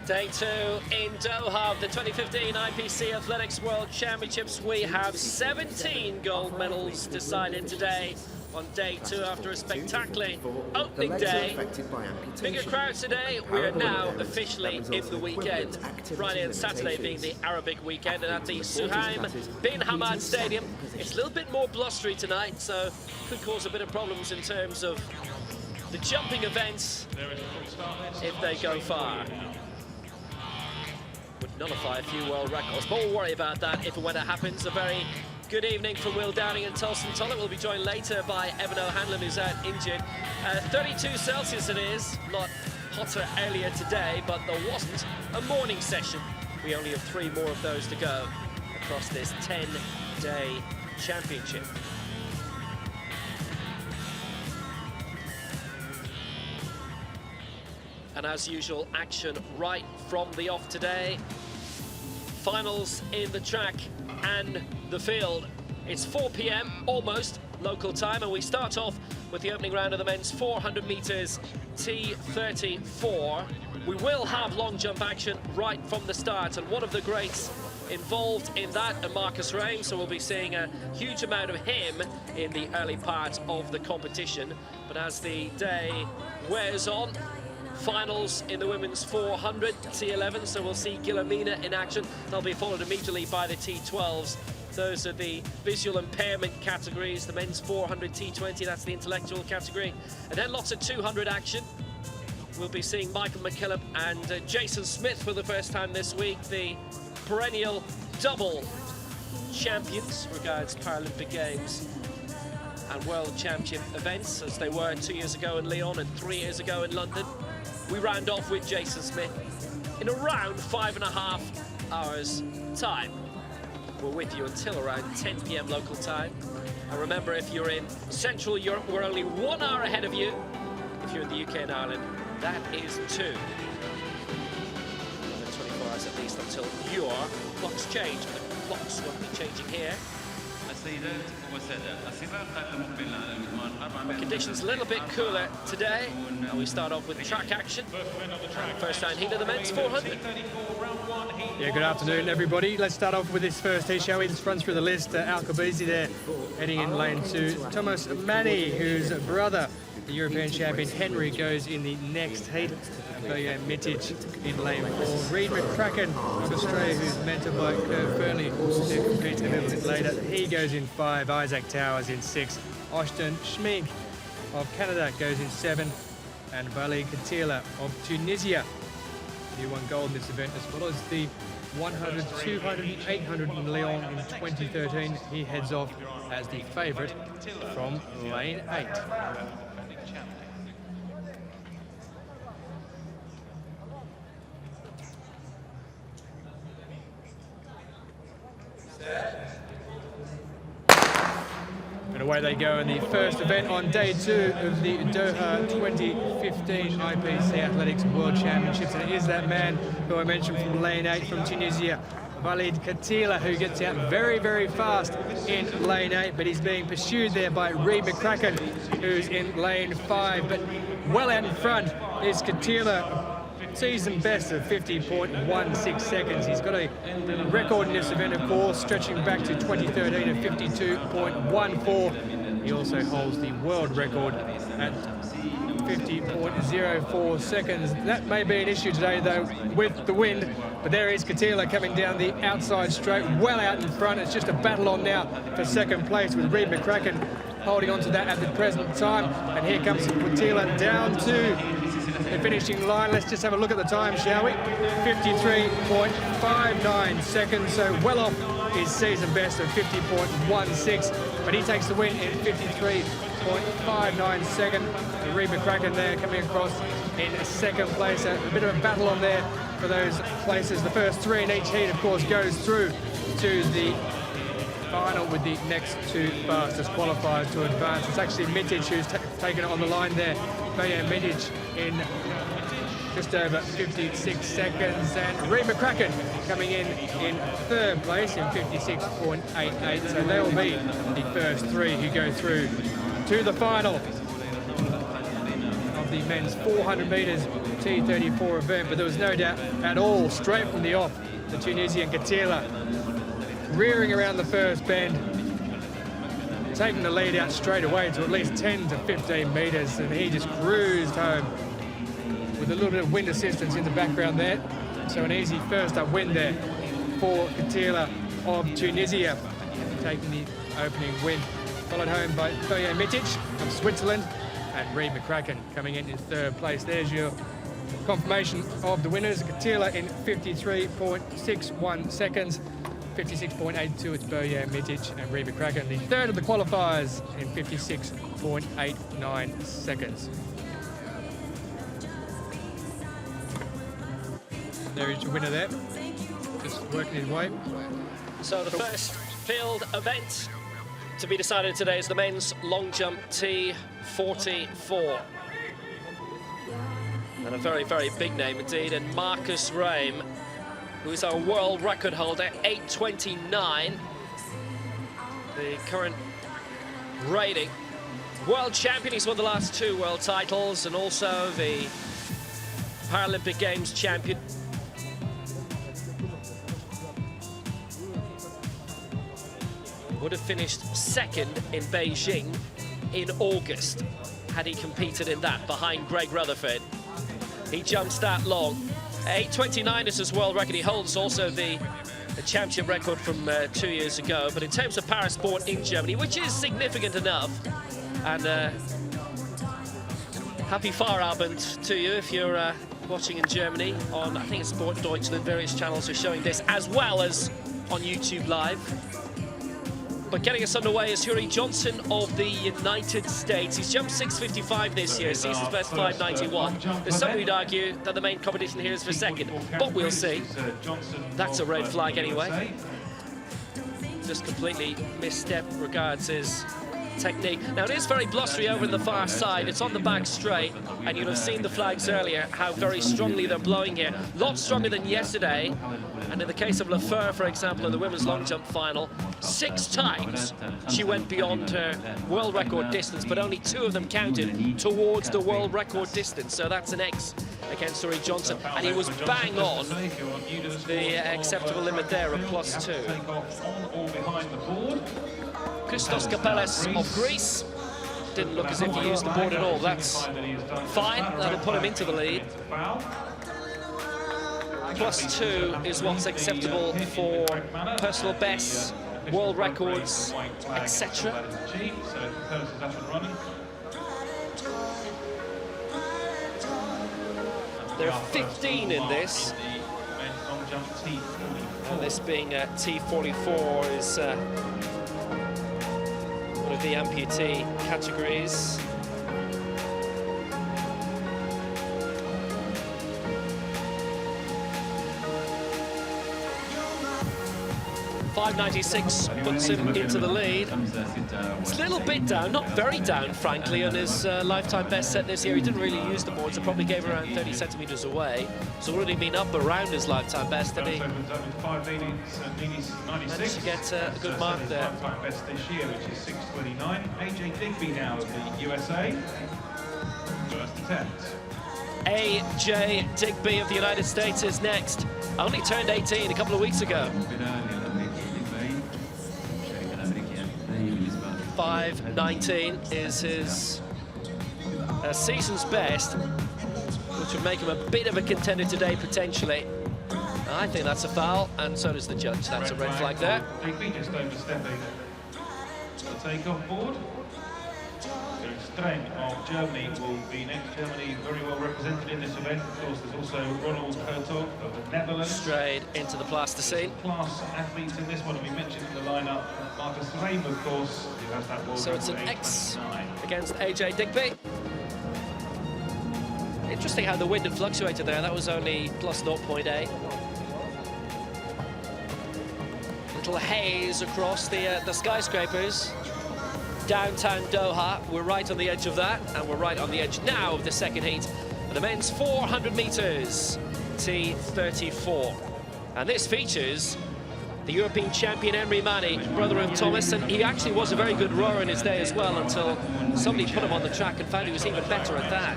Day 2 in Doha of the 2015 IPC Athletics World Championships. We have 17 gold medals decided today on day 2 after a spectacular opening day. Bigger crowds today. We are now officially in the weekend. Friday and Saturday being the Arabic weekend, and at the Suhaim bin Hamad Stadium. It's a little bit more blustery tonight, so could cause a bit of problems in terms of the jumping events if they go far. Would nullify a few world records, but we'll worry about that if and when it happens. A very good evening from Will Downing and Tulson Tullett. We'll be joined later by Evan O'Hanlon, who's out injured. 32 Celsius it is, not hotter earlier today, but there wasn't a morning session. We only have 3 more of those to go across this 10-day championship. And as usual, action right from the off today. Finals in the track and the field. It's 4 p.m, almost, local time, and we start off with the opening round of the men's 400 meters T34. We will have long jump action right from the start, and one of the greats involved in that, Marcus Raim, so we'll be seeing a huge amount of him in the early part of the competition. But as the day wears on, finals in the women's 400 T11, so we'll see Guillermina in action. They'll be followed immediately by the T12s. Those are the visual impairment categories. The men's 400 T20, that's the intellectual category. And then lots of 200 action. We'll be seeing Michael McKillop and Jason Smith for the first time this week, the perennial double champions regards Paralympic Games and World Championship events, as they were 2 years ago in Lyon and 3 years ago in London. We round off with Jason Smith in around 5.5 hours time. We're with you until around 10 p.m. local time. And remember, if you're in Central Europe, we're only 1 hour ahead of you. If you're in the UK and Ireland, that is 2. Another 24 hours at least until your clocks change. The clocks won't be changing here. Conditions a little bit cooler today, and we start off with track action. First time heat of the men's 400. Yeah, good afternoon, everybody. Let's start off with this first heat, shall we? Let's run through the list. Al Kabizi there, heading in lane 2. Thomas Manny, whose brother, the European champion Henry, goes in the next heat. Belja Mitic in lane 4. Reid McCracken of Australia, who's mentored by Kurt Fernley, who competes a little bit later. He goes in 5. Isaac Towers in 6. Ashton Schmink of Canada goes in 7. And Walid Katila of Tunisia, he won gold in this event, as well as the 100, 200, 800 in Lyon in 2013. He heads off as the favourite from lane 8. And away they go in the first event on day 2 of the Doha 2015 IPC Athletics World Championships. And it is that man who I mentioned from lane 8 from Tunisia, Walid Katila, who gets out very, very fast in lane 8, but he's being pursued there by Reid McCracken, who's in lane 5. But well out in front is Katila, season best of 50.16 seconds. He's got a record in this event, of course, stretching back to 2013 of 52.14. He also holds the world record at 50.04 seconds. That may be an issue today, though, with the wind. But there is Katila coming down the outside straight, well out in front. It's just a battle on now for second place, with Reid McCracken holding on to that at the present time. And here comes Katila down to the finishing line. Let's just have a look at the time, shall we? 53.59 seconds, so well off his season best of 50.16, but he takes the win in 53.59 seconds. Reid McCracken there coming across in second place. A bit of a battle on there for those places. The first 3 in each heat, of course, goes through to the final with the next 2 fastest qualifiers to advance. It's actually Mitic who's taken it on the line there. Belja Mitic in just over 56 seconds, and Reid McCracken coming in 3rd place in 56.88. So they will be the first 3 who go through to the final of the men's 400 metres T34 event, but there was no doubt at all, straight from the off, the Tunisian Katila rearing around the first bend, taking the lead out straight away to at least 10 to 15 metres, and he just cruised home with a little bit of wind assistance in the background there. So an easy first up win there for Katila of Tunisia, taking the opening win. Followed home by Böje Mitic of Switzerland and Reid McCracken coming in third place. There's your confirmation of the winners. Katila in 53.61 seconds. 56.82 it's Böje Mitic and Reid McCracken. The third of the qualifiers in 56.89 seconds. There is your winner there, just working his way. So the first field event to be decided today is the men's long jump T44. And a very, very big name indeed, and Marcus Rame, who is our world record holder, 8:29, the current rating. World champion, he's won the last 2 world titles, and also the Paralympic Games champion. Would have finished second in Beijing in August had he competed in that behind Greg Rutherford. He jumps that long. 8:29 is his world record. He holds also the championship record from 2 years ago. But in terms of parasport in Germany, which is significant enough, and happy Feierabend to you if you're watching in Germany on, I think it's Sport Deutschland, various channels are showing this, as well as on YouTube Live. But getting us underway is Hurie Johnson of the United States. He's jumped 6:55 this year, season's best 5:91. There's some who'd argue that the main competition here is for second, but we'll see. That's a red flag anyway. Just completely misstep regards his technique. Now, it is very blustery over in the far side. It's on the back straight, and you'll have seen the flags earlier, how very strongly they're blowing here. A lot stronger than yesterday. And in the case of Lafleur, for example, in the women's long jump final, 6 times she went beyond her world record distance, but only 2 of them counted towards the world record distance. So that's an X against Hurie Johnson. And he was bang on the acceptable limit there of +2. Christos Kapellas of Greece didn't look as if he used the board at all. That's fine. That'll put him into the lead. +2 is what's acceptable for personal bests, world records, etc. There are 15 in this. And this being T44 is one of the amputee categories. 5:96 puts him into the lead. It's a little bit down, not very down, frankly, on his lifetime best set this year. He didn't really use the boards, it probably gave around 30 centimetres away. So already been up around his lifetime best, and he managed to get a good mark there. Lifetime best this year, which is 6:29. AJ Digby now of the USA, first attempt. AJ Digby of the United States is next. Only turned 18 a couple of weeks ago. 5:19 is his season's best, which would make him a bit of a contender today, potentially. I think that's a foul, and so does the judge. That's a red flag there. Digby just overstepping the takeoff board. Streng of Germany will be next. Germany very well represented in this event. Of course, there's also Ronald Hertog of the Netherlands. Straight into the plasticine. Class athletes in this one, we mentioned in the lineup. Marcus Rame, of course, who has that world So it's an X against AJ Digby. Interesting how the wind had fluctuated there. That was only plus 0.8. Little haze across the skyscrapers. Downtown Doha, we're right on the edge of that, and we're right on the edge now of the second heat. And the men's 400 metres, T34. And this features the European champion Henry Manny, brother of Thomas, and he actually was a very good rower in his day as well until somebody put him on the track and found he was even better at that.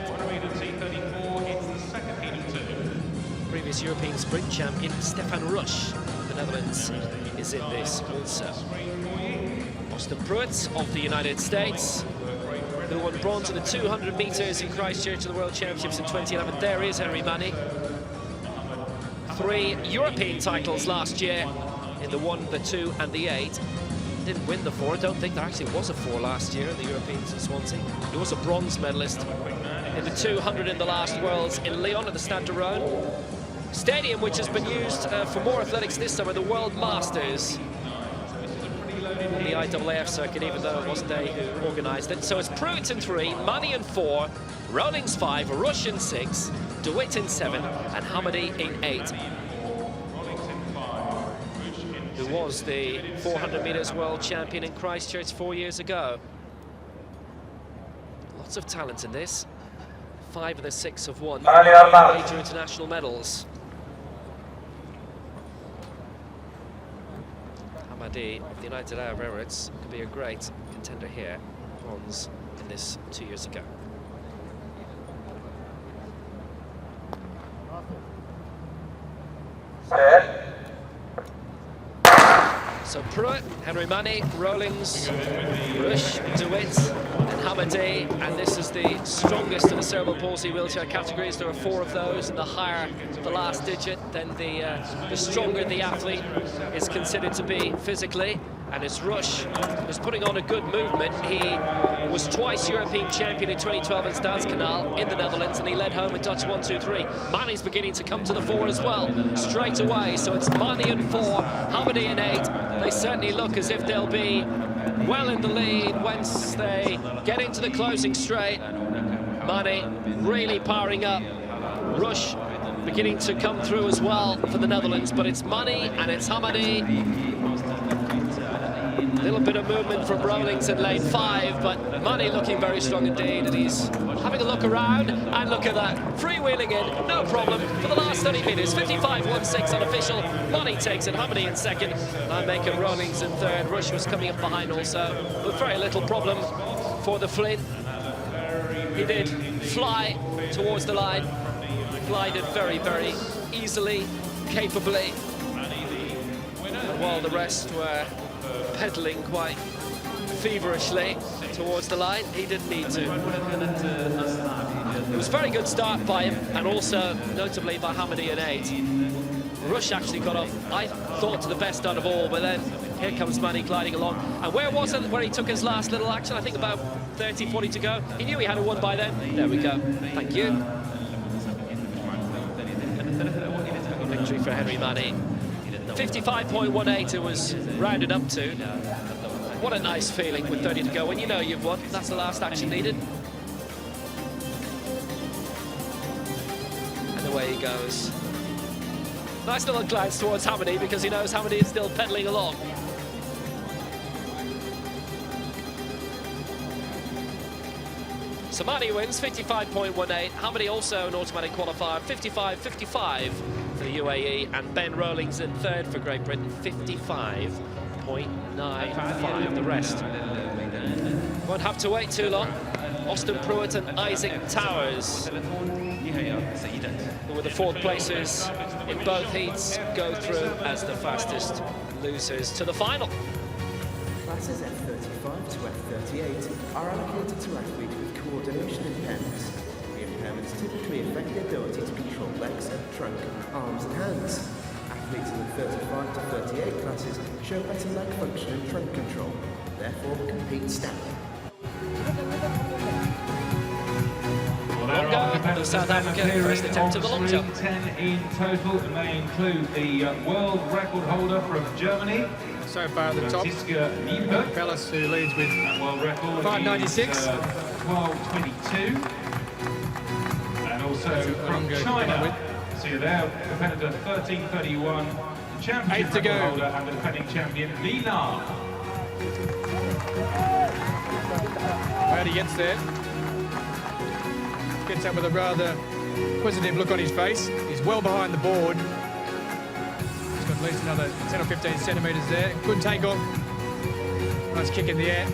Previous European sprint champion Stefan Rush, the Netherlands, is in this also. Austin Pruitt of the United States, who won bronze in the 200 meters in Christchurch at the World Championships in 2011. There is Henry Manny. 3 European titles last year in the 1, the 2 and the 8. Didn't win the 4. I don't think there actually was a 4 last year in the Europeans in Swansea. He was a bronze medalist in the 200 in the last Worlds in Lyon at the Stade de Rome. Stadium which has been used for more athletics this summer, the World Masters. The IAAF circuit, even though it wasn't they who organised it. So it's Pruitt in 3, Manny in 4, Rowlings 5, Rush in 6, DeWitt in 7, and Hamady in 8. Who was the 400 metres world champion in Christchurch 4 years ago. Lots of talent in this. 5 of the 6 have won major international medals. Hamady of the United Arab Emirates could be a great contender here. Bronze in this 2 years ago. So Pruitt, Henry Manny, Rowlings, Rush, DeWitt and Hamady, and this is the strongest of the cerebral palsy wheelchair categories. There are 4 of those, and the higher the last digit, then the stronger the athlete is considered to be physically. And it's Rush who's putting on a good movement. He was twice European champion in 2012 in Stadskanaal in the Netherlands, and he led home a Dutch 1-2-3. Manny's beginning to come to the fore as well, straight away. So it's Manny in 4, Hamady in 8. They certainly look as if they'll be well in the lead once they get into the closing straight. Manny really powering up. Rush beginning to come through as well for the Netherlands, but it's Manny and it's Hamady. A little bit of movement from Rowlings in lane 5, but Manny looking very strong indeed, and he's having a look around, and look at that, freewheeling in, no problem, for the last 30 metres, 55.16 unofficial. Manny takes it, Hamady in 2nd, and making Rowlings in 3rd. Rush was coming up behind also, with very little problem for the Flint. He did fly towards the line, glided very, very easily, capably, and while the rest were pedaling quite feverishly towards the line, he didn't need to. It was a very good start by him, and also notably by Hamady in 8. Rush actually got off, I thought, to the best out of all, but then here comes Manny gliding along. And where was it where he took his last little action? I think about 30, 40 to go. He knew he had a 1 by then. There we go. Thank you. Victory for Henry Manny. 55.18 it was rounded up to. What a nice feeling with 30 to go when you know you've won. That's the last action needed. And away he goes. Nice little glance towards Hamady because he knows Hamady is still pedaling along. So Manny wins 55.18. Hamady also an automatic qualifier, 55.55 for the UAE, and Ben Rowlings in 3rd for Great Britain, 55.95. The rest won't have to wait too long. Austin Pruitt and Isaac Towers, who were the 4th placers in both heats, go through as the fastest losers to the final. Classes F35 to F38 are allocated to athletes with coordination impairments. The impairments typically affect the ability to control legs, trunk, arms and hands. Athletes in the 35 to 38 classes show better leg function and trunk control, therefore compete standing. Of South Africa, first attempt of the long jump. 10 in total, and they include the world record holder from Germany. So far at the top, Bellis, who leads with 5.96. 12.22. And also from China, see there, competitor 13.31, championship record holder and the defending champion, Li Na. Brady gets there. Gets up with a rather inquisitive look on his face. He's well behind the board. He's got at least another 10 or 15 centimetres there. Good takeoff. Nice kick in the air.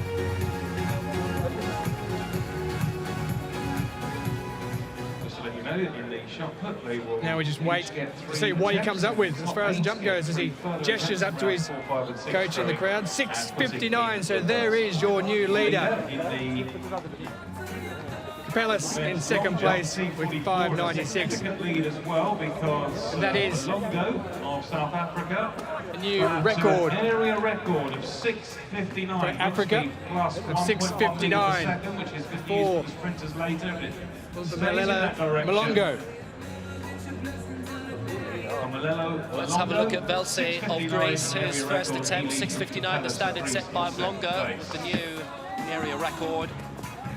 Just to let you know, in the shot put, they will Now we just wait to see what he comes up with as far as the jump goes, as he gestures up to his coach in the crowd. 6:59, so there is your new leader. Capellas in second place with 5:96. Lead as well, because and that is Longo of South Africa, a new record. Area record of 6:59 for Africa plus of 6:59 which is good for news for the sprinters later. Malongo. Let's have a look at Velse of Greece, his first attempt, 6:59, the standard set by Mlongo, the new area record.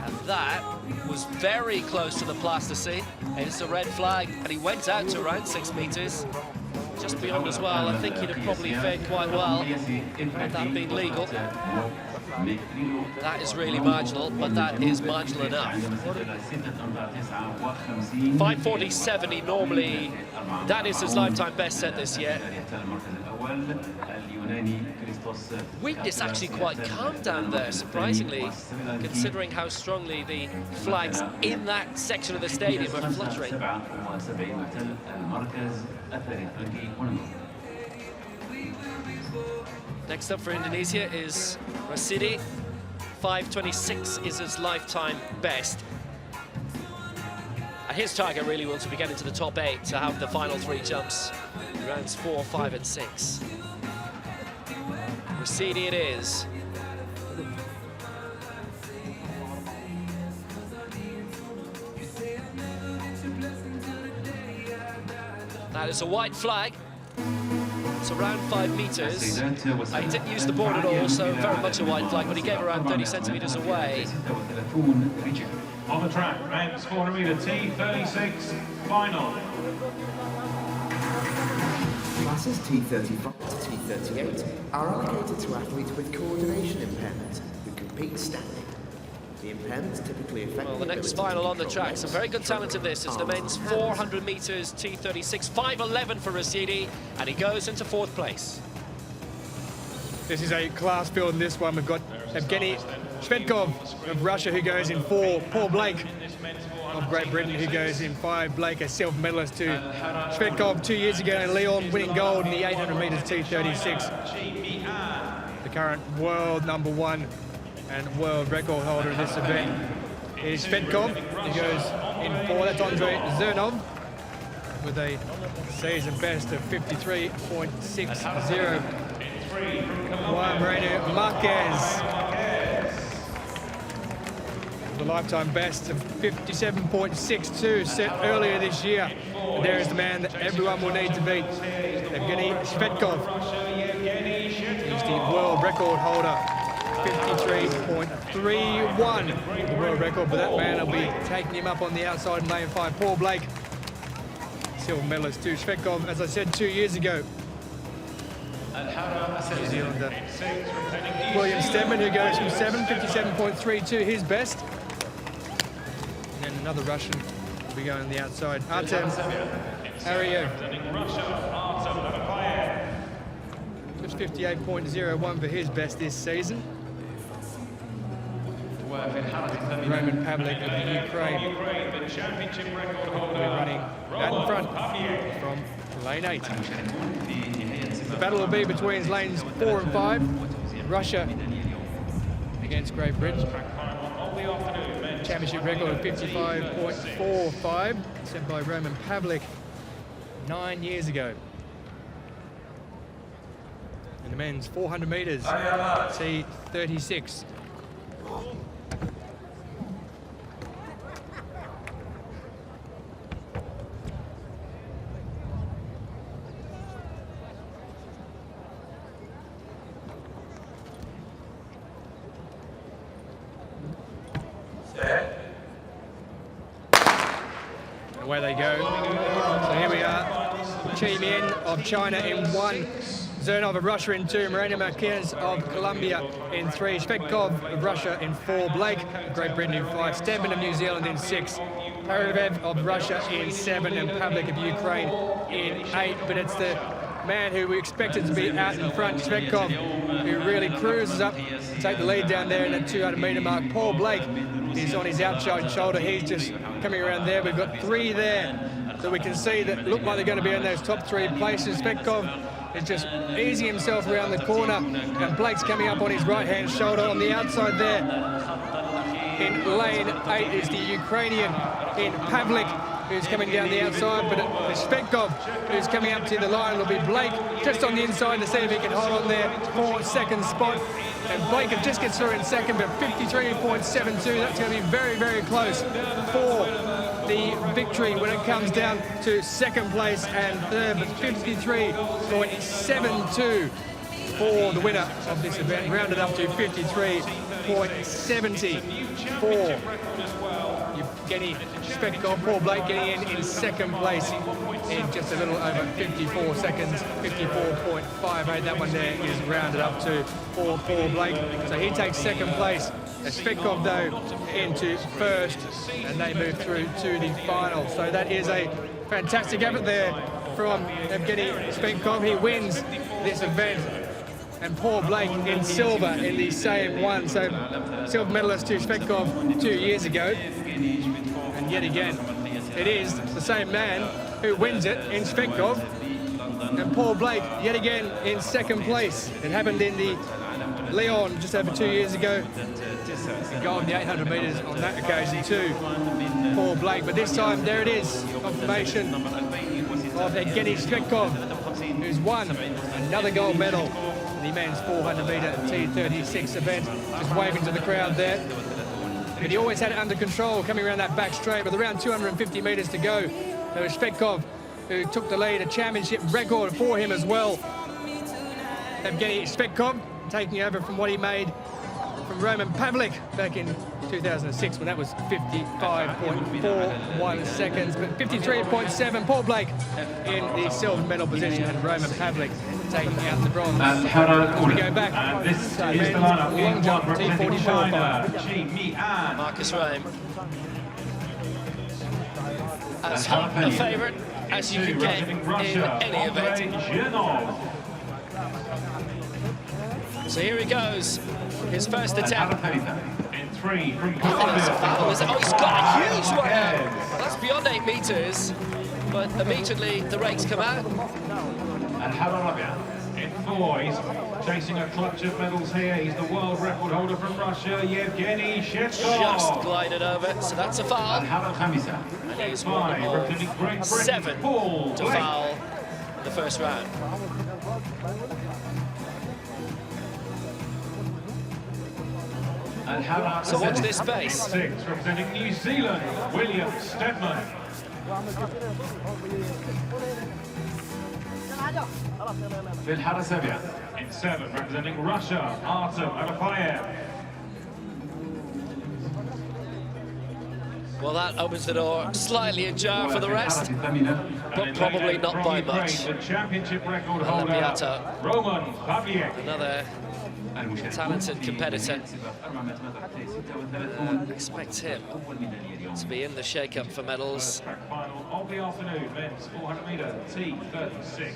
And that was very close to the plasticine. It's a red flag, and he went out to around 6 metres. Just beyond as well, I think he'd have probably fared quite well had that been legal. That is really marginal, but that is marginal enough. 5:47 he normally, that is his lifetime best set this year. Wind is actually quite calm down there, surprisingly, considering how strongly the flags in that section of the stadium are fluttering. Next up for Indonesia is Rasidi. 5:26 is his lifetime best. His target really was to be getting to the top 8 to have the final 3 jumps, rounds 4, 5, and 6. Rasidi it is. That is a white flag. It's around 5 metres. He didn't use the board at all, so very much a white flag, but he gave around 30 centimetres away. On the track, men's 400 metre T36 final. Classes T35 to T38 are allocated to athletes with coordination impairment who compete standing. The impairments typically affect well, the next final on the track. Some very good talent in this is the men's 400 metres T36, 5:11 for Rasidi, and he goes into 4th place. This is a class field in this one. We've got Evgeny Shvedkov of Russia who goes in 4, Paul Blake of Great Britain who goes in 5. Blake, a silver medalist to Shvedkov 2 years ago in Lyon, winning gold in the 800 metres T36. The current world #1 and world record holder of this event is Shvedkov. He goes in 4. That's Andrei Zernov with a season best of 53.60. Juan Moreno Marquez, the lifetime best of 57.62 set earlier this year. And there is the man that everyone will need to beat, Evgeny Shvedkov. He's the world record holder, 53.31, the world record, but that man will be taking him up on the outside in lane 5. Paul Blake, silver medalist too. Shvedkov, as I said 2 years ago. New Zealander William Stedman, who goes from 57.32, his best. And then another Russian will be going on the outside, Artem Ariev. Just 58.01 for his best this season. Roman Pavlik of the Ukraine will be running out in front from lane 8. The battle will be between lanes 4 and 5. Russia against Great Britain. Championship record of 55.45, set by Roman Pavlik 9 years ago. And the men's 400 metres T36. Away they go. So here we are. Chi Min of China in 1. Zernov of Russia in 2. Moreno Marquez of Colombia in 3. Shvedkov of Russia in 4. Blake of Great Britain in 5. Stedman of New Zealand in 6. Paravev of Russia in 7. And Pavlik of Ukraine in 8. But it's the man who we expected to be out in front, Svetkov, who really cruises up to take the lead down there in that 200-metre mark. Paul Blake is on his outside shoulder. He's just coming around there. We've got 3 there that we can see that look like they're going to be in those top 3 places. Svetkov is just easing himself around the corner, and Blake's coming up on his right-hand shoulder. On the outside there, in lane 8 is the Ukrainian in Pavlik, who's coming down the outside, but it's Svetkov who's coming up to the line. It'll be Blake just on the inside to see if he can hold on there for second spot. And Blake just gets through in second, but 53.72. That's going to be very, very close for the victory when it comes down to second place and third, but 53.72 for the winner of this event, rounded up to 53.70 for Evgeny Svetkov. Paul Blake getting in second place in just a little over 54 seconds, 54.58. That one there is rounded up to for Paul Blake. So he takes second place. Svetkov, though, into first, and they move through to the final. So that is a fantastic effort there from Evgeny Svetkov. He wins this event. And Paul Blake in silver in the same one. So silver medalist to Svetkov 2 years ago. And yet again, it is the same man who wins it in Svetkov. And Paul Blake, yet again, in second place. It happened in the Lyon just over 2 years ago. He got on the 800 metres on that occasion too, Paul Blake. But this time, there it is, confirmation of Evgeny Svetkov, who's won another gold medal in the men's 400-metre T36 event. Just waving to the crowd there. But he always had it under control coming around that back straight, with around 250 metres to go. There was Svetkov who took the lead, a championship record for him as well. Evgeny Svetkov taking over from what he made from Roman Pavlik back in 2006 when that was 55.41 seconds, but 53.7 Paul Blake in the silver medal position and Roman Pavlik taking out the bronze. As we go back, this is the lineup long jump T44 China, Marcus Rame as hot a favourite as you could get in any event. So here he goes, his first attempt. In 3 from Oh, that's a foul, is it? Oh, he's got a huge one out. That's beyond 8 metres, but immediately the rakes come out. And Paralympic in 4, he's chasing a clutch of medals here. He's the world record holder from Russia, Evgeny Shetkov. Just glided over, so that's a foul. And he's one of 7 to foul in the first round. So watch this space. 6, representing New Zealand, William Stedman. In 7, representing Russia, Artem Adafayev. Well, that opens the door slightly ajar for the rest, but probably not by much. The championship record holder, Piatto, Roman Pavlik. another talented competitor. Expect him to be in the shake-up for medals. Track final of the afternoon, men's 400-metre T36.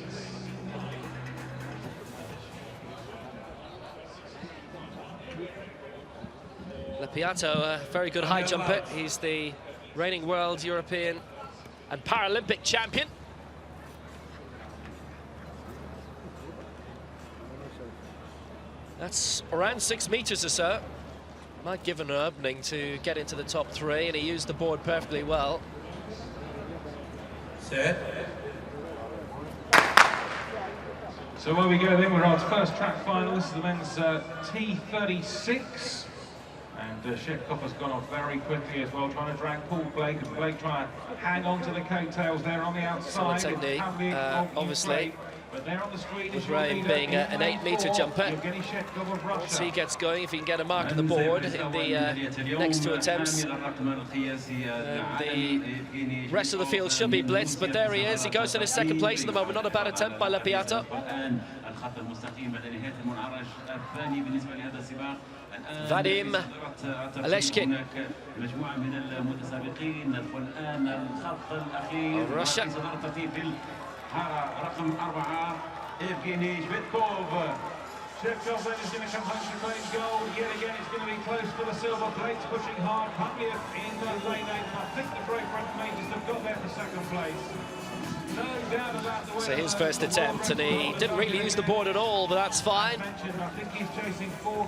Piatto, a very good high jumper. He's the reigning world, European and Paralympic champion. That's around 6 metres or so. Might give him an opening to get into the top 3, and he used the board perfectly well. Set. So where we go then, we're on first track final. This is the men's T36. And Shetkov has gone off very quickly as well, trying to drag Paul Blake, and Blake trying to hang on to the coattails there on the outside. Solid technique, obviously. But there on the screen with Rame being an 8-metre jumper. Once he gets going, if he can get a mark on the board in the next 2 attempts, the rest of the field should be blitzed. But there he is. He goes in his second place at the moment. Not a bad attempt by Piatto. Vadim Aleshkin. Russia. Evgeny Zvitkov. Shevkov then is going to come home to claim gold. Yet again, it's going to be close to the silver plates, pushing hard. Pavliev in lane 8. I think the brave front majors have got there for second place. No doubt about the way. So his first attempt, and he didn't really use the board at all, but that's fine.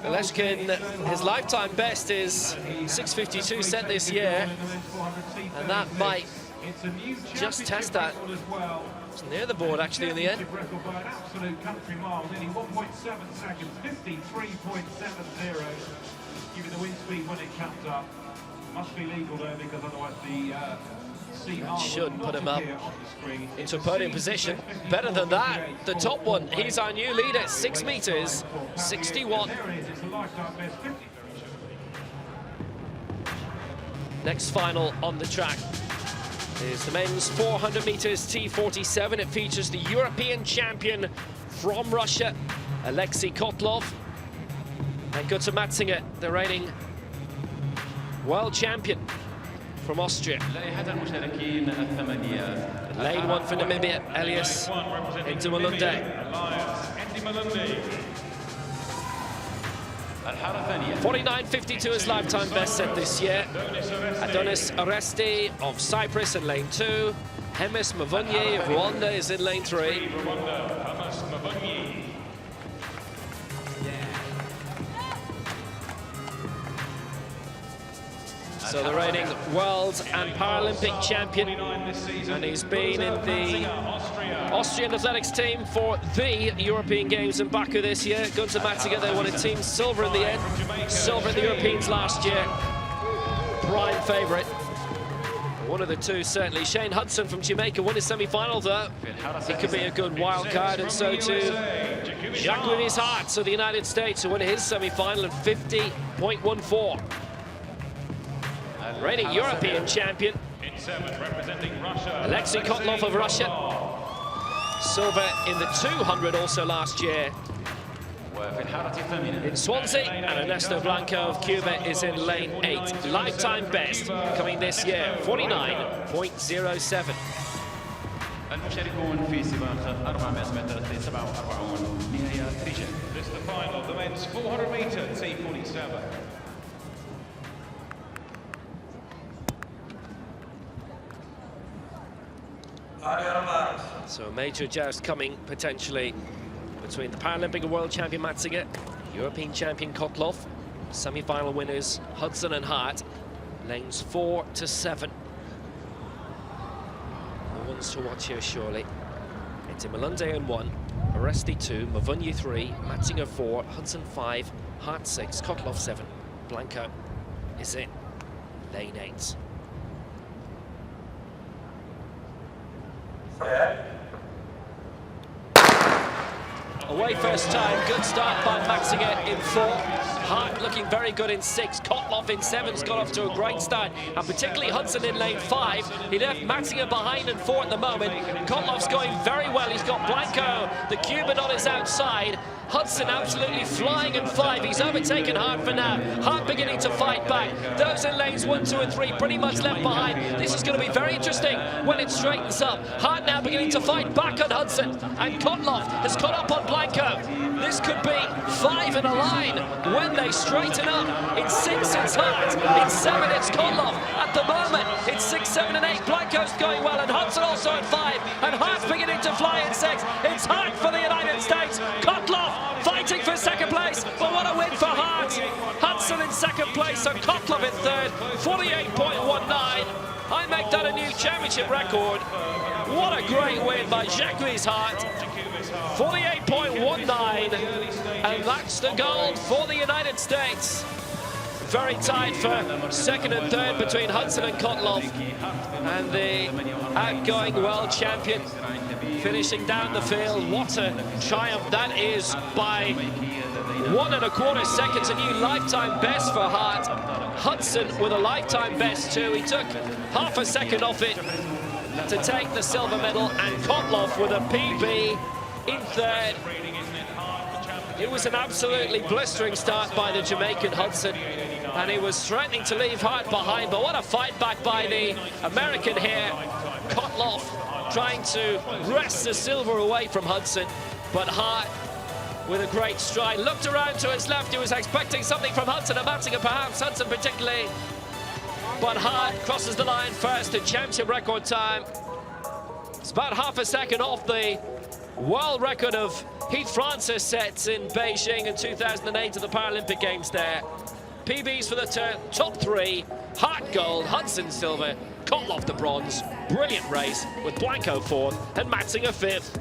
Aleshkin, his lifetime best is 6:52 set this year, and that might just test that. It's near the board actually in the end. Record by an absolute country mile, nearly 1.7 seconds, 53.70. Given the wind speed when it comes up, must be legal though, because otherwise the CR should put him up into a podium position. Better than that, the top one. He's our new leader, 6 meters, 61. Next final on the track is the men's 400 meters T47. It features the European champion from Russia, Alexei Kotlov, and Gunther Matzinger, the reigning world champion from Austria. Lane 1 for Namibia, Elias Ndumalunde. 49.52 his lifetime best set this year. Adonis Oresti of Cyprus in lane 2. Hemis Mavunyi of Rwanda is in lane 3. So the reigning world and Paralympic champion, and he's been in the Austrian athletics team for the European Games in Baku this year. Gunther Matzinger, they wanted team silver in the end. Silver in the Europeans last year. Prime favourite. One of the two, certainly. Shane Hudson from Jamaica won his semi-final, though. He could be a good wild card, and so too Jacques Hart of the United States, who won his semi-final at 50.14. Reigning European champion, Alexei Kotlov of Russia. Silver in the 200 also last year in Swansea, and Ernesto Blanco of Cuba is in lane 8. Lifetime best coming this year, 49.07. المشاركون في سباق 400 متر T47 نهاية رجال. This is the final of the men's 400 meter T47. So a major joust coming potentially between the Paralympic and world champion Matzinger, European champion Kotlov, semi-final winners Hudson and Hart, lanes 4 to 7. The ones to watch here surely. Ndumalunde in 1, Oresti 2, Mavunyi 3, Matzinger 4, Hudson 5, Hart 6, Kotlov 7. Blanco is in lane 8. Away first time, good start by Matzinger in 4. Hart looking very good in 6. Kotlov in 7's got off to a great start, and particularly Hudson in lane 5. He left Matzinger behind in 4 at the moment. Kotlov's going very well. He's got Blanco, the Cuban, on his outside. Hudson absolutely flying in 5. He's overtaken Hart for now. Hart beginning to fight back. Those in lanes 1, 2 and 3 pretty much left behind. This is going to be very interesting when it straightens up. Hart now beginning to fight back on Hudson, and Kotlov has caught up on Blanco. This could be 5 in a line when they straighten up. In 6 it's Hart, in 7 it's Kotlov. At the moment it's 6, 7 and 8. Blanco's going well, and Hudson also at 5, and Hart's beginning to fly in 6. It's Hart for the United States. Kotlov fighting for second place, but what a win for Hart. Hudson in second place, and Kotlov in third, 48.19. I make that a new championship record. What a great win by Jacques Hart. 48.19, and that's the gold for the United States. Very tight for second and third between Hudson and Kotlov, and the outgoing world champion finishing down the field. What a triumph that is by 1 1/4 seconds, a new lifetime best for Hart. Hudson with a lifetime best too. He took half a second off it to take the silver medal, and Kotlov with a PB in third. It was an absolutely blistering start by the Jamaican Hudson, and he was threatening to leave Hart behind, but what a fight back by the American here. Kotlov trying to wrest the silver away from Hudson. But Hart with a great stride. Looked around to his left. He was expecting something from Hudson and Matzinger, perhaps. Hudson particularly. But Hart crosses the line first in championship record time. It's about half a second off the world record of Heath Francis sets in Beijing in 2008 at the Paralympic Games there. PBs for the top three. Hart gold, Hudson silver, Kotloff the bronze. Brilliant race with Blanco fourth and Matzinger fifth.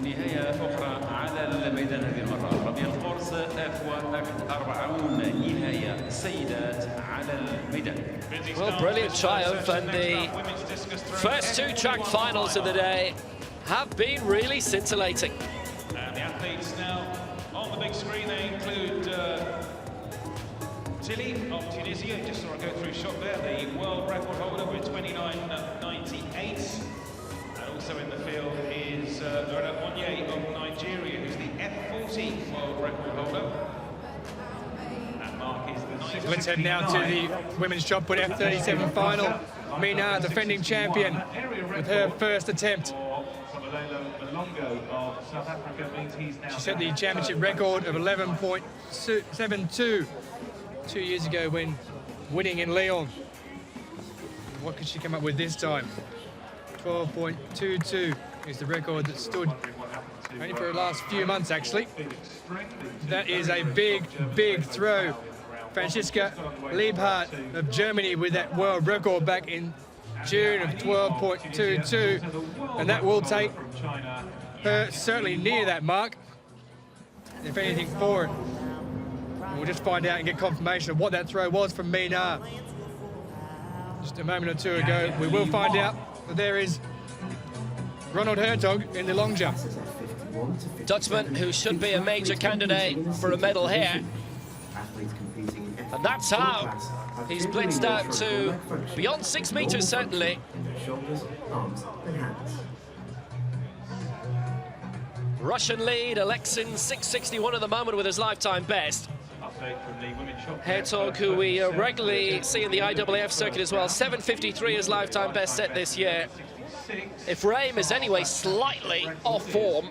نهاية أخرى على الميدان هذه المرة. ربيع الفرس F1 نهاية سيدات على الميدان. Well, brilliant triumph, and the first two track finals of the day have been really scintillating. And the athletes now on the big screen, they include Tilly of Tunisia, just saw her go through shot there, the world record holder with 29.98. And also in the field is Loretta Onye of Nigeria, who's the F40 world record holder. That mark is the 9th. Let's head now to the women's shot put F37 final. Mina, defending champion, with her first attempt. She set the championship record of 11.72 2 years ago when winning in Lyon. What could she come up with this time? 12.22 is the record that stood only for the last few months, actually. That is a big, big throw. Franziska Liebhardt of Germany with that world record back in June of 12.22, and that will take her certainly near that mark, if anything, for it. We'll just find out and get confirmation of what that throw was from Mina. Just a moment or two ago, we will find out that there is Ronald Hertog in the long jump. Dutchman, who should be a major candidate for a medal here. And that's how he's blitzed out to beyond 6 meters, certainly. Shoulders, arms, and hands. Russian lead, Alexin 661 at the moment with his lifetime best. Hertog, who we regularly see in the IAAF circuit as well, 7:53 his lifetime best set this year. If Rame is anyway slightly off form,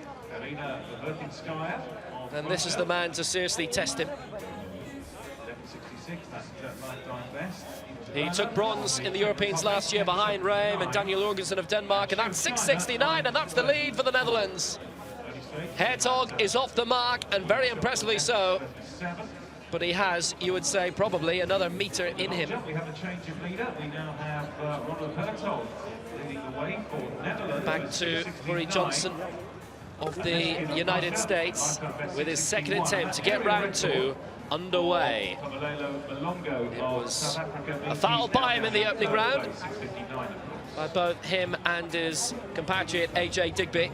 then this is the man to seriously test him. He took bronze in the Europeans last year behind Rame and Daniel Jorgensen of Denmark, and that's 6:69, and that's the lead for the Netherlands. Hertog is off the mark, and very impressively so. But he has, you would say, probably another meter in him. We have a change of leader. We now have Ronald Hertog leading the way for Netherlands. Back to Murray Johnson of the United States with his second attempt to get round two underway. It was a foul by him in the opening round by both him and his compatriot AJ Digby.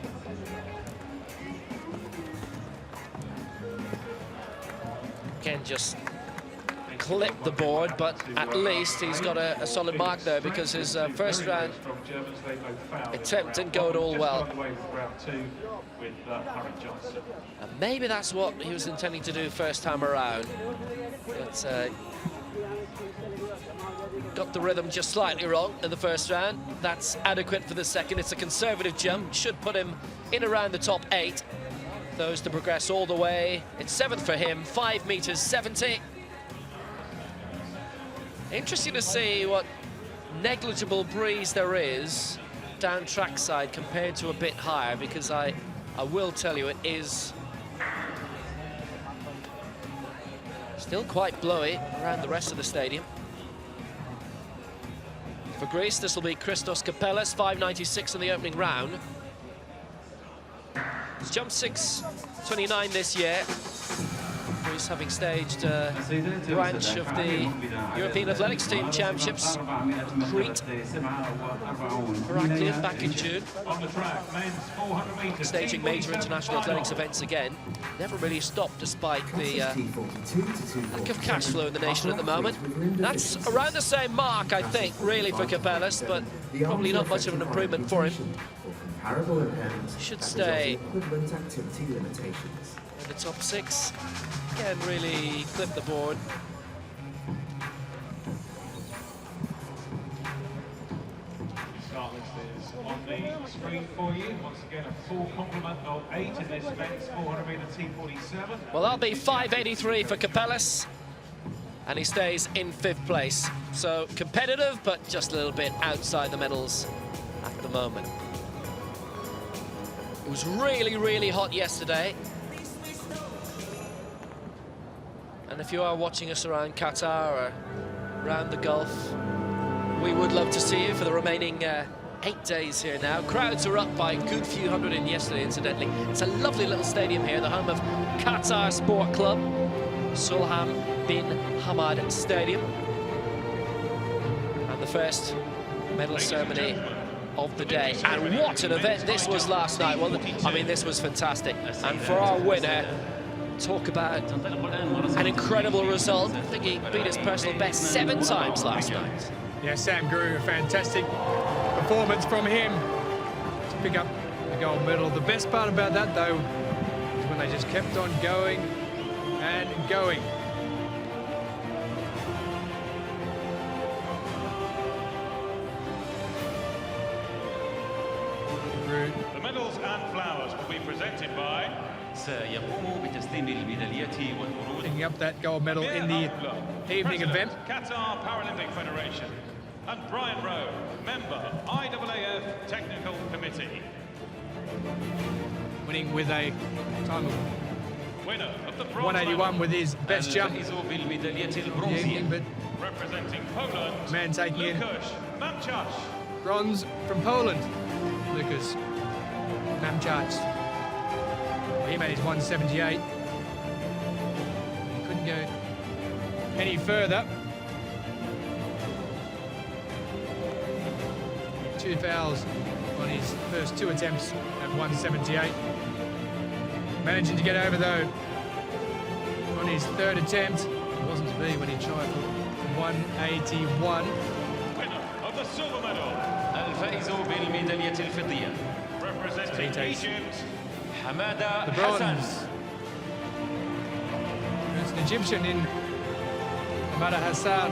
Again, just clipped the board, but at least he's got a solid mark there, because his first round attempt didn't go at all well. And maybe that's what he was intending to do first time around. But got the rhythm just slightly wrong in the first round. That's adequate for the second. It's a conservative jump, should put him in around the top 8. Those to progress all the way. It's 7th for him, 5 meters 70. Interesting to see what negligible breeze there is down trackside compared to a bit higher, because I will tell you it is still quite blowy around the rest of the stadium. For Greece, this will be Christos Kapellas, 5.96 in the opening round. He's jumped 6.29 this year. Greece having staged a branch of the European Athletics Team Championships, Crete, Heraklion back in June. Staging major international athletics events again. Never really stopped despite the lack of cash flow in the nation at the moment. That's around the same mark, I think, really, for Kapellas, but probably not much of an improvement for him. Should stay in the top 6. Again, really clip the board. start list is on the screen for you. Once again, a full complement of 8 in this men's 400-meter T47. Well, that'll be 5:83 for Capellas, and he stays in 5th place. So competitive, but just a little bit outside the medals at the moment. It was really, really hot yesterday. And if you are watching us around Qatar or around the Gulf, we would love to see you for the remaining 8 days here now. Crowds are up by a good few hundred in yesterday, incidentally. It's a lovely little stadium here, the home of Qatar Sport Club, Sulhan bin Hamad Stadium. And the first medal ceremony of the day. And what an event this was last night. Well, I mean, this was fantastic. And for our winner, talk about an incredible result. I think he beat his personal best 7 times last night. Yeah, Sam Grew, a fantastic performance from him to pick up the gold medal. The best part about that, though, is when they just kept on going and going. The medals and flowers will be presented by Picking up that gold medal in the evening event. Qatar Paralympic Federation, and Brian Rowe, member IAAF Technical Committee. Winning with a time of Winner of the bronze 181 with his best jump. But representing Poland, man taking in Lukasz Mamczak. bronze from Poland, Lukasz Mamczak. He made his 178. He couldn't go any further. 2 fouls on his first 2 attempts at 178. Managing to get over, though, on his 3rd attempt. It wasn't to be when he tried for 181. Winner of the silver medal, representing Egypt, The bronze. It's an Egyptian in Hamada Hassan.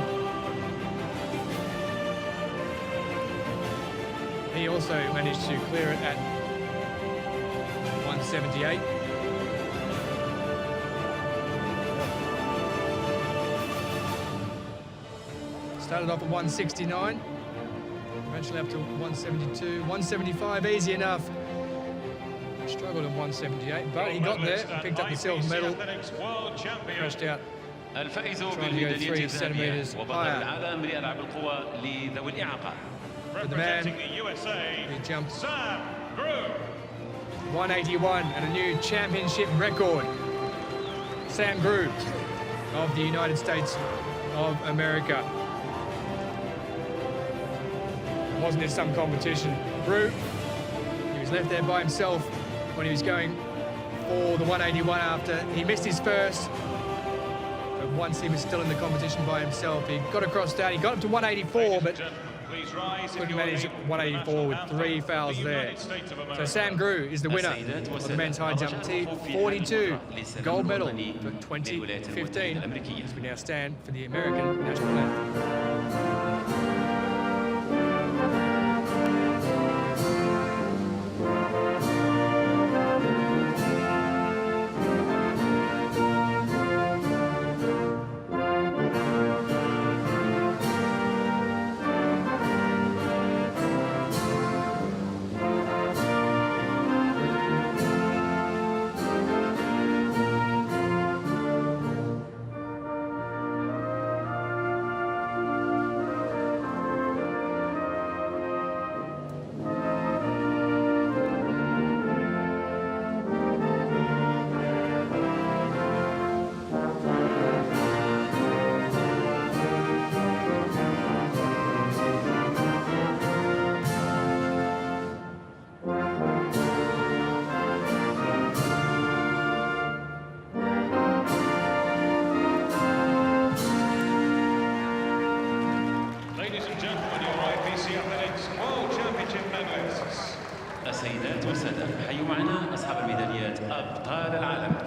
He also managed to clear it at 178. Started off at 169. Eventually up to 172. 175, easy enough. Struggled in 178, but he got there, picked up the silver medal, crashed out, trying to go 3 centimetres higher. But the man who jumped 181 and a new championship record, Sam Grew of the United States of America. Wasn't in some competition. Grew, he was left there by himself when he was going for the 181 after he missed his first. But once he was still in the competition by himself, he got across that. He got up to 184, but couldn't manage 184 with 3 fouls there. So Sam Grew is the winner of the men's high jump T42 gold medal for 2015. As we now stand for the American national anthem.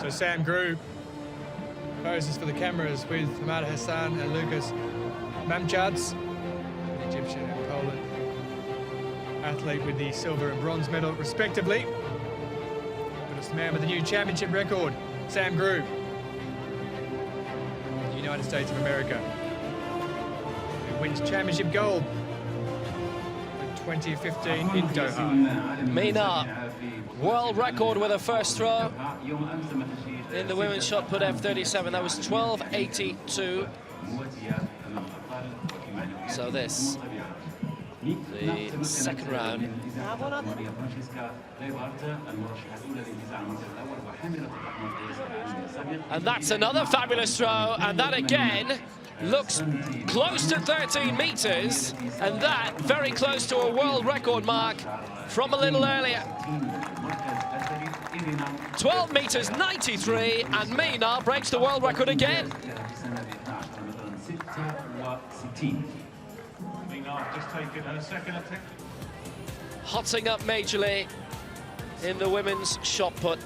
So Sam Grew poses for the cameras with Hamada Hassan and Lukasz Mamczak, an Egyptian in Poland. athlete with the silver and bronze medal, respectively. But it's the man with the new championship record, Sam Grew, the United States of America, who wins championship gold in 2015 in Doha. Mina, world record with her first throw in the women's shot put F37. That was 12.82. So this, the second round. And that's another fabulous throw, and that again looks close to 13 meters, and that very close to a world record mark from a little earlier. 12 meters 93, and Mina breaks the world record again. Just taken her second attempt. Hotting up majorly in the women's shot put.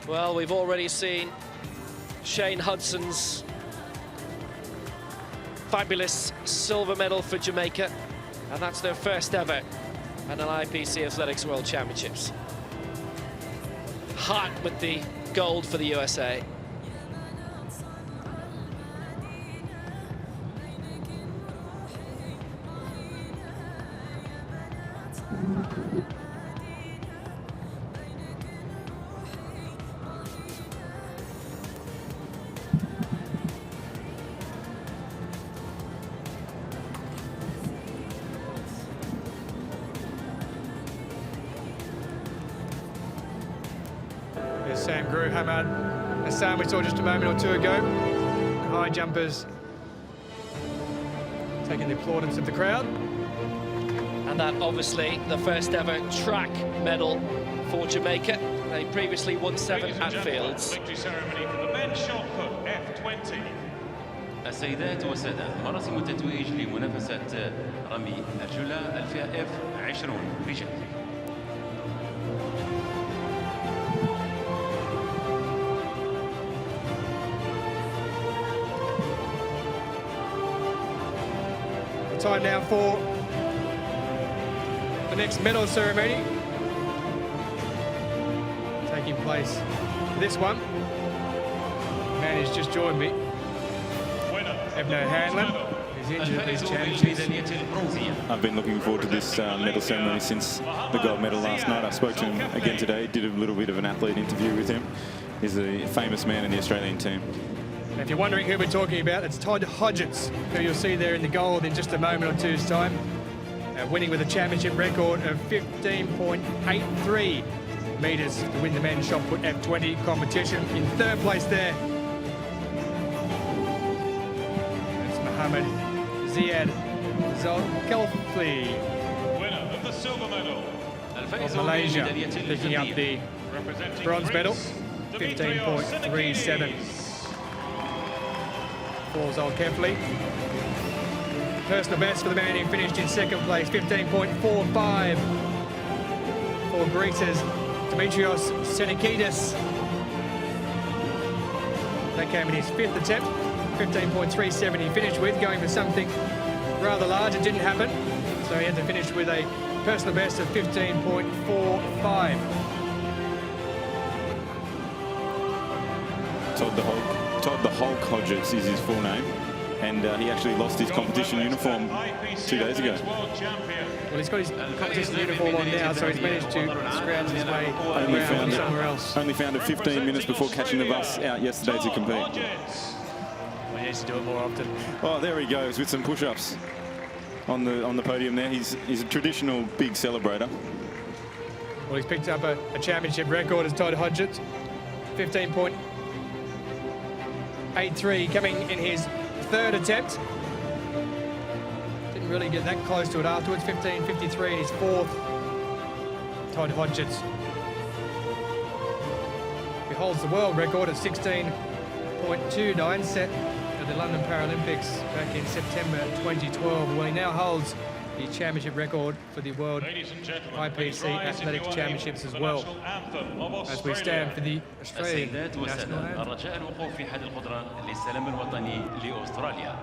Well, we've already seen Shane Hudson's fabulous silver medal for Jamaica, and that's their first ever at an IPC Athletics World Championships. Hart with the gold for the USA. There's Sam Grew, Hamad Hassan, we saw just a moment or two ago. High jumpers taking the plaudits of the crowd. And that obviously the first ever track medal for Jamaica. They previously won 7 at Fields. Victory ceremony for the men's shot put F20. السيدات والسادة، مراسم التتويج لمنافسة رمي الجلة الفئة F20 رجال. Time now for the next medal ceremony taking place. This one, man who's just joined me, Ebno Hanlon, who's injured at these championships. I've been looking forward to this medal ceremony since the gold medal last night. I spoke to him again today, did a little bit of an athlete interview with him. He's a famous man in the Australian team. If you're wondering who we're talking about, it's Todd Hodgetts, who you'll see there in the gold in just a moment or two's time, winning with a championship record of 15.83 metres to win the men's shot put F20 competition. In third place there, it's Mohammed Ziad Zulkifli Winner of the silver medal of Malaysia, picking up the bronze medal, 15.37. For Zulkifli. Personal best for the man who finished in second place, 15.45. For Greece's Dimitrios Senikidis. That came in his 5th attempt, 15.37 he finished with, going for something rather large. It didn't happen, so he had to finish with a personal best of 15.45. Todd the Hulk Hodgetts is his full name, and he actually lost his competition uniform 2 days ago. Well, he's got his competition uniform on now, so he's managed to scrounge his way around somewhere else. Only found it 15 minutes before catching the bus out yesterday to compete. Well, he needs to do it more often. Oh, there he goes with some push-ups on the podium there. He's a traditional big celebrator. Well, he's picked up a championship record as Todd Hodgetts, 15.83, coming in his 3rd attempt. Didn't really get that close to it afterwards. 15.53 in his 4th. Todd Hodgetts, who holds the world record at 16.29, set at the London Paralympics back in September 2012. Well, he now holds the championship record for the World IPC Athletics Championships as well, as we stand for the Australian national anthem. الرجاء الوقوف في حد القدرة للسلام الوطني لأستراليا.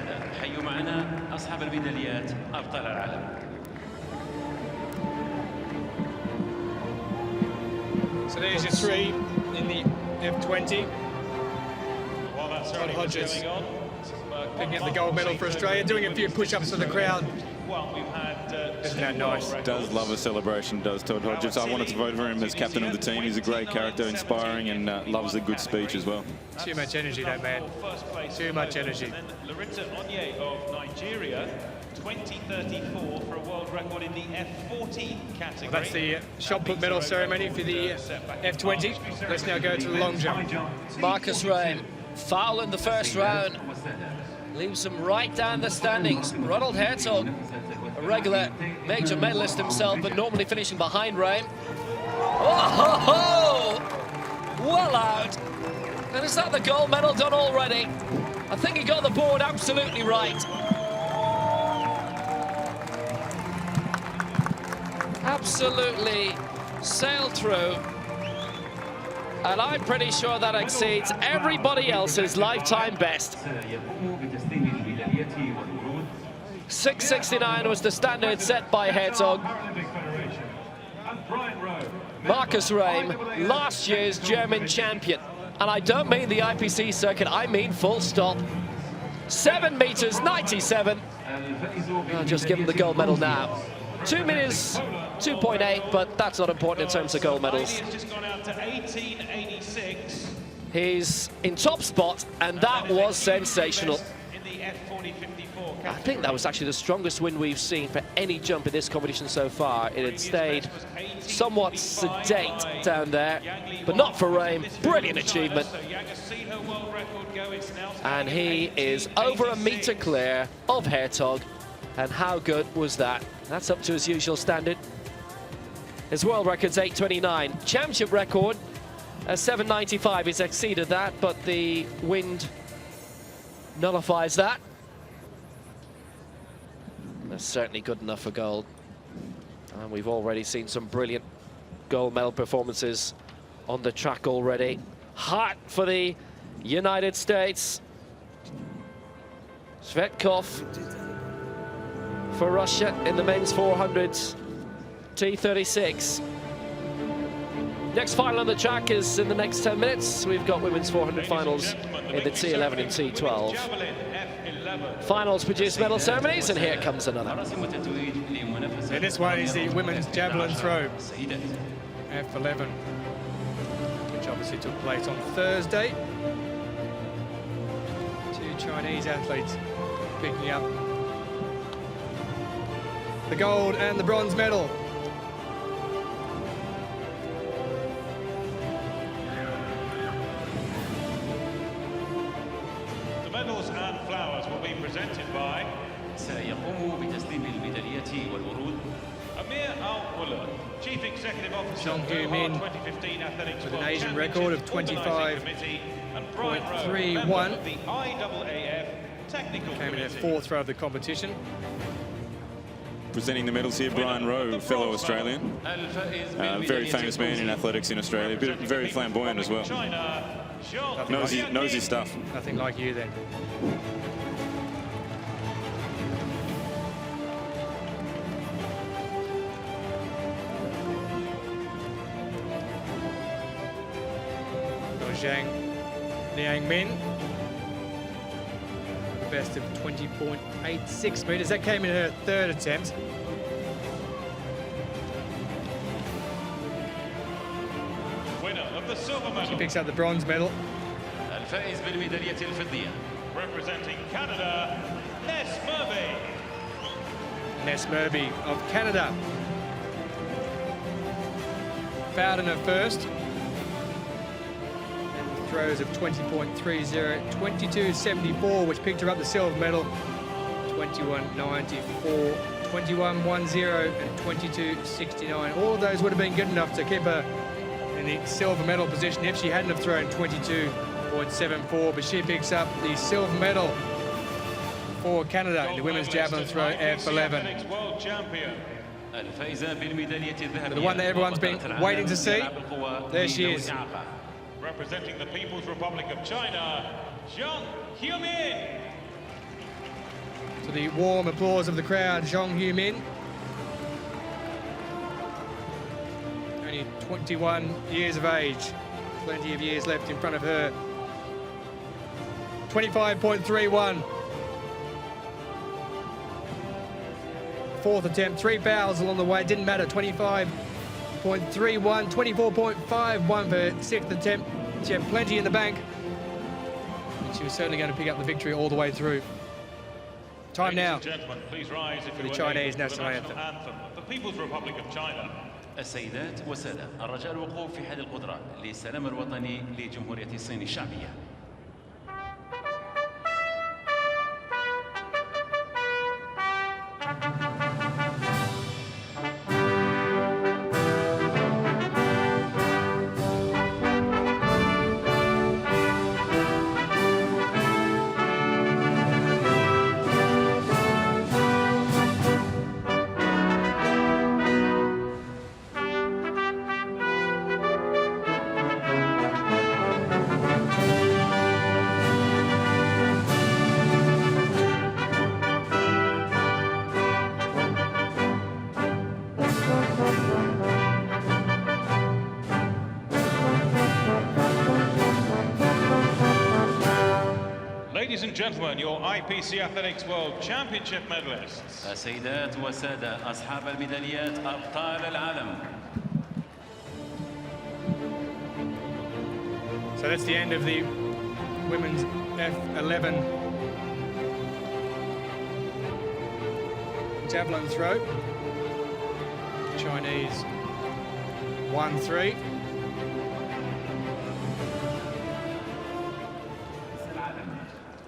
السادة حيوا معنا أصحاب الميداليات أبطال العالم. So there's your three in the F20. Todd Hodges picking up the gold medal for Australia, doing a few push-ups for the crowd. Isn't that nice? Does love a celebration, does Todd Hodges. I wanted to vote for him as captain of the team. He's a great character, inspiring, and loves a good speech as well. Too much energy, that man. Too much energy. Larissa Onye of Nigeria, 2034 for a world record in the F40 category. Well, that's the shot put medal ceremony for the F20. Let's now go to the long jump. Marcus Rame, foul in the first round, leaves him right down the standings. Ronald Herzog, a regular major medalist himself, but normally finishing behind Rame. Oh, well out. And is that the gold medal done already? I think he got the board absolutely right. Absolutely sailed through. And I'm pretty sure that exceeds everybody else's lifetime best. 6:69 was the standard set by Herzog. Marcus Rame, last year's German champion. And I don't mean the IPC circuit, I mean full stop. 7 meters 97. I'll just give him the gold medal now. 2 meters 2.8, but that's not important in terms of gold medals. He's in top spot, and that was sensational. I think that was actually the strongest wind we've seen for any jump in this competition so far. It had stayed somewhat sedate down there, but not for Rame. Brilliant achievement. And he is over a meter clear of Herzog. And how good was that? That's up to his usual standard. His world record's 8:29. Championship record, 7:95. He's exceeded that, but the wind nullifies that. That's certainly good enough for gold. And we've already seen some brilliant gold medal performances on the track already. Hot for the United States. Svetkov for Russia in the men's 400s, T36. Next final on the track is in the next 10 minutes. We've got women's 400 finals in the T11 and T12. Finals produce medal ceremonies, and here comes another. And this one is the women's javelin throw, F11, which obviously took place on Thursday. 2 Chinese athletes picking up the gold and the bronze medal. The medals and flowers will be presented by سيقوم بتسليم الميداليات والورود Amir Al-Muller, Chief Executive Officer Jeong of Hu-min 2015 Athletics with an World Asian record of Championship 25.31. the IAAF Technical Came in their Committee. 4th row of the competition. Presenting the medals here, Brian Rowe, fellow Australian. Very famous man in athletics in Australia, very flamboyant as well. Knows his stuff. Nothing like you then. Zhang Liang Min, the best of 20.86 meters. That came in her 3rd attempt. Winner of the silver She medal, picks up the bronze medal. الفائز بالميدالية الفضية representing Canada, Ness Murby. Ness Murby of Canada. Fouled in her first. Throws of 20.30, 22.74, which picked her up the silver medal. 21.94, 21.10, and 22.69. All of those would have been good enough to keep her in the silver medal position if she hadn't have thrown 22.74. But she picks up the silver medal for Canada in the women's javelin throw F11. World champion. الفائزة بالميدالية الذهبية The one that everyone's been waiting to see. There she is. Representing the People's Republic of China, Jeong Hu-min. to the warm applause of the crowd, Zhong Yu-min. Only 21 years of age. Plenty of years left in front of her. 25.31. Fourth attempt, 3 fouls along the way, didn't matter. 25.31, 24.51 for sixth attempt. She had plenty in the bank. And she was certainly going to pick up the victory all the way through. Time now for the Chinese national anthem. The People's Republic of China. السيدات والسادة، الرجاء الوقوف في حد القدرة للسلام الوطني لجمهورية الصين الشعبية. Ladies and gentlemen, your IPC Athletics World Championship medalists. السيدات والسادة، أصحاب الميداليات أبطال العالم. So that's the end of the women's F11 javelin throw. Chinese 1-3.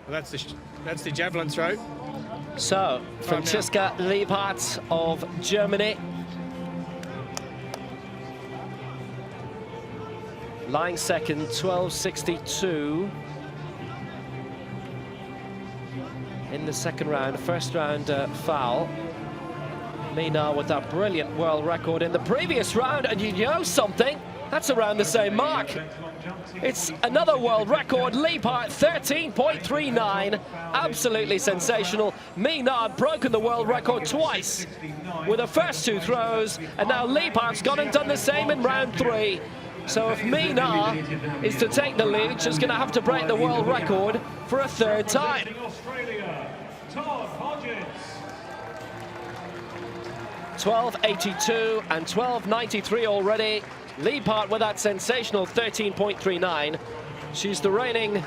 Well, that's the javelin throw. So, Franziska Liebhardt of Germany. Lying second, 12.62. In the second round, first round foul. Mina with that brilliant world record in the previous round, and you know something? That's around the same mark. It's another world record. Liebhardt 13.39, absolutely sensational. Mina had broken the world record twice with the first 2 throws, and now Liebhardt's gone and done the same in round 3. So if Mina is to take the lead, she's going to have to break the world record for a 3rd time. 12.82 and 12.93 already. Liebhardt with that sensational 13.39. She's the reigning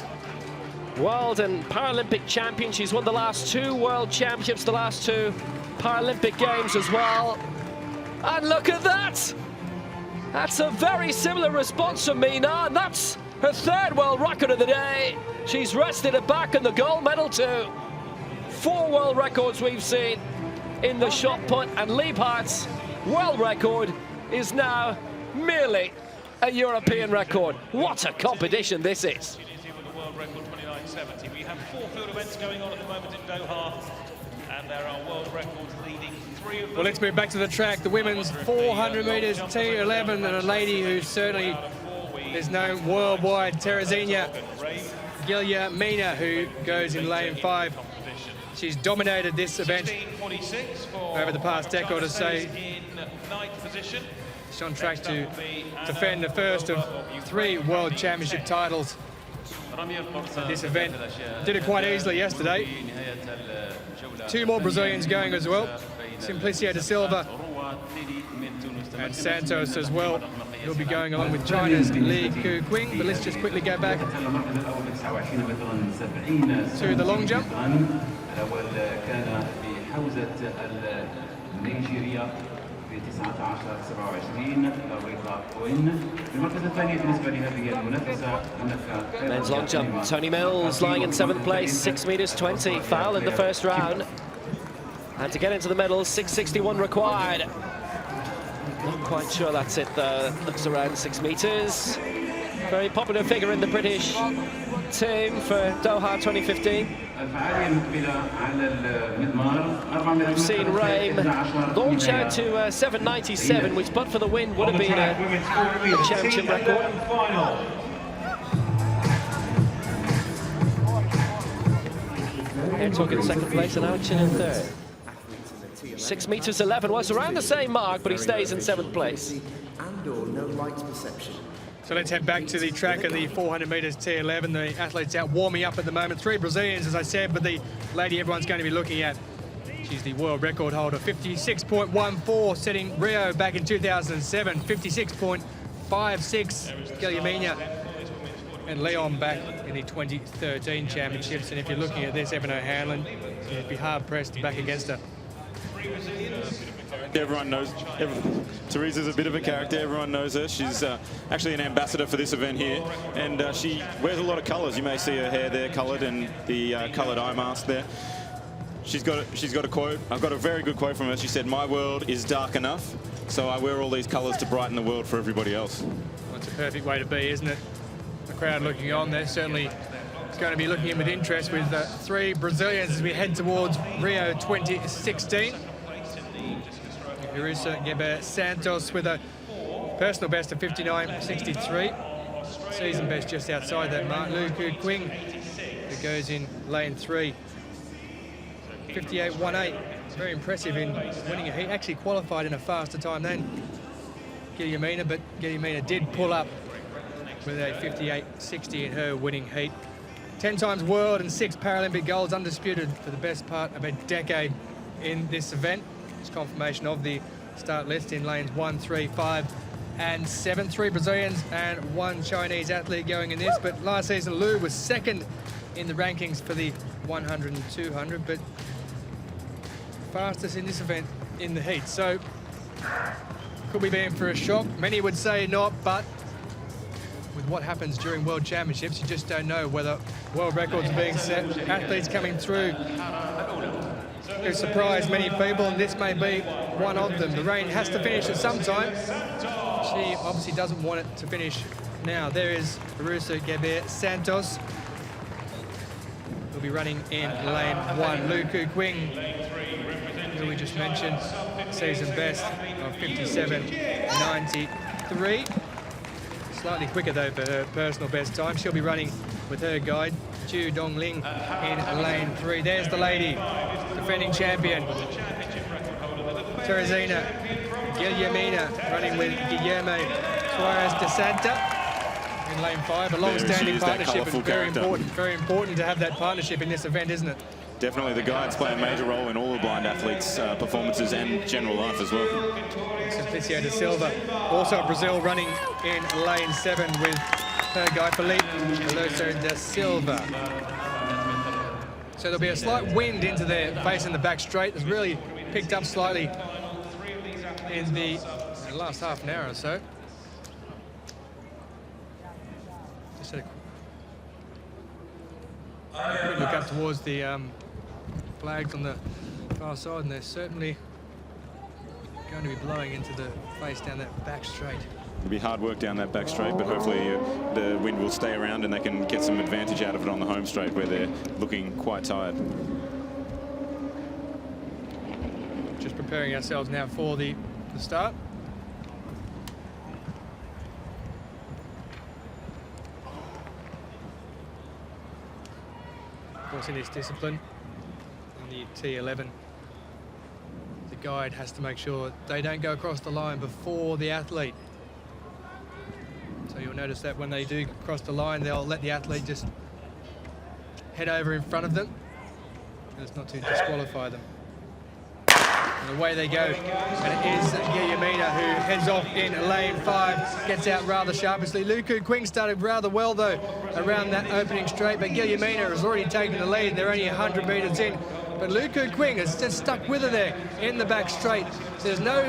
world and Paralympic champion. She's won the last 2 world championships, the last 2 Paralympic games as well. And look at that! That's a very similar response from Mina, and that's her 3rd world record of the day. She's rested it back in the gold medal too. 4 world records we've seen in the shot put, and Liebhardt's world record is now merely a European record. What a competition this is. The world record 29.70. We have 4 field events going on at the moment in Doha, and there are world records leading 3 of them. Well, let's move back to the track. The women's 400 metres T11, and a lady who certainly is known worldwide, Terezinha Guillermina, who goes in lane 5. She's dominated this event over the past decade or so. She's on track to defend the first of 3 World Championship titles in this event. Did it quite easily yesterday. 2 more Brazilians going as well. Simplicio da Silva and Santos as well. He'll be going along with China's Li Ku-Qing. But let's just quickly go back to the long jump. Men's long jump, Tony Mills lying in 7th place, 6 meters 20, foul in the first round. And to get into the medals, 6.61 required. Not quite sure that's it though, looks around 6 meters. Very popular figure in the British team for Doha 2015. We've seen Rame launch out to 7.97, which but for the win would have been a championship record. Ertug in second place and Alexian in third. 6 meters 11 was around the same mark, but he stays in 7th place. And/or no light perception. So let's head back to the track of the 400 metres T11. The athletes out warming up at the moment. 3 Brazilians, as I said, but the lady everyone's going to be looking at, she's the world record holder, 56.14, setting Rio back in 2007, 56.56, Guilhermina and Leon back in the 2013 championships. And if you're looking at this, Evan O'Hanlon, you'd be hard-pressed to back against her. Everyone knows, Teresa's a bit of a character, everyone knows her. She's actually an ambassador for this event here, and she wears a lot of colours. You may see her hair there coloured and the coloured eye mask there. She's got a quote. I've got a very good quote from her. She said, "My world is dark enough, so I wear all these colours to brighten the world for everybody else." Well, it's a perfect way to be, isn't it? The crowd looking on there certainly is going to be looking in with interest with 3 Brazilians as we head towards Rio 2016. Irusa Geber Santos with a personal best of 59.63. Season best just outside that mark. Luku Quing, who goes in lane 3. 58.18. Very impressive in winning a heat. Actually qualified in a faster time than Guilhermina, but Guilhermina did pull up with a 58.60 in her winning heat. 10 times world and 6 Paralympic golds, undisputed for the best part of a decade in this event. It's confirmation of the start list in lanes 1, 3, 5 and 7. 3 Brazilians and 1 Chinese athlete going in this, but last season Lu was second in the rankings for the 100 and 200, but fastest in this event in the heat. So could we be in for a shock? Many would say not, but with what happens during World Championships, you just don't know whether world records are being set, athletes coming through who surprise many people, and this may be one of them. The rain has to finish at some time. She obviously doesn't want it to finish now. There is Irusa Geber Santos. Will be running in lane 1. Luku Quing, who we just mentioned, season best of 57.93. Slightly quicker though for her personal best time. She'll be running with her guide, Chu Dongling, in lane 3. There's the lady, defending champion, Teresina Guilhermina, running with Guilherme Suarez de Santa in lane 5. A long-standing partnership, and very important to have that partnership in this event, isn't it? Definitely, the guides play a major role in all the blind athletes' performances and general life as well. Simplicio da Silva, also Brazil, running in lane 7 with her guy Felipe Veloso da Silva. So there'll be a slight wind into their face in the back straight. It's really picked up slightly in the last half an hour or so. Just had a quick look up towards the flags on the far side, and they're certainly going to be blowing into the face down that back straight. It'll be hard work down that back straight, but hopefully the wind will stay around and they can get some advantage out of it on the home straight where they're looking quite tired. Just preparing ourselves now for the start. Of course, in this discipline, in the T11, the guide has to make sure they don't go across the line before the athlete. So you'll notice that when they do cross the line, they'll let the athlete just head over in front of them, as not to disqualify them. And away they go, and it is Guilhermina who heads off in lane 5, gets out rather sharply. Luku Quing started rather well though around that opening straight, but Guilhermina has already taken the lead. They're only 100 metres in, but Luku Quing has just stuck with her there in the back straight. There's no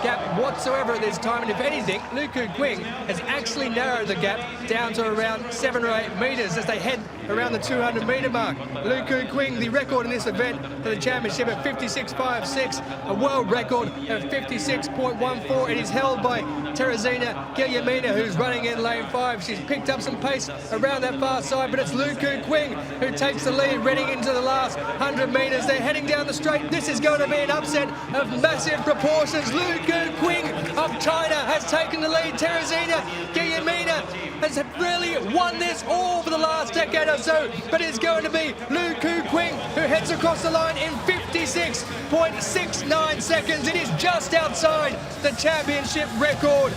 gap whatsoever at this time, and if anything, Luku Quing has actually narrowed the gap down to around 7 or 8 metres as they head around the 200 metre mark. Luku Quing, the record in this event for the championship at 56.56, a world record of 56.14. It is held by Teresina Guilhermina, who's running in lane 5. She's picked up some pace around that far side, but it's Luku Quing who takes the lead, running into the last 100 metres. They're heading down the straight. This is going to be an upset of massive proportions. Luku Quing of China has taken the lead. Teresina Guilhermina has really won this all for the last decade or so, but it's going to be Lu Ku-Quing who heads across the line in 56.69 seconds. It is just outside the championship record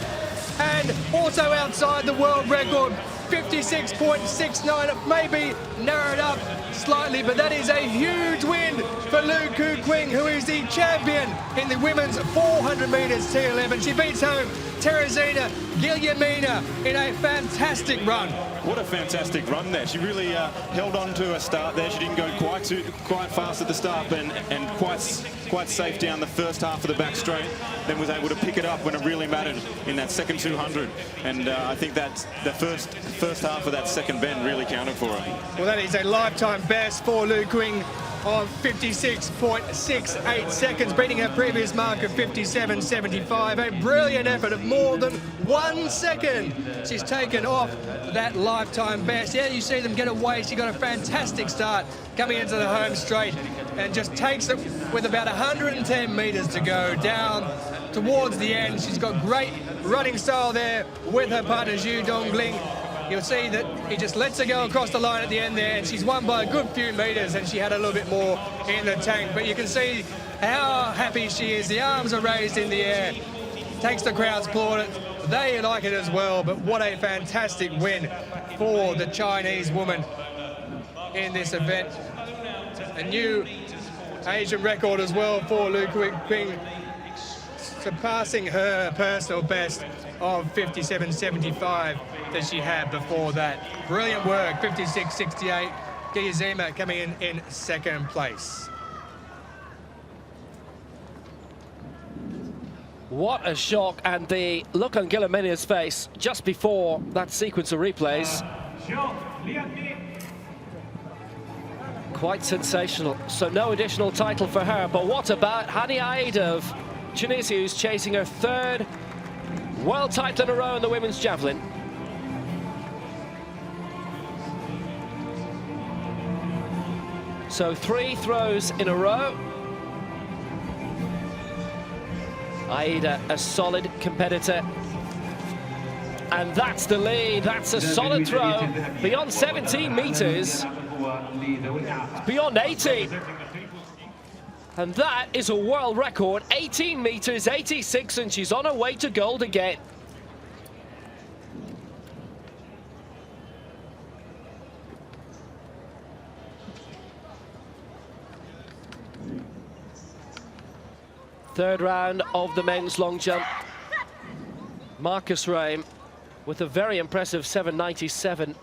and also outside the world record. 56.69, maybe narrowed up slightly, but that is a huge win for Lu Ku-Quing, who is the champion in the women's 400 metres T11. She beats home Teresina Guillermina in a fantastic run. What a fantastic run there. She really held on to her start there. She didn't go quite fast at the start and quite safe down the first half of the back straight. Then was able to pick it up when it really mattered in that second 200. And I think that the first half of that second bend really counted for her. Well, that is a lifetime best for Lu Ku-Quing of 56.68 seconds, beating her previous mark of 57.75. A brilliant effort of more than 1 second. She's taken off that lifetime best. Yeah, you see them get away. She got a fantastic start coming into the home straight and just takes it with about 110 metres to go down towards the end. She's got great running style there with her partner Zhu Dongling. You'll see that he just lets her go across the line at the end there, and she's won by a good few metres, and she had a little bit more in the tank. But you can see how happy she is. The arms are raised in the air. Takes the crowd's plaudits. They like it as well, but what a fantastic win for the Chinese woman in this event. A new Asian record as well for Lu Ku-Quing, surpassing her personal best of 57.75 that she had before that. Brilliant work, 56.68. Guillermina coming in second place. What a shock, and the look on Guillermina's face just before that sequence of replays. Quite sensational. So no additional title for her, but what about Hani Aida of Tunisia, who's chasing her third world title in a row in the women's javelin? So 3 throws in a row. Aida, a solid competitor. And that's the lead. That's a solid throw. Beyond 17 metres. Beyond 18. And that is a world record. 18 metres, 86, and she's on her way to gold again. Third round of the men's long jump. Marcus Rame with a very impressive 7.97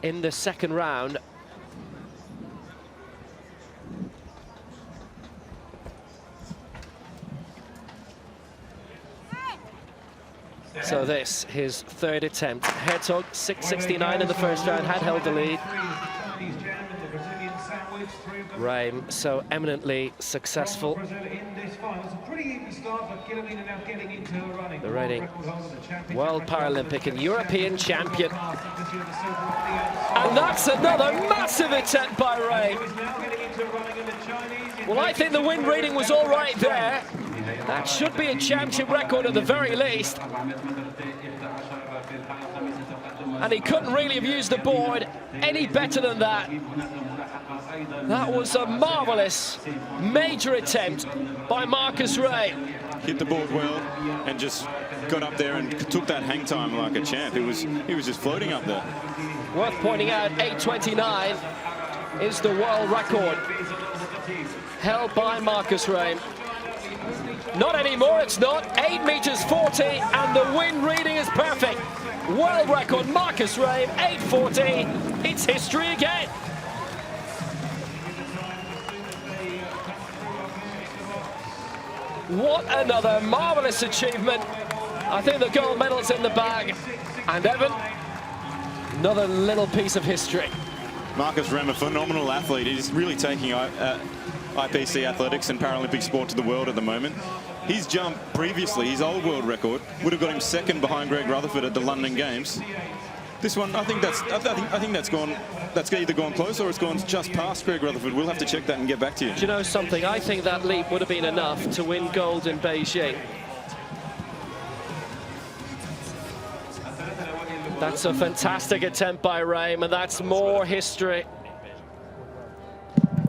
in the second round. So this, his third attempt. Herzog, 6.69 in the first round, had held the lead. Rame, so eminently successful. The reigning World Paralympic and European champion. And that's another massive attempt by Rame. Well, I think the wind reading was all right there. That should be a championship record at the very least. And he couldn't really have used the board any better than that. That was a marvellous, major attempt by Marcus Rame. Hit the board well and just got up there and took that hang time like a champ. He was just floating up there. Worth pointing out, 8.29 is the world record held by Marcus Rame. Not anymore, it's not. 8 meters 40, and the wind reading is perfect. World record, Marcus Rame, 8.40. It's history again. What another marvellous achievement. I think the gold medal's in the bag. And Evan, another little piece of history. Marcus Rame, a phenomenal athlete. He's really taking IPC athletics and Paralympic sport to the world at the moment. His jump previously, his old world record, would have got him second behind Greg Rutherford at the London Games. This one, I think that's either gone close or it's gone just past Greg Rutherford. We'll have to check that and get back to you. Do you know something? I think that leap would have been enough to win gold in Beijing. That's a fantastic attempt by Reim, and that's more history.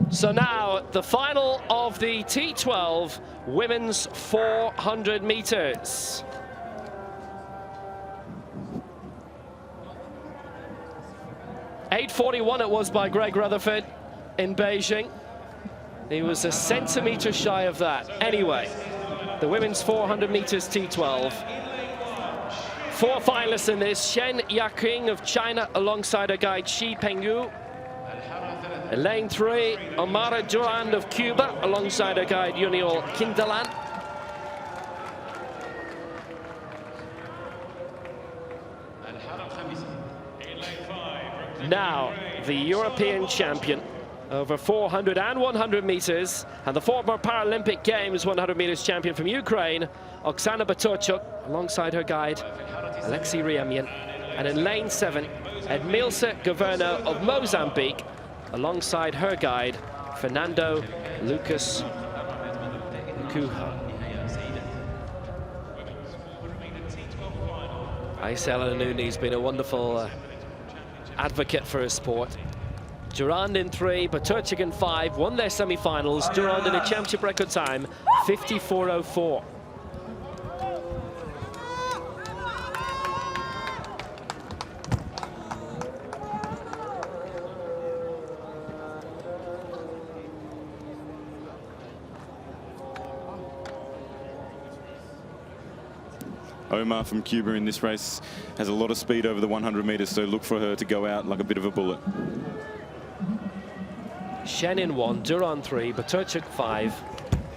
So now, the final of the T12 women's 400 meters. .841 it was by Greg Rutherford in Beijing. He was a centimetre shy of that. Anyway, the women's 400 meters T12. 4 finalists in this: Shen Yaqing of China alongside her guide Xi Pengyu. In lane 3, Omara Durand of Cuba alongside her guide Yuniol Kindalan. Now, the European champion over 400 and 100 meters, and the former Paralympic Games 100 meters champion from Ukraine, Oksana Baturchuk, alongside her guide Alexei Riemyan. And in lane 7, Edmilce Governo of Mozambique, alongside her guide Fernando Lucas Kuha. Aisela Nuni's been a wonderful advocate for his sport. Durand in 3, Baturchuk in 5, won their semi-finals. Durand in a championship record time, 54.04. Omar from Cuba in this race has a lot of speed over the 100 meters, so look for her to go out like a bit of a bullet. Shen in 1, Durand 3, Baturchuk 5,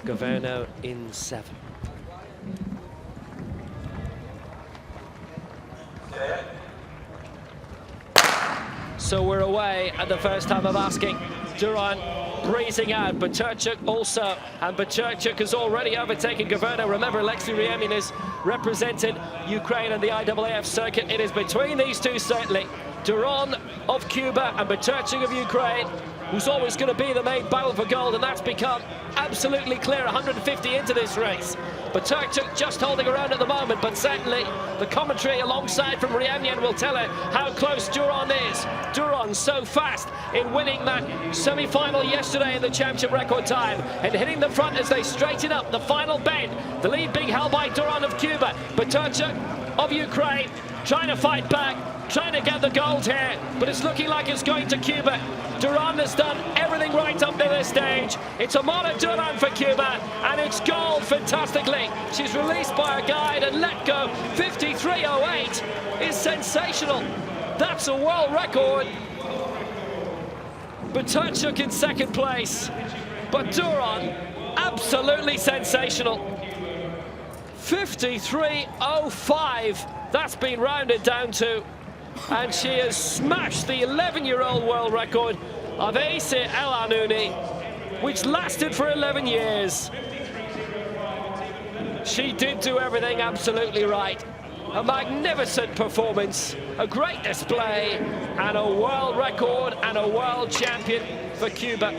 Governo in 7. So we're away at the first time of asking. Durand breezing out, Baturchuk also, and Baturchuk has already overtaken Governo. Remember, Alexei Riemyan has represented Ukraine on the IAAF circuit. It is between these two, certainly. Durand of Cuba and Baturchuk of Ukraine, who's always going to be the main battle for gold, and that's become absolutely clear 150 into this race. Baturchuk just holding around at the moment, but certainly the commentary alongside from Riemyan will tell her how close Durand is. Durand so fast in winning that semi-final yesterday in the championship record time and hitting the front as they straighten up the final bend. The lead being held by Durand of Cuba. Baturchuk of Ukraine trying to fight back, trying to get the gold here, but it's looking like it's going to Cuba. Durand has done everything right up to this stage. It's Omara Durand for Cuba, and it's gold fantastically. She's released by her guide and let go. 53.08 is sensational. That's a world record. Baturchuk in second place, but Durand absolutely sensational. 53.05, that's been rounded down to. And she has smashed the 11-year-old world record of Aisela El-Anouni, which lasted for 11 years. She did do everything absolutely right. A magnificent performance, a great display, and a world record and a world champion for Cuba.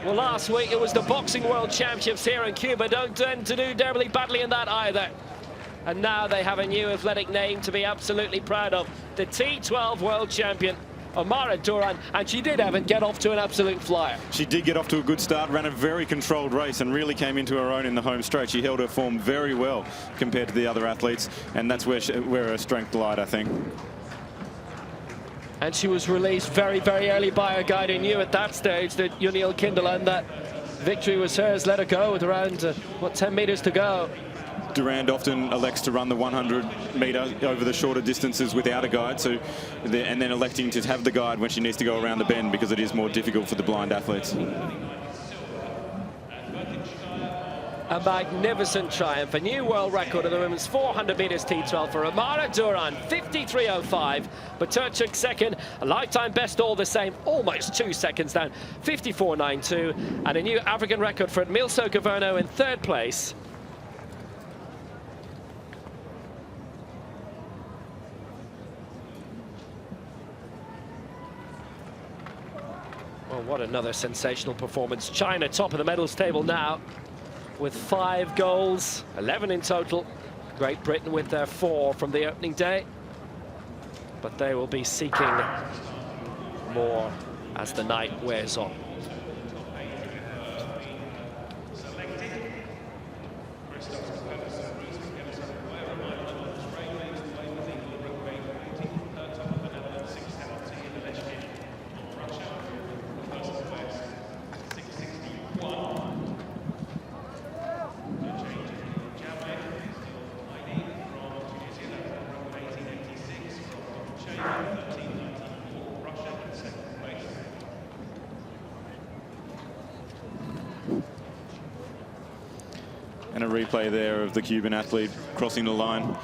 Well, last week it was the Boxing World Championships here in Cuba. Don't tend to do terribly badly in that either. And now they have a new athletic name to be absolutely proud of. The T12 world champion, Omara Durand, and she did, Evan, get off to an absolute flyer. She did get off to a good start, ran a very controlled race and really came into her own in the home straight. She held her form very well compared to the other athletes, and that's where her strength lied, I think. And she was released very, very early by her guide, who knew at that stage that Yuniol Kindalan, that victory was hers. Let her go with around, 10 meters to go. Durand often elects to run the 100-meter over the shorter distances without a guide, and then electing to have the guide when she needs to go around the bend because it is more difficult for the blind athletes. A magnificent triumph, a new world record of the women's 400 meters T12 for Omara Durand, 53.05. Baturchuk second, a lifetime best all the same, almost 2 seconds down, 54.92, and a new African record for Edmilce Governo in third place. Well, what another sensational performance. China top of the medals table now with 5 goals, 11 in total. Great Britain with their 4 from the opening day. but they will be seeking more as the night wears on. And a replay there of the Cuban athlete crossing the line.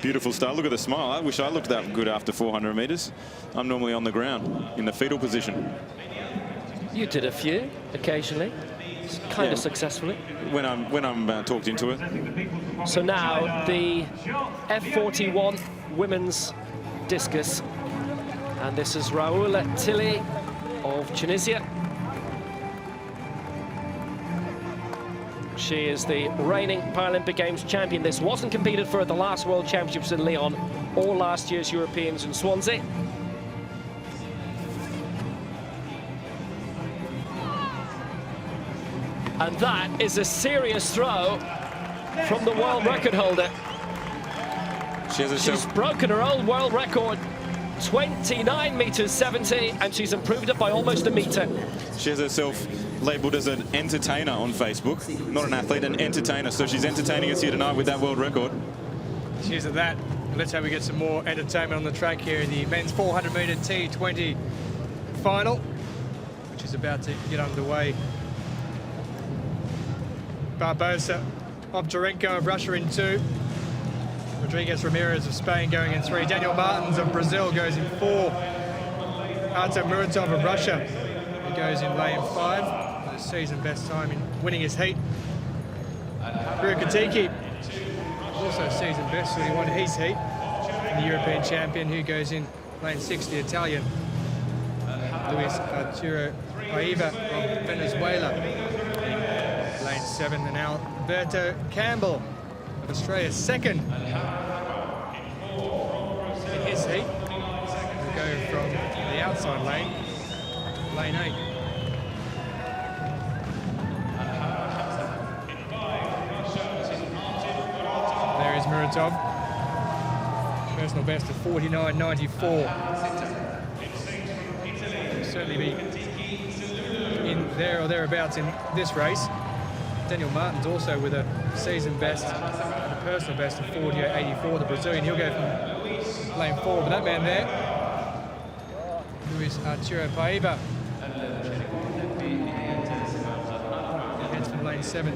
Beautiful start. Look at the smile. I wish I looked that good after 400 meters. I'm normally on the ground in the fetal position. You did a few occasionally, kind of successfully. When I'm talked into it. So now the F41 women's discus, and this is Raoul Tilly of Tunisia. She is the reigning Paralympic Games champion. This wasn't competed for at the last World Championships in Lyon or last year's Europeans in Swansea. And that is a serious throw from the world record holder. She's broken her old world record, 29 meters 70, and she's improved it by almost a meter. She has herself labelled as an entertainer on Facebook, not an athlete, an entertainer. So she's entertaining us here tonight with that world record. Cheers to that. Let's hope we get some more entertainment on the track here in the men's 400-meter T20 final, which is about to get underway. Barbosa, Ovcharenko of Russia in 2. Rodriguez Ramirez of Spain going in 3. Daniel Martins of Brazil goes in 4. Artem Muratov of Russia, he goes in lane 5. With a season best time in winning his heat. Rukatiki, also season best, so he won his heat. And the European champion who goes in lane 6, the Italian. Luis Arturo Paiva of Venezuela in lane 7. And Alberto Campbell of Australia, second in his heat. He'll go from the outside lane, lane 8. There is Muratov. Personal best of 49.94. He'll certainly be in there or thereabouts in this race. Daniel Martins also with a season best and a personal best of 48.84. The Brazilian, he'll go from lane 4. But that man there, Luis Arturo Paiva, heads from lane 7.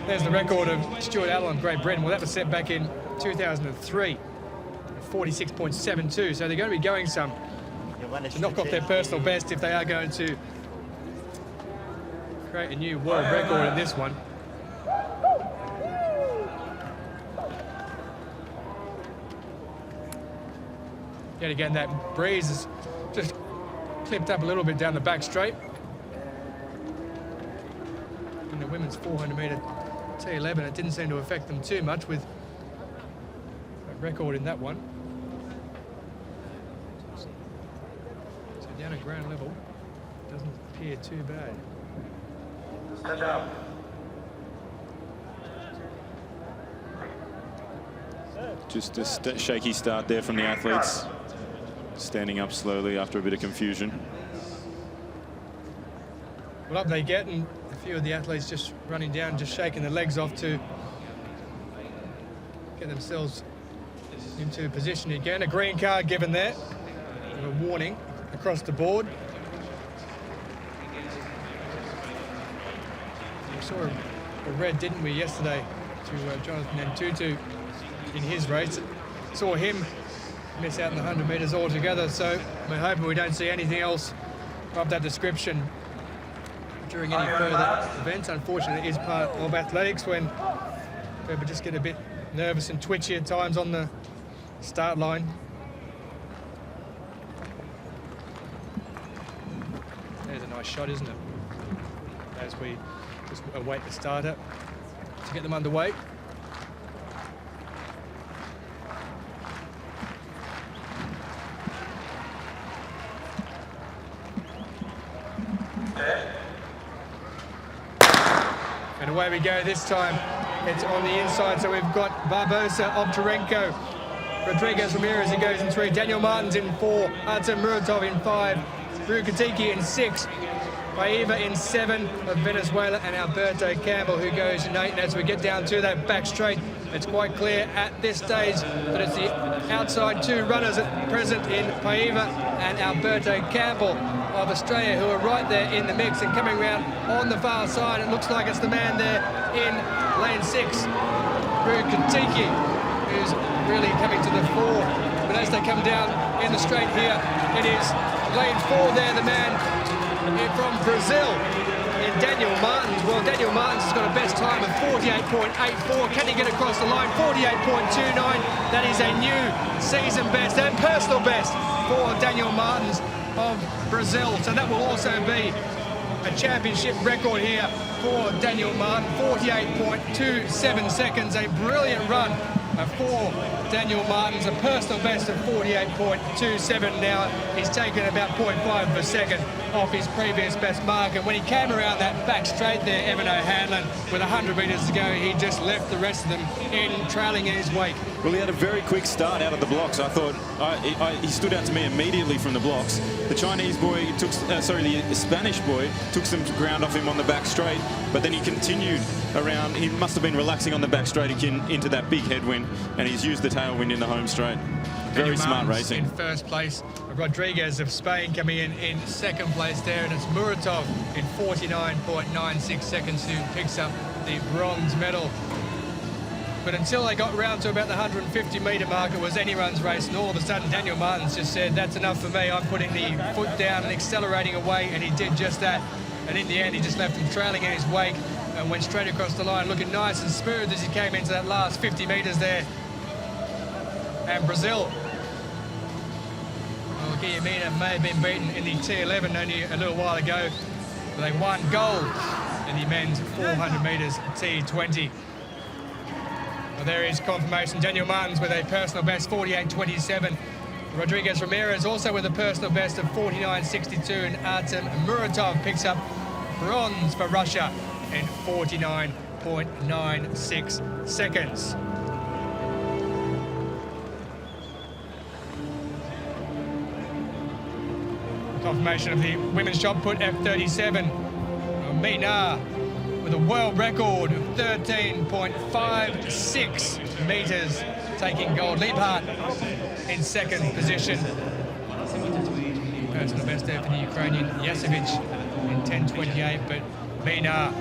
There's the record of Stuart Allen, Great Britain. Well, that was set back in 2003, 46.72. So they're going to be going some to knock off their personal best if they are going to create a new world record in this one. Yet again, that breeze is just clipped up a little bit down the back straight. In the women's 400-meter T11, it didn't seem to affect them too much with a record in that one. So down at ground level, doesn't appear too bad. Just a shaky start there from the athletes. Standing up slowly after a bit of confusion. Well, up they get, and a few of the athletes just running down, just shaking their legs off to get themselves into position again. A green card given there, and a warning across the board. We saw a red, didn't we, yesterday to Jonathan Ntutu in his race. Saw him miss out in the 100 metres altogether, so we're hoping we don't see anything else of that description during any further events. Unfortunately, it is part of athletics when people just get a bit nervous and twitchy at times on the start line. There's a nice shot, isn't it? As we just await the starter to get them underway. And away we go this time. It's on the inside, so we've got Barbosa, Ovcharenko, Rodriguez Ramirez, who goes in 3, Daniel Martins in 4, Artem Muratov in 5, Rukatiki in 6, Paiva in 7 of Venezuela, and Alberto Campbell, who goes in 8. And as we get down to that back straight, it's quite clear at this stage that it's the outside 2 runners at present in Paiva and Alberto Campbell of Australia, who are right there in the mix. And coming round on the far side, it looks like it's the man there in lane 6, Rukatiki, who's really coming to the fore. But as they come down in the straight here, it is lane 4 there, the man from Brazil in Daniel Martins. Well, Daniel Martins has got a best time of 48.84. Can he get across the line? 48.29. That is a new season best and personal best for Daniel Martins of Brazil. So that will also be a championship record here for Daniel Martin. 48.27 seconds. A brilliant run for Daniel Martins, a personal best of 48.27 now. He's taken about 0.5 of a second off his previous best mark. And when he came around that back straight there, Evan O'Hanlon, with 100 metres to go, he just left the rest of them trailing in his wake. Well, he had a very quick start out of the blocks. I thought he stood out to me immediately from the blocks. The Chinese boy took, the Spanish boy took some ground off him on the back straight, but then he continued around. He must have been relaxing on the back straight into that big headwind, and he's used the tailwind in the home straight. Very smart racing. In first place, Rodriguez of Spain coming in second place there, and it's Muratov in 49.96 seconds who picks up the bronze medal. But until they got round to about the 150-metre mark, it was anyone's race, and all of a sudden Daniel Martins just said, that's enough for me, I'm putting the foot down and accelerating away, and he did just that. And in the end, he just left him trailing in his wake and went straight across the line, looking nice and smooth as he came into that last 50 metres there. And Brazil, well, Guillermina may have been beaten in the T11 only a little while ago, but they won gold in the men's 400 metres T20. Well, there is confirmation. Daniel Martins with a personal best 48.27. Rodriguez Ramirez also with a personal best of 49.62, and Artem Muratov picks up bronze for Russia in 49.96 seconds. Confirmation of the women's shot put F37. Mina with a world record of 13.56 metres, taking gold. Liebhardt in second position. Personal best there for the Ukrainian Yasevich in 10.28, but Mina,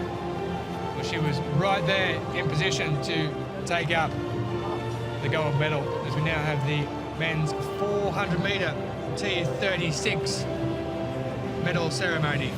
well, she was right there in position to take up the gold medal, as we now have the men's 400 metre T36 medal ceremony.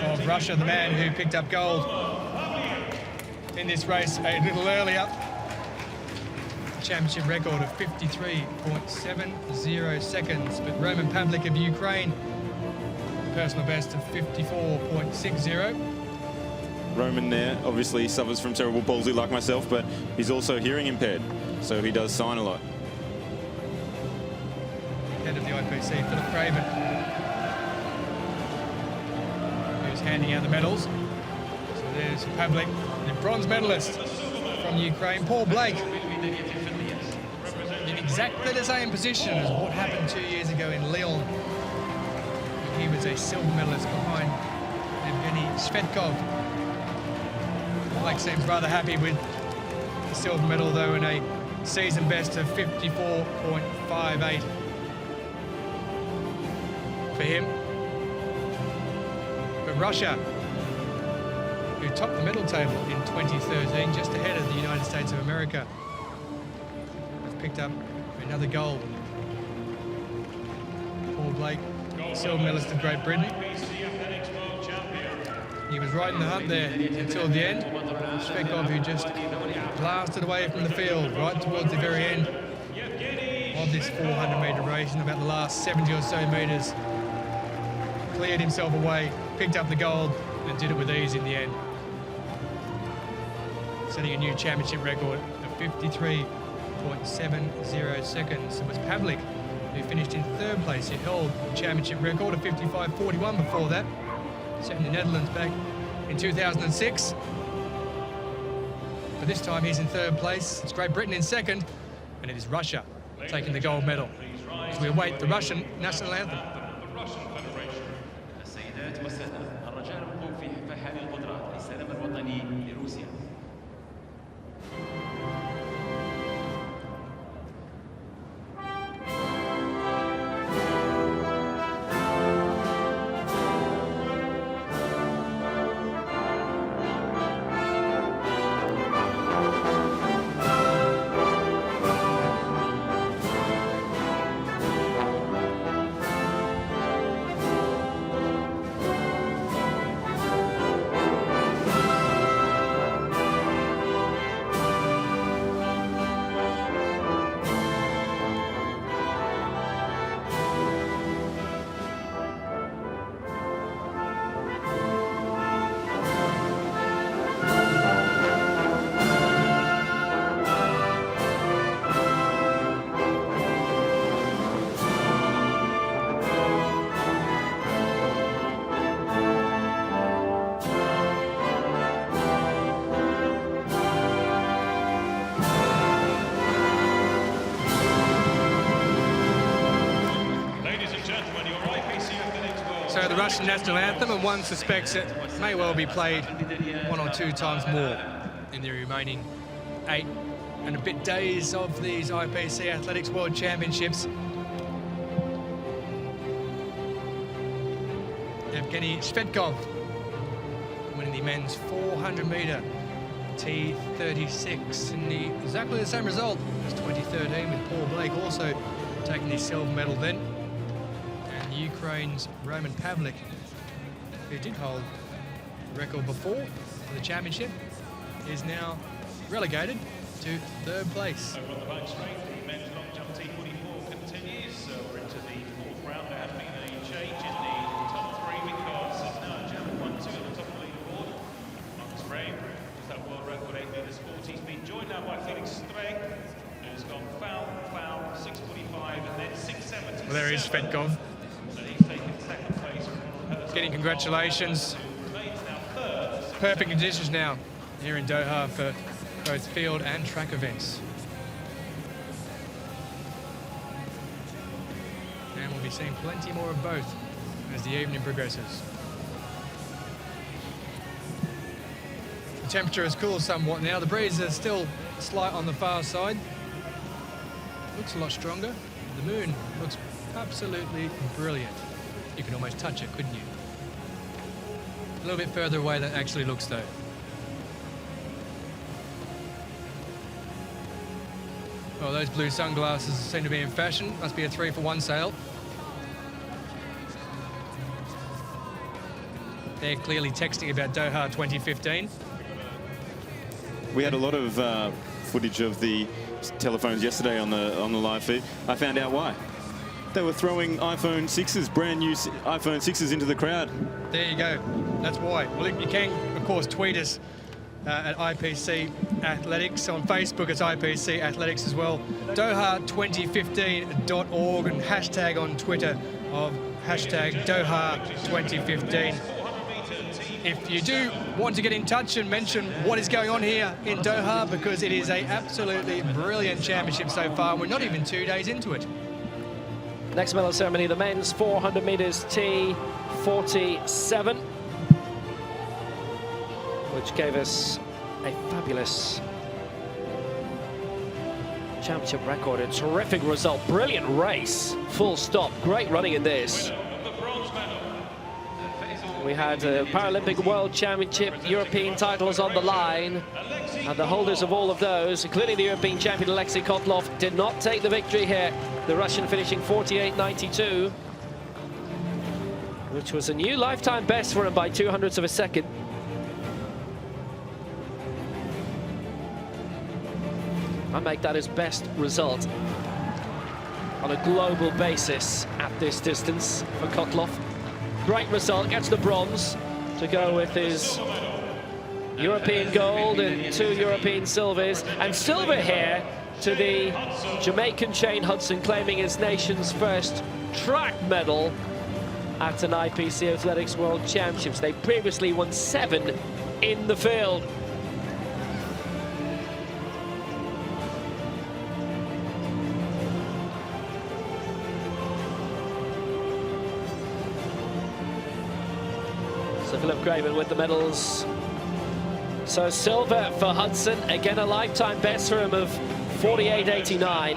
Of Russia, the man who picked up gold in this race a little earlier. Championship record of 53.70 seconds. But Roman Pavlik of Ukraine, personal best of 54.60. Roman there obviously suffers from cerebral palsy like myself, but he's also hearing impaired, so he does sign a lot. Head of the IPC, Philip Craven, handing out the medals. So there's Pavlik, the bronze medalist from Ukraine. Paul Blake in exactly the same position as what happened 2 years ago in Lyon. He was a silver medalist behind Evgeny Svetkov. Blake seems rather happy with the silver medal, though, in a season best of 54.58 for him. Russia, who topped the medal table in 2013, just ahead of the United States of America, have picked up another gold. Paul Blake, silver medalist of Great Britain. He was right in the hunt there until the end. Svetkov, who just blasted away from the field right towards the very end of this 400-metre race, in about the last 70 or so metres. Cleared himself away, picked up the gold, and did it with ease in the end. Setting a new championship record of 53.70 seconds. It was Pavlik who finished in third place. He held the championship record of 55.41 before that, set in the Netherlands back in 2006. But this time he's in third place. It's Great Britain in second, and it is Russia taking the gold medal as we await the Russian national anthem. السيدات والسادة الرجاء الوقوف في حفاء القدرات للسلام الوطني لروسيا. So the Russian national anthem, and one suspects it may well be played one or two times more in the remaining 8 and a bit days of these IPC Athletics World Championships. Evgeny Svetkov winning the men's 400-metre T36 in exactly the same result as 2013, with Paul Blake also taking the silver medal then. And Ukraine's Roman Pavlik, who did hold the record before for the championship, is now relegated to third place. Over on the back straight, the men's long jump T44 continues. We're into the fourth round. There has been a change in the top three because it's now javelin 1-2 at the top of the leaderboard. Marcus Frame, who's that world record 8 meters 40. He's been joined now by Felix Streck, who's gone foul, 6:45, and then 6:70. Well, there is Svetkov. So he's taken second place from Getting congratulations. Perfect conditions now here in Doha for both field and track events. And we'll be seeing plenty more of both as the evening progresses. The temperature has cooled somewhat now. The breeze is still slight on the far side. Looks a lot stronger. The moon looks absolutely brilliant. You can almost touch it, couldn't you? A little bit further away than it actually looks though. Well, those blue sunglasses seem to be in fashion. Must be a 3-for-1 sale. They're clearly texting about Doha 2015. We had a lot of footage of the telephones yesterday on the live feed. I found out why. They were throwing iPhone 6s, brand new iPhone 6s into the crowd. There you go. That's why. Well, you can, of course, tweet us at IPC Athletics. On Facebook, it's IPC Athletics as well. Doha2015.org, and hashtag on Twitter of hashtag Doha2015. If you do want to get in touch and mention what is going on here in Doha, because it is an absolutely brilliant championship so far, we're not even 2 days into it. Next medal ceremony, the men's 400 meters T47, which gave us a fabulous championship record. A terrific result, brilliant race, full stop, great running in this. We had a Paralympic World Championship, European titles on the line, and the holders of all of those, including the European champion Alexei Kotlov, did not take the victory here. The Russian finishing 48.92, which was a new lifetime best for him by 0.02 of a second. I make that his best result on a global basis at this distance for Kotlov. Great result, gets the bronze to go with his European gold and 2 European silvers, and silver here to the Jamaican Shane Hudson, claiming his nation's first track medal at an IPC Athletics World Championships. They previously won 7 in the field. So Philip Craven with the medals. So silver for Hudson, again a lifetime best for him of 48.89.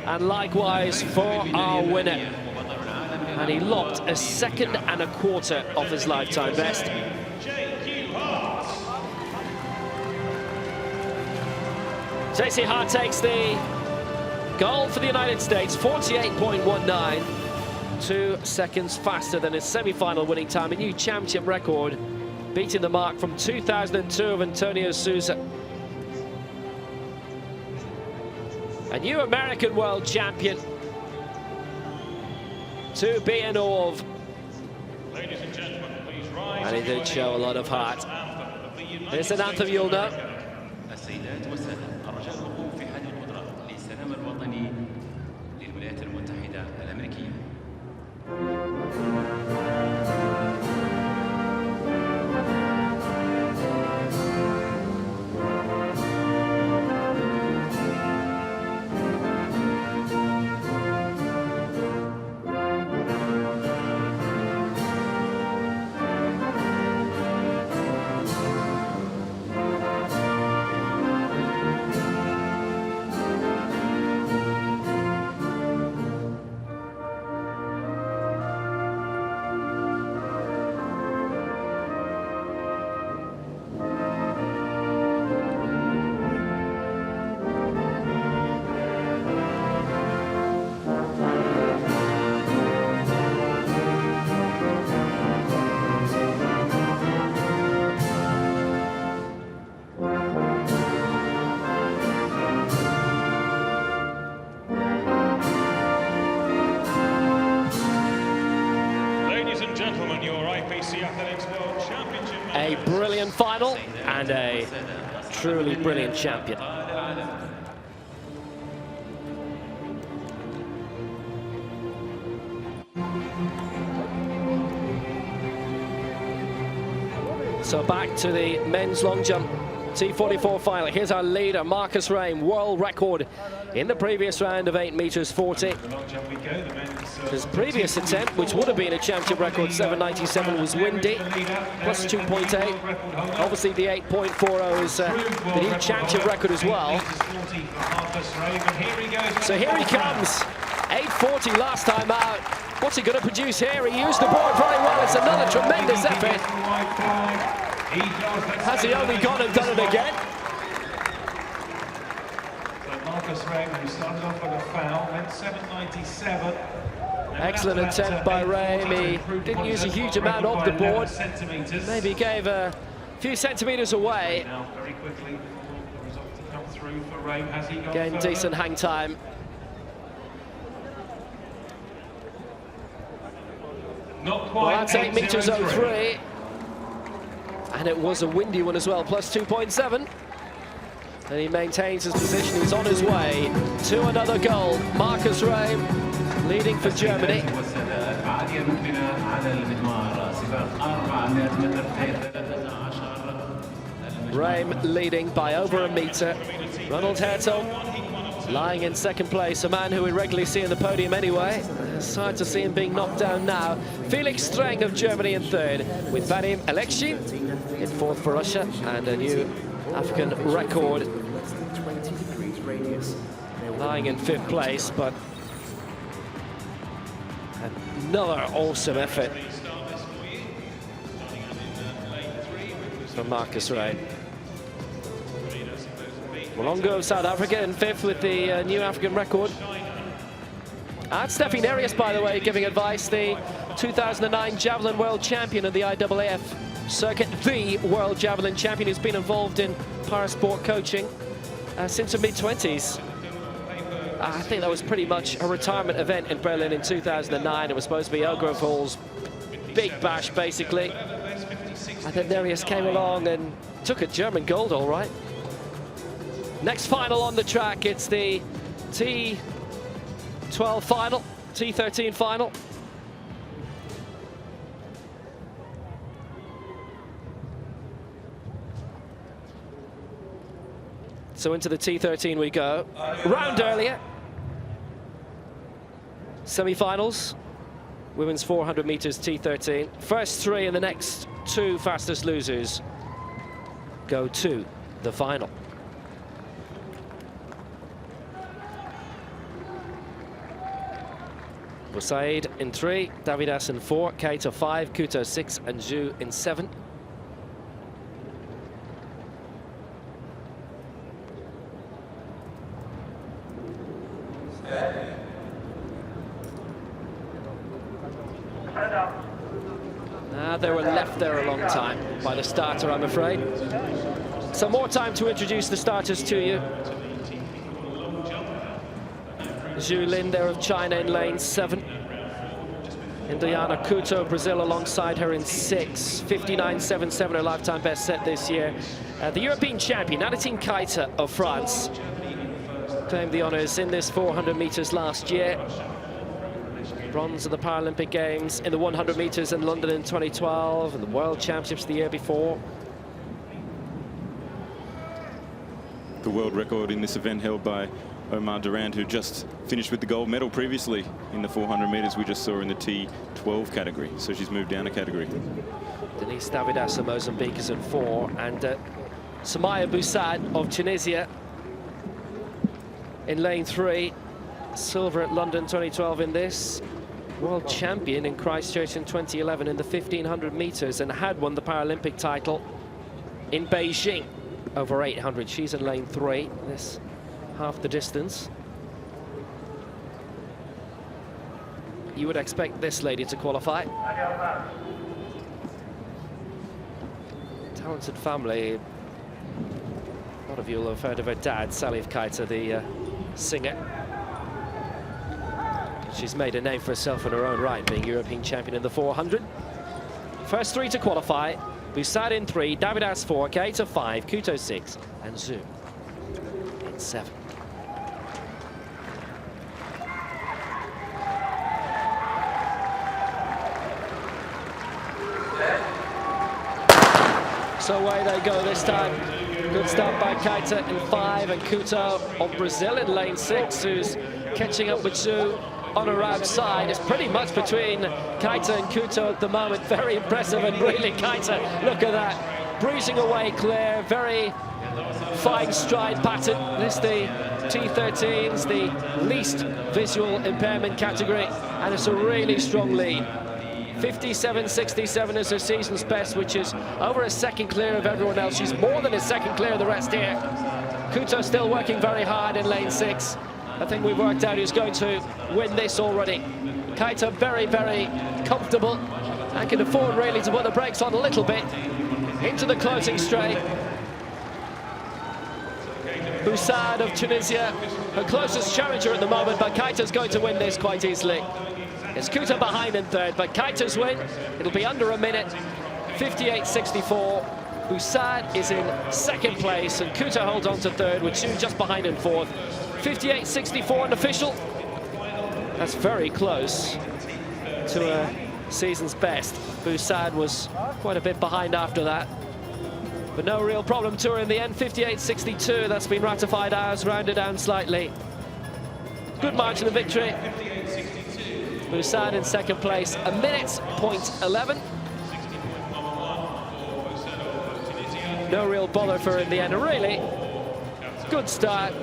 And likewise for our winner. And he lopped a 2 1/4 of his lifetime best. JC Hart takes the gold for the United States, 48.19. 2 seconds faster than his semi-final winning time, a new championship record, beating the mark from 2002 of Antonio Sousa. A new American world champion to be in awe of. Ladies and gentlemen, please rise. And he did show a lot of heart. Here's an anthem you'll know. السيدات والسادة، الرجاء الوقوف في حد القدرة للسلام الوطني للولايات المتحدة الأمريكية. A brilliant final and a truly brilliant champion. So back to the men's long jump T44 final. Here's our leader, Marcus Rame, world record in the previous round of 8 meters 40. His previous attempt, which would have been a championship record, 7.97, was windy, plus 2.8. Obviously, the 8.40 is the new championship record as well. So here he comes, 8.40 last time out. What's he going to produce here? He used the board very well. It's another tremendous effort. Has he only gone and done it again? So Marcus Rame, who started off with a foul, went 7.97. Excellent attempt by Rame. He didn't use a huge amount of the board. Maybe gave a few centimetres away. Now, very quickly, the result to come through for Rame. Has he gone Again, further? decent hang time. Not quite. Well, that's 8 meters 8.03. 03. And it was a windy one as well, plus 2.7. And he maintains his position. He's on his way to another goal. Marcus Rame leading for Germany. Rame leading by over a metre. Ronald Hertel lying in second place, a man who we regularly see in the podium anyway. It's hard to see him being knocked down now. Felix Streng of Germany in third, with Vadim Aleksin in fourth for Russia, and a new African record lying in fifth place, but another awesome effort from Marcus Rame. Molongo of South Africa in fifth with the new African record. And Steffi Nereus, by the way, giving advice, the 2009 javelin world champion of the IAAF circuit, the world javelin champion who's been involved in parasport coaching since her mid-20s. I think that was pretty much a retirement event in Berlin in 2009. It was supposed to be Ogrevall's big bash, basically. And then Nereus came along and took a German gold, all right. Next final on the track, it's the T12 final, T13 final. So into the T13 we go. Round earlier. Semi-finals. Women's 400 meters T13. First three and the next two fastest losers go to the final. Boussaid in 3, Davidas in 4, Keita 5, Couto 6, and Zhu in 7. They were left there a long time by the starter, I'm afraid. Some more time to introduce the starters to you. Zhu Lin there of China in lane 7. And Diana Couto, Brazil, alongside her in 6. 59.77, her lifetime best set this year. The European champion, Nadine Keita of France, claimed the honours in this 400 meters last year. Bronze at the Paralympic Games in the 100 meters in London in 2012 and the World Championships the year before. The world record in this event held by Omar Durand, who just finished with the gold medal previously in the 400 meters we just saw in the T12 category. So she's moved down a category. Denise Davidas of Mozambique is in 4, and Samaya Boussaid of Tunisia in lane 3. Silver at London 2012 in this. World champion in Christchurch in 2011 in the 1500 meters, and had won the Paralympic title in Beijing over 800. She's in lane 3. This half the distance. You would expect this lady to qualify. Talented family. A lot of you will have heard of her dad, Salif Keita, the singer. She's made a name for herself in her own right, being European champion in the 400. First three to qualify. Boussaid in 3, Davidas 4, Keita 5, Couto 6, and Zhu in 7. So away they go this time. Good start by Keita in 5, and Couto of Brazil in lane 6, who's catching up with Zhu on her outside. It's pretty much between Keita and Couto at the moment. Very impressive, and really Keita, look at that, bruising away clear, very fine stride pattern. This the T13's the least visual impairment category, and it's a really strong lead. 57.67 is her season's best, which is over a second clear of everyone else. She's more than a second clear of the rest here. Couto still working very hard in lane 6. I think we've worked out who's going to win this already. Keita very, very comfortable and can afford really to put the brakes on a little bit into the closing straight. Boussaid of Tunisia, her closest challenger at the moment, but Keita's going to win this quite easily. It's Couto behind in 3rd, but Keita's win, it'll be under a minute, 58.64. Boussaid is in 2nd place, and Couto holds on to 3rd, with Zhu just behind in 4th. 58.64 unofficial. That's very close to a season's best. Boussaid was quite a bit behind after that, but no real problem to her in the end. 58.62, that's been ratified as, rounded down slightly. Good margin of victory. Boussaid in 2nd place, a minute, 0.11. No real bother for her in the end. A really good start.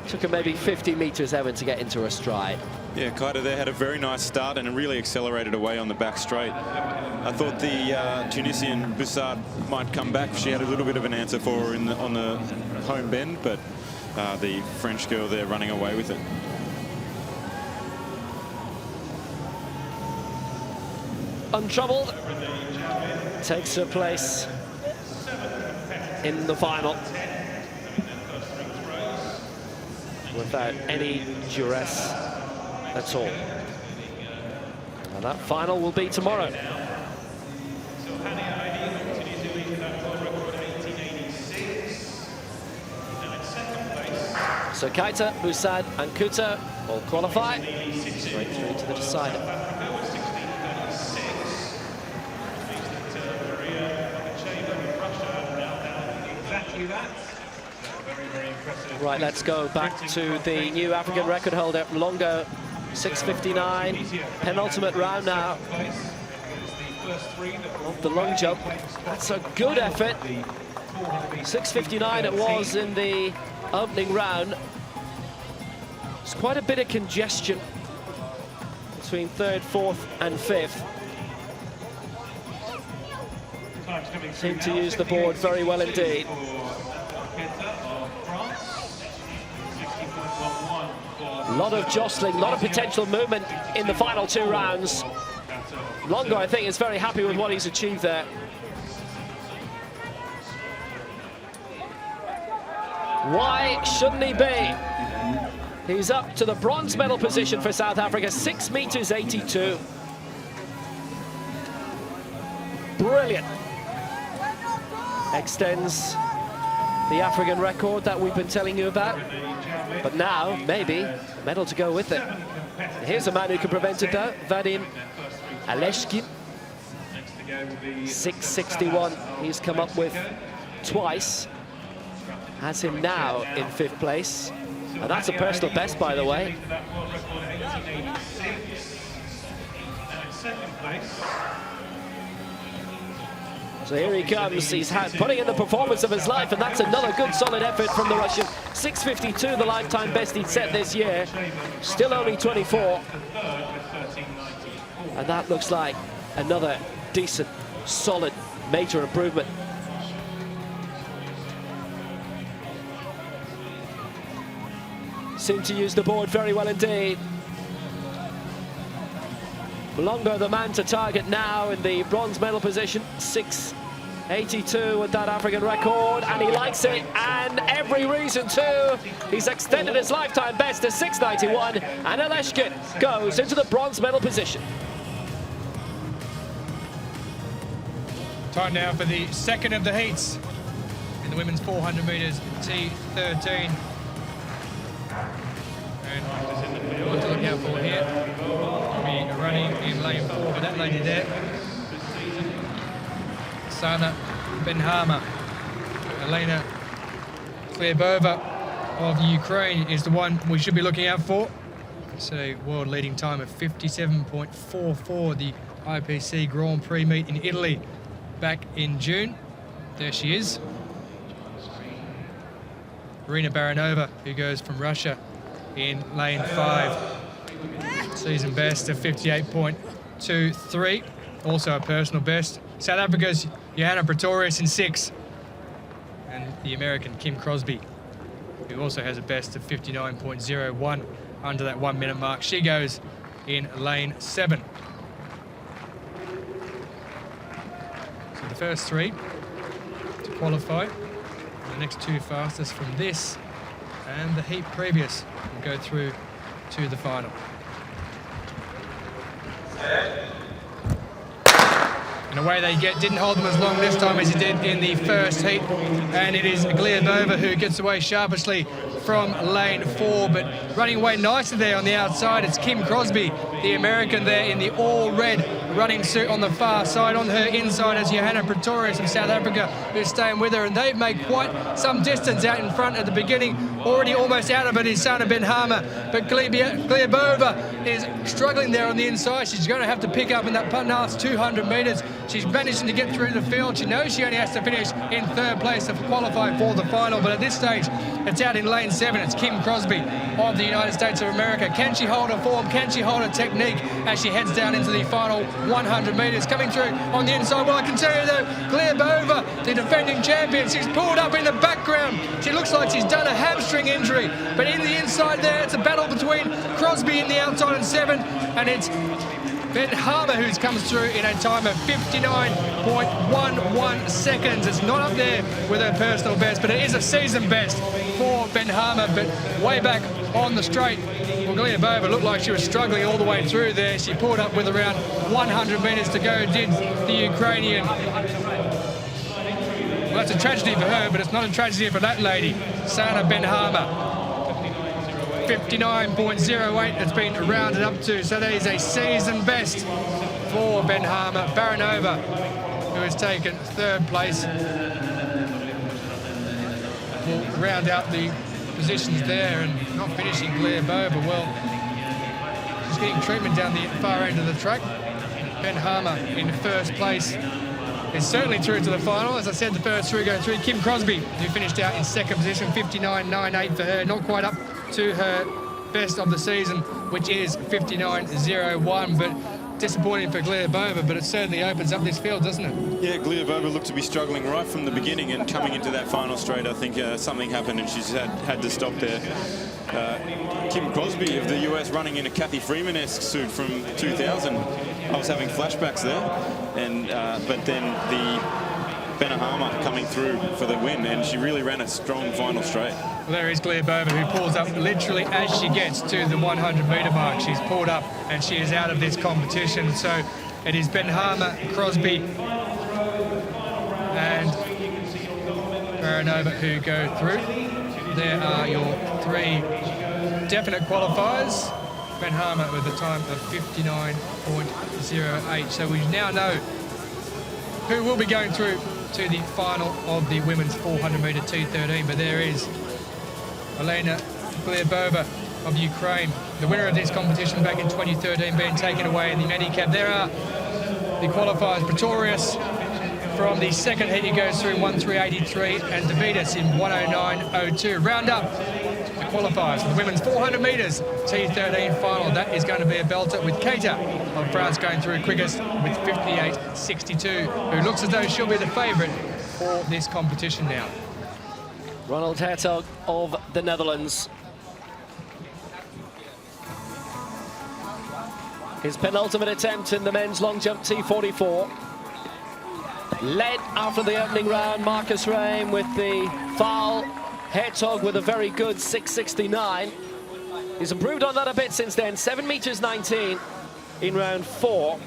Took her maybe 50 meters, Evan, to get into her stride. Yeah, Keita there had a very nice start and really accelerated away on the back straight. I thought the Tunisian Boussaid might come back. She had a little bit of an answer for her on the home bend, but the French girl there running away with it. Untroubled. takes her place in the final without any duress at all. And that final will be tomorrow. So Keita, Musad and Kuta all qualify straight through to the decider. Right, let's go back to the new African record holder, Longo, 6:59. Penultimate round now of the long jump. That's a good effort. 6:59 it was in the opening round. There's quite a bit of congestion between third, fourth and fifth. Seem to use the board very well indeed. A lot of jostling, a lot of potential movement in the final two rounds. Longo, I think, is very happy with what he's achieved there. Why shouldn't he be? He's up to the bronze medal position for South Africa, 6 meters 82. Brilliant. Extends the African record that we've been telling you about. But now, maybe, a medal to go with it. Here's a man who can prevent it though, Vadim Aleshkin. 6:61 he's come up with twice. Has him now in fifth place. And that's a personal best, by the way. So here he comes, he's putting in the performance of his life, and that's another good solid effort from the Russian. 6:52, the lifetime best he'd set this year. Still only 24. And that looks like another decent, solid, major improvement. Seem to use the board very well indeed. Longo, the man to target now in the bronze medal position, 6:82 with that African record, and he likes it, and every reason to. He's extended his lifetime best to 6:91, and Aleshkin goes into the bronze medal position. Time now for the second of the heats in the women's 400 meters T13. And what to look out for here? We'll be running in lane 4, but that lady there, Sana Benhama, Elena Klerbova of Ukraine, is the one we should be looking out for. It's a world leading time of 57.44, the IPC Grand Prix meet in Italy back in June. There she is. Irina Baranova, who goes from Russia in lane 5. Season best of 58.23, also a personal best. South Africa's Johanna Pretorius in 6. And the American Kim Crosby, who also has a best of 59.01 under that 1 minute mark. She goes in lane 7. So the first 3 to qualify. The next 2 fastest from this and the heat previous will go through to the final. And away they get. Didn't hold them as long this time as he did in the first heat. And it is Gliadova who gets away sharpishly from lane 4, but running away nicely there on the outside. It's Kim Crosby, the American there in the all red running suit on the far side. On her inside is Johanna Pretorius of South Africa, who's staying with her, and they've made quite some distance out in front at the beginning. Already almost out of it is Sana Benhama, but Gliabova is struggling there on the inside. She's going to have to pick up in that last 200 metres. She's managing to get through the field. She knows she only has to finish in third place to qualify for the final, but at this stage, it's out in lane 7. It's Kim Crosby of the United States of America. Can she hold her form? Can she hold her technique as she heads down into the final 100 metres? Coming through on the inside. Well, I can tell you though, Gliabova, the defending champion, she's pulled up in the background. She looks like she's done a hamstring injury, but in the inside there, it's a battle between Crosby in the outside and 7, and it's Ben Harbour, who comes through in a time of 59.11 seconds. It's not up there with her personal best, but it is a season best for Ben Harbour. But way back on the straight, well, Gliabova looked like she was struggling all the way through there. She pulled up with around 100 metres to go, did the Ukrainian. Well, that's a tragedy for her, but it's not a tragedy for that lady, Sana Ben Harbour. 59.08 it's been rounded up to, so that is a season best for Ben Harbour. Baranova, who has taken third place, will round out the positions there, and not finishing Gliabova. Well, she's getting treatment down the far end of the track. Ben Harbour in first place is certainly through to the final. As I said, the first three go through. Kim Crosby, who finished out in second position, 59.98 for her, not quite up to her best of the season, which is 59.01, but disappointing for Gliabova, but it certainly opens up this field, doesn't it? Yeah, Gliabova looked to be struggling right from the beginning, and coming into that final straight, I think something happened and she's had to stop there. Kim Crosby of the US running in a Kathy Freeman-esque suit from 2000. I was having flashbacks there, and but then the Ben Harbour coming through for the win, and she really ran a strong final straight. Well, there is Gliabova, who pulls up literally as she gets to the 100-metre mark. She's pulled up and she is out of this competition. So it is Ben Harbour, Crosby and Baranova who go through. There are your three definite qualifiers. Ben Harbour with a time of 59.08. So we now know who will be going through to the final of the women's 400-metre T13. But there is Elena Gliabova of Ukraine, the winner of this competition back in 2013, being taken away in the handicap. There are the qualifiers: Pretorius from the second heat, he goes through 1:3.83, and Davidas in 1:09.02. Round up the qualifiers for the women's 400 metres T13 final. That is going to be a belter, with Keita of France going through quickest with 58.62, who looks as though she'll be the favourite for this competition now. Ronald Hertog of the Netherlands. His penultimate attempt in the men's long jump T44. Led after the opening round, Marcus Reim with the foul. Hertog with a very good 6.69. He's improved on that a bit since then. 7 meters 19 in round 4.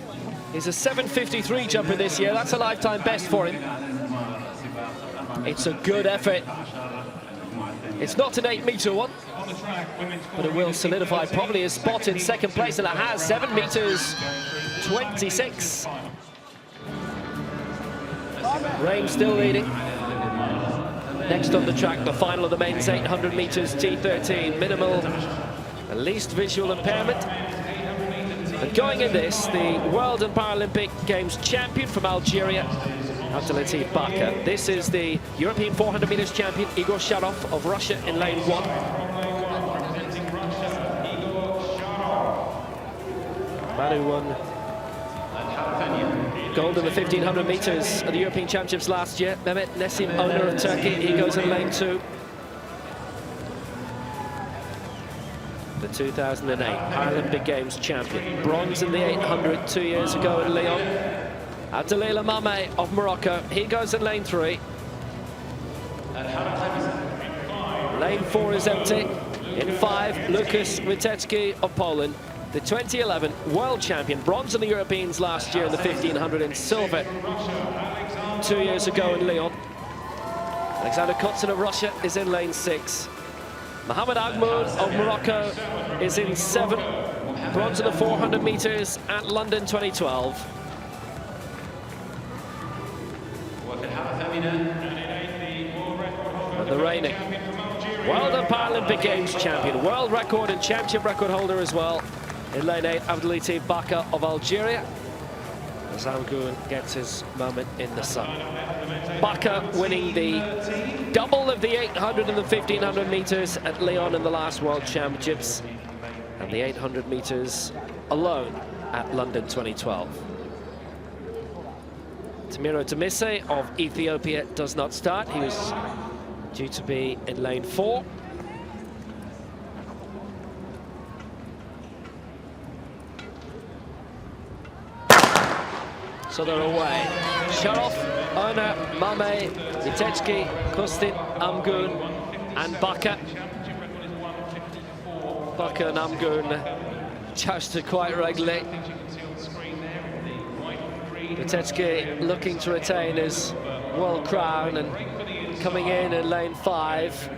He's a 7.53 jumper this year. That's a lifetime best for him. It's a good effort. It's not an 8-meter one, but it will solidify probably his spot in second place, and it has. 7 meters 26. Reim still leading. Next on the track, the final of the men's 800 meters T13. Minimal, at least visual impairment. And going in this, the World and Paralympic Games champion from Algeria, Abdelatif Baka. This is the European 400 meters champion, Igor Sharov of Russia in lane 1. Manu won gold in the 1500 meters at the European Championships last year. Mehmet Nesim Onur of Turkey, he goes in lane 2. The 2008 Paralympic Games champion. Bronze in the 800 2 years ago in Lyon. Abdelila Mame of Morocco, he goes in lane 3. Lane 4 is empty. In 5, Lukas Witecki of Poland, the 2011 world champion, bronze in the Europeans last year in the 1500, and silver 2 years ago in Lyon. Alexander Kotzin of Russia is in lane 6. Mohamed Agmoud of Morocco is in 7, bronze in the 400 meters at London 2012. And the reigning World and Paralympic Games champion, world record and championship record holder as well. In lane 8, Abdelatif Baka of Algeria. Zamgoon gets his moment in the sun. Baka winning the double of the 800 and the 1500 meters at Lyon in the last World Championships, and the 800 meters alone at London 2012. Tamiro Tamise of Ethiopia does not start. He was due to be in lane 4. So they're away. Sharov, Ona, Mame, Vitechki, Kustin, Amgun, and Baka. Baka and Amgun jousted quite regularly. Vitechki looking to retain his world crown and coming in lane 5.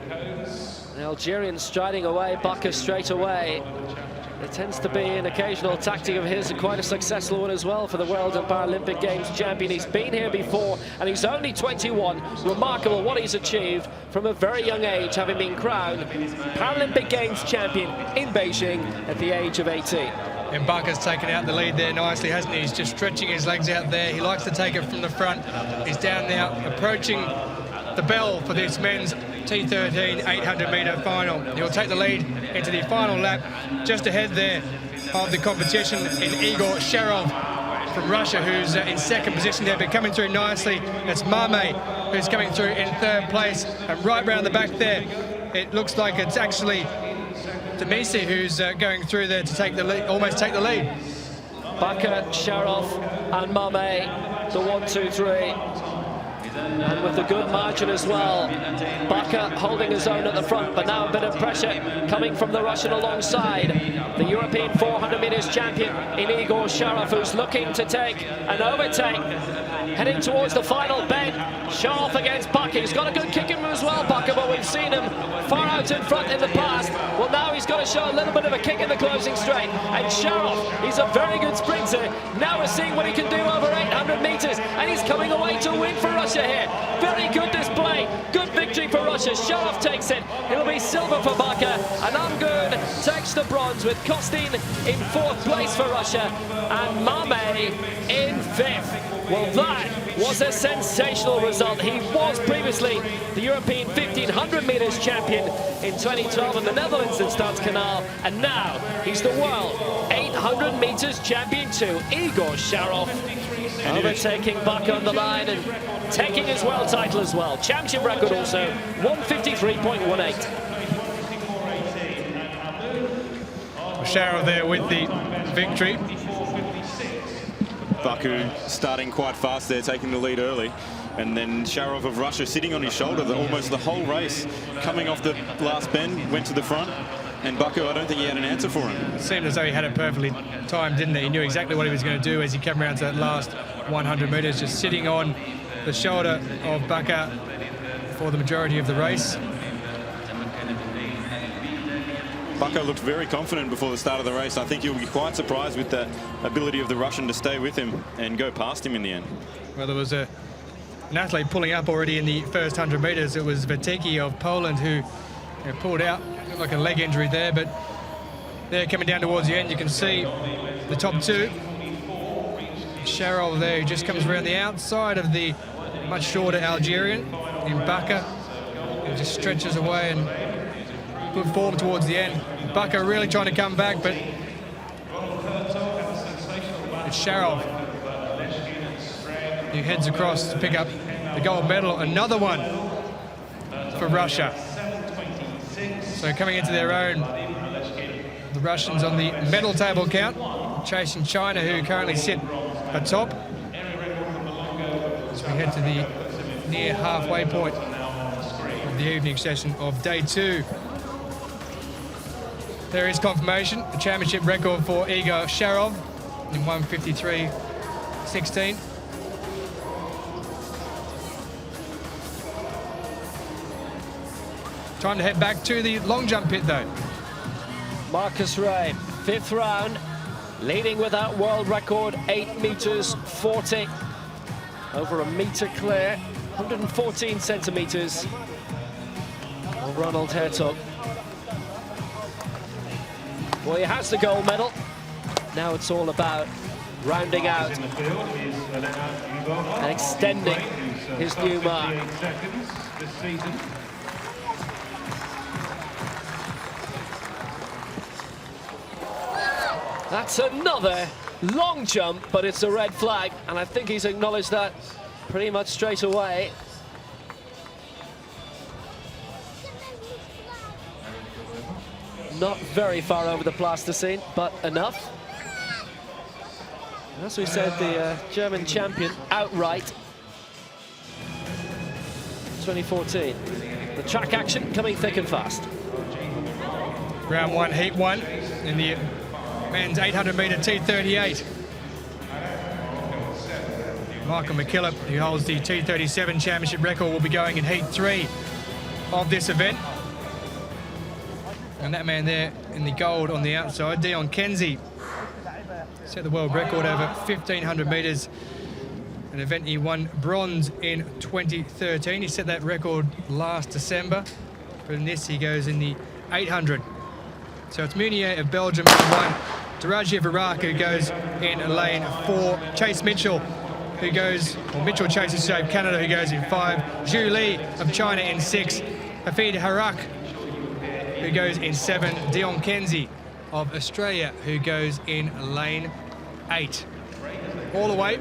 The Algerian striding away, Baka straight away. It tends to be an occasional tactic of his, and quite a successful one as well for the World and Paralympic Games champion. He's been here before, and he's only 21. Remarkable what he's achieved from a very young age, having been crowned Paralympic Games champion in Beijing at the age of 18. And Baka's taken out the lead there nicely, hasn't he? He's just stretching his legs out there. He likes to take it from the front. He's down now, approaching the bell for this men's T13 800-metre final. He'll take the lead into the final lap, just ahead there of the competition in Igor Sharov from Russia, who's in second position there, but coming through nicely. It's Mame who's coming through in third place, and right round the back there, it looks like it's actually Demisi who's going through there to take the lead, almost take the lead. Baka, Sharov, and Mame, the 1, 2, 3. And with a good margin as well. Baka holding his own at the front, but now a bit of pressure coming from the Russian alongside. The European 400 metres champion in Igor Sharov, who's looking to take an overtake. Heading towards the final bend. Sharov against Baka. He's got a good kick in him as well, Baka, but we've seen him far out in front in the past. Well, now he's got to show a little bit of a kick in the closing straight. And Sharov, he's a very good sprinter. Now we're seeing what he can do over 800 metres, and he's coming away to win for Russia here. Very good display, good victory for Russia. Sharov takes it. It'll be silver for Baka, and Amgun takes the bronze with Kostin in 4th place for Russia and Mame in 5th. Well, that was a sensational result. He was previously the European 1500 metres champion in 2012 in the Netherlands in Stadskanaal, and now he's the world 800 metres champion too. Igor Sharov overtaking Baka on the line and taking his world title as well. Championship record also 153.18. Sharov there with the victory. Baku starting quite fast there, taking the lead early. And then Sharov of Russia sitting on his shoulder almost the whole race, coming off the last bend, went to the front. And Baku, I don't think he had an answer for him. It seemed as though he had it perfectly timed, didn't he? He knew exactly what he was going to do as he came around to that last 100 metres, just sitting on the shoulder of Baka for the majority of the race. Baka looked very confident before the start of the race. I think he'll be quite surprised with the ability of the Russian to stay with him and go past him in the end. Well, there was an athlete pulling up already in the first 100 metres. It was Vitecki of Poland who pulled out. Looked like a leg injury there, but there coming down towards the end, you can see the top two. Sharov there, who just comes around the outside of the much shorter Algerian in Baka. He just stretches away and good form towards the end. Baka really trying to come back, but it's Sharov who heads across to pick up the gold medal. Another one for Russia. So coming into their own, the Russians on the medal table count, chasing China, who currently sit atop. As we head to the near halfway point of the evening session of day 2. There is confirmation, the championship record for Igor Sharov in 1:53.16. Time to head back to the long jump pit though. Marcus Ray, 5th round, leading with that world record, 8 metres 40. Over a metre clear, 114 centimetres. Ronald Hertog. Well, he has the gold medal. Now it's all about rounding out and extending his new mark. That's another long jump, but it's a red flag, and I think he's acknowledged that pretty much straight away. Not very far over the plasticine, but enough. As we said, the German champion outright 2014. The track action coming thick and fast. Round 1, heat 1 in the men's 800-metre T38. Michael McKillop, who holds the T37 championship record, will be going in heat 3 of this event. And that man there in the gold on the outside, Dion Kenzie, set the world record over 1,500 metres, an event he won bronze in 2013. He set that record last December, but in this he goes in the 800. So it's Munier of Belgium in 1, Daraji of Iraq who goes in lane 4, Chase Mitchell who goes, or Mitchell Chase of Canada who goes in 5, Zhu Li of China in 6, Hafid Harak who goes in 7, Dion Kenzie of Australia who goes in lane 8. All the way,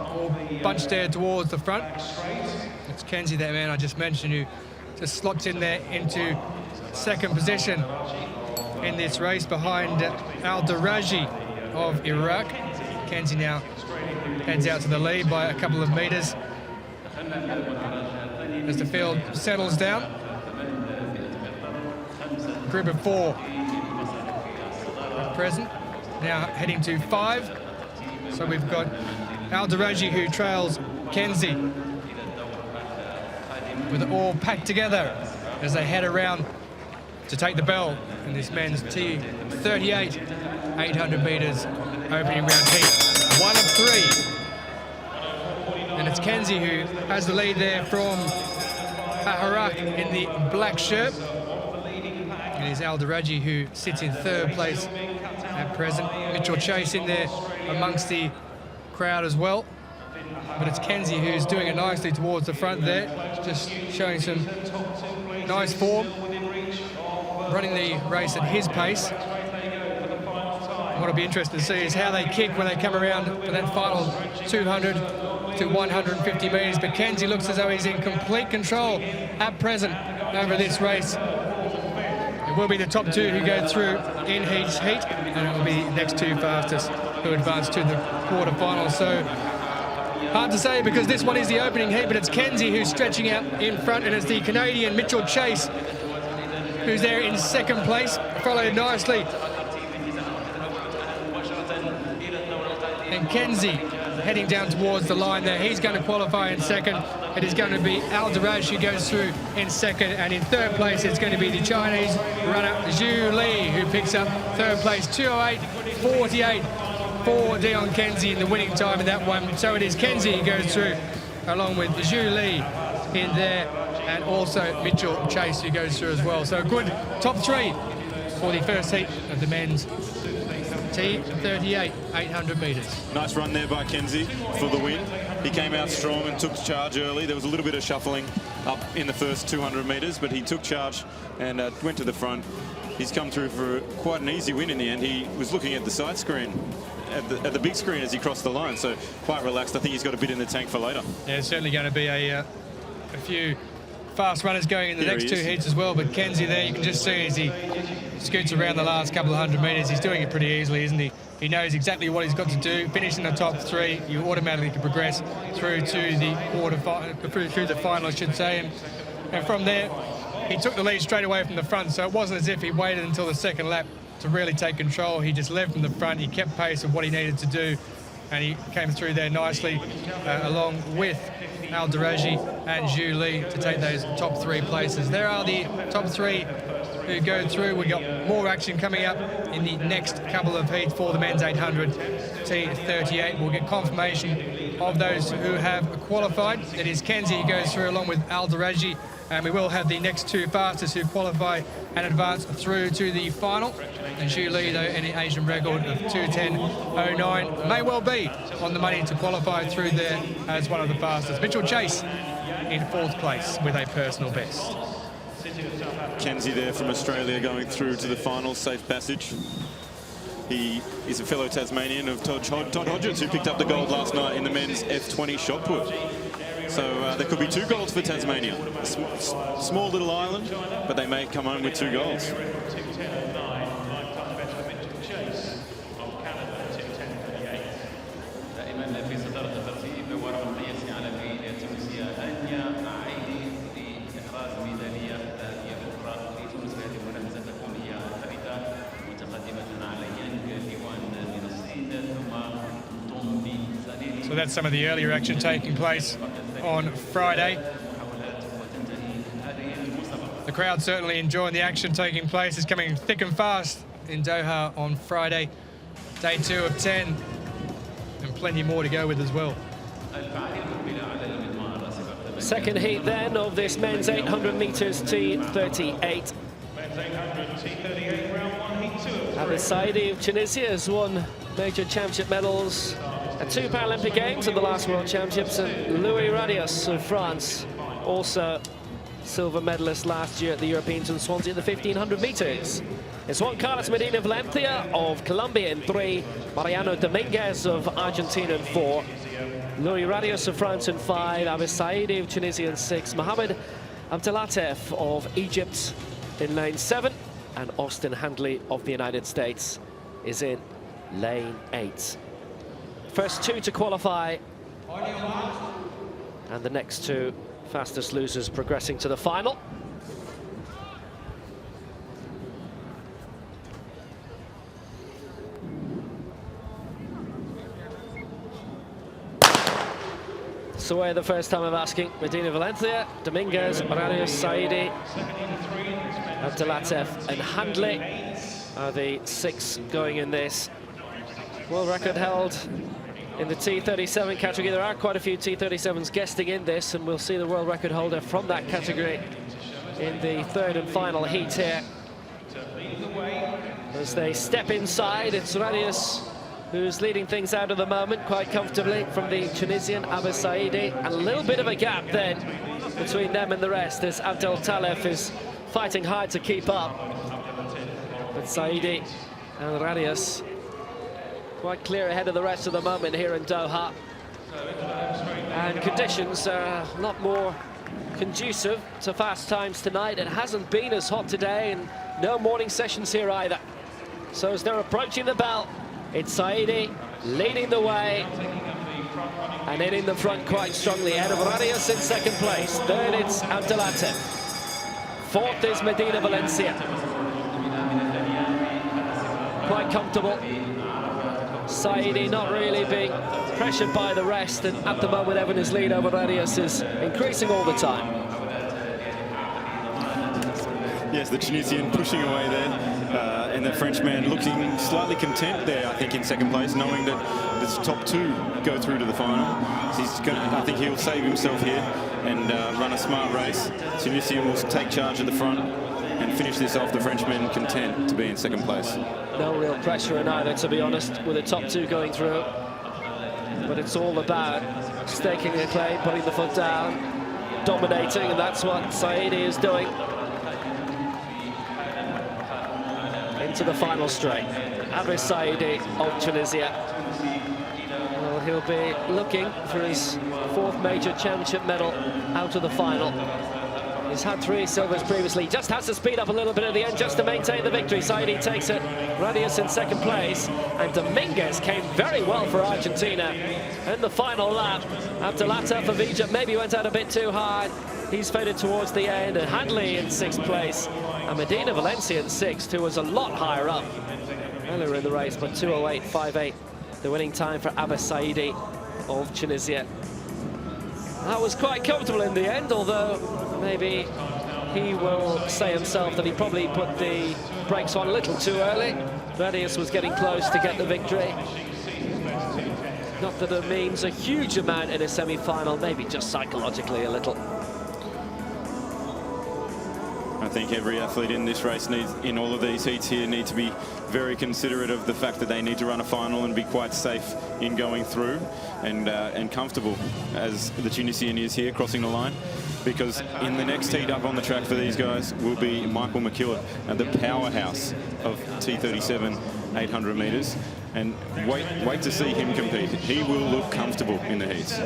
all bunched there towards the front. It's Kenzie, that man I just mentioned, who just slots in there into second position in this race behind Al-Daraji of Iraq. Kenzie now heads out to the lead by a couple of metres as the field settles down. Group of 4 at present, now heading to 5. So we've got Al-Daraji who trails Kenzie with it all packed together as they head around to take the bell in this men's T38 800 metres opening round heat 1 of 3. And it's Kenzie who has the lead there from Harak in the black shirt. And it's Al-Daraji who sits in 3rd place at present. Mitchell Chase in there amongst the crowd as well. But it's Kenzie who's doing it nicely towards the front there, just showing some nice form, running the race at his pace. What'll be interesting to see is how they kick when they come around for that final 200 to 150 metres. But Kenzie looks as though he's in complete control at present over this race. It will be the top 2 who go through in each heat, and it will be the next 2 fastest who advance to the quarterfinals. So hard to say because this one is the opening heat, but it's Kenzie who's stretching out in front, and it's the Canadian Mitchell Chase who's there in 2nd place, followed nicely. And Kenzie heading down towards the line there. He's going to qualify in 2nd. It is going to be Al-Daraji who goes through in 2nd, and in 3rd place it's going to be the Chinese runner Zhu Li who picks up 3rd place, 2:08.48 for Dion Kenzie in the winning time in that one. So it is Kenzie who goes through along with Zhu Li in there, and also Mitchell Chase who goes through as well. So a good top 3 for the first heat of the men's T38 800 metres. Nice run there by Kenzie for the win. He came out strong and took charge early. There was a little bit of shuffling up in the first 200 metres, but he took charge and went to the front. He's come through for quite an easy win in the end. He was looking at the side screen, at the big screen as he crossed the line, so quite relaxed. I think he's got a bit in the tank for later. Yeah, it's certainly going to be a few fast runners going in the next 2 heats as well, but Kenzie there, you can just see as he scoots around the last couple of 100 metres, he's doing it pretty easily, isn't he? He knows exactly what he's got to do. Finish in the top 3, you automatically can progress through to the through the final, I should say. And from there, he took the lead straight away from the front, so it wasn't as if he waited until the 2nd lap to really take control. He just led from the front, he kept pace of what he needed to do, and he came through there nicely along with Al-Daraji and Zhu Li to take those top 3 places. There are the top 3 who go through. We've got more action coming up in the next couple of heats for the men's 800 T38. We'll get confirmation of those who have qualified. It is Kenzie who goes through along with Al-Daraji, and we will have the next 2 fastest who qualify and advance through to the final. And Zhu Li, though, any Asian record of 2:10.09 may well be on the money to qualify through there as one of the fastest. Mitchell Chase in 4th place with a personal best. Kenzie there from Australia going through to the final, safe passage. He is a fellow Tasmanian of Todd Hodgetts, who picked up the gold last night in the men's F20 shot put. So there could be 2 golds for Tasmania. Small little island, but they may come home with 2 golds. So that's some of the earlier action taking place on Friday. The crowd certainly enjoying the action taking place. It's coming thick and fast in Doha on Friday. Day 2 of 10, and plenty more to go with as well. Second heat then of this men's 800 meters T38. Men's 800 T38 round 1, heat 2 of 3. Saidi of Tunisia has won major championship medals at 2 Paralympic Games and the last World Championships, and Louis Radius of France, also silver medalist last year at the Europeans in Swansea in the 1500 meters. It's Juan Carlos Medina Valencia of Colombia in 3, Mariano Dominguez of Argentina in 4, Louis Radius of France in 5, Abbas Saidi of Tunisia in 6, Mohamed Abdelatef of Egypt in lane 7, and Austin Handley of the United States is in lane 8. First 2 to qualify, and the next 2 fastest losers progressing to the final. So away the first time of asking. Medina Valencia, Dominguez, Radius, Saidi, Abdelatef and Handley are the 6 going in this. World record held in the T37 category. There are quite a few T37s guesting in this, and we'll see the world record holder from that category in the 3rd and final heat here. As they step inside, it's Radius who's leading things out at the moment quite comfortably from the Tunisian Abbas Saidi, and a little bit of a gap then between them and the rest as Abdel Talef is fighting hard to keep up. But Saidi and Radius quite clear ahead of the rest of the moment here in Doha. And conditions are a lot more conducive to fast times tonight. It hasn't been as hot today, and no morning sessions here either. So as they're approaching the bell, it's Saidi leading the way and in the front quite strongly ahead of Radius in 2nd place. 3rd it's Abdelatef. 4th is Medina Valencia. Quite comfortable. Saidi not really being pressured by the rest, and at the moment Evan's lead over Radius is increasing all the time. Yes, the Tunisian pushing away there, and the Frenchman looking slightly content there, I think, in 2nd place, knowing that this top 2 go through to the final. I think he'll save himself here and run a smart race. Tunisian will take charge at the front and finish this off. The Frenchman content to be in 2nd place. No real pressure in either, to be honest, with the top 2 going through. But it's all about staking a claim, putting the foot down, dominating, and that's what Saidi is doing. Into the final straight. Abbas Saidi of Tunisia. Well, he'll be looking for his 4th major championship medal out of the final. He's had 3 silvers previously, just has to speed up a little bit at the end just to maintain the victory. Saidi takes it, Radius in 2nd place, and Dominguez came very well for Argentina in the final lap. Abdelatef of Egypt maybe went out a bit too hard. He's faded towards the end, and Handley in 6th place, and Medina Valencia in 6th, who was a lot higher up earlier in the race, but 2:08.58, the winning time for Abbas Saidi of Tunisia. That was quite comfortable in the end, although maybe he will say himself that he probably put the brakes on a little too early. Radius was getting close to get the victory. Not that it means a huge amount in a semi-final, maybe just psychologically a little. I think every athlete in this race needs, in all of these heats here, need to be very considerate of the fact that they need to run a final and be quite safe in going through, and comfortable as the Tunisian is here crossing the line, because in the next heat up on the track for these guys will be Michael McKillop, the powerhouse of T37 800 meters, and wait to see him compete. He will look comfortable in the heats.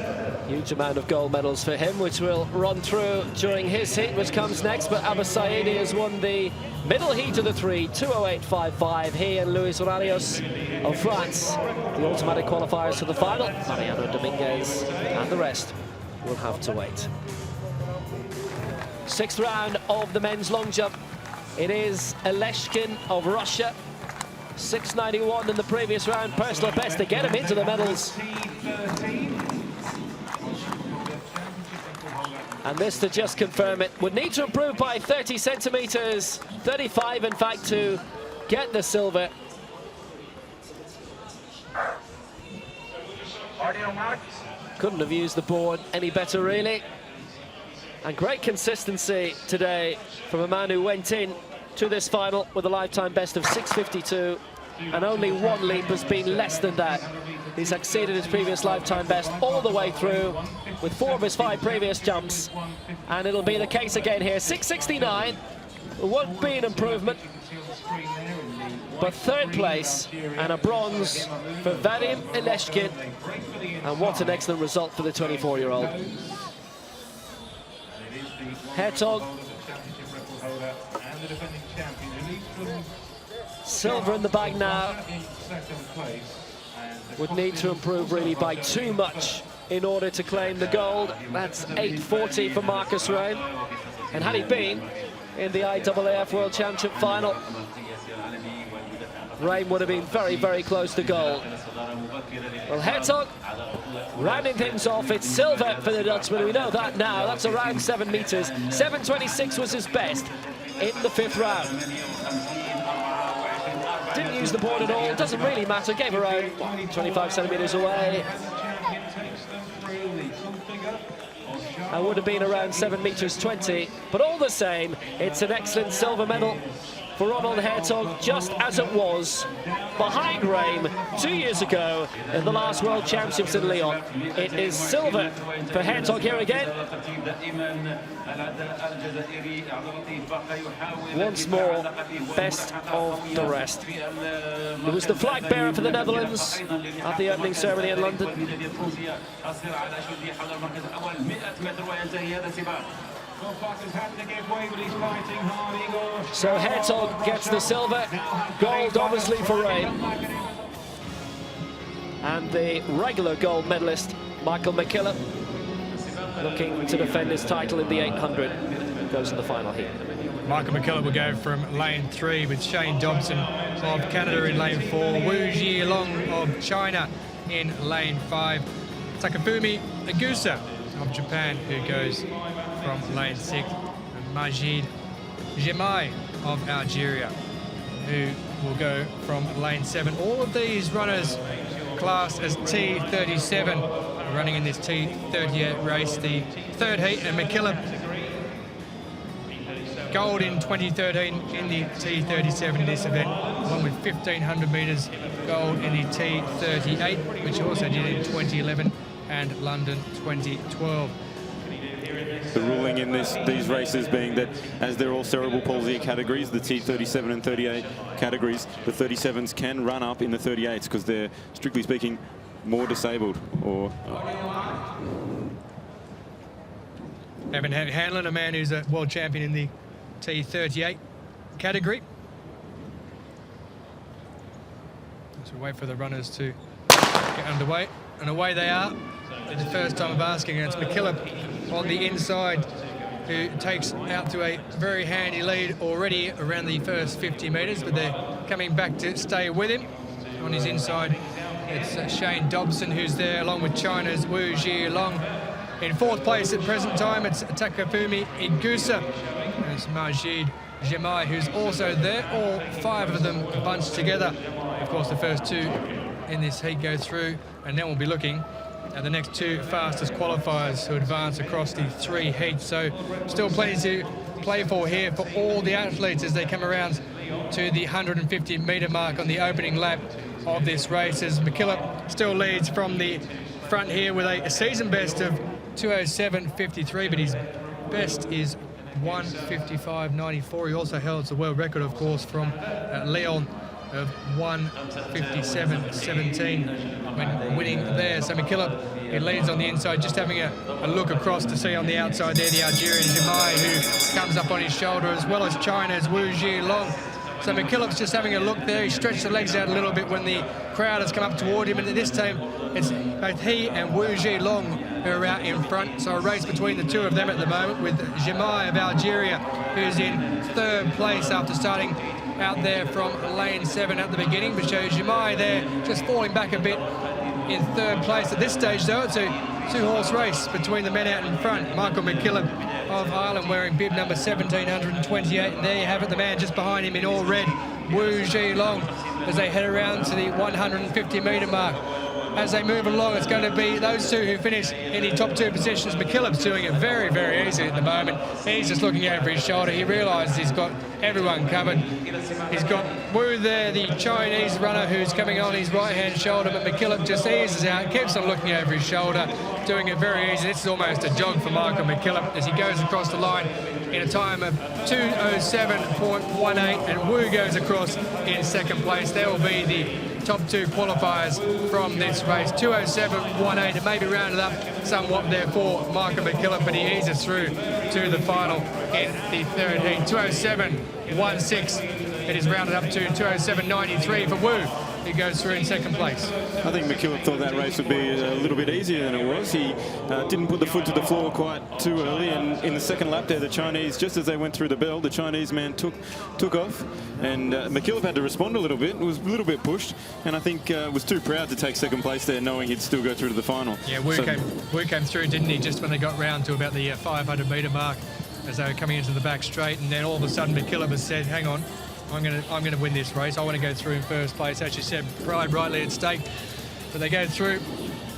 Huge amount of gold medals for him, which we'll run through during his heat, which comes next. But Abbas Saidi has won the middle heat of the 3, 2:08.55. He and Luis Radius of France, the automatic qualifiers to the final. Mariano Dominguez and the rest will have to wait. 6th round of the men's long jump. It is Eleshkin of Russia. 6:91 in the previous round, personal best to get him into the medals. And this, to just confirm it, would need to improve by 30 centimetres, 35 in fact, to get the silver. Couldn't have used the board any better, really. And great consistency today from a man who went in to this final with a lifetime best of 6:52, and only one leap has been less than that. He's exceeded his previous lifetime best all the way through with 4 of his 5 previous jumps, and it'll be the case again here. 6:69 won't be an improvement, but 3rd place and a bronze for Vadim Ileshkin, and what an excellent result for the 24-year-old. Hertog, silver in the bag now. Would need to improve really by too much in order to claim the gold. That's 8:40 for Marcus Raim. And had he been in the IAAF World Championship final, Raim would have been very, very close to gold. Well, Hertog rounding things off. It's silver for the Dutchman. We know that now. That's around 7 meters. 7:26 was his best in the 5th round. Didn't use the board at all. Doesn't really matter. Gave around 25 centimeters away. I would have been around 7 meters 20. But all the same, it's an excellent silver medal for Ronald Hertog, just as it was behind Raim 2 years ago in the last World Championships in Lyon. It is silver for Hertog here again. Once more, best of the rest. It was the flag bearer for the Netherlands at the opening ceremony in London. So Hertog gets the silver, gold obviously for Raim. And the regular gold medalist, Michael McKillop, looking to defend his title in the 800, goes to the final heat. Michael McKillop will go from lane 3 with Shane Dobson of Canada in lane 4, Wu Zhilong of China in lane 5, Takafumi Igusa of Japan, who goes from lane 6, and Majid Jemai of Algeria, who will go from lane 7. All of these runners classed as T37, running in this T38 race, the 3rd heat, and McKillop gold in 2013 in the T37 in this event, along with 1,500 metres gold in the T38, which also did in 2011 and London 2012. The ruling in these races being that, as they're all cerebral palsy categories, the T37 and 38 categories, the 37s can run up in the 38s because they're, strictly speaking, more disabled. Or Evan Hanlon, a man who's a world champion in the T38 category. So we wait for the runners to get underway, and away they are. It's the first time of asking, and it's McKillop on the inside, who takes out to a very handy lead already around the first 50 metres, but they're coming back to stay with him. On his inside, it's Shane Dobson who's there, along with China's Wu Zhilong. In 4th place at present time, it's Takafumi Igusa. And it's Majid Jemai who's also there, all 5 of them bunched together. Of course, the first 2 in this heat go through, and then we'll be looking at the next 2 fastest qualifiers who advance across the 3 heats. So still plenty to play for here for all the athletes as they come around to the 150 metre mark on the opening lap of this race, as McKillop still leads from the front here with a season best of 2:07.53, but his best is 1:55.94. He also held the world record, of course, from Lyon of 1:57.17 when winning there. So McKillop, he leads on the inside, just having a look across to see on the outside there the Algerian Jemai, who comes up on his shoulder, as well as China's Wu Zhilong. So McKillop's just having a look there. He stretched the legs out a little bit when the crowd has come up toward him, and this time it's both he and Wu Zhilong who are out in front. So a race between the 2 of them at the moment, with Jemai of Algeria, who's in 3rd place after starting out there from lane 7 at the beginning, but shows Jemai there just falling back a bit in 3rd place. At this stage, though, it's a two-horse race between the men out in front. Michael McKillop of Ireland wearing bib number 1728. And there you have it, the man just behind him in all red, Wu Zhilong, as they head around to the 150-metre mark. As they move along, it's going to be those two who finish in the top two positions. McKillop's doing it very, very easy at the moment. He's just looking over his shoulder. He realises he's got everyone covered. He's got Wu there, the Chinese runner, who's coming on his right-hand shoulder, but McKillop just eases out, keeps on looking over his shoulder, doing it very easy. This is almost a jog for Michael McKillop as he goes across the line in a time of 2:07.18, and Wu goes across in second place. There will be the top two qualifiers from this race. 2:07.18, and maybe rounded up somewhat there for Michael McKillop, but he eases through to the final in the third heat. 2:07.16, it is rounded up to 2:07.93 for Wu, who goes through in second place. I think McKillop thought that race would be a little bit easier than it was. He didn't put the foot to the floor quite too early, and in the second lap there, the Chinese, just as they went through the bell, the Chinese man took off, and McKillop had to respond a little bit. It was a little bit pushed, and I think was too proud to take second place there, knowing he'd still go through to the final. Yeah, Wu came through, didn't he, just when they got round to about the 500-metre mark as they were coming into the back straight, and then all of a sudden McKillop has said, hang on, I'm going to win this race. I want to go through in first place. As you said, pride rightly at stake. But they go through.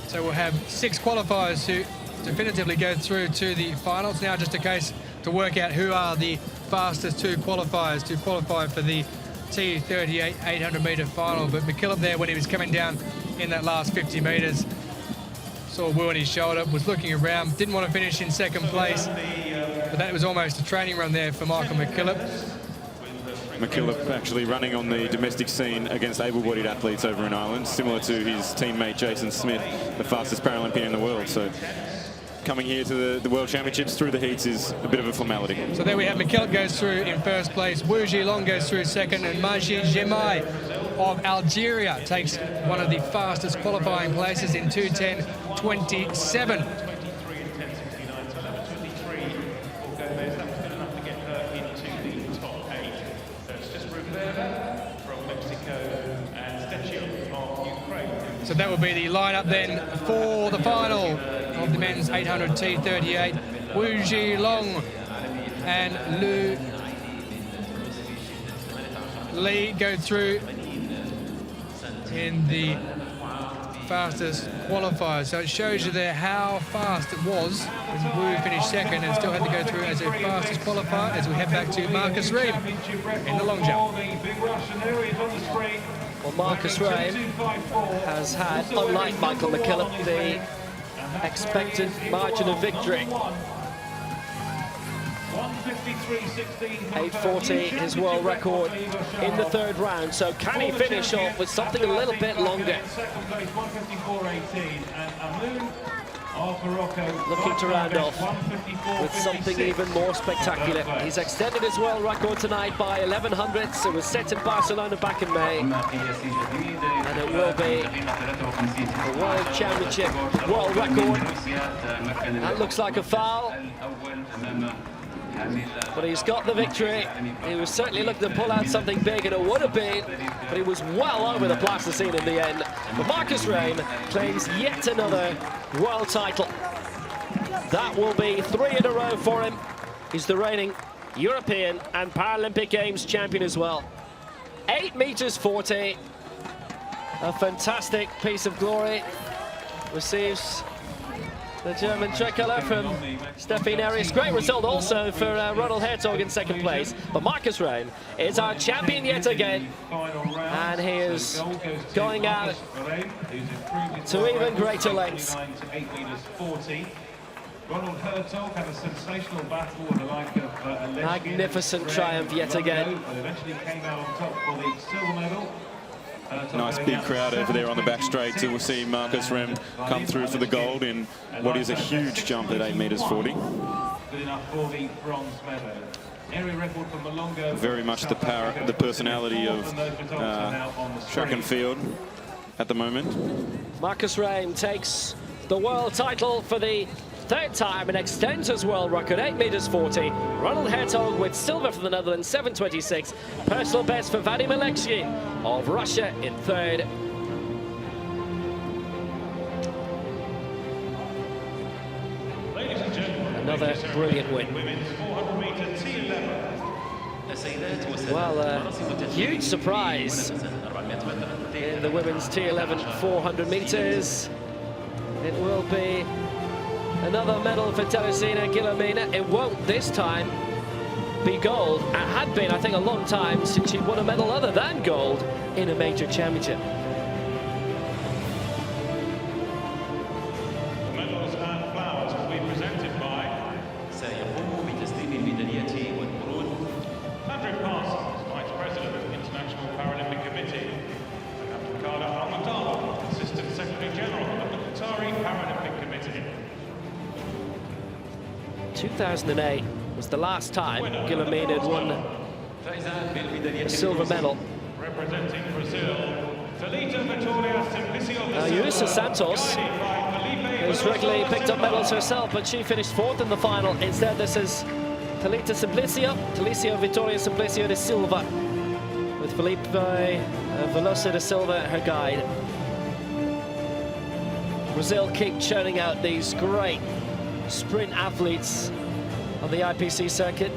So we'll have 6 qualifiers who definitively go through to the finals. Now just a case to work out who are the fastest 2 qualifiers to qualify for the T38 800-metre final. But McKillop there, when he was coming down in that last 50 metres, saw Wu on his shoulder, was looking around, didn't want to finish in second place. But that was almost a training run there for Michael McKillop. McKillop actually running on the domestic scene against able-bodied athletes over in Ireland, similar to his teammate Jason Smith, the fastest Paralympian in the world. So coming here to the World Championships through the heats is a bit of a formality. So there we have McKillop goes through in first place, Wu Zhilong goes through second, and Majid Jemai of Algeria takes one of the fastest qualifying places in 2:10.27. So that will be the lineup then for the final of the men's 800 T38. Wu Zhilong and Lu Li go through in the fastest qualifier. So it shows you there how fast it was when Wu finished second and still had to go through as a fastest qualifier as we head back to Marcus Ream in the long jump. Well, Marcus Ream has had, unlike Michael McKillop, the expected margin of victory. 8:40, his world record in the third round. So can he finish off with something a little bit longer? Looking to round off with something even more spectacular. He's extended his world record tonight by 11 hundredths. It was set in Barcelona back in May, and it will be a World Championship world record. That looks like a foul, but he's got the victory. He was certainly looking to pull out something big, and it would have been, but he was well over the plasticine in the end. But Marcus Ream claims yet another world title. That will be 3 in a row for him. He's the reigning European and Paralympic Games champion as well. 8:40, a fantastic piece of glory. Receives the German tricolour from Steffi Neris. Great result also for Ronald Hertog in second place. But Marcus Ream is our champion yet again. And he is going out to even greater lengths. Ronald Hertog had a sensational battle with the like of magnificent triumph yet again. But eventually came out on top for the silver medal. Nice big crowd over there on the back straight to see Marcus Ream come through for the gold in what is a huge jump at 8:40. Good enough for the bronze medal. Area record for Malongo. Very much the power, the personality of track and field at the moment. Marcus Ream takes the world title for the 3rd time and extends his world record, 8:40. Ronald Hertog with silver for the Netherlands, 7:26. Personal best for Vadim Alexei of Russia in 3rd. another brilliant win. Well, huge surprise in the women's T11 400 meters. It will be another medal for Teresina Guillermina. It won't this time be gold. It had been, I think, a long time since she'd won a medal other than gold in a major championship. Medals and flowers will be presented by Patrick Parsons, Vice President of the International Paralympic Committee, and Ricardo Almadal, Assistant Secretary General of the Qatari Paralympic Committee. 2008 was the last time Guillermina had won a silver medal. Representing Brazil, Thalita Vitória Simplicio. Yurissa Santos has regularly picked up medals herself, but she finished 4th in the final. Instead, this is Thalita Vitória Simplicio de Silva, with Felipe Veloso de Silva her guide. Brazil keep churning out these great sprint athletes on the IPC circuit.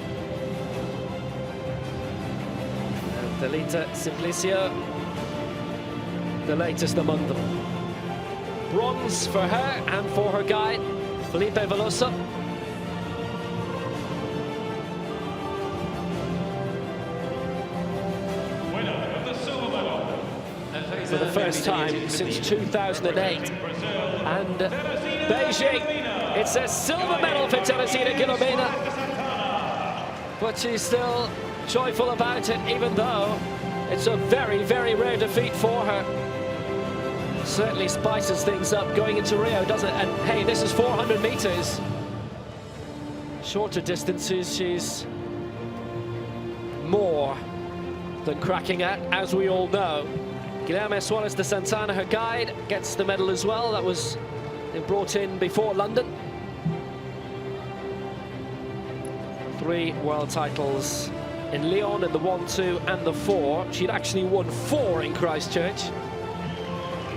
And Thalita Simplicio, the latest among them. Bronze for her and for her guide, Felipe Veloso. For the first time since 2008. And Beijing, it's a silver medal for Teresina Guillermina. But she's still joyful about it, even though it's a very, very rare defeat for her. Certainly spices things up going into Rio, doesn't it? And hey, this is 400 meters. Shorter distances, she's more than cracking at, as we all know. Guilherme Soares de Santana, her guide, gets the medal as well. That was brought in before London. 3 world titles in Lyon in the 1, 2 and the 4. She'd actually won 4 in Christchurch.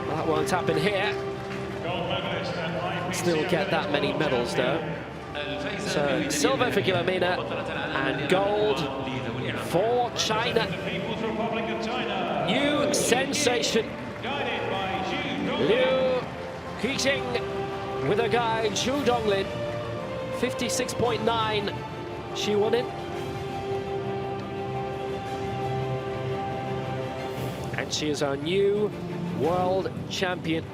That won't happen here. Still get that many medals though. So silver for Guillermina and gold for China. New sensation. Liu Qijing with her guide Zhu Donglin. 56.9 she won it. And she is our new world champion.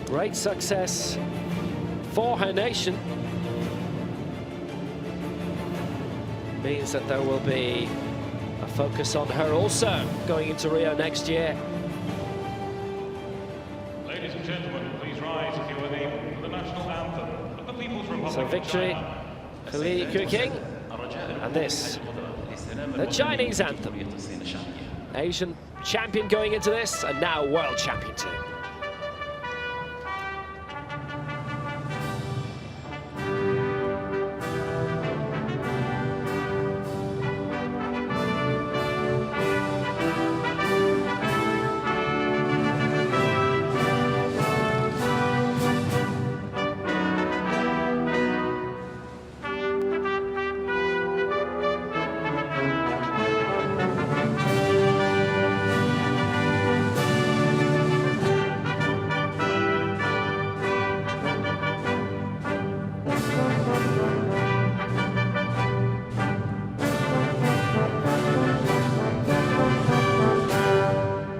Great success for her nation. Means that there will be a focus on her also going into Rio next year. Ladies and gentlemen, please rise if you are able for the national anthem of the People's Republic So victory for Liu Qijing, and this, the Chinese anthem. Asian champion going into this, and now world champion too.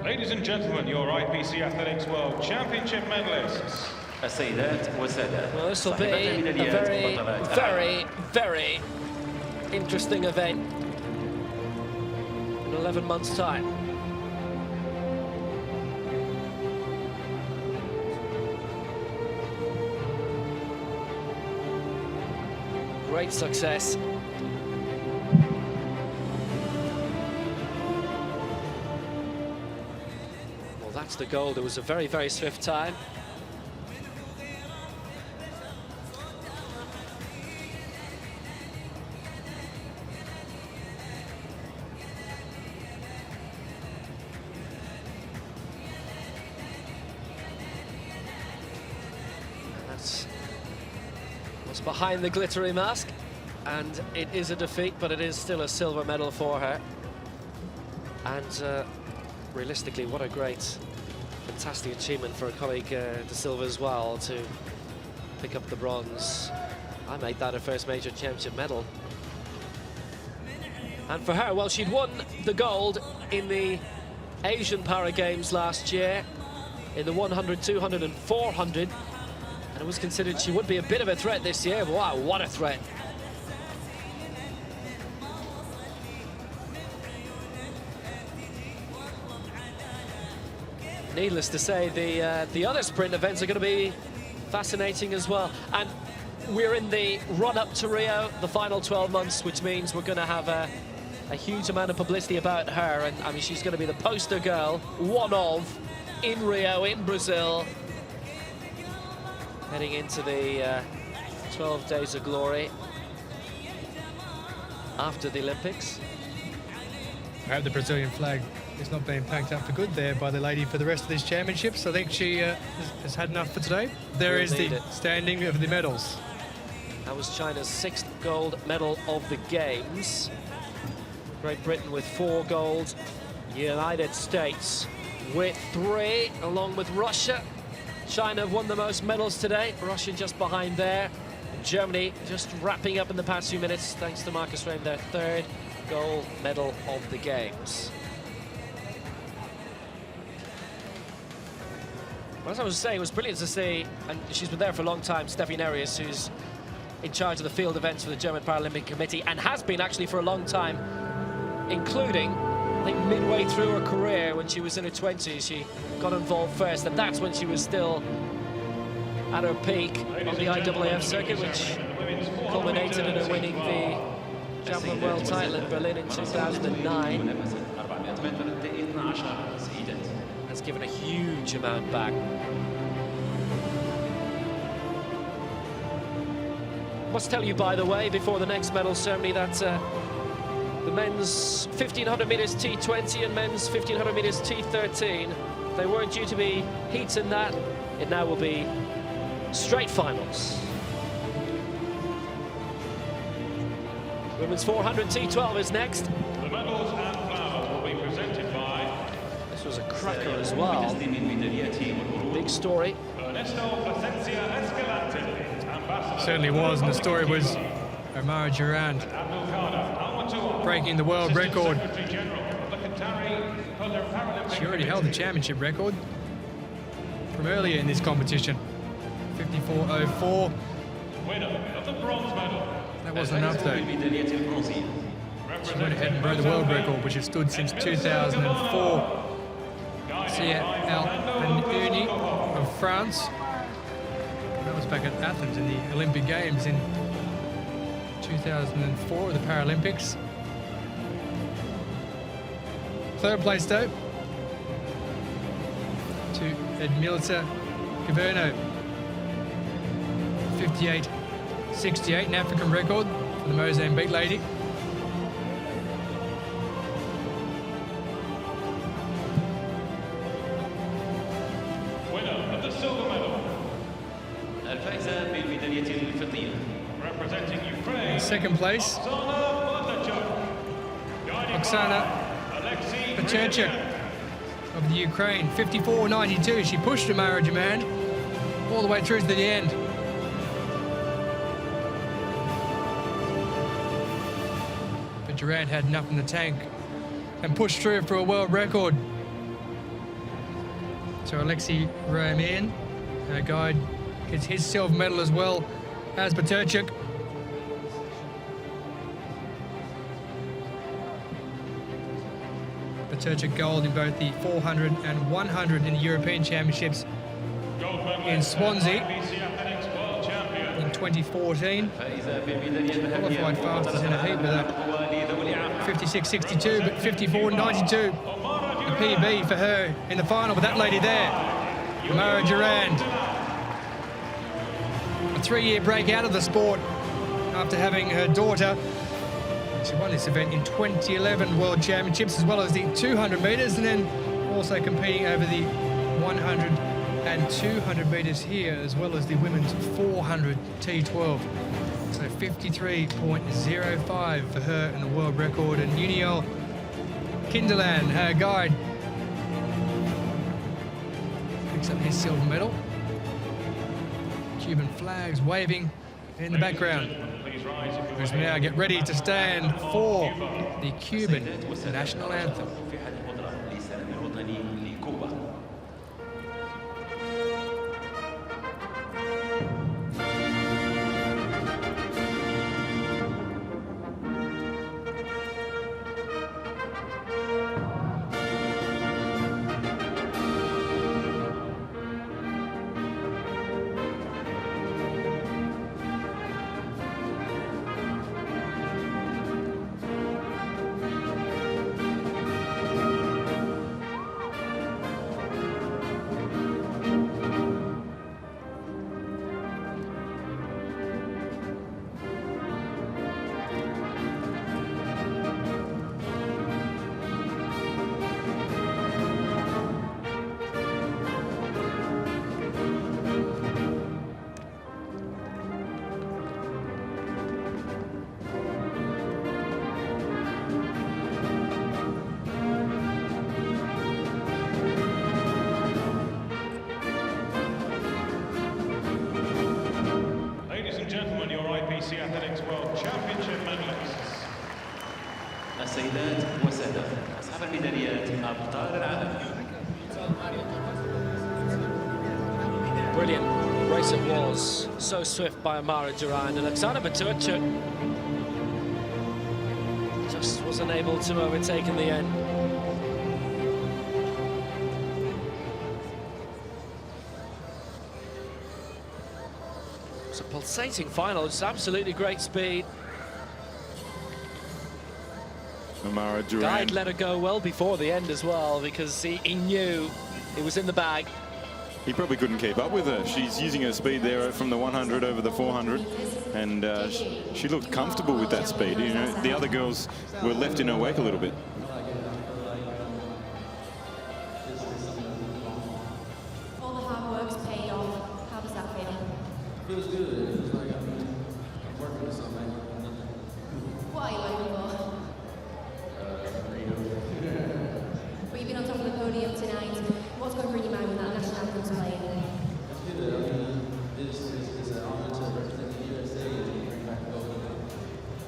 Ladies and gentlemen, your IPC Athletics World Championship medalists. Well, this will be a very, very, very interesting event in 11 months' time. Great success. Well, that's the goal. It was a very, very swift time. what was behind the glittery mask. And it is a defeat, but it is still a silver medal for her. And realistically, what a great, fantastic achievement for a colleague De Silva as well to pick up the bronze. I made that her first major championship medal. And for her, well, she'd won the gold in the Asian Para Games last year in the 100, 200 and 400. And it was considered she would be a bit of a threat this year. But wow, what a threat. Needless to say, the other sprint events are going to be fascinating as well. And we're in the run-up to Rio, the final 12 months, which means we're going to have a huge amount of publicity about her. And I mean, she's going to be the poster girl, one of, in Rio, in Brazil, heading into the 12 days of glory after the Olympics. I hope the Brazilian flag is not being packed up for good there by the lady for the rest of these championships. I think she has had enough for today. There is the standing of the medals. That was China's 6th gold medal of the Games. Great Britain with 4 gold. United States with 3, along with Russia. China have won the most medals today. Russia just behind there. And Germany just wrapping up in the past few minutes, thanks to Marcus Raim, their 3rd gold medal of the Games. Well, as I was saying, it was brilliant to see, and she's been there for a long time, Steffi Nereus, who's in charge of the field events for the German Paralympic Committee, and has been actually for a long time, including, I think, midway through her career when she was in her 20s, she got involved first, and that's when she was still at her peak on the IAAF circuit, which culminated in her winning the javelin world title in Berlin in 2009. Has given a huge amount back. Must tell you, by the way, before the next medal ceremony, that the men's 1500 meters T20 and men's 1500 meters T13, they weren't due to be heats in that. It now will be straight finals. Women's 400 T12 is next. The medals and flowers will be presented by... This was a cracker as well. Big story. Certainly was, and the story was Omar Durand breaking the world record. She already held the championship record from earlier in this competition. 54.04. Winner of the bronze medal. That wasn't enough though. She went ahead and broke the world record, which has stood since 2004. Sia Al-Benouni of France. That was back at Athens in the Olympic Games in 2004, the Paralympics. 3rd place though to Edmilza Gaverno. 58.68, an African record for the Mozambique lady. Winner of the silver medal. Representing Ukraine. 2nd place, Oksana Paterchuk of the Ukraine. 54.92. She pushed Amara Demand all the way through to the end. But Durand had enough in the tank and pushed through for a world record. So Alexei Ramian, our guide, gets his silver medal as well as Paterchuk. Paterchuk gold in both the 400 and 100 in the European Championships in Swansea in 2014. Qualified fastest in a heat with a 56.62, but 54.92. A PB for her in the final with that lady there, Mara Durand. A 3-year break out of the sport after having her daughter. She won this event in 2011 World Championships, as well as the 200 metres, and then also competing over the 100 and 200 metres here, as well as the women's 400 T12. So 53.05 for her in the world record. And Uniel Kinderland, her guide, picks up his silver medal. Cuban flags waving in the background, as we now get ready to stand for the Cuban national anthem. Gentlemen, your IPC Athletics World Championship medalists. السيدات والسادة أصحاب الميداليات أبطال العالم. Brilliant race it was. So swift by Amara Duran, and Oksana Baturchuk just wasn't able to overtake in the end. It's a pulsating final, it's absolutely great speed. Amara Duran. Guide let her go well before the end as well, because he knew it was in the bag. He probably couldn't keep up with her. She's using her speed there from the 100 over the 400, and she looked comfortable with that speed. You know, the other girls were left in her wake a little bit. All the hard work's paid off. How does that feel? Feels good. It's like I'm working with something. What are you waiting for? But you've been on top of the podium tonight. What's going through your mind when that national anthem's playing? It's good. I mean, it's an honor to represent the USA and bring back gold.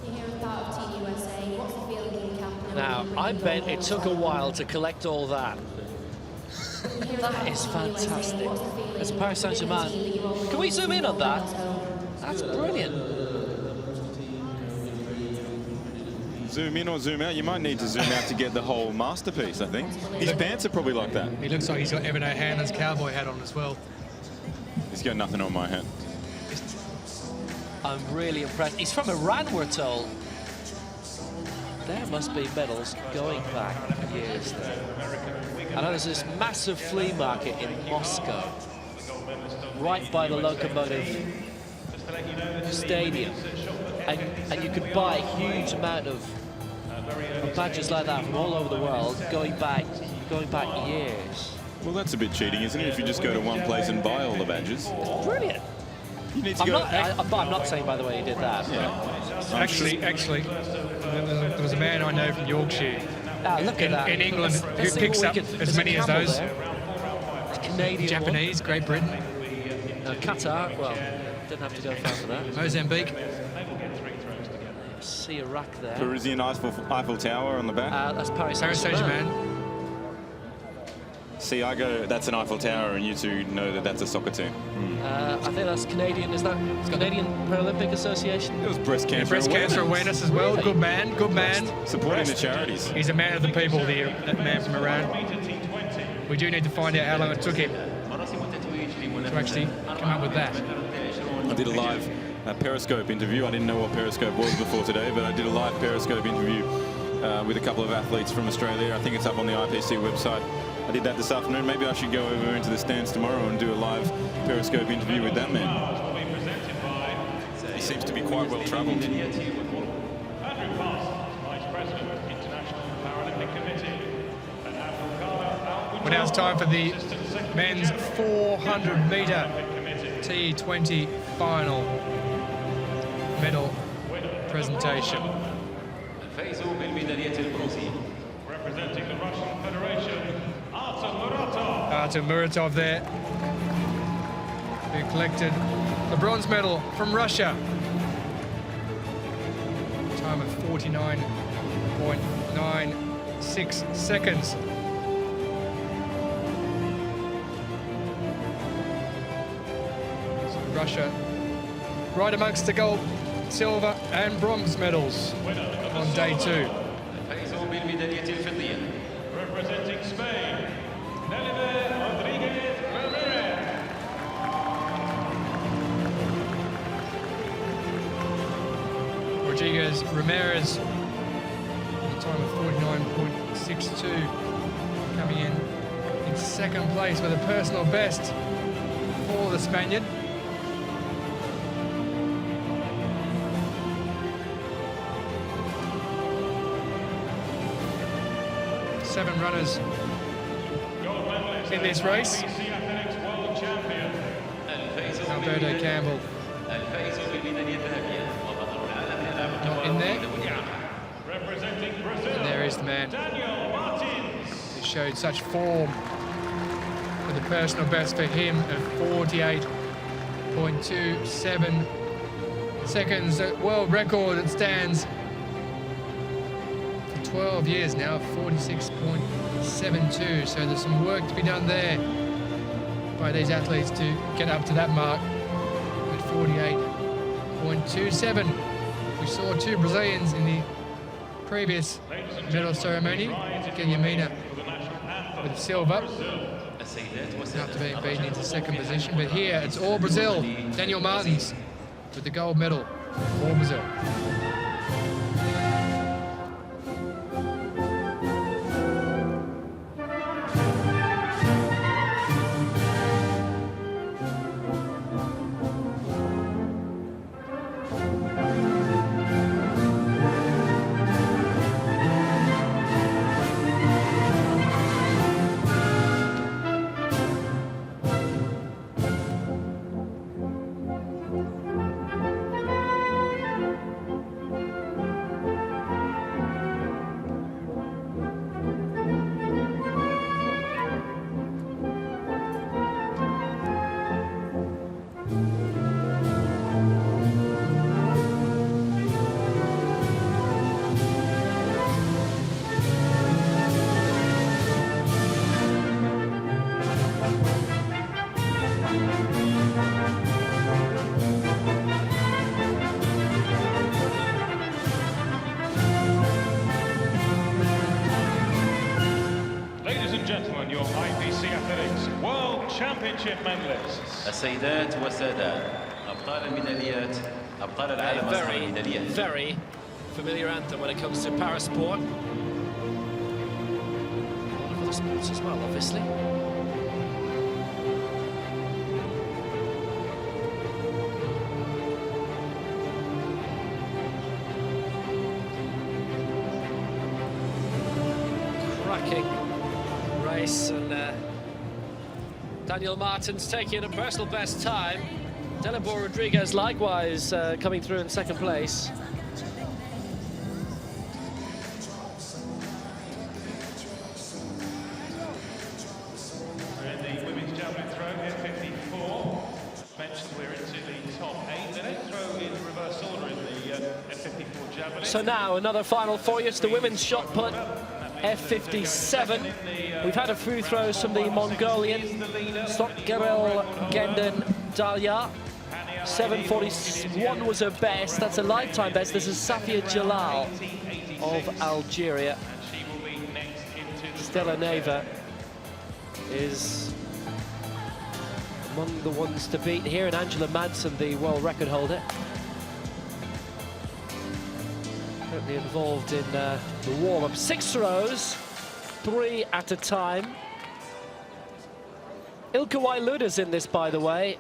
You're here as part of Team USA. What's the feeling in camp? Now, I bet it took a while to collect all that. That is fantastic. It's Paris Saint-Germain. Can we zoom in on that? That's brilliant. Zoom in or zoom out? You might need to zoom out to get the whole masterpiece, I think. His pants are probably like that. He looks like he's got Evan O'Hanlon's cowboy hat on as well. He's got nothing on my hat. I'm really impressed. He's from Iran, we're told. There must be medals going back years there. I know there's this massive flea market in Moscow, right by the Lokomotiv Stadium. And you could buy a huge amount of badges like that from all over the world, going back years. Well, that's a bit cheating, isn't it? If you just go to one place and buy all the badges. It's brilliant. You need to I'm not saying, by the way, he did that. Yeah. Actually, there was a man I know from Yorkshire Look at that. in England Let's who see picks what up we could- as there's a many as camel those. there. The Canadian Japanese, Great Britain, one. Qatar, well, didn't have to go far for that. Mozambique. See Iraq there. Parisian Eiffel Tower on the back. That's Paris Paris Saint-Germain. Saint-Germain. See, I go, that's an Eiffel Tower, and you two know that that's a soccer team. I think that's Canadian. Is that Canadian Paralympic Association? It was breast cancer Breast cancer awareness as well. Good man, good man. Supporting the charities. He's a man of the people, that man from Iran. We do need to find out how long it took him to actually come up with that. I did a live Periscope interview. I didn't know what Periscope was before today, but I did a live Periscope interview with a couple of athletes from Australia. I think it's up on the IPC website. I did that this afternoon. Maybe I should go over into the stands tomorrow and do a live Periscope interview with that man. He seems to be quite well travelled. Andrew Parsons, Vice President, International Paralympic Committee, and Abdulkader Al Well, now it's time for the men's 400-metre T20 final medal presentation. Representing the Russian Federation, Artem Muratov there, who collected the bronze medal from Russia. Time of 49.96 seconds. So Russia right amongst the gold, silver and bronze medals on day 2. representing Spain, Rodriguez Ramirez, a time of 49.62, coming in second place with a personal best for the Spaniard. Seven runners in this race. Alberto Campbell not in there. And there is the man who showed such form with a personal best for him of 48.27 seconds. A world record that stands 12 years now, 46.72. So there's some work to be done there by these athletes to get up to that mark at 48.27. We saw two Brazilians in the previous medal ceremony, Guilhermina with silver, after being beaten into second position. But here it's all Brazil. Daniel Martins with the gold medal for Brazil. your IPC Athletics World Championship medalists. السيدات والسادة أبطال الميداليات أبطال العالم أصحاب الميداليات. Very familiar anthem when it comes to parasport. One of the sports as well, obviously. Cracking race, and Daniel Martins taking a personal best time. Delibor Rodriguez likewise coming through in second place. And the women's javelin throw here, 54. Mentioned we're into the top 8. They don't throw in reverse order in the F54 javelin. So now another final for you. It's the women's shot put. F57. We've had a few throws from the Mongolian Sotgerel Gendon Dalia. 7:41 was her best. That's a lifetime best. This is Safia Jalal of Algeria. Stella Neva is among the ones to beat here, and Angela Madsen, the world record holder. Currently involved in the warm-up. 6 throws, 3 at a time. Ilka Wailuda's in this, by the way.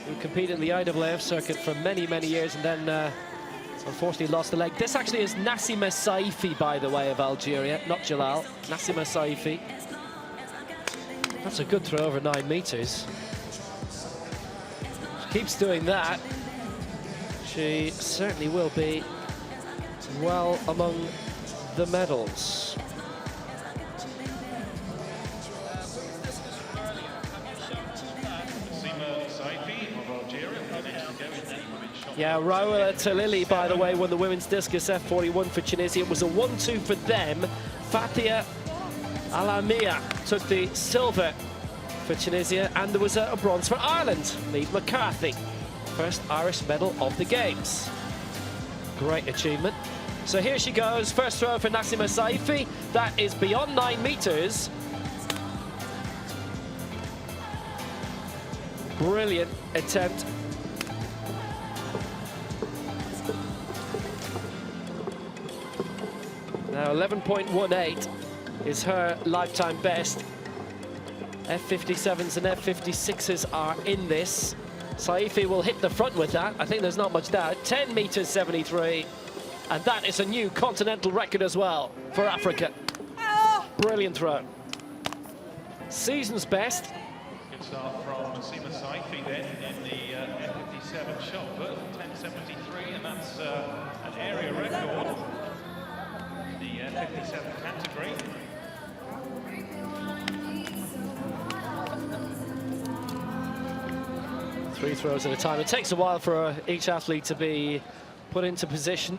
Who competed in the IAAF circuit for many, many years, and then Unfortunately lost the leg. This actually is Nassima Saifi, by the way, of Algeria, not Jalal. Nassima Saifi. That's a good throw over 9 meters. She keeps doing that. She certainly will be well among the medals. Yeah, Raoula Talili, by the way, won the women's discus F41 for Tunisia. It was a 1-2 for them. Fathia Alamia took the silver for Tunisia, and there was a bronze for Ireland. Niamh McCarthy, first Irish medal of the Games. Great achievement. So here she goes, first throw for Nassima Saifi. That is beyond 9 meters. Brilliant attempt. Now 11.18 is her lifetime best. F57s and F56s are in this. Saifi will hit the front with that. I think there's not much doubt. 10 meters 73. And that is a new continental record as well for Africa. Brilliant throw. Season's best. Good start from Nassima Saifi then in the F57 shot put, 10.73, and that's an area record in the F57 category. Three throws at a time. It takes a while for each athlete to be put into position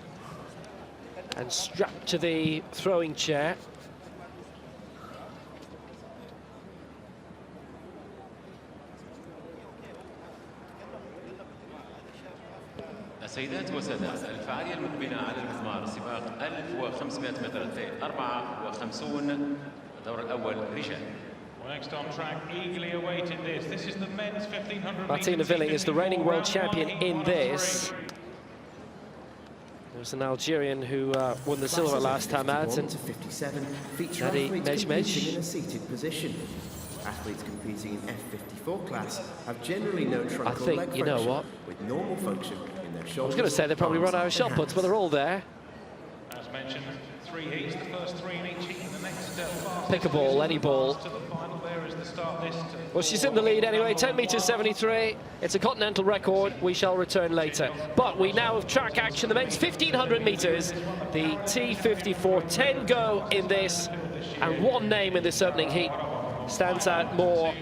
and strapped to the throwing chair. السيدات والسادات، الفعالية المقبلة على المضمار سباق 1500 متر في 54 الدور الأول رجال. Next on track, eagerly awaited this. This is the men's 1500 Martina Willing is the reigning world champion in this. There's an Algerian who won the silver last time out, and Nadi Mejmej. In a seated position. Athletes competing in F54 class have generally no trunk I or think, leg you know function, what? with normal function in their shoulders. I was going to say they probably run out of shot puts, but they're all there. As mentioned, 3 heats, the first 3 in each heat, and the next Pick a ball, any ball. to the final there is the start list. Well, she's in the lead anyway, 10 meters 73. It's a continental record. We shall return later. But we now have track action, the men's 1500 meters, the T54. 10 go in this, and one name in this opening heat stands out more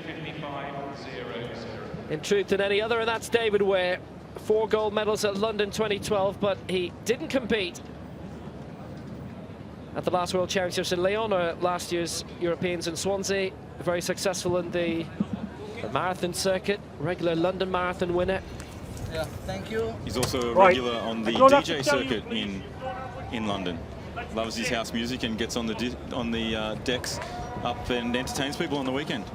in truth than any other, and that's David Ware. 4 gold medals at London 2012, but he didn't compete at the last World Championships in Lyon or last year's Europeans in Swansea. Very successful in the marathon circuit, regular London Marathon winner. Yeah, thank you. He's also a regular on the DJ circuit in London. Loves his house music and gets on the decks up and entertains people on the weekend.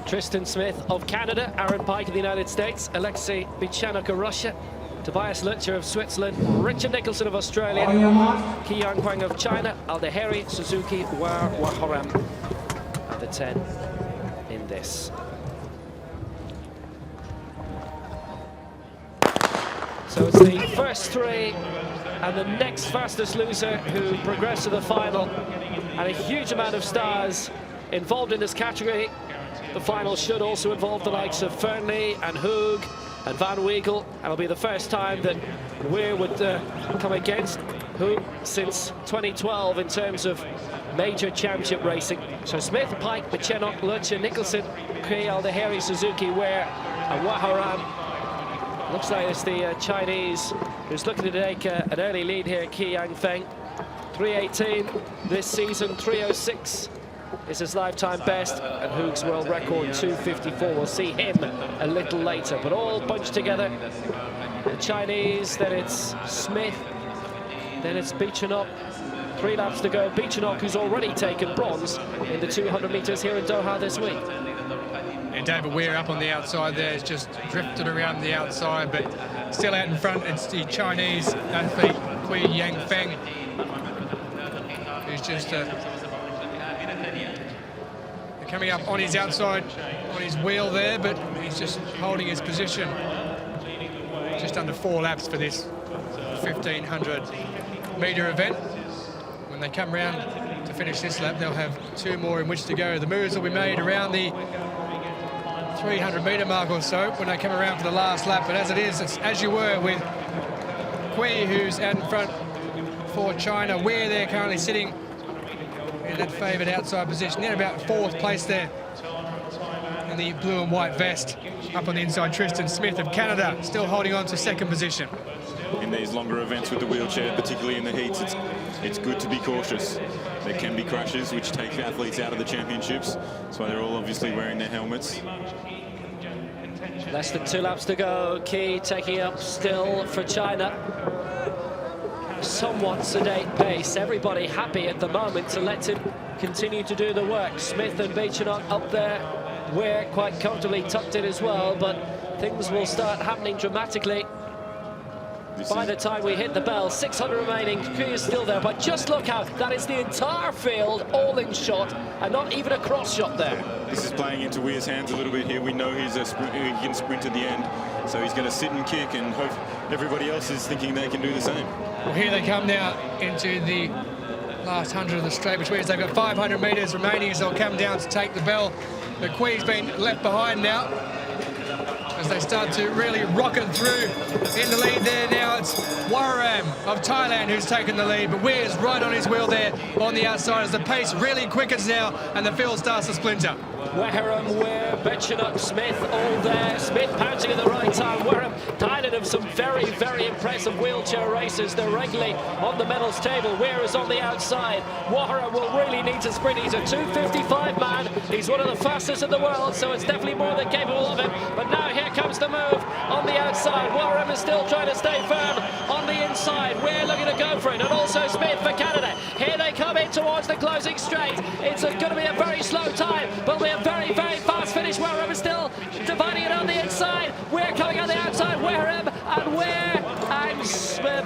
Tristan Smith of Canada, Aaron Pike of the United States, Alexei Bichanuk of Russia, Tobias Lutcher of Switzerland, Richard Nicholson of Australia, Qi Yanquang of China, Aldeheri Suzuki Waharam are the 10 in this. So it's the first 3 and the next fastest loser who progress to the final, and a huge amount of stars involved in this category. The final should also involve the likes of Fernley and Hoog and Van Weigel, and it'll be the first time that Weir would come against Hoog since 2012 in terms of major championship racing. So Smith, Pike, Bichanuk, Lutcher, Nicholson, Qi, Aldeheri, Suzuki, Weir and Waharam. Looks like it's the Chinese who's looking to take an early lead here, Qi Yanfeng. 3:18 this season, 3:06 is his lifetime best, and Hoog's world record 2:54. We'll see him a little later, but all bunched together. The Chinese, then it's Smith, then it's Bichanuk. 3 laps to go. Bichanuk, who's already taken bronze in the 200 meters here in Doha this week. And David Weir up on the outside there has just drifted around the outside, but still out in front. It's the Chinese athlete Qi Yanfeng, who's just coming up on his outside, on his wheel there, but he's just holding his position. Just under 4 laps for this 1,500-metre event. When they come round to finish this lap, they'll have 2 more in which to go. The moves will be made around the 300-metre mark or so when they come around for the last lap. But as it is, it's as you were with Kui, who's out in front for China, where they're currently sitting in that favoured outside position. They're about 4th place there in the blue and white vest. Up on the inside, Tristan Smith of Canada, still holding on to 2nd position. In these longer events with the wheelchair, particularly in the heats, it's good to be cautious. There can be crashes which take athletes out of the championships. That's why they're all obviously wearing their helmets. Less than 2 laps to go. Key taking up still for China. Somewhat sedate pace. Everybody happy at the moment to let him continue to do the work. Smith and Beechenot up there. We're quite comfortably tucked in as well, but things will start happening dramatically by the time we hit the bell. 600 remaining. Key is still there, but just look out. That is the entire field all in shot, and not even a cross shot there. This is playing into Weir's hands a little bit here. We know he can sprint at the end, so he's going to sit and kick and hope everybody else is thinking they can do the same. Well, here they come now into the last 100 of the straight, which means they've got 500 metres remaining as they'll come down to take the bell. The Kui's been left behind now as they start to really rocket through. In the lead there now, it's Wararam of Thailand who's taken the lead, but Weir's right on his wheel there on the outside as the pace really quickens now and the field starts to splinter. Weir, Beechenot, Smith all there. Smith pouncing at the right time. Wareham, Thailand have some very, very impressive wheelchair racers. They're regularly on the medals table. Weir is on the outside. Wareham will really need to sprint. He's a 2:55 man. He's one of the fastest in the world, so it's definitely more than capable of him. But now here comes the move on the outside. Wareham is still trying to stay firm on the inside. We're looking to go for it, and also Smith for Canada. Here they come in towards the closing straight. It's going to be a very slow time, but we're very, very fast finish. Wareham is still dividing it on the inside. We're coming on the outside. Wareham and Weir and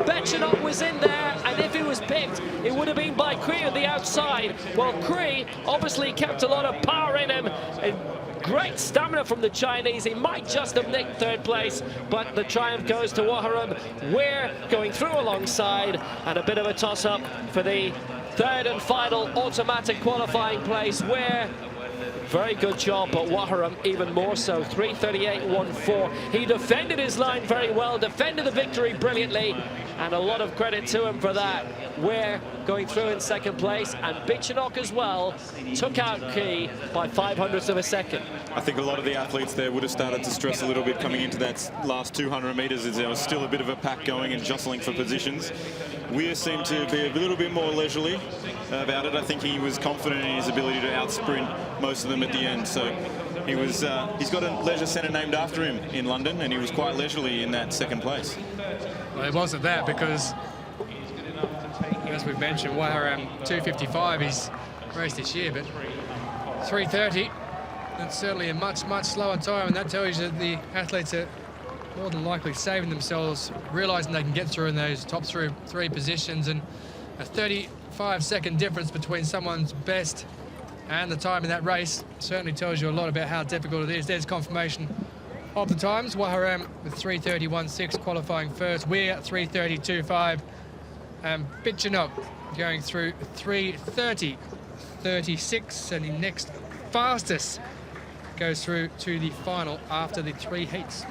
Beechenot was in there, and if he was picked, it would have been by Cree on the outside. Well, Cree obviously kept a lot of power in him. And great stamina from the Chinese. He might just have nicked 3rd place, but the triumph goes to Waharam. We're going through alongside, and a bit of a toss-up for the 3rd and final automatic qualifying place. We're very good job, but Waharam even more so. 3:38.14. He defended his line very well, defended the victory brilliantly, and a lot of credit to him for that. We're going through in 2nd place, and Beechenot as well took out Key by 0.05 of a second. I think a lot of the athletes there would have started to stress a little bit coming into that last 200 metres as there was still a bit of a pack going and jostling for positions. Weir seemed to be a little bit more leisurely about it. I think he was confident in his ability to outsprint most of them at the end. So he was, he's got a leisure centre named after him in London, and he was quite leisurely in that 2nd place. Well, it wasn't that because, as we've mentioned, Waharam 2:55 he's raced this year, but 3:30, that's certainly a much, much slower time, and that tells you that the athletes are more than likely saving themselves, realising they can get through in those top 3 positions, and a 35-second difference between someone's best and the time in that race certainly tells you a lot about how difficult it is. There's confirmation of the times. Waharam with 3:31.6 qualifying first. Weir 3:32.5. And Beechenot going through 3:30.36, and the next fastest goes through to the final after the 3 heats.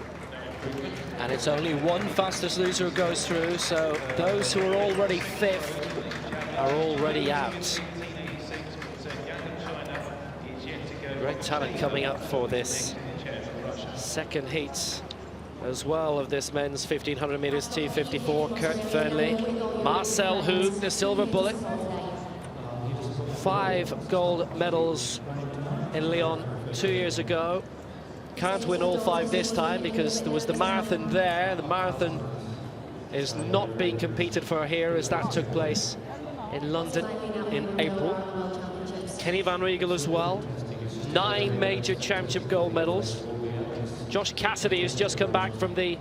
And it's only one fastest loser who goes through, so those who are already 5th are already out. Great talent coming up for this 2nd heat as well of this men's 1,500 metres T54. Kurt Fernley, Marcel Hoog, the silver bullet. 5 gold medals in Lyon 2 years ago. Can't win all 5 this time because there was the marathon there. The marathon is not being competed for here as that took place in London in April. Kenny Van Riegel as well. 9 major championship gold medals. Josh Cassidy has just come back from the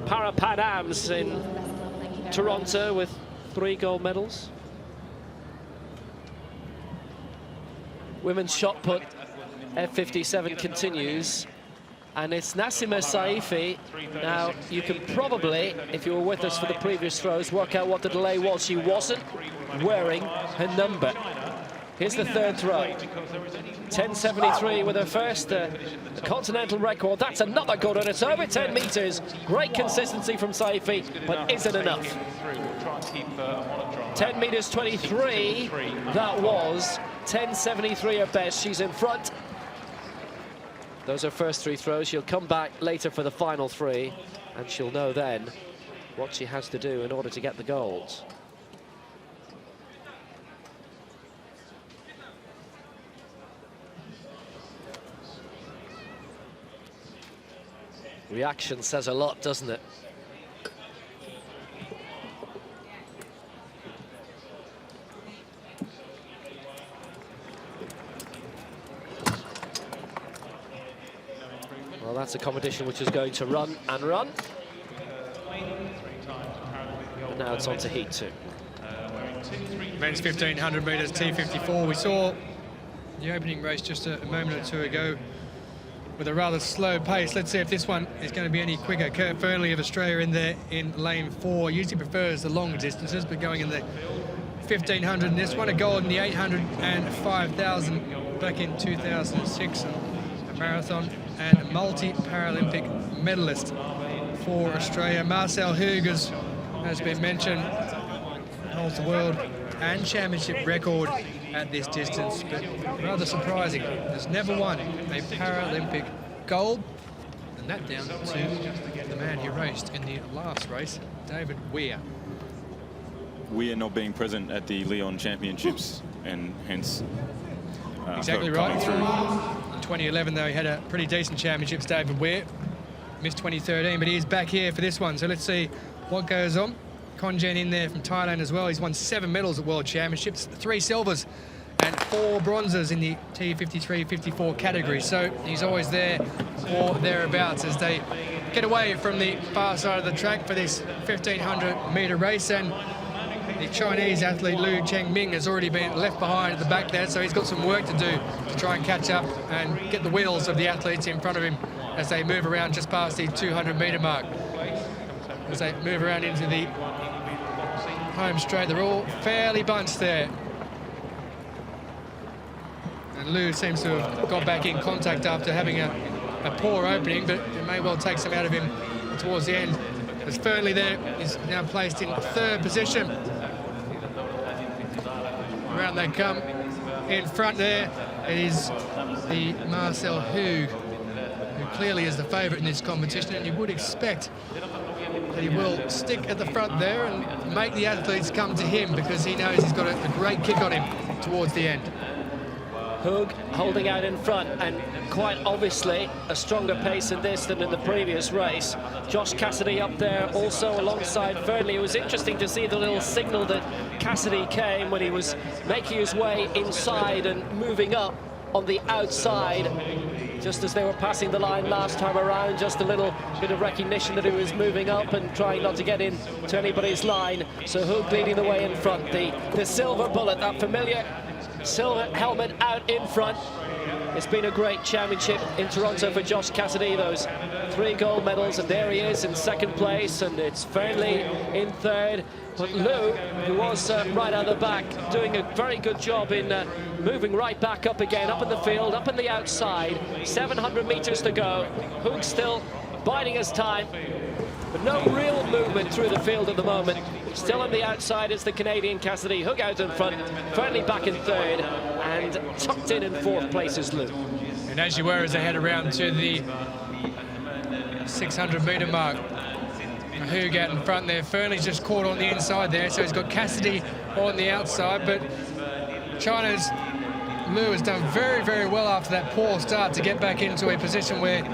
Pan Ams in Toronto with 3 gold medals. Women's shot put F57 continues. And it's Nassima Saifi. Now, you can probably, if you were with us for the previous throws, work out what the delay was. She wasn't wearing her number. Here's the third throw. 10.73 with her first continental record. That's another good one. It's over 10 meters. Great consistency from Saifi, but is it enough? 10 meters 23. That was 10.73 her best. She's in front. Those are first three throws. She'll come back later for the final three, and she'll know then what she has to do in order to get the golds. Reaction says a lot, doesn't it? Well, that's a competition which is going to run and run. And now it's on to heat 2. Men's 1500 metres, T54. We saw the opening race just a moment or two ago with a rather slow pace. Let's see if this one is going to be any quicker. Kurt Fernley of Australia in there in lane 4. Usually prefers the longer distances, but going in the 1500 in this one. A gold in the 800 and 5000 back in 2006. A marathon and multi-Paralympic medalist for Australia. Marcel Hughes has been mentioned, holds the world and championship record at this distance, but rather surprising. There's never won a Paralympic gold, and that down to the man who raced in the last race, David Weir. Weir not being present at the Lyon Championships, and hence exactly right. In 2011, though, he had a pretty decent championships, David Weir. Missed 2013, but he is back here for this one. So let's see what goes on. Konjen in there from Thailand as well. He's won 7 medals at World Championships, 3 silvers and 4 bronzes in the T53-54 category. So he's always there or thereabouts as they get away from the far side of the track for this 1500-meter race. And the Chinese athlete Liu Chengming has already been left behind at the back there, so he's got some work to do to try and catch up and get the wheels of the athletes in front of him as they move around just past the 200-meter mark. As they move around into the home straight, they're all fairly bunched there. And Liu seems to have got back in contact after having a poor opening, but it may well take some out of him towards the end. As Fernley there is now placed in 3rd position. Around they come. In front there, it is the Marcel Hughes, who clearly is the favourite in this competition, and you would expect that he will stick at the front there and make the athletes come to him, because he knows he's got a great kick on him towards the end. Hug holding out in front, and quite obviously a stronger pace in this than in the previous race. Josh Cassidy up there also alongside Fernley. It was interesting to see the little signal that Cassidy came when he was making his way inside and moving up on the outside. Just as they were passing the line last time around, just a little bit of recognition that he was moving up and trying not to get into anybody's line. So Hug leading the way in front. The silver bullet, that familiar silver helmet out in front. It's been a great championship in Toronto for Josh Cassidy. Those 3 gold medals, and there he is in 2nd place, and it's Fernley in 3rd. But Liu, who was right out the back, doing a very good job in moving right back up again, up in the field, up in the outside. 700 meters to go. Hug still biding his time, but no real movement through the field at the moment. Still on the outside is the Canadian Cassidy. Hug out in front, Fernley back in 3rd, and tucked in 4th place is Liu. And as you were, as they head around to the 600-meter mark, Hug out in front there. Fernley's just caught on the inside there, so he's got Cassidy on the outside, but China's Liu has done very, very well after that poor start to get back into a position where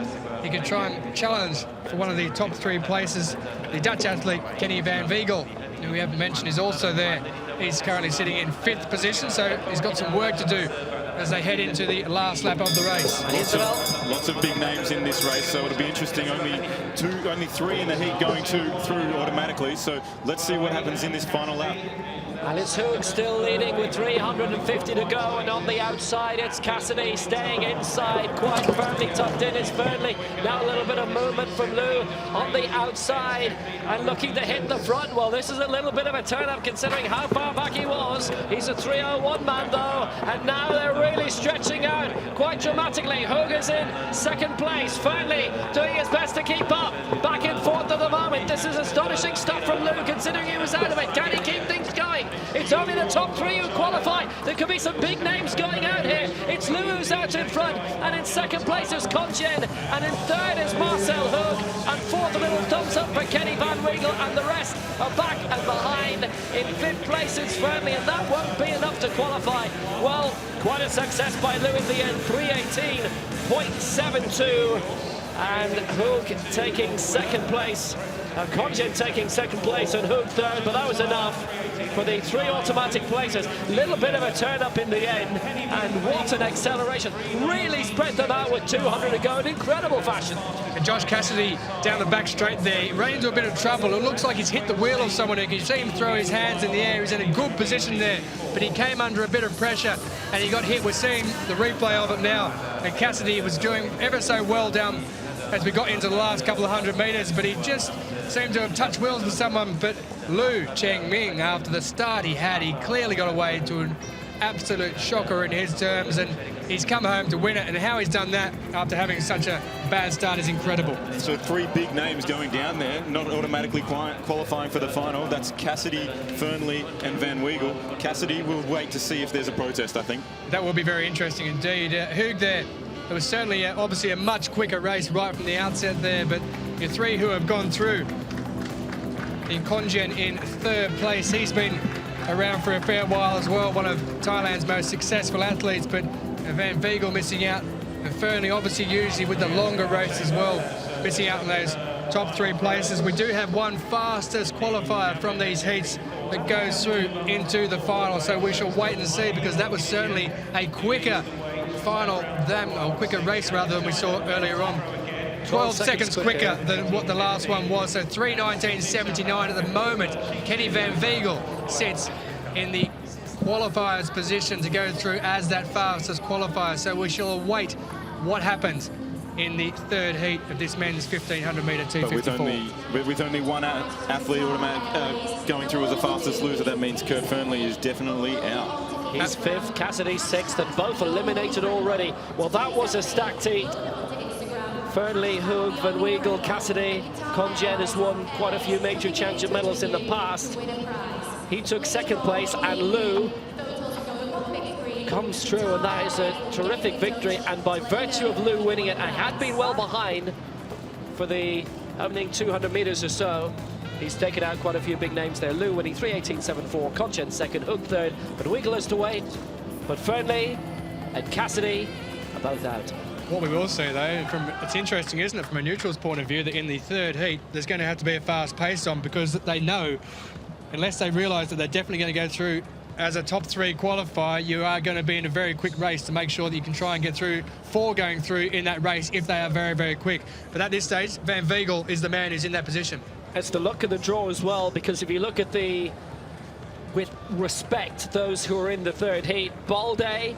he can try and challenge for one of the top 3 places. The Dutch athlete, Kenny van Wiegel, who we haven't mentioned, is also there. He's currently sitting in 5th position, so he's got some work to do as they head into the last lap of the race. And here's the bell. Lots of big names in this race, so it'll be interesting. Only 3 in the heat going through automatically. So let's see what happens in this final lap. Alice Hoog still leading with 350 to go, and on the outside it's Cassidy staying inside, quite firmly tucked in. It's Fernley. Now a little bit of movement from Lou on the outside and looking to hit the front. Well, this is a little bit of a turn-up considering how far back he was. He's a 3:01 man though, and now they're really stretching out quite dramatically. Hoog is in second place. Fernley doing his best to keep up. Back and forth at the moment. This is astonishing stuff from Lou considering he was out of it. Can he keep things going? It's only the top 3 who qualify. There could be some big names going out here. It's Lou who's out in front, and in second place is Conjen, and in third is Marcel Hoog, and fourth a little thumbs up for Kenny Van Weigel, and the rest are back and behind. In fifth place is Fernley, and that won't be enough to qualify. Well, quite a success by Lou in the end, 3:18.72, and Hoog taking second place. Conjen taking second place and Hoog third, but that was enough for the 3 automatic places. Little bit of a turn up in the end, and what an acceleration. Really spread them out with 200 to go in incredible fashion. And Josh Cassidy down the back straight there, he ran into a bit of trouble. It looks like he's hit the wheel of someone. You can see him throw his hands in the air. He's in a good position there, but he came under a bit of pressure and he got hit. We're seeing the replay of it now, and Cassidy was doing ever so well down as we got into the last couple of 100 metres, but he just seemed to have touched wheels with someone. But Lou Cheng-Ming, after the start he had, he clearly got away to an absolute shocker in his terms, and he's come home to win it, and how he's done that after having such a bad start is incredible. So 3 big names going down there, not automatically qualifying for the final. That's Cassidy, Fernley and Van Weigel. Cassidy will wait to see if there's a protest, I think. That will be very interesting indeed. Hoog there, it was certainly obviously a much quicker race right from the outset there, but your 3 who have gone through. In Conjen in third place, he's been around for a fair while as well, one of Thailand's most successful athletes, but Van Weigel missing out, and Fernley obviously usually with the longer race as well, missing out on those top 3 places. We do have one fastest qualifier from these heats that goes through into the final, so we shall wait and see, because that was certainly a quicker final or quicker race rather than we saw earlier on. 12 seconds quicker than what the last one was, so 3:19.79 at the moment. Kenny Van Weigel sits in the qualifiers position to go through as that fastest qualifier, so we shall await what happens in the third heat of this men's 1500 metre 254. But with only one athlete going through as the fastest loser, that means Kurt Fernley is definitely out. He's 5th, Cassidy 6th, and both eliminated already. Well, that was a stacked heat. Fernley, Hoog, Van Weigel, Cassidy. Conjen has won quite a few major championship medals in the past. He took second place, and Lou comes through, and that is a terrific victory. And by virtue of Lou winning it, I had been well behind for the opening 200 meters or so. He's taken out quite a few big names there. Lou winning 3:18.74, Conjen second, Hoog third, but Weigel has to wait. But Fernley and Cassidy are both out. What we will see though, it's interesting, isn't it, from a neutral's point of view, that in the third heat there's going to have to be a fast pace on, because they know, unless they realise that they're definitely going to go through as a top 3 qualifier, you are going to be in a very quick race to make sure that you can try and get through 4 going through in that race if they are very, very quick. But at this stage, Van Weigel is the man who's in that position. It's the luck of the draw as well, because if you look at with respect, those who are in the third heat, Balde,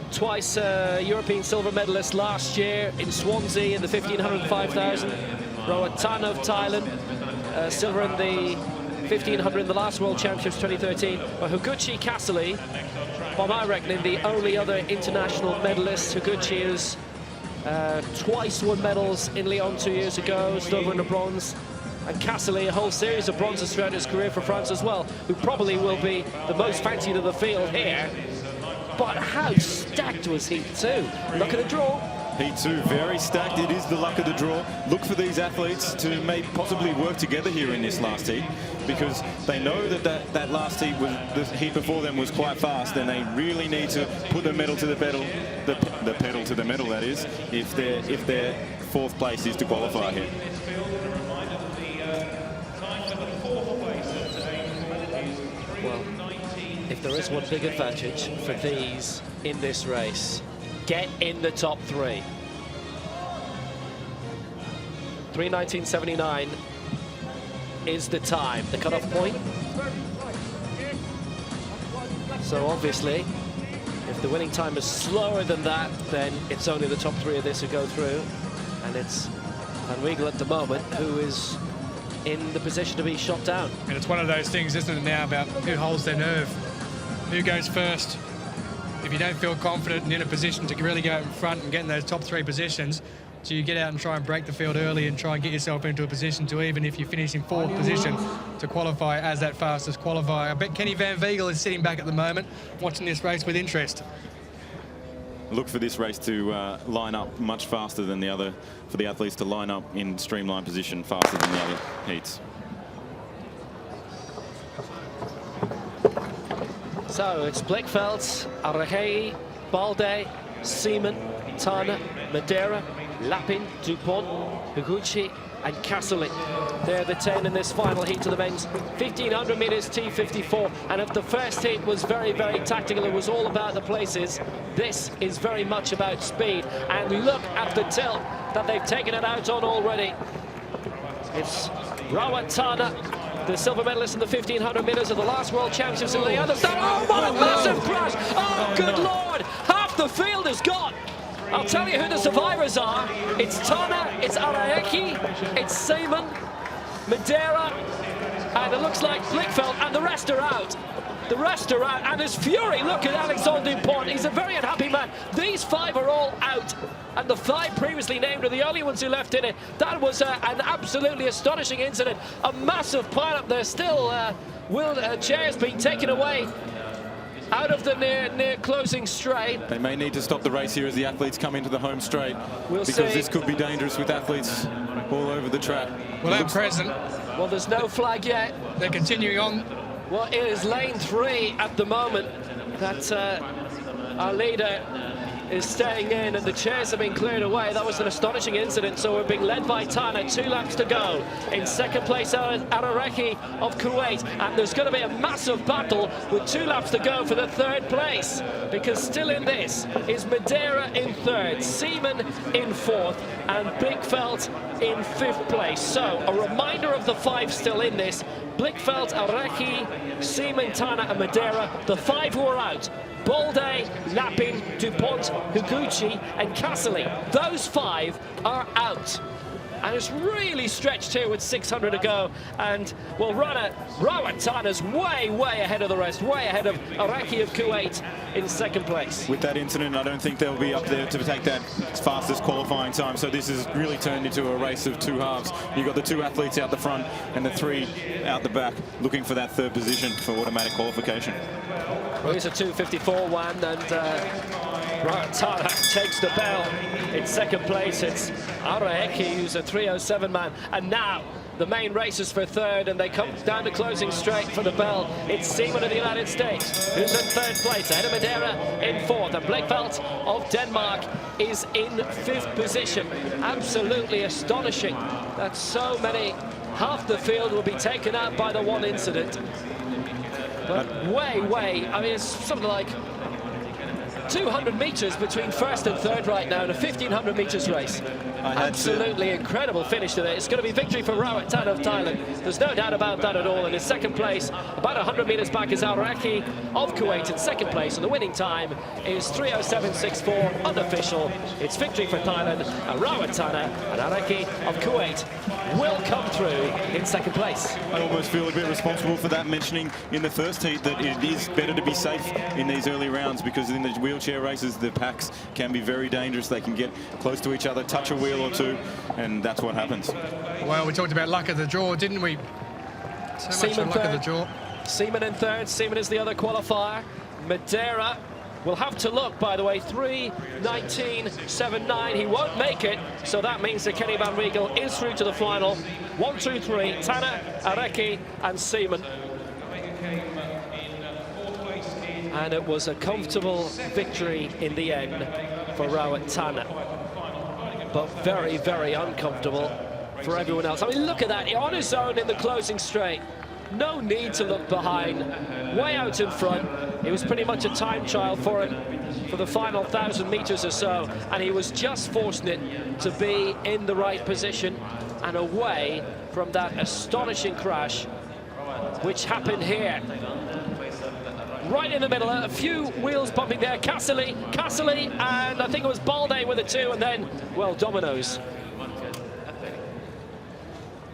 twice European silver medalist last year in Swansea in the 1500 and 5000. Roatan of Thailand, silver in the 1500 in the last World Championships 2013. But Higuchi Cassidy, by my reckoning, the only other international medalist. Higuchi has twice won medals in Lyon 2 years ago, silver and a bronze. And Cassidy, a whole series of bronzes throughout his career for France as well, who probably will be the most fancied of the field here. But how stacked was Heat 2? Look at the draw. Heat 2, very stacked. It is the luck of the draw. Look for these athletes to possibly work together here in this last heat, because they know that last heat the heat before them was quite fast, and they really need to put the pedal to the metal, the pedal to the metal, that is, if their 4th place is to qualify here. Well, if there is one big advantage for these in this race, get in the top 3. 3:19.79 is the time, the cutoff point. So obviously, if the winning time is slower than that, then it's only the top three of this who go through. And it's Van Wiegel at the moment who is in the position to be shot down. And it's one of those things, isn't it, now, about who holds their nerve, who goes first. If you don't feel confident and in a position to really go out in front and get in those top three positions, do you get out and try and break the field early and try and get yourself into a position to, even if you finish in fourth position, to qualify as that fastest qualifier? I bet Kenny Van Wiegel is sitting back at the moment, watching this race with interest. Look for this race to line up much faster than the other, for the athletes to line up in streamlined position faster than the other heats. So it's Blichfeldt, Arrechei, Balde, Seaman, Tana, Madeira, Lapin, Dupont, Higuchi and Castle. They're the 10 in this final heat of the men's 1500 meters T54. And if the first heat was very, very tactical, it was all about the places, this is very much about speed. And look at the tilt that they've taken it out on already. It's Rawat Tana, the silver medalist in the 1500 meters of the last World Championships in the other. Oh, what a massive crash! Oh, good Lord! Half the field is gone. I'll tell you who the survivors are. It's Tana, it's Arrechei, it's Seaman, Madeira, and it looks like Blichfeldt, and the rest are out. The rest are out, and there's fury. Look at Alexandre Dupont. He's a very unhappy man. These five are all out, and the five previously named are the only ones who left in it. That was an absolutely astonishing incident. A massive pile-up there. Still, chairs being taken away out of the near closing straight. They may need to stop the race here as the athletes come into the home straight, because this could be dangerous with athletes all over the track. Well, at present, well, there's no flag yet. They're continuing on. Well, it is lane 3 at the moment that our leader is staying in, and the chairs have been cleared away. That was an astonishing incident. So we're being led by Tana, 2 laps to go. In second place, Arrechei of Kuwait, and there's going to be a massive battle with 2 laps to go for the 3rd place, because still in this is Madeira in 3rd, Seaman in 4th, and Blichfeldt in 5th place. So a reminder of the 5 still in this: Blichfeldt, Arrechei, Seaman, Tana and Madeira. The 5 who are out: Balde, Lapin, Dupont, Higuchi and Castle. Those 5 are out. And it's really stretched here with 600 to go. And, well, Rawat Tana's way, way ahead of the rest, way ahead of Arrechei of Kuwait in 2nd place. With that incident, I don't think they'll be up there to take that fastest qualifying time. So this has really turned into a race of 2 halves. You've got the 2 athletes out the front and the 3 out the back, looking for that 3rd position for automatic qualification. Well, it's a 2:54 one, and Rawat Tana takes the bell. In 2nd place, it's Arrechei, who's a 3:07 man. And now the main races for 3rd, and they come down to closing straight for the bell. It's Seaman of the United States, who's in 3rd place, ahead of Madeira in 4th. And Blichfeldt of Denmark is in 5th position. Absolutely astonishing that so many, half the field will be taken out by the one incident. But way, I mean, it's something like 200 meters between 1st and 3rd right now in a 1500 meters race. Absolutely incredible finish to it. It's going to be victory for Rawat Tana of Thailand. There's no doubt about that at all. And in 2nd place, about 100 meters back, is Arrechei of Kuwait in 2nd place. And the winning time is 3:07.64, unofficial. It's victory for Thailand. And Rawat Tana and Arrechei of Kuwait will come through in 2nd place. I almost feel a bit responsible for that, mentioning in the first heat that it is better to be safe in these early rounds, because in the wheelchair races, the packs can be very dangerous. They can get close to each other, touch a wheel or two, and that's what happens. Well, we talked about luck of the draw, didn't we? So much luck of the draw. Seaman in 3rd. Seaman is the other qualifier. Madeira will have to look, by the way, 3:19.79. He won't make it, so that means that Kenny Van Wiegel is through to the final. 1, 2, 3, Tana, Arrechei and Seaman. And it was a comfortable victory in the end for Rawat Tana, but very, very uncomfortable for everyone else. I mean, look at that, on his own in the closing straight. No need to look behind, way out in front. It was pretty much a time trial for him for the final 1,000 meters or so, and he was just fortunate to be in the right position and away from that astonishing crash which happened here. Right in the middle, a few wheels bumping there. Cassidy, and I think it was Balde with a 2, and then, well, dominoes.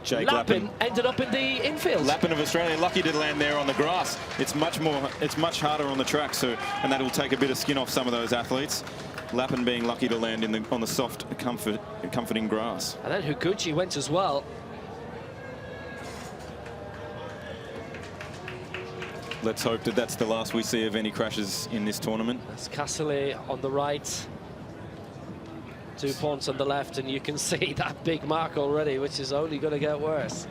Jake Lappin ended up in the infield. Lappin of Australia, lucky to land there on the grass. It's much harder on the track, so, and that'll take a bit of skin off some of those athletes. Lappin being lucky to land on the soft, comforting grass. And then Higuchi went as well. Let's hope that that's the last we see of any crashes in this tournament. That's Cassidy on the right, Dupont on the left, and you can see that big mark already, which is only going to get worse.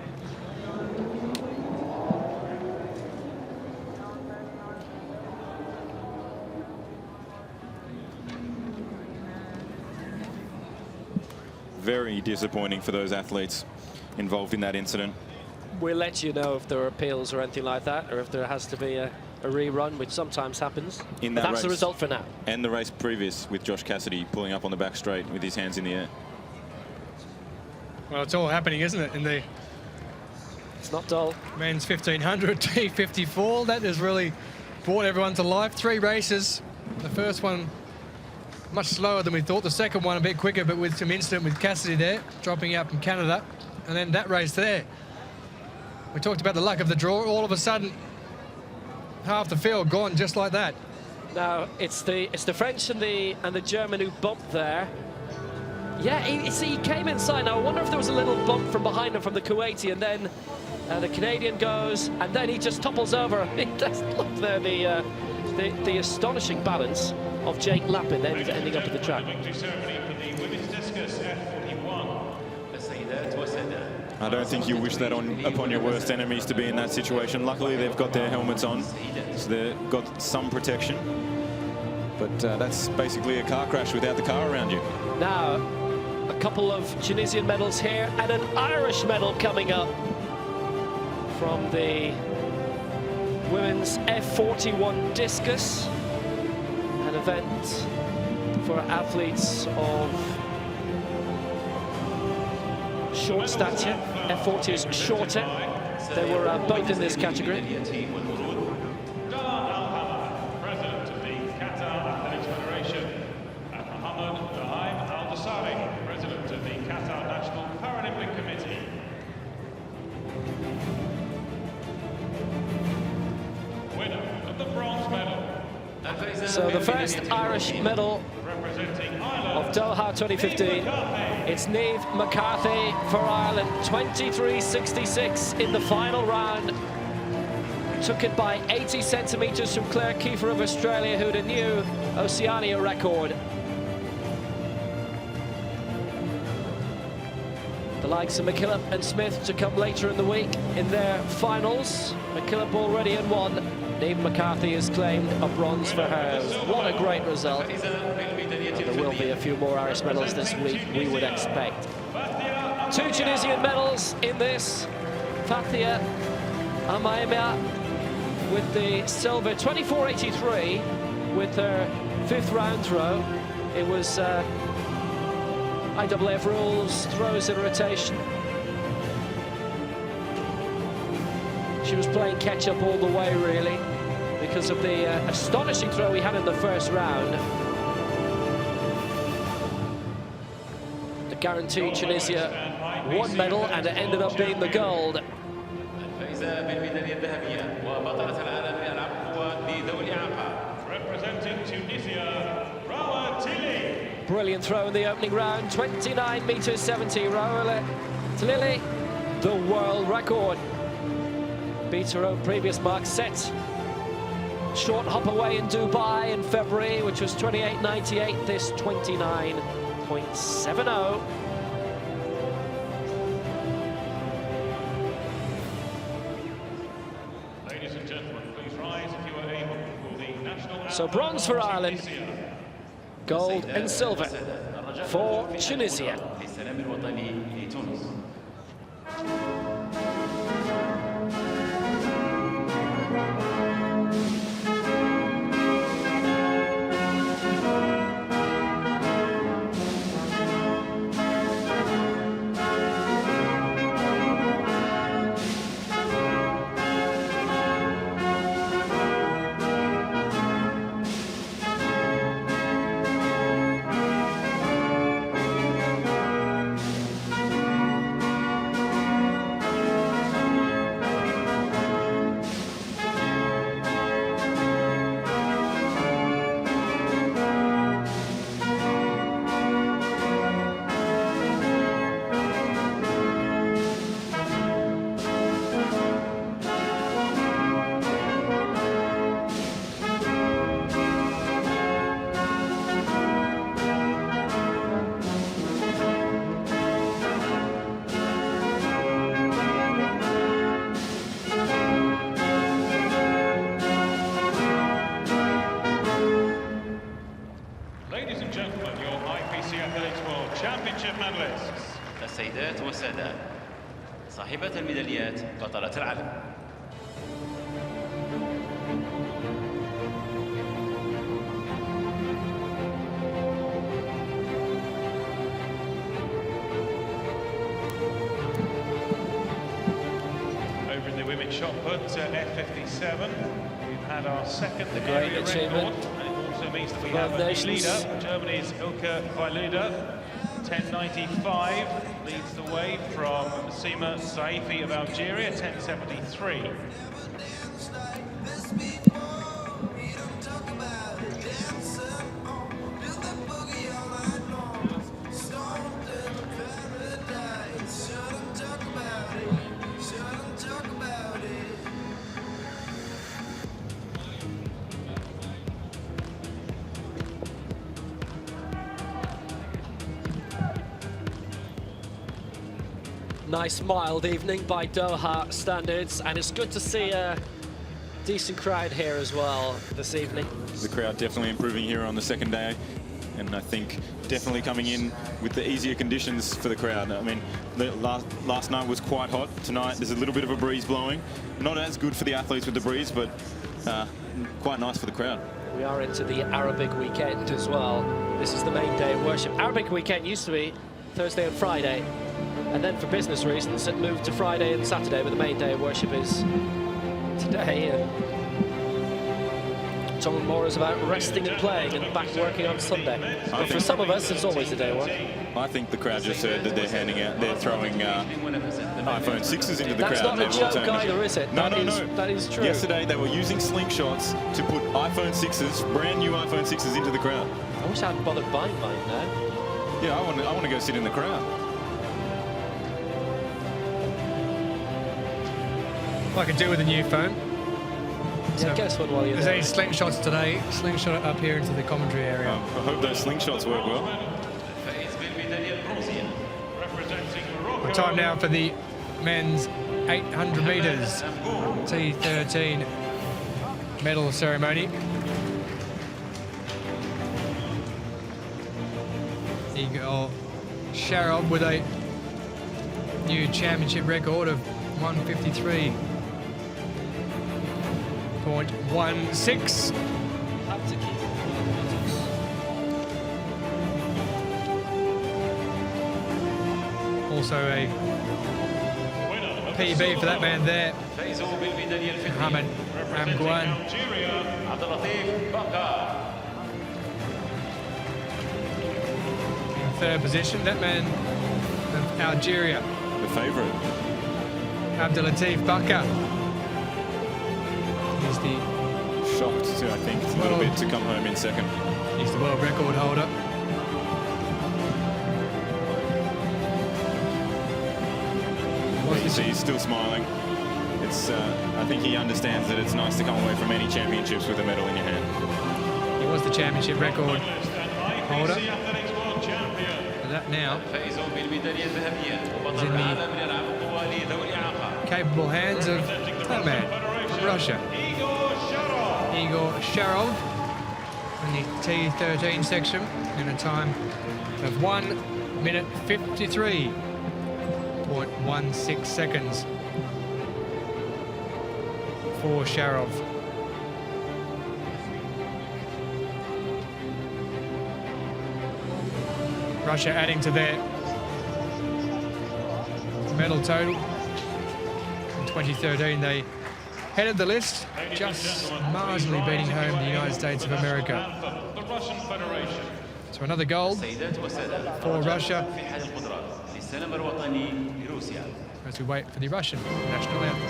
Very disappointing for those athletes involved in that incident. We'll let you know if there are appeals or anything like that, or if there has to be a rerun, which sometimes happens. In that That's race, the result for now. And the race previous with Josh Cassidy pulling up on the back straight with his hands in the air. Well, it's all happening, isn't it, in the It's not dull. men's 1500 T54. That has really brought everyone to life. 3 races. The first one much slower than we thought. The second one a bit quicker, but with some incident with Cassidy there, dropping out from Canada. And then that race there. We talked about the luck of the draw. All of a sudden, half the field gone just like that. Now it's the French and the German who bumped there. Yeah, he came inside. Now I wonder if there was a little bump from behind him from the Kuwaiti, and then the Canadian goes, and then he just topples over. Look there, the astonishing balance of Jake Lappin ending up at the track. I don't think you wish that upon your worst enemies to be in that situation. Luckily, they've got their helmets on, so they've got some protection. But that's basically a car crash without the car around you. Now, a couple of Tunisian medals here, and an Irish medal coming up from the women's F41 discus, an event for athletes of short stature. F40 is shorter. They were both in this category. President of the Qatar Athletics Federation, and Mohammed Naim Al-Dasari, President of the Qatar National Paralympic Committee. Winner of the bronze medal. So the first Irish medal of Doha 2015. It's Niamh McCarthy for Ireland, 23.66 in the final round. Took it by 80 centimetres from Claire Kiefer of Australia, who had a new Oceania record. The likes of McKillop and Smith to come later in the week in their finals. McKillop already in 1. Niamh McCarthy has claimed a bronze for hers. What a great result. There will be a few more Irish medals this week, we would expect. 2 Tunisian medals in this. Fathia Amaima with the silver, 24.83 with her 5th round throw. It was IAAF rules, throws in rotation. She was playing catch-up all the way, really, because of the astonishing throw he had in the first round. Guaranteed Tunisia 1 medal, and it ended up being the gold. Representing Tunisia, Rawa Tili. Brilliant throw in the opening round, 29 meters 70. Rawa Tili, the world record. Beats her own previous mark set. Short hop away in Dubai in February, which was 28.98. This 29.70. Ladies and gentlemen, please rise if you are able for the national. So bronze for Ireland, gold and silver for Tunisia. championship medalists. السيدات والسادات صاحبة الميداليات بطلة العالم. Over in the women's shot put F57, we've had our second great area achievement. record, and it also means that we Both have a nations. leader. Germany's Ilka Vailuda, 10.95, leads the way from Sima Saifi of Algeria, 10.73. Nice mild evening by Doha standards, and it's good to see a decent crowd here as well this evening. The crowd definitely improving here on the second day, and I think definitely coming in with the easier conditions for the crowd. I mean, the last night was quite hot. Tonight there's a little bit of a breeze blowing. Not as good for the athletes with the breeze, but quite nice for the crowd. We are into the Arabic weekend as well. This is the main day of worship. Arabic weekend used to be Thursday and Friday, and then for business reasons it moved to Friday and Saturday, but the main day of worship is today. And John Moore is about resting and playing and back working on Sunday. But for some of us, it's always a day of work. I think the crowd just heard that they're throwing iPhone 6s into the That's crowd. not a joke either, is it? No. That is true. Yesterday they were using slingshots to put iPhone 6s, brand new iPhone 6s, into the crowd. I wish I hadn't bothered buying mine now. Yeah, I want to go sit in the crowd. I could do with a new phone. Yeah, guess what? While you're There's there. any slingshots today. Slingshot it up here into the commentary area. I hope those slingshots work well. The time now for the men's 800 metres T13 medal ceremony. Igor Sharov with a new championship record of 153.16. Have to keep Also a PB for that man there, Mohamed Ramgouan. In third position, that man of Algeria, The favourite. Abdelatif Bakar. He's the Shocked to, I think, a little bit to come home in second. He's the world record holder. He's still smiling. It's. I think he understands that it's nice to come away from any championships with a medal in your hand. He was the championship record holder. That now is in the capable hands of that man from Russia, Igor Sharov, in the T13 section in a time of 1 minute 53.16 seconds for Sharov. Russia adding to their medal total. In 2013, they headed the list, just marginally beating home the United States of America. So another gold for Russia as we wait for the Russian national anthem.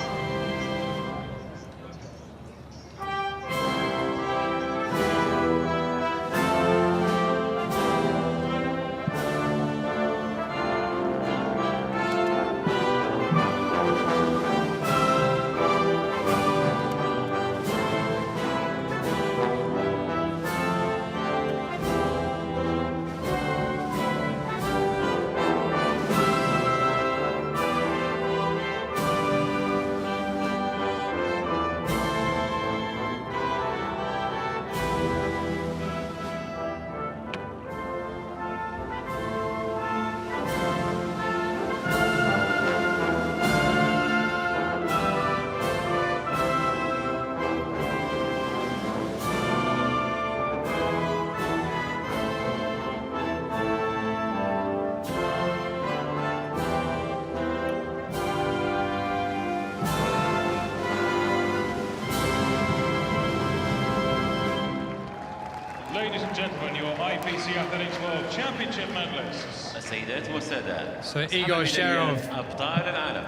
Ladies and gentlemen, your IPC Athletics World Championship medalists. السيدات والسادة. So Igor Sharov أبطال العالم.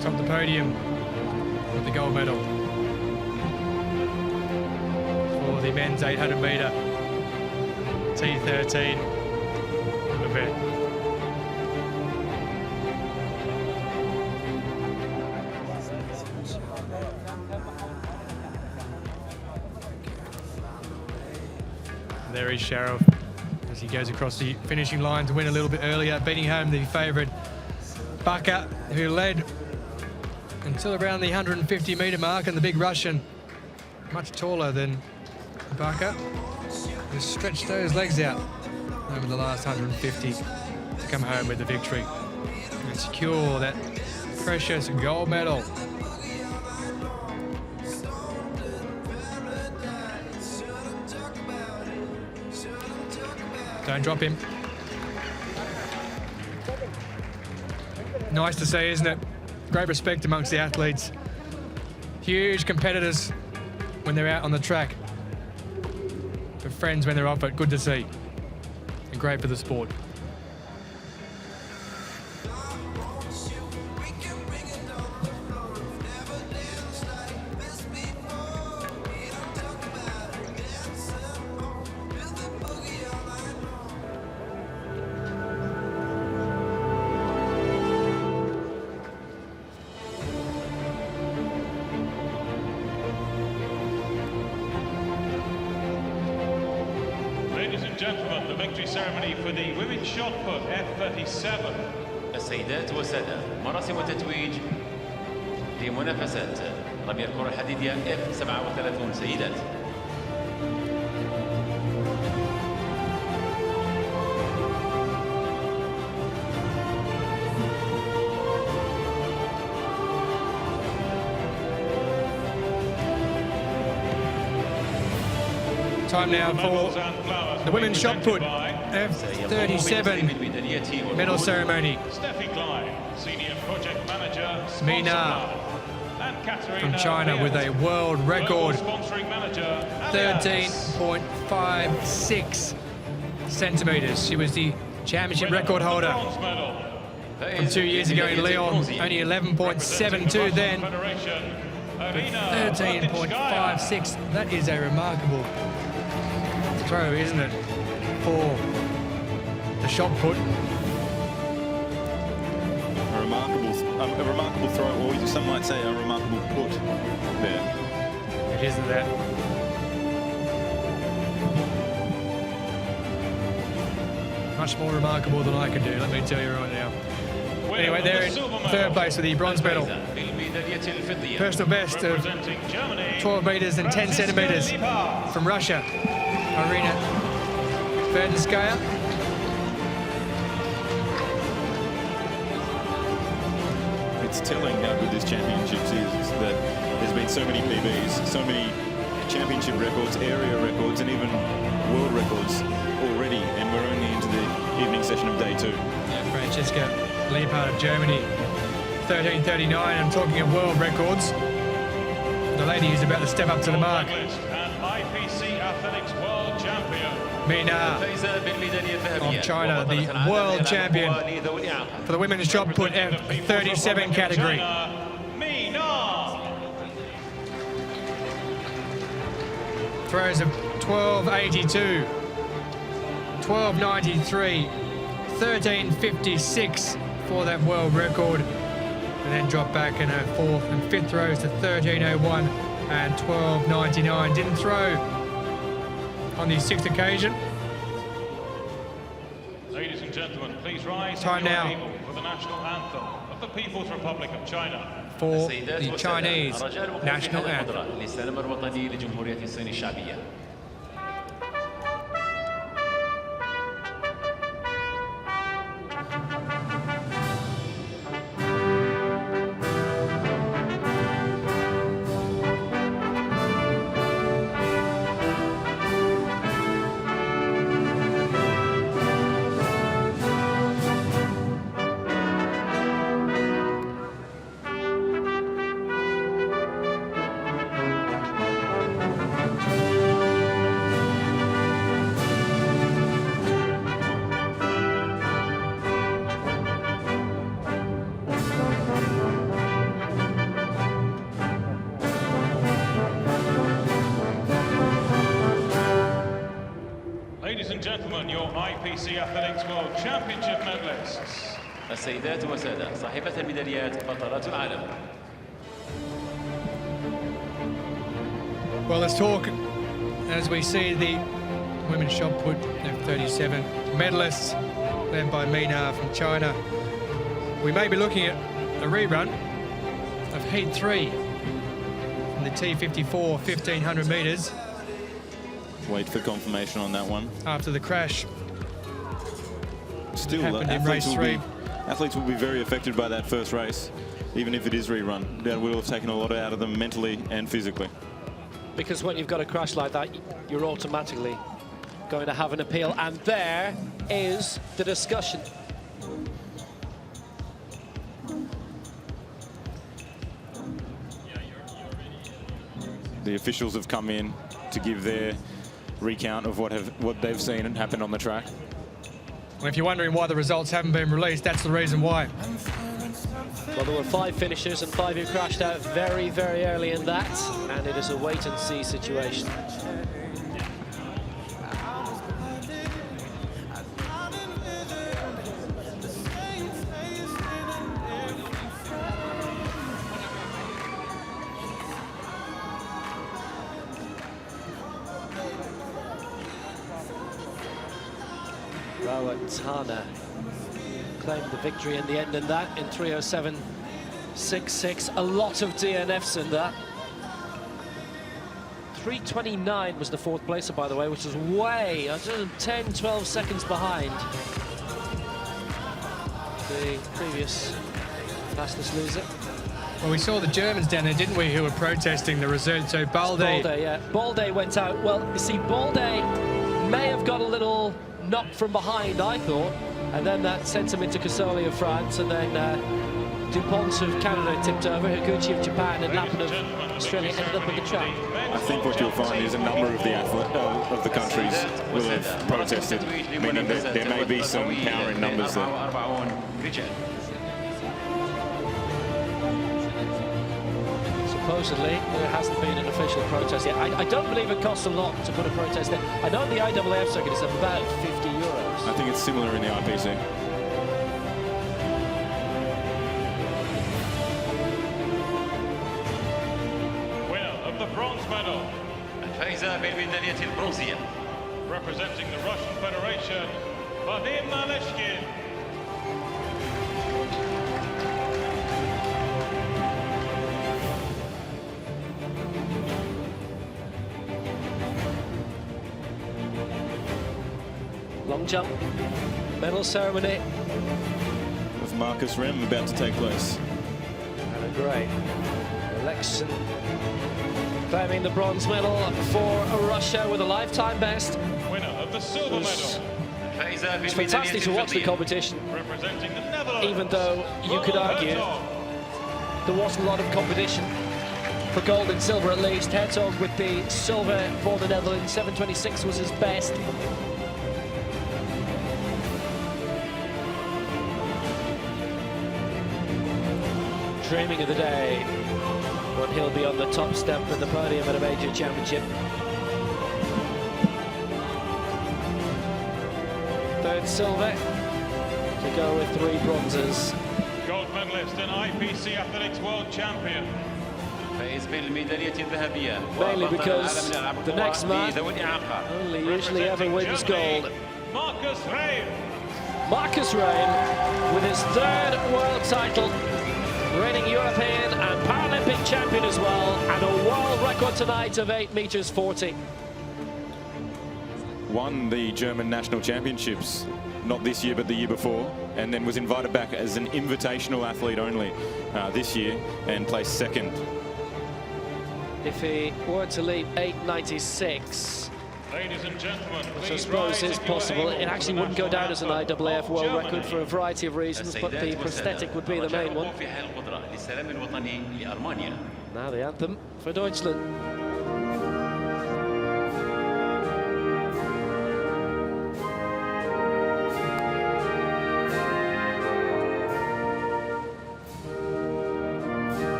top the podium with the gold medal for the men's 800 metre T13 event. There is Sharov as he goes across the finishing line to win a little bit earlier, beating home the favourite Baka, who led until around the 150 metre mark, and the big Russian, much taller than Baka, has stretched those legs out over the last 150 to come home with the victory and secure that precious gold medal. Don't drop him. Nice to see, isn't it? Great respect amongst the athletes. Huge competitors when they're out on the track. But friends when they're off it. Good to see. And great for the sport. Gentlemen, the victory ceremony for the women's shot put F37. السيدات والسادة، مراسم التتويج لمنافسات رمي الكرة الحديدية F37 سيدات. Time now for the women's shot put F37 medal ceremony. Mina from China with a world record 13.56 centimetres. She was the championship record holder from 2 years ago in Lyon, only 11.72 then. But 13.56, that is a remarkable throw, isn't it, for the shot put? A remarkable throw, or some might say a remarkable put there. It isn't that. Much more remarkable than I can do, let me tell you right now. Anyway, they're in third place with the bronze medal. Personal best of 12 metres and 10 centimetres from Russia, Irina Verdenskaya. It's telling how good this championship is that there's been so many PBs, so many championship records, area records, and even world records already, and we're only into the evening session of day 2. Yeah, Francesca Liebhardt of Germany, 13.39. I'm talking of world records. The lady who's about to step up to the mark. IPC Athletics World Champion. Mina of China, the world champion for the women's shot put F37 category. Throws of 12.82, 12.93, 13.56 for that world record, and then drop back in her fourth and fifth throws to 13.01 and 12.99. Didn't throw on the sixth occasion. Ladies and gentlemen, please rise Time now for the national anthem of the People's Republic of China. For the Chinese national anthem. gentlemen, your IPC Athletics World Championship medalists. السيدات والسادة صاحبة الميداليات بطلات العالم. Well, let's talk as we see the women's shot put F37 medalists led by Mina from China. We may be looking at a rerun of Heat 3 from the T54 1500 metres. Wait for confirmation on that one. After the crash. Still, happened in race 3. Athletes will be very affected by that first race, even if it is rerun. That will have taken a lot out of them mentally and physically. Because when you've got a crash like that, you're automatically going to have an appeal, and there is the discussion. The officials have come in to give their recount of what they've seen happen on the track. Well, if you're wondering why the results haven't been released, that's the reason why. Well, there were 5 finishers and 5 who crashed out very, very early in that, and it is a wait-and-see situation. Tana claimed the victory in the end in that, in 3:07.66. A lot of DNFs in that. 3:29 was the 4th placer, by the way, which is way 10, 12 seconds behind the previous fastest loser. Well, we saw the Germans down there, didn't we, who were protesting the result. So Balde... Yeah. Balde went out. Well, you see, Balde may have got a little knocked from behind, I thought, and then that sent him into Casoli of France, and then Dupont of Canada tipped over, Higuchi of Japan, and Lappin of Australia ended up on the track. I think what you'll find is a number of the of the countries will have protested, meaning that there may be some power in numbers there. Supposedly, there hasn't been an official protest yet. I don't believe it costs a lot to put a protest there. I know the IAAF circuit is about €50. I think it's similar in the IPC. Winner of the bronze medal. الفائزة بالميدالية البرونزية. Representing the Russian Federation, Vadim Maleshkin. Long jump, medal ceremony. With Marcus Rem about to take place. And a great election. Claiming the bronze medal for Russia with a lifetime best. Winner of the silver medal. It's fantastic to watch the competition. Representing the Netherlands. Even though you could argue there wasn't a lot of competition for gold and silver, at least. Hertog with the silver for the Netherlands. 7:26 was his best. Dreaming of the day when he'll be on the top step of the podium at a major championship. 3rd silver to go with 3 bronzes. Gold medalist and IPC Athletics World Champion. Mainly because the next man only usually ever wins gold. Marcus Reim. Marcus Reim with his 3rd world title. Reigning European and Paralympic champion as well, and a world record tonight of 8:40 meters. Won the German national championships, not this year but the year before, and then was invited back as an invitational athlete only this year and placed 2nd. If he were to leap 8:96, Ladies and gentlemen, which I suppose is possible, it actually wouldn't go down as an IAAF world record for a variety of reasons, but the prosthetic would be the main one. Now the anthem for Deutschland.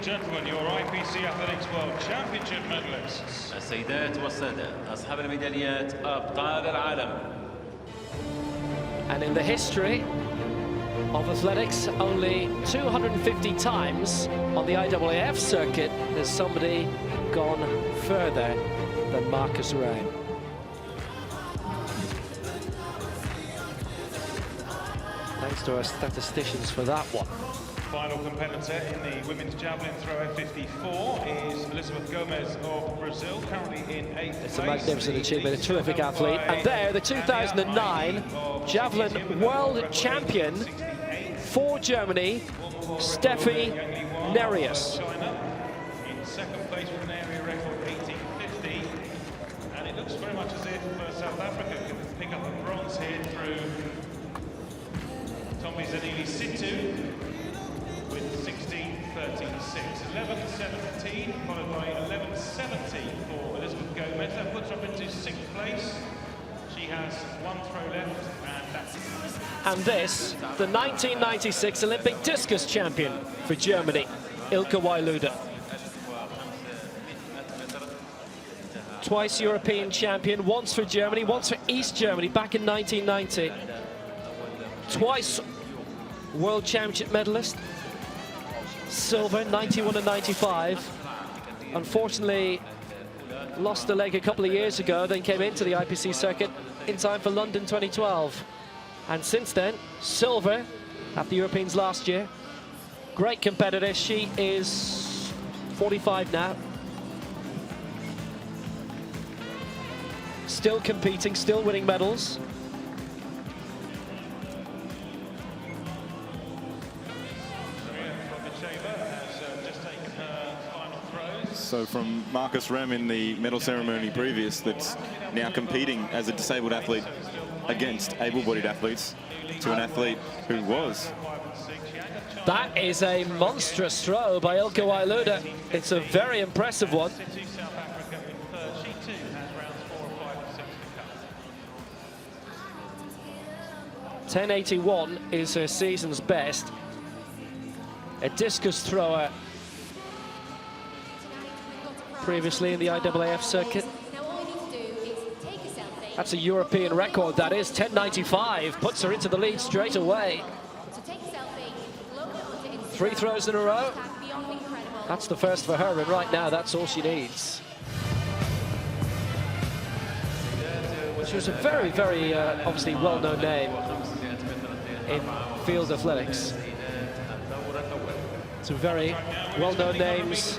and gentlemen, your IPC Athletics World Championship medalists. السيدات والسادة أصحاب الميداليات أبطال العالم. And in the history of athletics, only 250 times on the IAAF circuit has somebody gone further than Marcus Raim. Thanks to our statisticians for that one. Final competitor in the women's javelin throw F54 is Elizabeth Gomez of Brazil, currently in 8th place. It's a magnificent achievement, a terrific athlete. And there, the 2009 javelin world champion for Germany, Steffi Nereus. In second place with an area record 1850, and it looks very much as if South Africa can pick up a bronze here through Tommy Zanili Situ with 16:36, 11:17, followed by 11:70 for Elizabeth Gomez. That puts her up into 6th place. She has one throw left, and that's it. And this, the 1996 Olympic discus champion for Germany, Ilka Wailuda. Twice European champion, once for Germany, once for East Germany back in 1990. Twice World Championship medalist, silver, 91 and 95. Unfortunately, lost a leg a couple of years ago, then came into the IPC circuit in time for London 2012. And since then, silver at the Europeans last year. Great competitor. She is 45 now. Still competing, still winning medals. So from Marcus Raim in the medal ceremony previous, that's now competing as a disabled athlete against able-bodied athletes, to an athlete who was. That is a monstrous throw by Ilka Wailuda. It's a very impressive one. .1081 is her season's best. A discus thrower previously in the IAAF circuit. That's a European record, that is. 10.95 puts her into the lead straight away. 3 throws in a row. That's the first for her, and right now that's all she needs. She was a very, very obviously well-known name in field athletics. Some very well-known names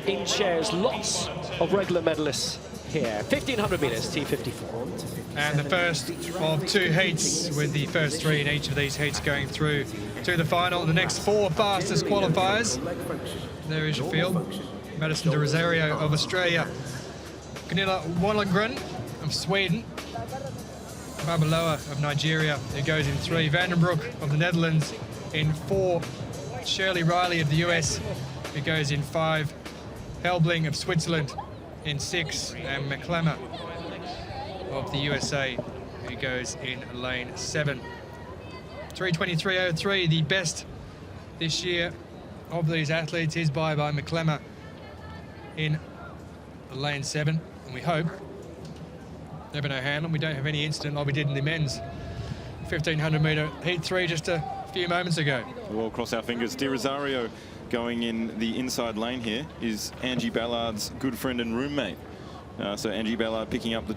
in chairs, lots of regular medalists here. 1500 meters, T54. And the first of 2 heats, with the first 3 in each of these heats going through to the final. The next 4 fastest qualifiers. There is your field. Madison de Rosario of Australia, Gunilla Wallengren of Sweden, Babaloa of Nigeria, who goes in 3, Vandenbroek of the Netherlands in 4, Shirley Riley of the US, who goes in 5, Helbling of Switzerland in 6, and McClemmer of the USA, who goes in lane 7. 3:23.03, the best this year of these athletes is by McClemmer in lane 7, and we hope, never know Hanlon, we don't have any incident like we did in the men's 1500 metre heat 3 just a few moments ago. We'll cross our fingers. De Rosario going in the inside lane here is Angie Ballard's good friend and roommate. So Angie Ballard picking up the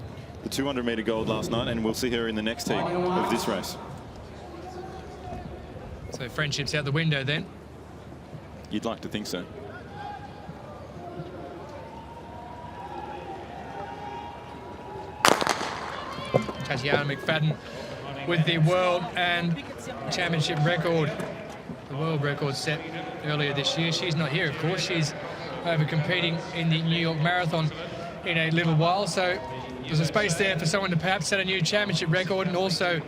200 metre gold last night, and we'll see her in the next heat of this race. So friendship's out the window then. You'd like to think so. Tatiana McFadden with the world and championship record. The world record set earlier this year. She's not here, of course. She's over competing in the New York Marathon in a little while. So there's a space there for someone to perhaps set a new championship record and also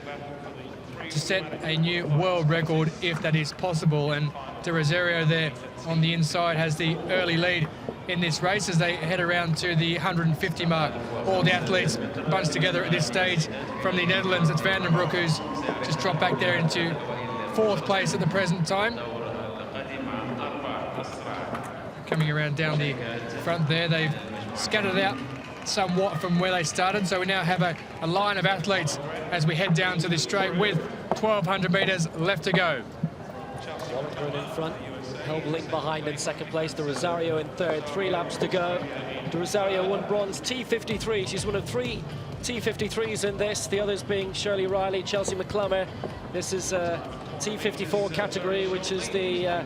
to set a new world record if that is possible. And De Rosario there on the inside has the early lead in this race as they head around to the 150 mark. All the athletes bunched together at this stage. From the Netherlands, it's Vandenbroek, who's just dropped back there into 4th place at the present time. coming around down the front there. They've scattered out somewhat from where they started, so we now have a line of athletes as we head down to the straight with 1,200 metres left to go. Wallingren in front, Helbling behind in second place, De Rosario in third, 3 laps to go. De Rosario won bronze T53. She's one of 3 T53s in this, the others being Shirley Riley, Chelsea McClummer. This is a T54 category, which is the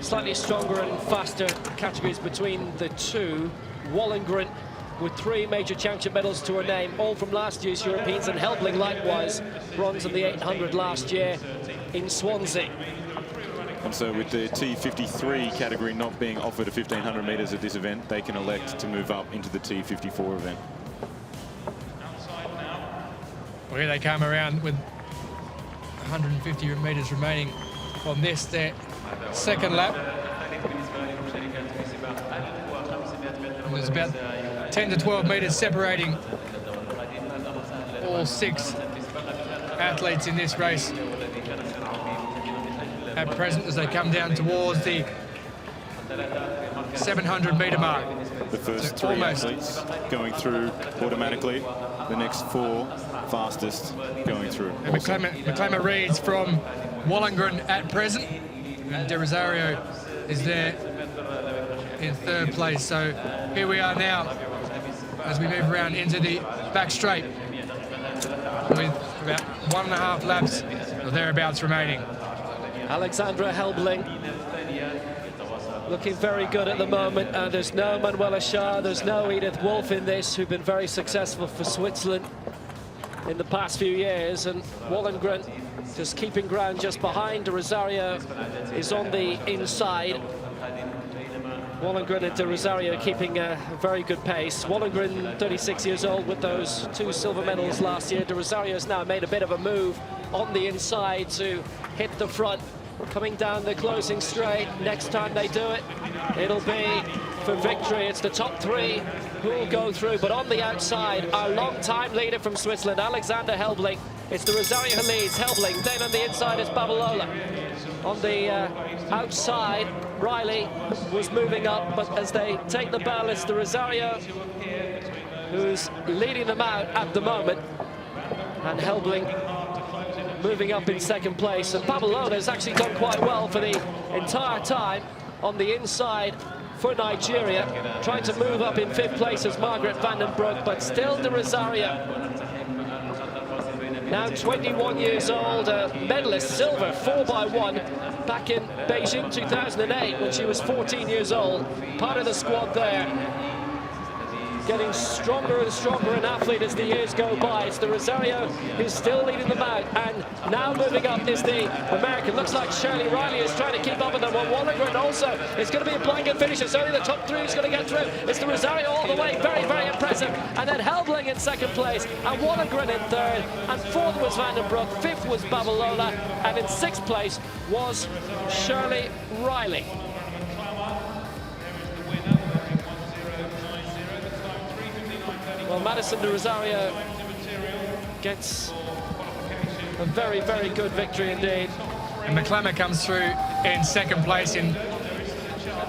slightly stronger and faster categories between the two. Wallingren with 3 major championship medals to her name, all from last year's Europeans, and Helbling likewise, bronze in the 800 last year in Swansea. And so with the T53 category not being offered a 1,500 metres at this event, they can elect to move up into the T54 event. Well, here they come around with 150 metres remaining on this, their second lap. And there's about 10 to 12 metres separating all 6 athletes in this race at present as they come down towards the 700-metre mark. The first 3 athletes going through automatically, the next 4 fastest going through. And McClemmer reads from Wallingren at present, and De Rosario is there in third place. So here we are now as we move around into the back straight with about 1.5 laps or thereabouts remaining. Alexandra Helbling looking very good at the moment, and there's no Manuela Shah, there's no Edith Wolf in this, who've been very successful for Switzerland in the past few years, and Wallingren just keeping ground just behind. De Rosario is on the inside. Wallingren and De Rosario keeping a very good pace. Wallingren, 36 years old, with those 2 silver medals last year. De Rosario has now made a bit of a move on the inside to hit the front, coming down the closing straight. Next time they do it, it'll be for victory. It's the top 3 who will go through, but on the outside, our long-time leader from Switzerland, Alexander Helbling. It's De Rosario who leads, Helbling. Then on the inside is Babalola. On the outside, Riley was moving up, but as they take the bell, it's De Rosario who's leading them out at the moment, and Helbling moving up in second place. And Babalola has actually done quite well for the entire time on the inside for Nigeria, trying to move up in 5th place as Margaret Vandenbroek, but still De Rosario, now 21 years old, a medalist, silver 4x1 back in Beijing 2008 when she was 14 years old, part of the squad there. Getting stronger and stronger an athlete as the years go by. It's De Rosario who's still leading them out, and now moving up is the American. Looks like Shirley Riley is trying to keep up with them. Well, Wallingren also, it's going to be a blanket finish. It's only the top 3 who's going to get through. It's De Rosario all the way, very, very impressive. And then Helbling in second place, and Wallingren in third, and 4th was Vandenbroek, 5th was Babalola, and in 6th place was Shirley Riley. Well, Madison De Rosario gets a very, very good victory indeed. And McClemmer comes through in second place, in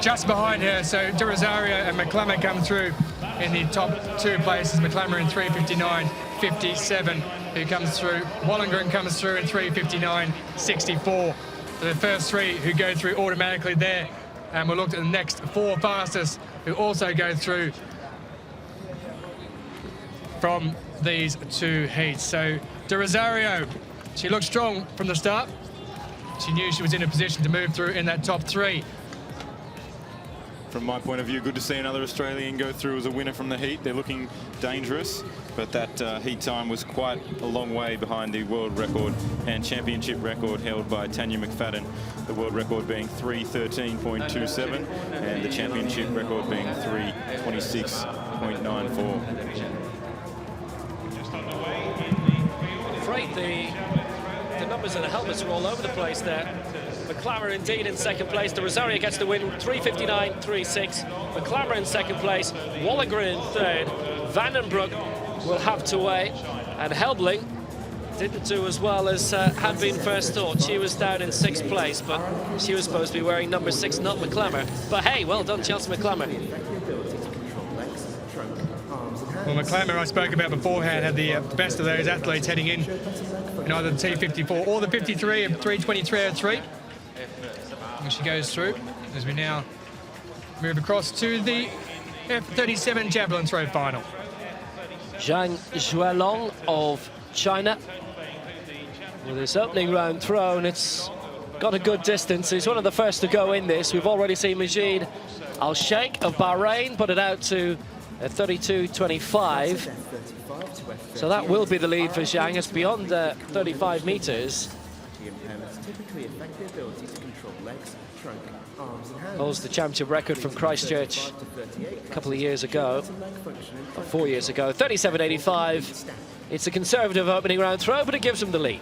just behind her. So De Rosario and McClemmer come through in the top 2 places. McClemmer in 3:59.57, who comes through. Wallingren comes through in 3:59.64. The first 3 who go through automatically there. And we'll look at the next 4 fastest who also go through from these 2 heats. So De Rosario, she looked strong from the start. She knew she was in a position to move through in that top 3. From my point of view, good to see another Australian go through as a winner from the heat. They're looking dangerous, but that heat time was quite a long way behind the world record and championship record held by Tanya McFadden. The world record being 3:13.27 and the championship record being 3:26.94. Afraid the numbers and the helmets are all over the place there. McClemmer indeed in second place. De Rosario gets the win, 3:59.36. McClemmer in second place. Wallingren in third. Vandenbroek will have to wait. And Helbling Didn't do as well as had been first thought. She was down in 6th place, but she was supposed to be wearing number 6, not McClammer. But hey, well done, Chelsea McClammer. Well, McClammer, I spoke about beforehand, had the best of those athletes heading in either the T54 or the 53 and 323.03. And she goes through as we now move across to the F37 javelin throw final. Zhang Zhuelong of China with his opening round throw, and it's got a good distance. He's one of the first to go in this. We've already seen Majid Al-Sheikh of Bahrain put it out to 32.25. So that will be the lead for Zhang. It's beyond 35 meters. Holds the championship record from Christchurch a couple of years ago, or 4 years ago. 37.85. It's a conservative opening round throw, but it gives him the lead.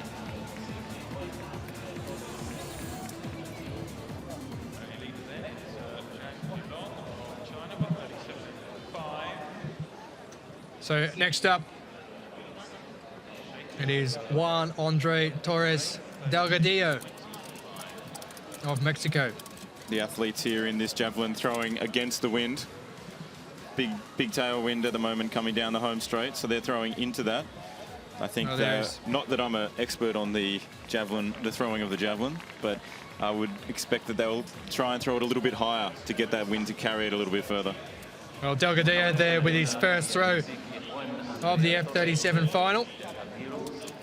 So next up, it is Juan Andre Torres Delgadillo of Mexico. The athletes here in this javelin throwing against the wind. Big tailwind at the moment coming down the home straight, so they're throwing into that. I think not that I'm an expert on the javelin, the throwing of the javelin, but I would expect that they'll try and throw it a little bit higher to get that wind to carry it a little bit further. Well, Delgadillo there with his first throw of the F37 final.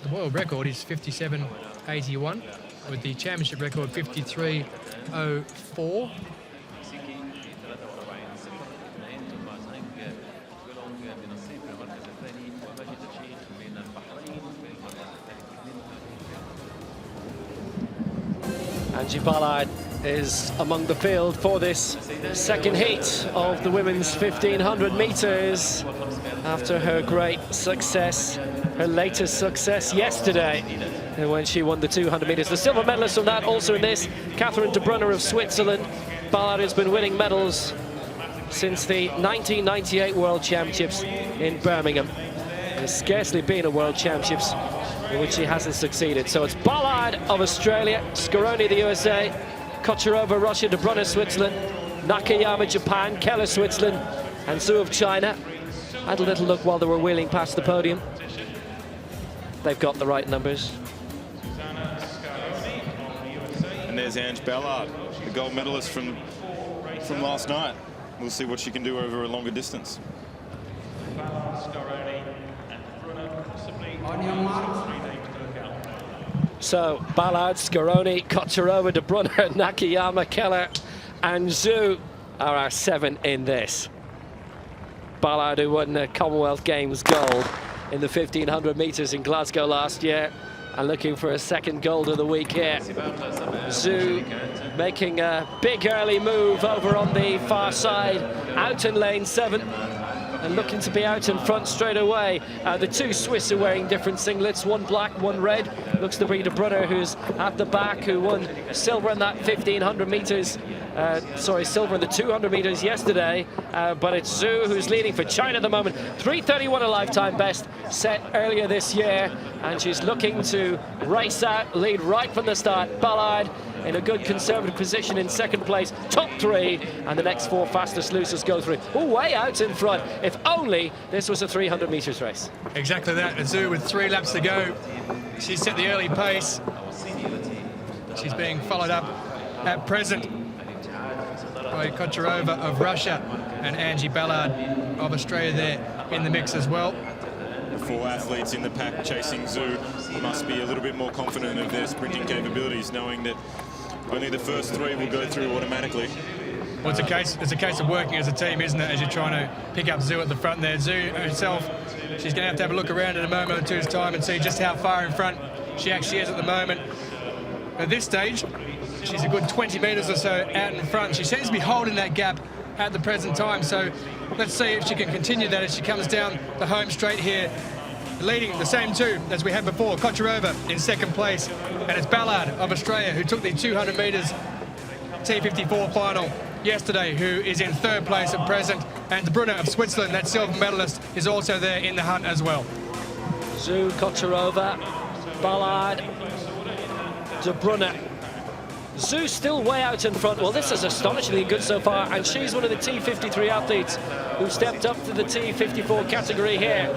The world record is 57.81, with the championship record 53.04. Angie Ballard is among the field for this second heat of the women's 1500 meters after her great success, her latest success yesterday when she won the 200 meters. The silver medalist from that also in this, Catherine de Brunner of Switzerland. Ballard has been winning medals since the 1998 World Championships in Birmingham. There's scarcely been a World Championships in which she hasn't succeeded. So it's Ballard of Australia, Scaroni the USA, Kocherova Russia, de Brunner Switzerland, Nakayama Japan, Keller Switzerland, and Zhu of China. Had a little look while they were wheeling past the podium. They've got the right numbers. And there's Ange Ballard, the gold medalist from last night. We'll see what she can do over a longer distance. So Ballard, Scaroni, Kocherova, de Brunner, Nakayama, Keller, and Zhu are our 7 in this. Ballard, who won the Commonwealth Games gold in the 1500 meters in Glasgow last year, and looking for a second gold of the week here. Zhu making a big early move over on the far side, out in lane 7. And looking to be out in front straight away. The two Swiss are wearing different singlets, one black, one red. Looks to be de Brunner, who's at the back, who won silver in that 1500 meters. Silver in the 200 meters yesterday. But it's Zhu who's leading for China at the moment. 3:31 a lifetime best set earlier this year. And she's looking to race out, lead right from the start. Ballard in a good conservative position in second place, top 3, and the next 4 fastest losers go through. Oh, way out in front. If only this was a 300 meters race. Exactly that. Zhu with 3 laps to go. She's set the early pace. She's being followed up at present by Kocherova of Russia and Angie Ballard of Australia there in the mix as well. 4 athletes in the pack chasing Zhu must be a little bit more confident of their sprinting capabilities, knowing that only the first 3 will go through automatically. Well, it's a case of working as a team, isn't it, as you're trying to pick up Zhu at the front there. Zhu herself, she's going to have a look around in a moment or two's time and see just how far in front she actually is at the moment. At this stage, she's a good 20 metres or so out in front. She seems to be holding that gap at the present time, so let's see if she can continue that as she comes down the home straight here. Leading the same 2 as we had before, Kocherova in second place, and it's Ballard of Australia who took the 200 metres T54 final yesterday, who is in 3rd place at present, and de Brunner of Switzerland, that silver medalist, is also there in the hunt as well. Zhu, Kocherova, Ballard, De Bruyne. Zhu still way out in front. Well, this is astonishingly good so far, and she's one of the T53 athletes who stepped up to the T54 category here.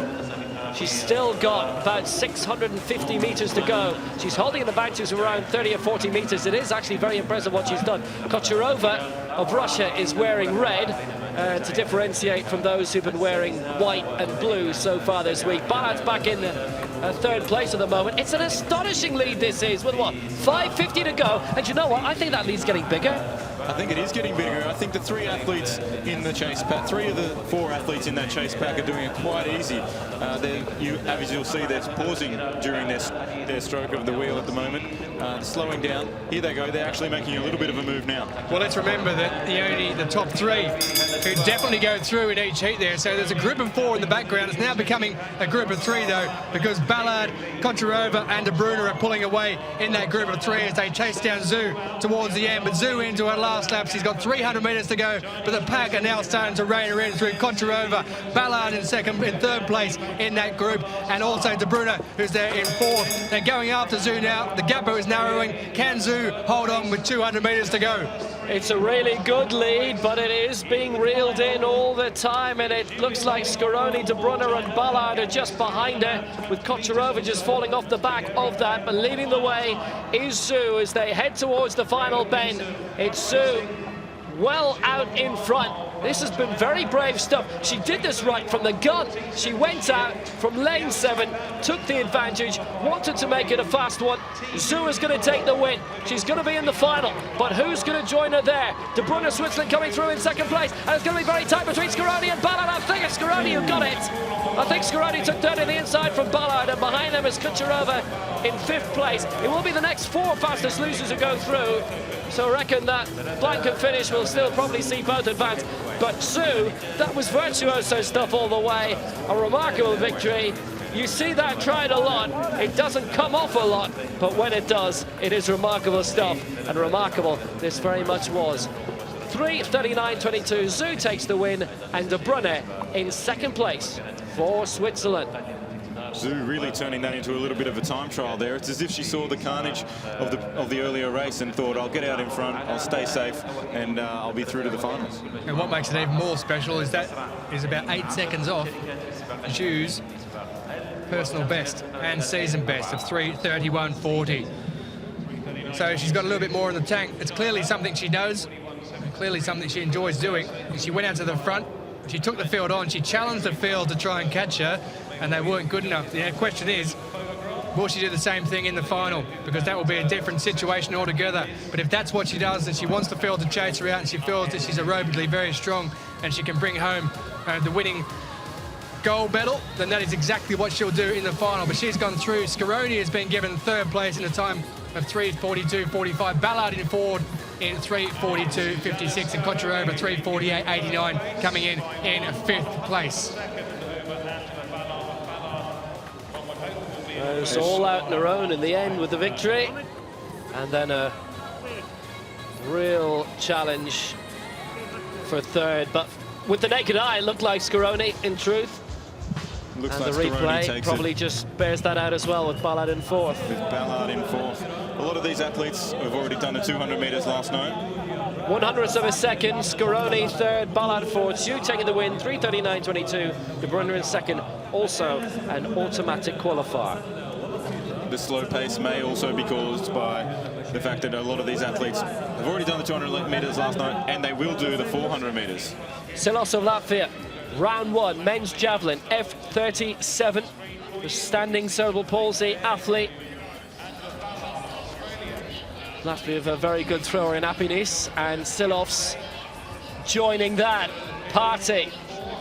She's still got about 650 meters to go. She's holding in the benches around 30 or 40 meters. It is actually very impressive what she's done. Kocherova of Russia is wearing red to differentiate from those who've been wearing white and blue so far this week. Ballard's back in third place at the moment. It's an astonishing lead this is, with what, 5:50 to go. And you know what, I think that lead's getting bigger. I think it is getting bigger. I think the three athletes in the chase pack, 3 of the 4 athletes in that chase pack are doing it quite easy. As you'll see, they're pausing during their stroke of the wheel at the moment, slowing down. Here they go. They're actually making a little bit of a move now. Well, let's remember that the top 3 who definitely go through in each heat there. So there's a group of 4 in the background. It's now becoming a group of 3 though, because Ballard, Kocherova and De Bruyne are pulling away in that group of 3 as they chase down Zhu towards the end. But Zhu into her last lap. She's got 300 meters to go, but the pack are now starting to rein her in through Kocherova, Ballard in third place in that group, and also De Bruyne, who's there in 4th. They're going after Zhu now. The gap is narrowing. Can Zhu hold on with 200 meters to go? It's a really good lead, but it is being reeled in all the time, and it looks like Scaroni, De Bruyne and Ballard are just behind her, with Kocherova just falling off the back of that. But leading the way is Zhu as they head towards the final bend. It's Zhu well out in front. This has been very brave stuff. She did this right from the gun. She went out from lane 7, took the advantage, wanted to make it a fast one. Zhu is going to take the win. She's going to be in the final, but who's going to join her there? De Bruyne, Switzerland coming through in 2nd place, and it's going to be very tight between Scaroni and Ballard. I think it's Scaroni who got it. I think Scaroni took that in the inside from Ballard, and behind them is Kocherova in 5th place. It will be the next 4 fastest losers who go through. So I reckon that blanket finish will still probably see both advance. But Zhu, that was virtuoso stuff all the way. A remarkable victory. You see that tried a lot. It doesn't come off a lot, but when it does, it is remarkable stuff. And remarkable this very much was. 3:39.22. Zhu takes the win, and De Bruyne in 2nd place for Switzerland. Zhu really turning that into a little bit of a time trial there. It's as if she saw the carnage of the earlier race and thought, I'll get out in front, I'll stay safe, and I'll be through to the finals. And what makes it even more special is that is about 8 seconds off Zhu's personal best and season best of 3:31.40. So she's got a little bit more in the tank. It's clearly something she knows, and clearly something she enjoys doing. And she went out to the front, she took the field on, she challenged the field to try and catch her, and they weren't good enough. The question is, will she do the same thing in the final? Because that will be a different situation altogether. But if that's what she does, and she wants the field to chase her out, and she feels that she's aerobically very strong, and she can bring home the winning gold medal, then that is exactly what she'll do in the final. But she's gone through. Scaroni has been given 3rd place in a time of 3:42.45. Ballard in 4th in 3:42.56, and Kocherova 3:48.89 coming in 5th place. It's all out on their own in the end with the victory, and then a real challenge for 3rd. But with the naked eye, it looked like Scaroni in truth. Looks and like the replay takes probably it. Just bears that out as well with Ballard in 4th. With Ballard in 4th. A lot of these athletes have already done the 200 meters last night. 100ths of a second, Scaroni 3rd, Ballard 4th, Zhu taking the win, 3:39.22, De Bruyne in 2nd, also an automatic qualifier. The slow pace may also be caused by the fact that a lot of these athletes have already done the 200 meters last night, and they will do the 400 meters. Silos of Latvia, round 1, men's javelin, F37, the standing cerebral palsy athlete. Latvia have a very good thrower in Happiness, and Silovs joining that party.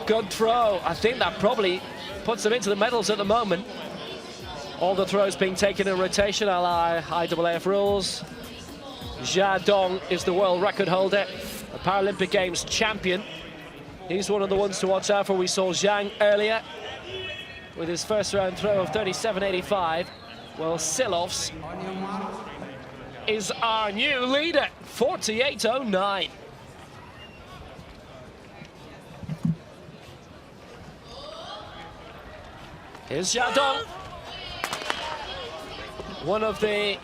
Good throw. I think that probably puts them into the medals at the moment. All the throws being taken in rotation, a la IAAF rules. Jia Dong is the world record holder, a Paralympic Games champion. He's one of the ones to watch out for. We saw Zhang earlier with his 1st round throw of 37.85. Well, Silovs is our new leader, 48.09. Here's Jia Dong. one of the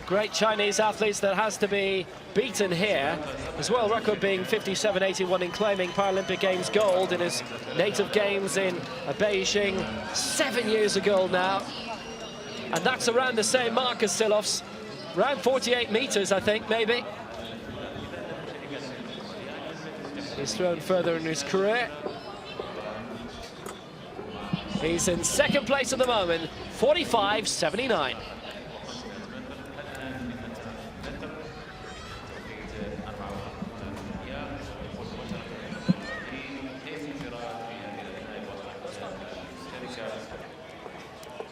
great Chinese athletes that has to be beaten here. His world record being 57.81 in claiming Paralympic Games gold in his native games in Beijing 7 years ago now. And that's around the same mark as Silov's, around 48 meters, I think, maybe. He's thrown further in his career. He's in second place at the moment, 45.79.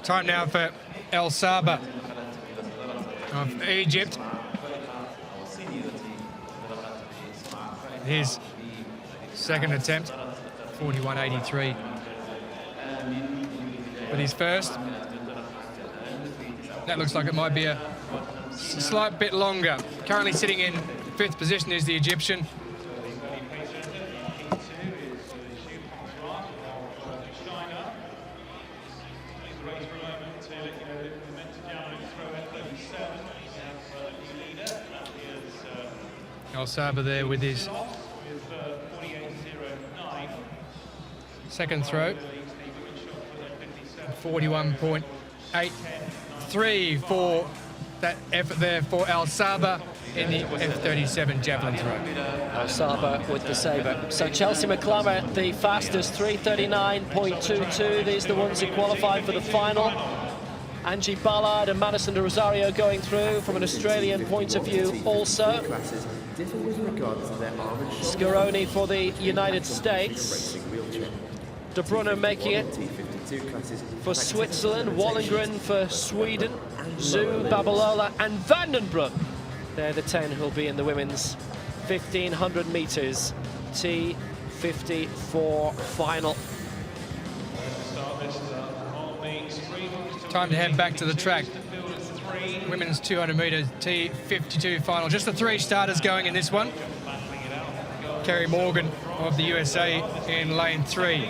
Time now for El Saba of Egypt. His second attempt, 41.83. But his first, that looks like it might be a slight bit longer. Currently sitting in fifth position is the Egyptian. El Saba there with his second throw. 41.83 for that effort there for El Saba in the F37 javelin throw. El Saba with the sabre. So Chelsea McClammer, the fastest, 3:39.22. These are the ones who qualified for the final. Angie Ballard and Madison de Rosario going through from an Australian point of view also. Scaroni for the United States. De Bruyne making it for Switzerland. Wallengren for Sweden. Zhu, Babalola and Vandenbroek. They're the 10 who'll be in the women's 1500 meters T54 final. Time to head back to the track. Women's 200 metres T52 final. Just the three starters going in this one. Kerry Morgan of the USA in lane 3.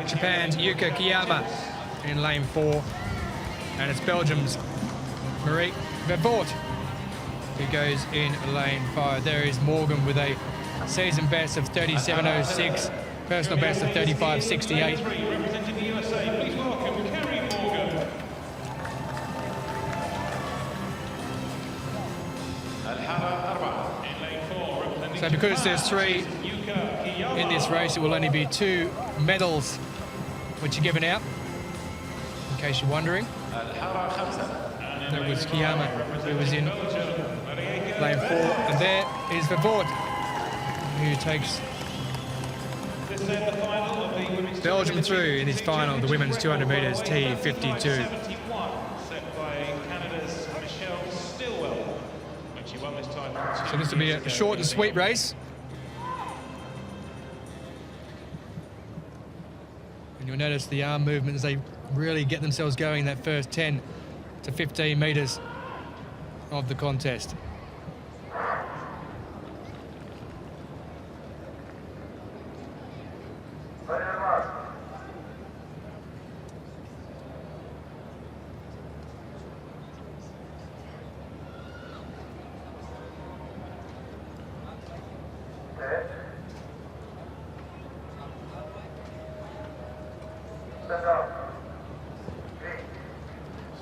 Japan's Yuka Kiyama in lane 4. And it's Belgium's Marie Vervoort who goes in lane 5. There is Morgan with a season best of 37.06, personal best of 35.68. So because there's 3 in this race, it will only be 2 medals which are given out, in case you're wondering. That was Kiyama, who was in lane 4, and there is Vervoort, who takes Belgium through in his final, the women's 200 metres T52. So this will be a short and sweet race. And you'll notice the arm movement as they really get themselves going in that first 10 to 15 metres of the contest.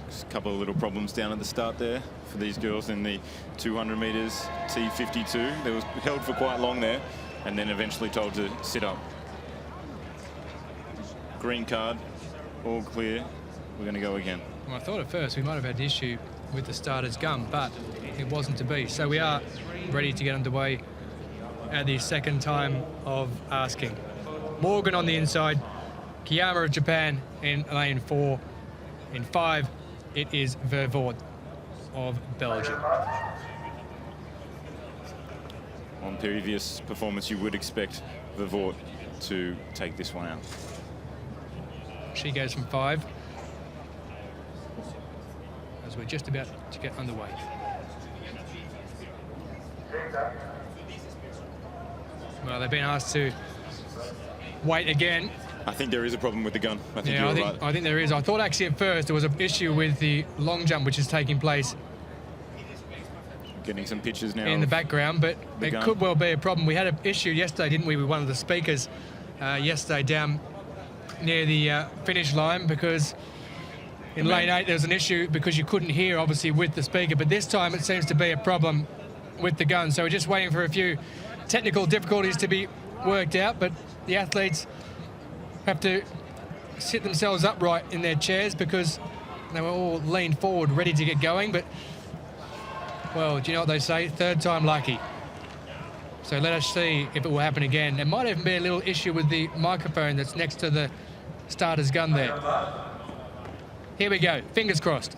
A couple of little problems down at the start there for these girls in the 200 metres T52. They were held for quite long there and then eventually told to sit up. Green card, all clear. We're going to go again. Well, I thought at first we might have had an issue with the starter's gum, but it wasn't to be. So we are ready to get underway at the second time of asking. Morgan on the inside, Kiyama of Japan in lane 4. In 5, it is Vervoort of Belgium. On previous performance, you would expect Vervoort to take this one out. She goes from 5, as we're just about to get underway. Well, they've been asked to wait again I think there is a problem with the gun. I think Yeah, you're right. I think there is. I thought actually at first there was an issue with the long jump which is taking place Getting some pictures now in the background, but it gun. could well be a problem. We had an issue yesterday, didn't we, with one of the speakers yesterday down near the finish line, because in lane 8 there was an issue because you couldn't hear obviously with the speaker, but this time it seems to be a problem with the gun. So we're just waiting for a few technical difficulties to be worked out, but the athletes have to sit themselves upright in their chairs because they were all leaned forward ready to get going. But well, do you know what they say? Third time lucky. So let us see if it will happen again. There might even be a little issue with the microphone that's next to the starter's gun there. Here we go, fingers crossed.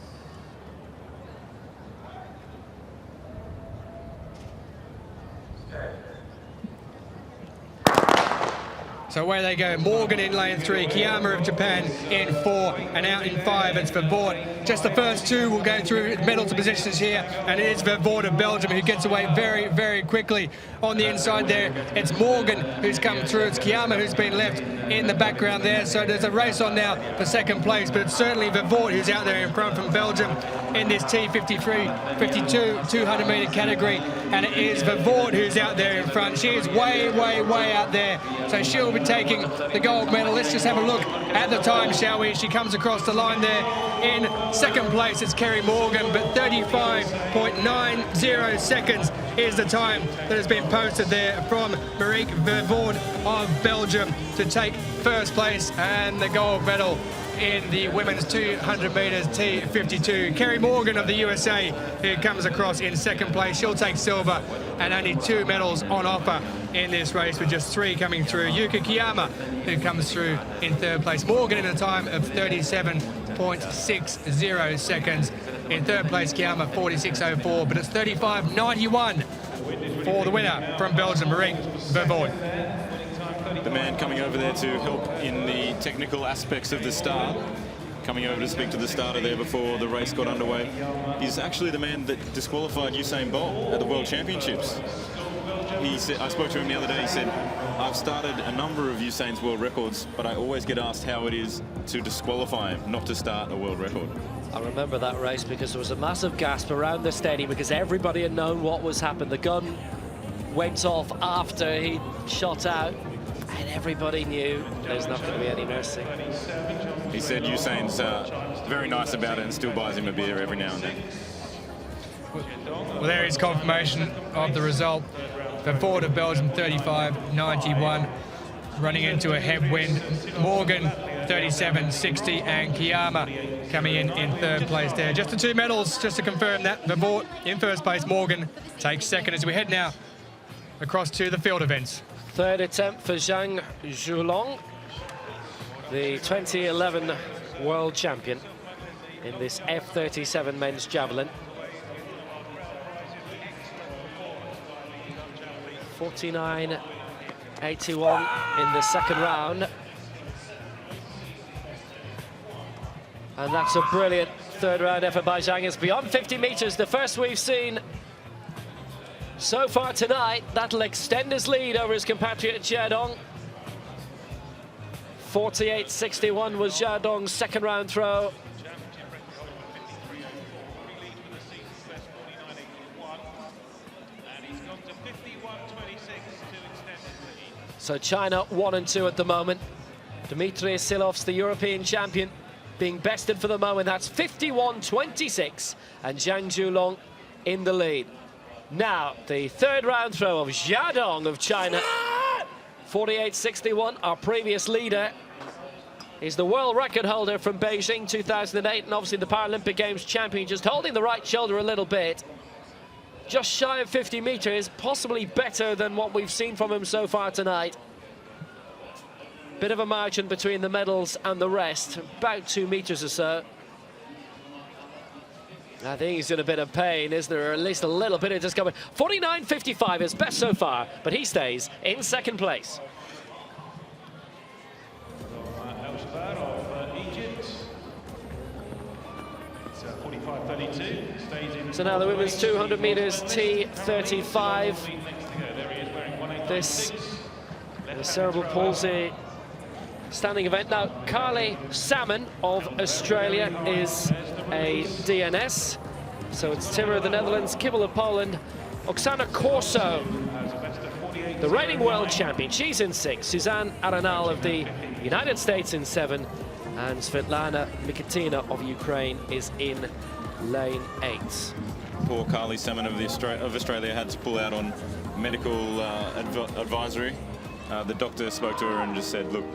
So away they go. Morgan in lane 3, Kiyama of Japan in 4, and out in 5 it's Vervoort. Just the first two will go through medal positions here, and it is Vervoort of Belgium who gets away very, very quickly. On the inside there, it's Morgan who's come through. It's Kiyama who's been left in the background there. So there's a race on now for second place, but it's certainly Vervoort who's out there in front from Belgium in this T53, 52, 200 metre category, and it is Vervoort who's out there in front. She is way, way, way out there. So she'll be taking the gold medal. Let's just have a look at the time, shall we? She comes across the line there in second place. It's Kerry Morgan, but 35.90 seconds is the time that has been posted there from Marieke Vervoort of Belgium to take first place and the gold medal in the women's 200 metres T52. Kerry Morgan of the USA who comes across in second place. She'll take silver, and only 2 medals on offer in this race with just 3 coming through. Yuka Kiyama who comes through in third place. Morgan in a time of 37.60 seconds. In third place Kiyama 46.04, but it's 35.91 for the winner from Belgium, Marieke Vervoort. The man coming over there to help in the technical aspects of the start, coming over to speak to the starter there before the race got underway, is actually the man that disqualified Usain Bolt at the World Championships. He said, I spoke to him the other day, he said, I've started a number of Usain's world records, but I always get asked how it is to disqualify him, not to start a world record. I remember that race because there was a massive gasp around the stadium because everybody had known what was happening. The gun went off after he shot out, and everybody knew there's not going to be any mercy. He said Usain's very nice about it and still buys him a beer every now and then. Well, there is confirmation of the result. Vervoort of Belgium 35.91, running into a headwind. Morgan 37.60, and Kiyama coming in third place there. Just the 2 medals, just to confirm that. Vervoort in first place, Morgan takes second as we head now across to the field events. Third attempt for Zhang Zhulong, the 2011 world champion in this F37 men's javelin. 49.81 in the second round. And that's a brilliant third round effort by Zhang. It's beyond 50 meters, the first we've seen so far tonight. That'll extend his lead over his compatriot Jiadong. 48.61 was Jiadong's second round throw. So China 1 and 2 at the moment. Dmitry Silov's the European champion, being bested for the moment. That's 51.26, and Zhang Zhulong in the lead. Now, the third round throw of Jiadong of China. 48.61, our previous leader. He's the world record holder from Beijing 2008, and obviously the Paralympic Games champion, just holding the right shoulder a little bit. Just shy of 50 meters, possibly better than what we've seen from him so far tonight. Bit of a margin between the medals and the rest, about 2 meters or so. I think he's in a bit of pain, isn't there? Or at least a little bit of discomfort. 49.55 is best so far, but he stays in second place. So now the women's 200 meters T35. This cerebral palsy standing event. Now, Carly Salmon of Australia is a DNS. So it's Timmer of the Netherlands, Kibbel of Poland, Oksana Corso, the reigning world champion. She's in 6. Suzanne Arenal of the United States in 7. And Svetlana Mikitina of Ukraine is in lane 8. Poor Carly Salmon of Australia had to pull out on medical advisory. The doctor spoke to her and just said, look,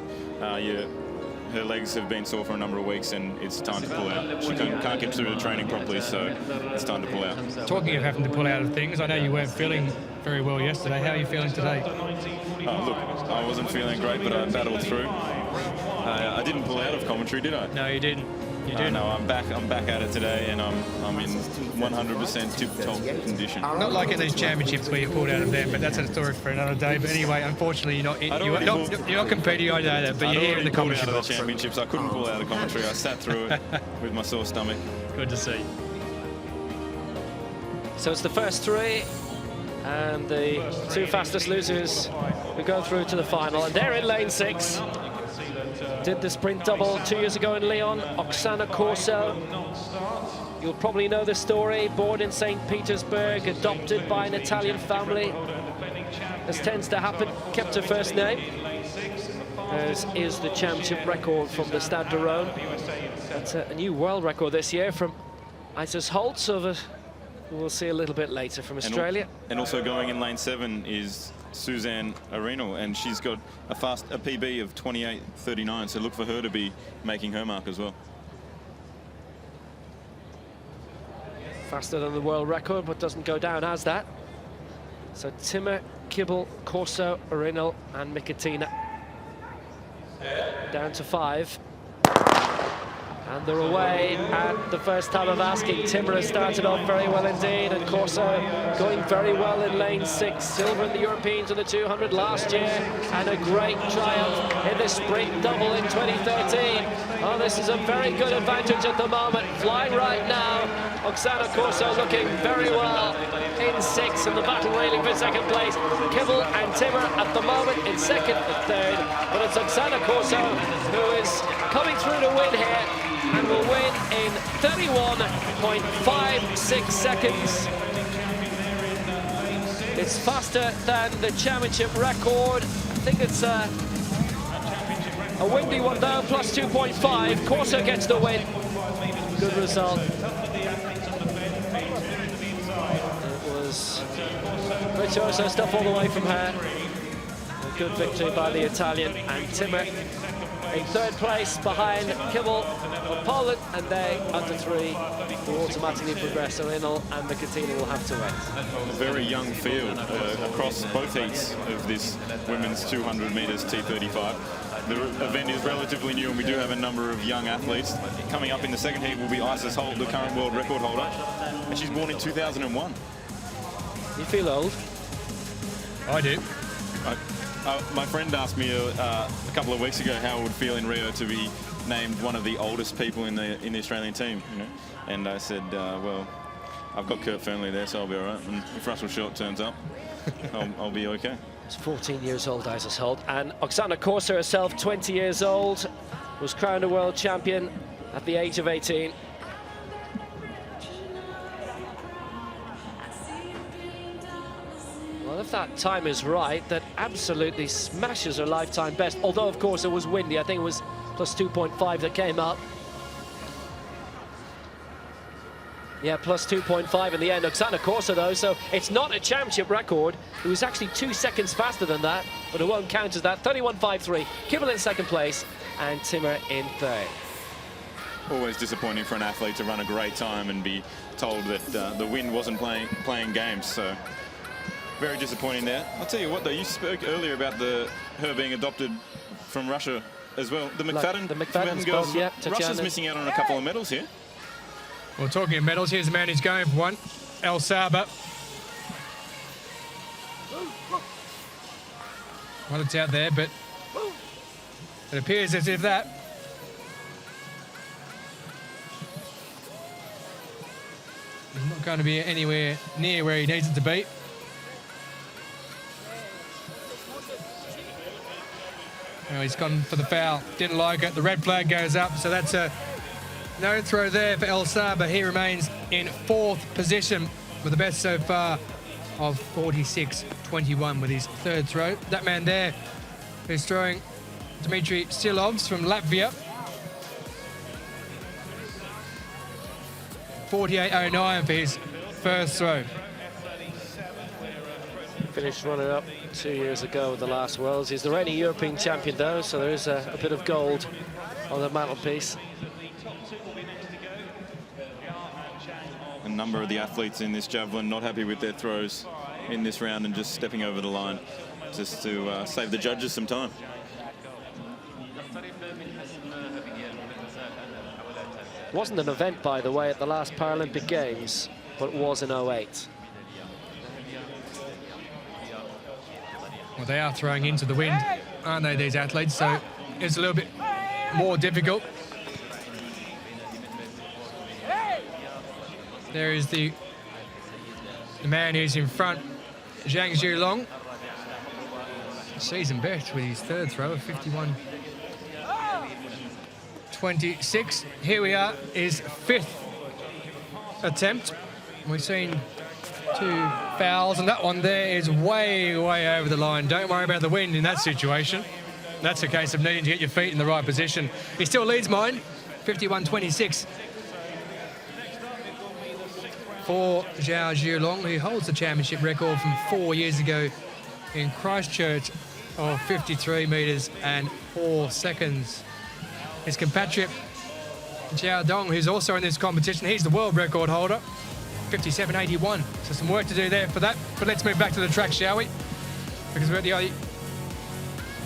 her legs have been sore for a number of weeks and it's time to pull out. She can't get through the training properly, so it's time to pull out. Talking of having to pull out of things, I know you weren't feeling very well yesterday. How are you feeling today? Look, I wasn't feeling great, but I battled through. I didn't pull out of commentary, did I? No, you didn't. You didn't. No, I'm back at it today, and I'm in 100% tip-top condition. Not like in these championships where you pulled out of them, but that's a story for another day. But anyway, unfortunately, you're not competing. I know that, but you're here in the commentary box. box. The championships, I couldn't pull out of commentary. I sat through it with my sore stomach. Good to see. So it's the first 3 and the 2 fastest losers who go through to the final, and they're in lane 6. Did the sprint double 2 years ago in Lyon. Oksana Corso, you'll probably know the story. Born in St. Petersburg, adopted by an Italian family, as tends to happen, kept her first name, as is the championship record from the Stade de Rome. That's a new world record this year from Isis Holtz of we'll see a little bit later from Australia. And also going in lane 7 is Suzanne Arenal, and she's got a PB of 28.39, so look for her to be making her mark as well. Faster than the world record, but doesn't go down as that. So Timmer, Kibbel, Corso, Arenal and Mikitina down to 5. And they're away at the first time of asking. Timber has started off very well indeed, and Corso going very well in lane 6. Silver in the Europeans of the 200 last year, and a great triumph in the sprint double in 2013. Oh, this is a very good advantage at the moment. Flying right now. Oksana Corso looking very well in 6, and the battle railing for second place. Kibbel and Timmer at the moment in 2nd and 3rd, but it's Oksana Corso who is coming through to win here, and will win in 31.56 seconds. It's faster than the championship record. I think it's a windy one though, plus 2.5. Corso gets the win. Good result. It was virtuoso stuff all the way from her. A good victory by the Italian, and Timmer in 3rd place behind Kibbel of Poland, and they, under 3, will automatically progress. Arenal and Mikitina will have to wait. A very young field across both heats of this women's 200 metres T35. The event is relatively new, and we do have a number of young athletes. Coming up in the 2nd heat will be Isis Holt, the current world record holder, and she's born in 2001. You feel old? I do. My friend asked me a couple of weeks ago how it would feel in Rio to be named one of the oldest people in the Australian team, you know? And I said, well, I've got Kurt Fearnley there, so I'll be all right. And if Russell Short turns up, I'll be okay. He's 14 years old, Isis Holt, and Oksana Corso herself, 20 years old, was crowned a world champion at the age of 18. Well, if that time is right, that absolutely smashes her lifetime best. Although, of course, it was windy. I think it was plus 2.5 that came up. Yeah, plus 2.5 in the end. Oksana Corso, though, so it's not a championship record. It was actually 2 seconds faster than that, but it won't count as that. 31.53. Kibbel in 2nd place, and Timmer in 3rd. Always disappointing for an athlete to run a great time and be told that the wind wasn't playing games. So very disappointing there. I'll tell you what, though, you spoke earlier about her being adopted from Russia as well. The McFadden girls, yeah, Russia's missing out on a couple of medals here. Well, talking of medals, here's a man who's going for one. El Saba. Well, it's out there, but it appears as if that is not going to be anywhere near where he needs it to be. No, he's gone for the foul. Didn't like it. The red flag goes up, so that's a no throw there for El Saba. He remains in 4th position with the best so far of 46-21 with his 3rd throw. That man there who's throwing, Dmitry Silovs from Latvia. 48.09 for his 1st throw. Finished runner-up 2 years ago at the last Worlds. He's the reigning European champion though, so there is a bit of gold on the mantelpiece. A number of the athletes in this javelin not happy with their throws in this round and just stepping over the line just to save the judges some time. Wasn't an event, by the way, at the last Paralympic Games, but it was in 08. Well, they are throwing into the wind, aren't they, these athletes? So it's a little bit more difficult. There is the man who's in front, Zhang Zhulong. Season best with his 3rd throw of 51.26. Here we are, his 5th attempt. We've seen 2 fouls, and that one there is way, way over the line. Don't worry about the wind in that situation. That's a case of needing to get your feet in the right position. He still leads mine, 51.26. For Zhao Zhulong, who holds the championship record from 4 years ago in Christchurch of 53 metres and 4 seconds. His compatriot, Jiao Dong, who's also in this competition, he's the world record holder, 57.81. So some work to do there for that. But let's move back to the track, shall we? Because we're at the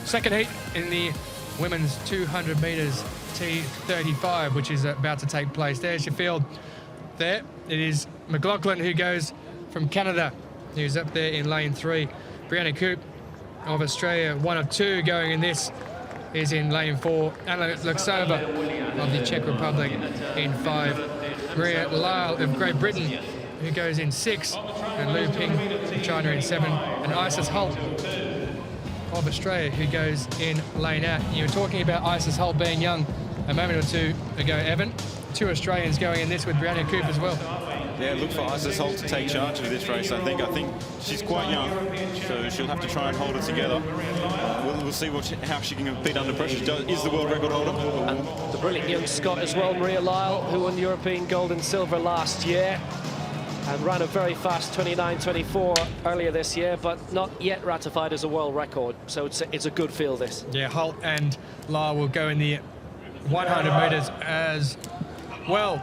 second heat in the women's 200 metres T35, which is about to take place. There's your field there. It is McLaughlin who goes from Canada, who's up there in lane 3. Brianna Coop of Australia, 1 of 2 going in this, is in lane 4. Anna Luxova of the Czech Republic in 5. Maria Lyle of Great Britain, who goes in 6. And Lu Ping of China in 7. And Isis Holt of Australia, who goes in lane 8. You were talking about Isis Holt being young a moment or 2 ago, Evan. 2 Australians going in this with Brianna Coop as well. Yeah, look for Isis Holt to take charge of this race. I think she's quite young, so she'll have to try and hold it together. We'll see how she can compete under pressure. She is the world record holder. And the brilliant young Scot as well, Maria Lyle, who won European gold and silver last year and ran a very fast 29.24 earlier this year, but not yet ratified as a world record. So it's a good field, this. Yeah, Holt and Lyle will go in the 100 metres as well.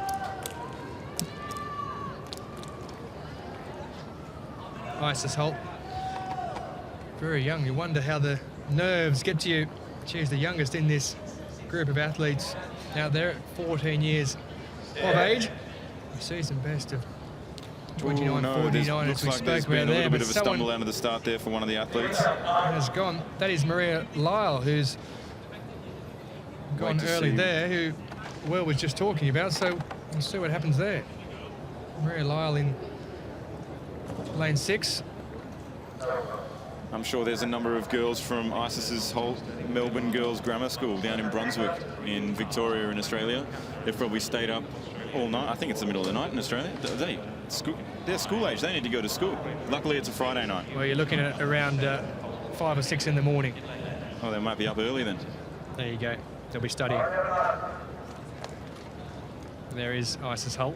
Isis Holt, very young. You wonder how the nerves get to you. She's the youngest in this group of athletes out there at 14 years of age. A season best of 29.49 as we spoke about there. A little bit of a stumble out of the start there for one of the athletes. Has gone. That is Maria Lyle, who's gone early there, who Will was just talking about. So we'll see what happens there. Maria Lyle in lane 6. I'm sure there's a number of girls from Isis's Holt Melbourne Girls Grammar School down in Brunswick in Victoria in Australia. They've probably stayed up all night. I think it's the middle of the night in Australia. They're school age. They need to go to school. Luckily, it's a Friday night. Well, you're looking at around 5 or 6 in the morning. Oh, they might be up early then. There you go. They'll be studying. There is Isis Holt.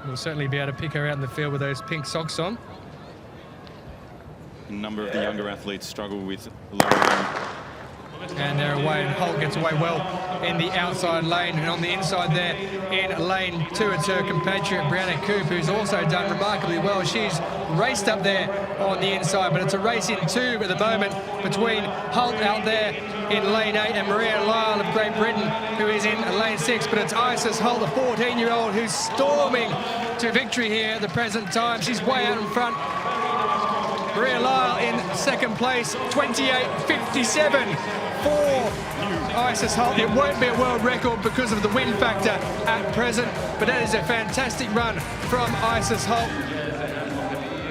We'll certainly be able to pick her out in the field with those pink socks on. A number of the younger athletes struggle with lowering. And they're away, and Holt gets away well in the outside lane. And on the inside there in lane 2, it's her compatriot Brianna Coop, who's also done remarkably well. She's raced up there on the inside, but it's a race in 2 at the moment between Holt out there in lane 8 and Maria Lyle of Great Britain, who is in lane 6. But it's Isis Holt, the 14-year-old, who's storming to victory here at the present time. She's way out in front. Maria Lyle in 2nd place, 28.57 for Isis Holt. It won't be a world record because of the wind factor at present, but that is a fantastic run from Isis Holt.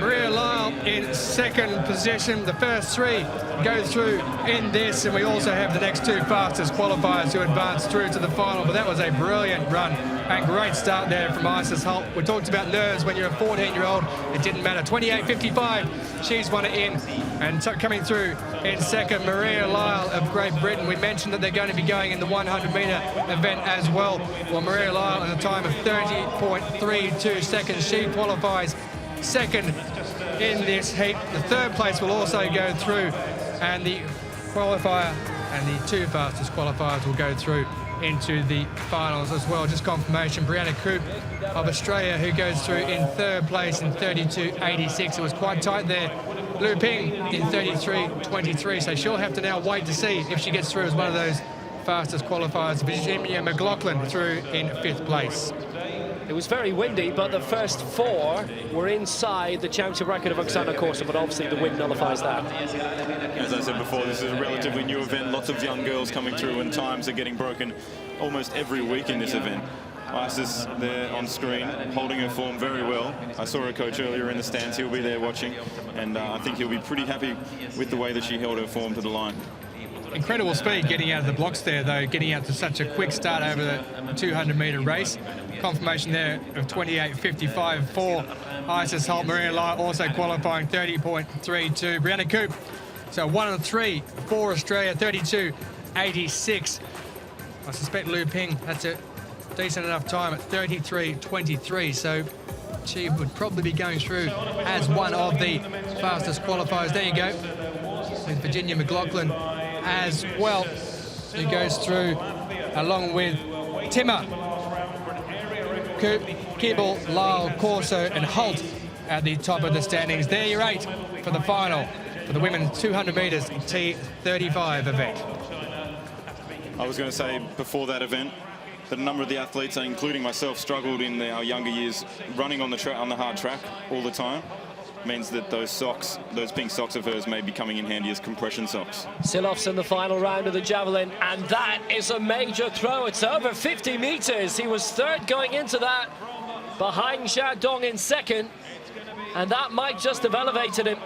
Maria Lyle in second position. The first three go through in this, and we also have the next two fastest qualifiers who advance through to the final. But that was a brilliant run and great start there from Isis Holt. We talked about nerves when you're a 14-year-old. It didn't matter. 28.55. She's won it in, and coming through in second, Maria Lyle of Great Britain. We mentioned that they're going to be going in the 100-metre event as well. Well, Maria Lyle in a time of 30.32 seconds. She qualifies second in this heat. The third place will also go through, and the qualifier and the two fastest qualifiers will go through into the finals as well. Just confirmation, Brianna Coop of Australia, who goes through in third place in 32.86. It was quite tight there. Lu Ping in 33.23, so she'll have to now wait to see if she gets through as one of those fastest qualifiers. Virginia McLaughlin through in fifth place. It was very windy, but the first four were inside the championship record of Oksana Korsun, but obviously the wind nullifies that. As I said before, this is a relatively new event. Lots of young girls coming through, and times are getting broken almost every week in this event. Isis there on screen, holding her form very well. I saw her coach earlier in the stands. He'll be there watching, and I think he'll be pretty happy with the way that she held her form to the line. Incredible speed getting out of the blocks there, though, getting out to such a quick start over the 200-metre race. Confirmation there of 28.55 for Isis Holt. Maria Lyle also qualifying 30.32. Brianna Coop, so 1 and 3 for Australia, 32.86. I suspect Lu Ping, that's a decent enough time at 33.23, so she would probably be going through as one of the fastest qualifiers. There you go, with Virginia McLaughlin as well, who goes through along with Timmer, Coop, Kibble, Lyle, Corso and Holt at the top of the standings. There your 8 for the final for the women's 200 metres T35 event. I was going to say before that event that a number of the athletes, including myself, struggled in our younger years running on the hard track all the time. Means that those socks, those pink socks of hers, may be coming in handy as compression socks. Silovs in the final round of the javelin, and that is a major throw. It's over 50 meters. He was third going into that, behind Jia Dong in second, and that might just have elevated him.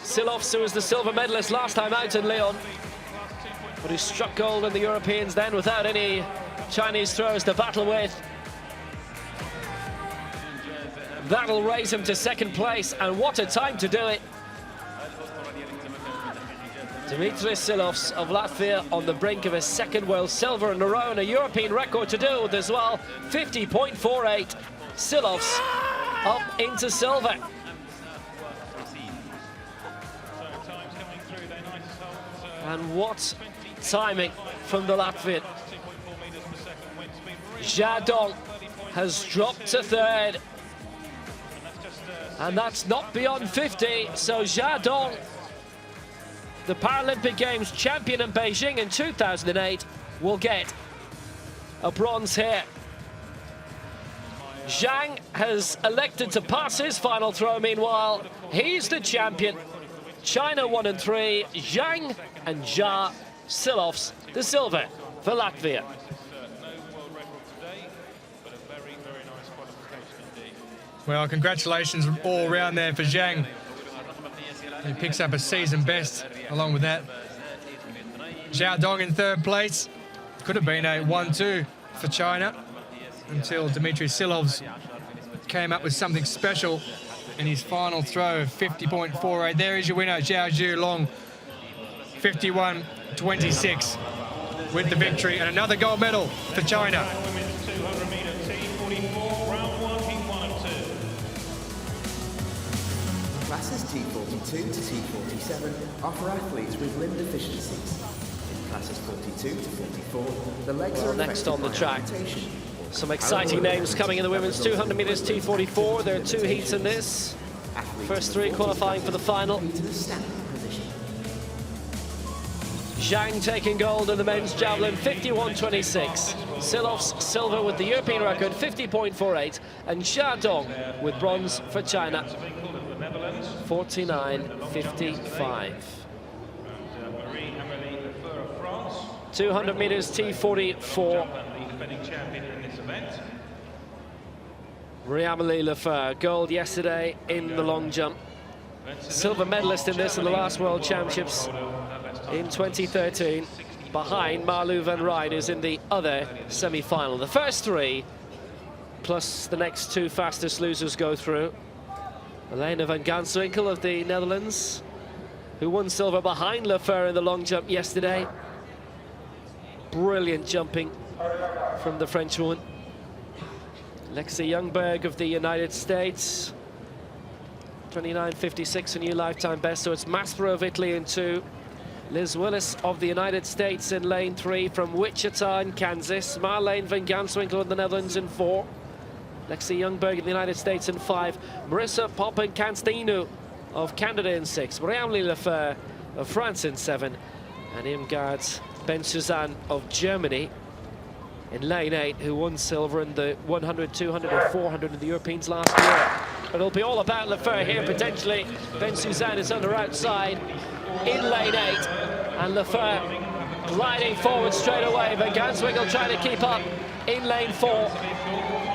Silovs, who was the silver medalist last time out in Lyon, but he struck gold in the Europeans then without any Chinese throws to battle with. That'll raise him to second place, and what a time to do it. Dimitris Silovs of Latvia on the brink of his second world silver in a row, and a European record to do with as well, 50.48. Silovs up into silver. And what timing from the Latvian. Jia Dong has dropped to third. And that's not beyond 50, so Jia Dong, the Paralympic Games champion in Beijing in 2008, will get a bronze here. Zhang has elected to pass his final throw, meanwhile. He's the champion. China 1 and 3, Zhang and Jia. Silovs, the silver for Latvia. Well, congratulations all round there for Zhang. He picks up a season best along with that. Jia Dong in third place. Could have been a 1-2 for China until Dimitris Silovs came up with something special in his final throw of 50.48. There is your winner, Zhao Zhulong, 51.26 with the victory, and another gold medal for China. Classes T42 to T47 are for athletes with limb deficiencies. In classes 42 to 44, the legs are next on the by track. amputation. Some exciting names coming in the women's 200 metres T44. There are 2 heats in this. First 3 qualifying for the final. Zhang taking gold in the men's javelin, 51.26. Silovs silver with the European record, 50.48. And Jia Dong with bronze for China, 49.55. 200 metres T44. Riamali Lefeur, gold yesterday in the long jump. Silver medalist in this in the last World Championships in 2013, behind Marlou van Rijn, who's in the other semi-final. The first three, plus the next two fastest losers, go through. Elena van Ganswinkel of the Netherlands, who won silver behind Lefeur in the long jump yesterday. Brilliant jumping from the French woman. Lexi Youngberg of the United States, 29.56, a new lifetime best. So it's Maspero of Italy in 2. Liz Willis of the United States in lane 3 from Wichita in Kansas. Marlene van Ganswinkel of the Netherlands in 4. Lexi Youngberg of the United States in 5. Marissa Poppen-Canstinu of Canada in 6. Riamali Lefeur of France in 7. And Irmgard Ben-Suzanne of Germany in lane 8, who won silver in the 100, 200 and 400 in the Europeans last year. But it'll be all about Lefeur here, potentially. Ben-Suzanne is on her outside in lane 8, and Lefeur gliding forward straight away. Van Ganswinkel trying to keep up in lane 4.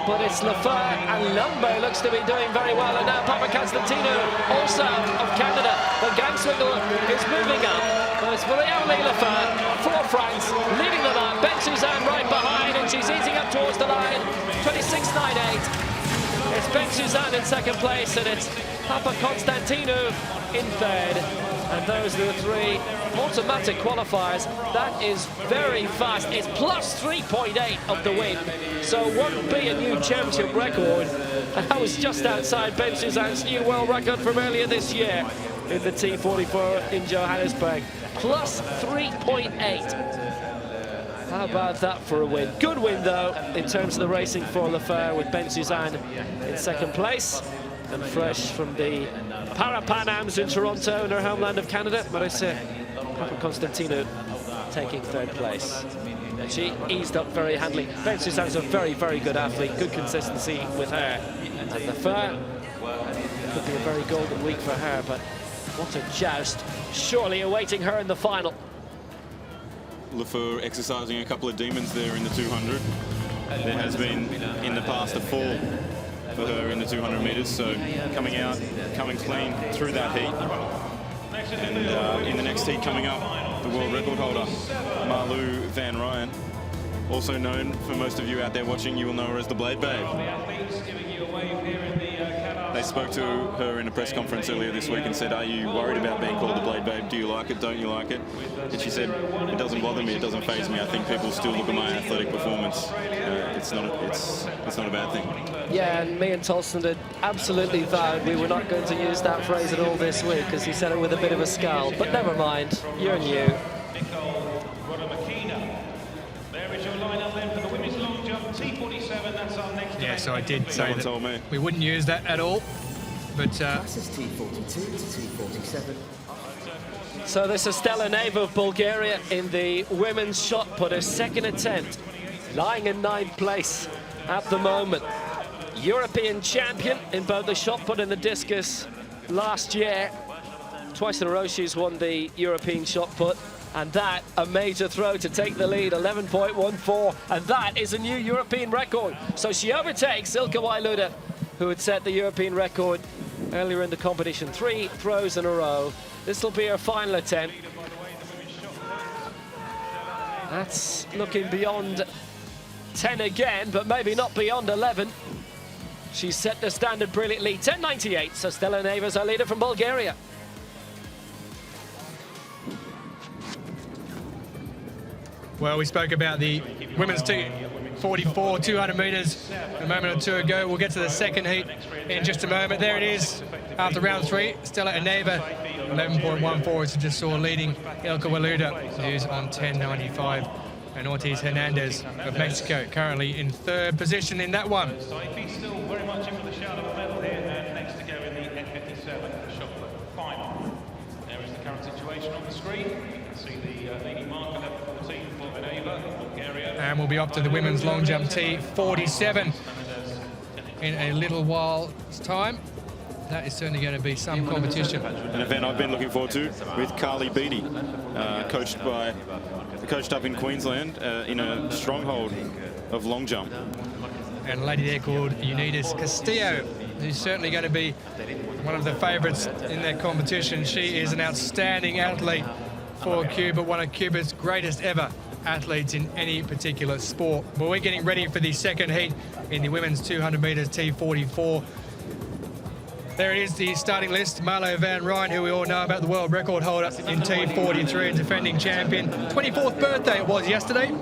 But it's Lefeur, and Lumbo looks to be doing very well. And now Poppen-Canstinu, also of Canada. Van Ganswinkel is moving up. But it's Riamali Lefeur for France, leading them up. Ben-Suzanne right behind, and she's easing up towards the line. 26.98. It's Ben-Suzanne in second place, and it's Poppen-Canstinu in third. And those are the 3 automatic qualifiers. That is very fast. It's plus 3.8 of the win. So won't be a new championship record. And that was just outside Ben-Suzanne's new world record from earlier this year in the T44 in Johannesburg. Plus 3.8. How about that for a win? Good win, though, in terms of the racing for Lefeur, with Ben-Suzanne in second place. And fresh from the Para-Pan-Ams in Toronto, in her homeland of Canada, Marissa Poppen-Canstinu taking third place. And she eased up very handily. Ben-Suzanne's a very, very good athlete, good consistency with her. And Lefeur could be a very golden week for her, but what a joust surely awaiting her in the final. Lefeur exercising a couple of demons there in the 200. There has been, in the past, a fall for her in the 200 metres, so coming out, coming clean through that heat. And in the next heat coming up, the world record holder, Marlou van Rijn, also known for most of you out there watching, you will know her as the Blade Babe. They spoke to her in a press conference earlier this week and said, "Are you worried about being called the Blade Babe? Do you like it? Don't you like it?" And she said, "It doesn't bother me. It doesn't faze me. I think people still look at my athletic performance. It's not a bad thing." Yeah, and me and Tolson had absolutely vowed we were not going to use that phrase at all this week, because he said it with a bit of a scowl. But never mind, you're new. Yeah, so I did say that we wouldn't use that at all, but Classes T42 to T47. So this is Stella Neva of Bulgaria in the women's shot put, her second attempt, lying in 9th place at the moment. European champion in both the shot put and the discus last year. Twice in a row she's won the European shot put. And that, a major throw to take the lead, 11.14. And that is a new European record. So she overtakes Ilka Wailuda, who had set the European record earlier in the competition. 3 throws in a row. This will be her final attempt. That's looking beyond 10 again, but maybe not beyond 11. She's set the standard brilliantly. 10.98, so Stella Neva's our leader from Bulgaria. well, we spoke about the women's T44 200 metres a moment or two ago. We'll get to the second heat in just a moment. There it is after round 3. Stella Neva, 11.14, as you just saw, leading Ilka Wailuda, who's on 10.95. And Ortiz Hernandez of Mexico currently in 3rd position in that one. So he's still very much in for the shout of a medal here, and next to go in the F57, the shot put final. There is the current situation on the screen. You can see the leading marker, level 14 for Neva, Bulgaria. And we'll be up to the women's long jump T47 in a little while's time. That is certainly going to be some competition. An event I've been looking forward to with Carly Beattie, coached up in Queensland in a stronghold of long jump. and a lady there called Unitas Castillo, who's certainly going to be one of the favourites in that competition. She is an outstanding athlete for Cuba, one of Cuba's greatest ever athletes in any particular sport. But we're getting ready for the second heat in the women's 200 metres T44. There it is, the starting list. Marlo van Rijn, who we all know about, the world record holder in T43 and defending champion. 24th birthday it was yesterday,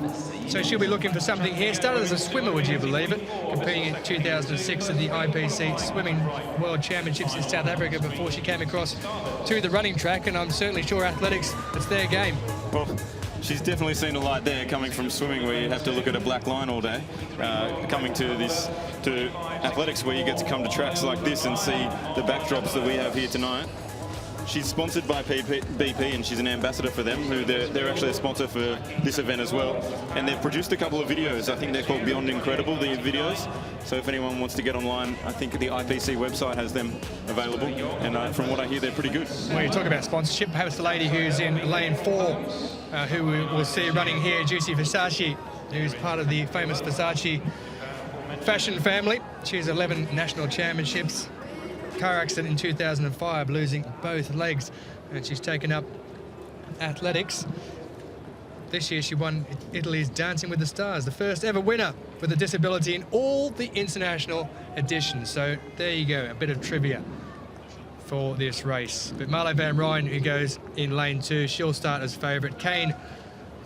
so she'll be looking for something here. Started as a swimmer, would you believe it? Competing in 2006 at the IPC Swimming World Championships in South Africa before she came across to the running track, and I'm certainly sure athletics, it's their game. Well, she's definitely seen a light there, coming from swimming where you have to look at a black line all day, coming to athletics where you get to come to tracks like this and see the backdrops that we have here tonight. She's sponsored by BP, and she's an ambassador for them, who they're actually a sponsor for this event as well. And they've produced a couple of videos. I think they're called Beyond Incredible, the videos. So if anyone wants to get online, I think the IPC website has them available. And from what I hear, they're pretty good. When you talk about sponsorship, perhaps the lady who's in lane 4, who we will see running here, Juicy Versace, who's part of the famous Versace fashion family. She has 11 national championships. Car accident in 2005, losing both legs, and she's taken up athletics. This year she won Italy's Dancing with the Stars, the first ever winner with a disability in all the international editions. So there you go, a bit of trivia for this race. But Marlo van Rijn, who goes in lane 2, she'll start as favourite. Kane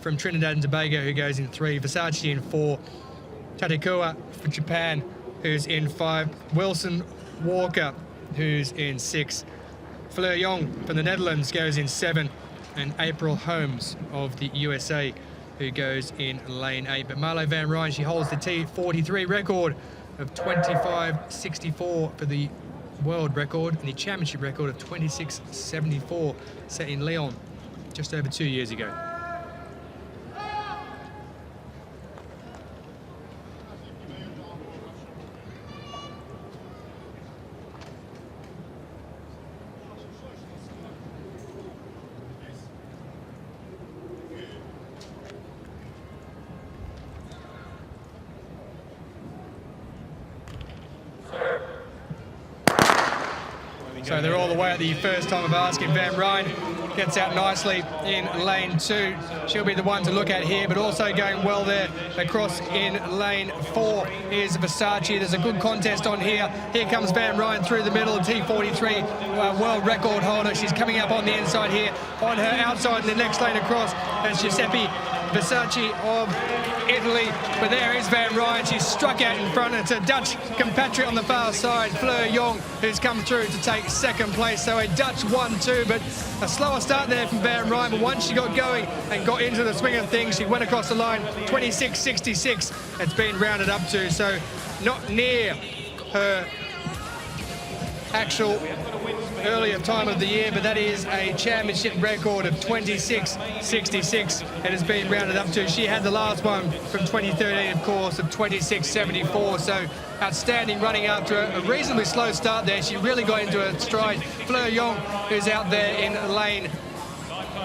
from Trinidad and Tobago, who goes in 3. Versace in 4. Tatekua from Japan, who's in 5. Wilson Walker, who's in 6. Fleur Jong from the Netherlands goes in 7. And April Holmes of the USA, who goes in lane 8. But Marlo van Rijn, she holds the T43 record of 25.64 for the world record, and the championship record of 26.74 set in Lyon just over 2 years ago. So they're all the way at the first time of asking. Van Rijn gets out nicely in lane 2. She'll be the one to look at here, but also going well there across in lane 4 is Versace. There's a good contest on here. Here comes Van Rijn through the middle, T43 world record holder. She's coming up on the inside here. On her outside in the next lane across, and Giuseppe Versace of Italy. But there is Van Rijn. She's struck out in front. It's a Dutch compatriot on the far side, Fleur Jong, who's come through to take second place. So a Dutch 1-2, but a slower start there from Van Rijn. But once she got going and got into the swing of things, she went across the line 26.66. It's been rounded up to, so not near her actual earlier time of the year, but that is a championship record of 26.66. It has been rounded up to. She had the last one from 2013, of course, of 26.74. So outstanding running after a reasonably slow start there. She really got into her stride. Fleur Jong, who's out there in lane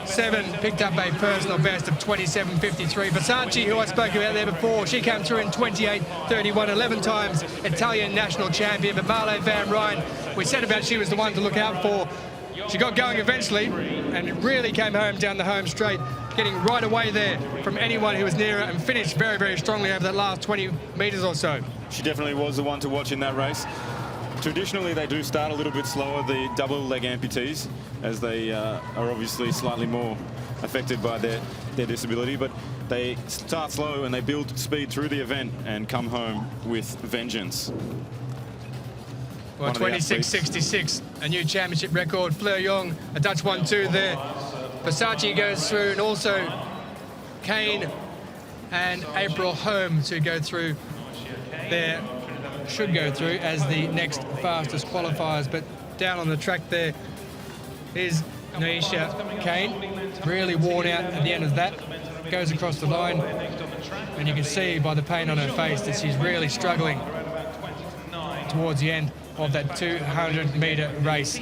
7, picked up a personal best of 27.53. Versace, who I spoke about there before, she came through in 28.31, 11 times Italian national champion. But Marlo van Rijn, we said about she was the one to look out for. She got going eventually, and it really came home down the home straight, getting right away there from anyone who was near her, and finished very, very strongly over that last 20 metres or so. She definitely was the one to watch in that race. Traditionally, they do start a little bit slower, the double leg amputees, as they are obviously slightly more affected by their disability, but they start slow and they build speed through the event and come home with vengeance. Well, 26.66, a new championship record. Fleur Jong, a Dutch 1-2 there. Versace goes through, and also Kane and April Holmes, who go through there, should go through as the next fastest qualifiers. But down on the track there is Naisha Kane, really worn out at the end of that. Goes across the line, and you can see by the pain on her face that she's really struggling towards the end of that 200-metre race.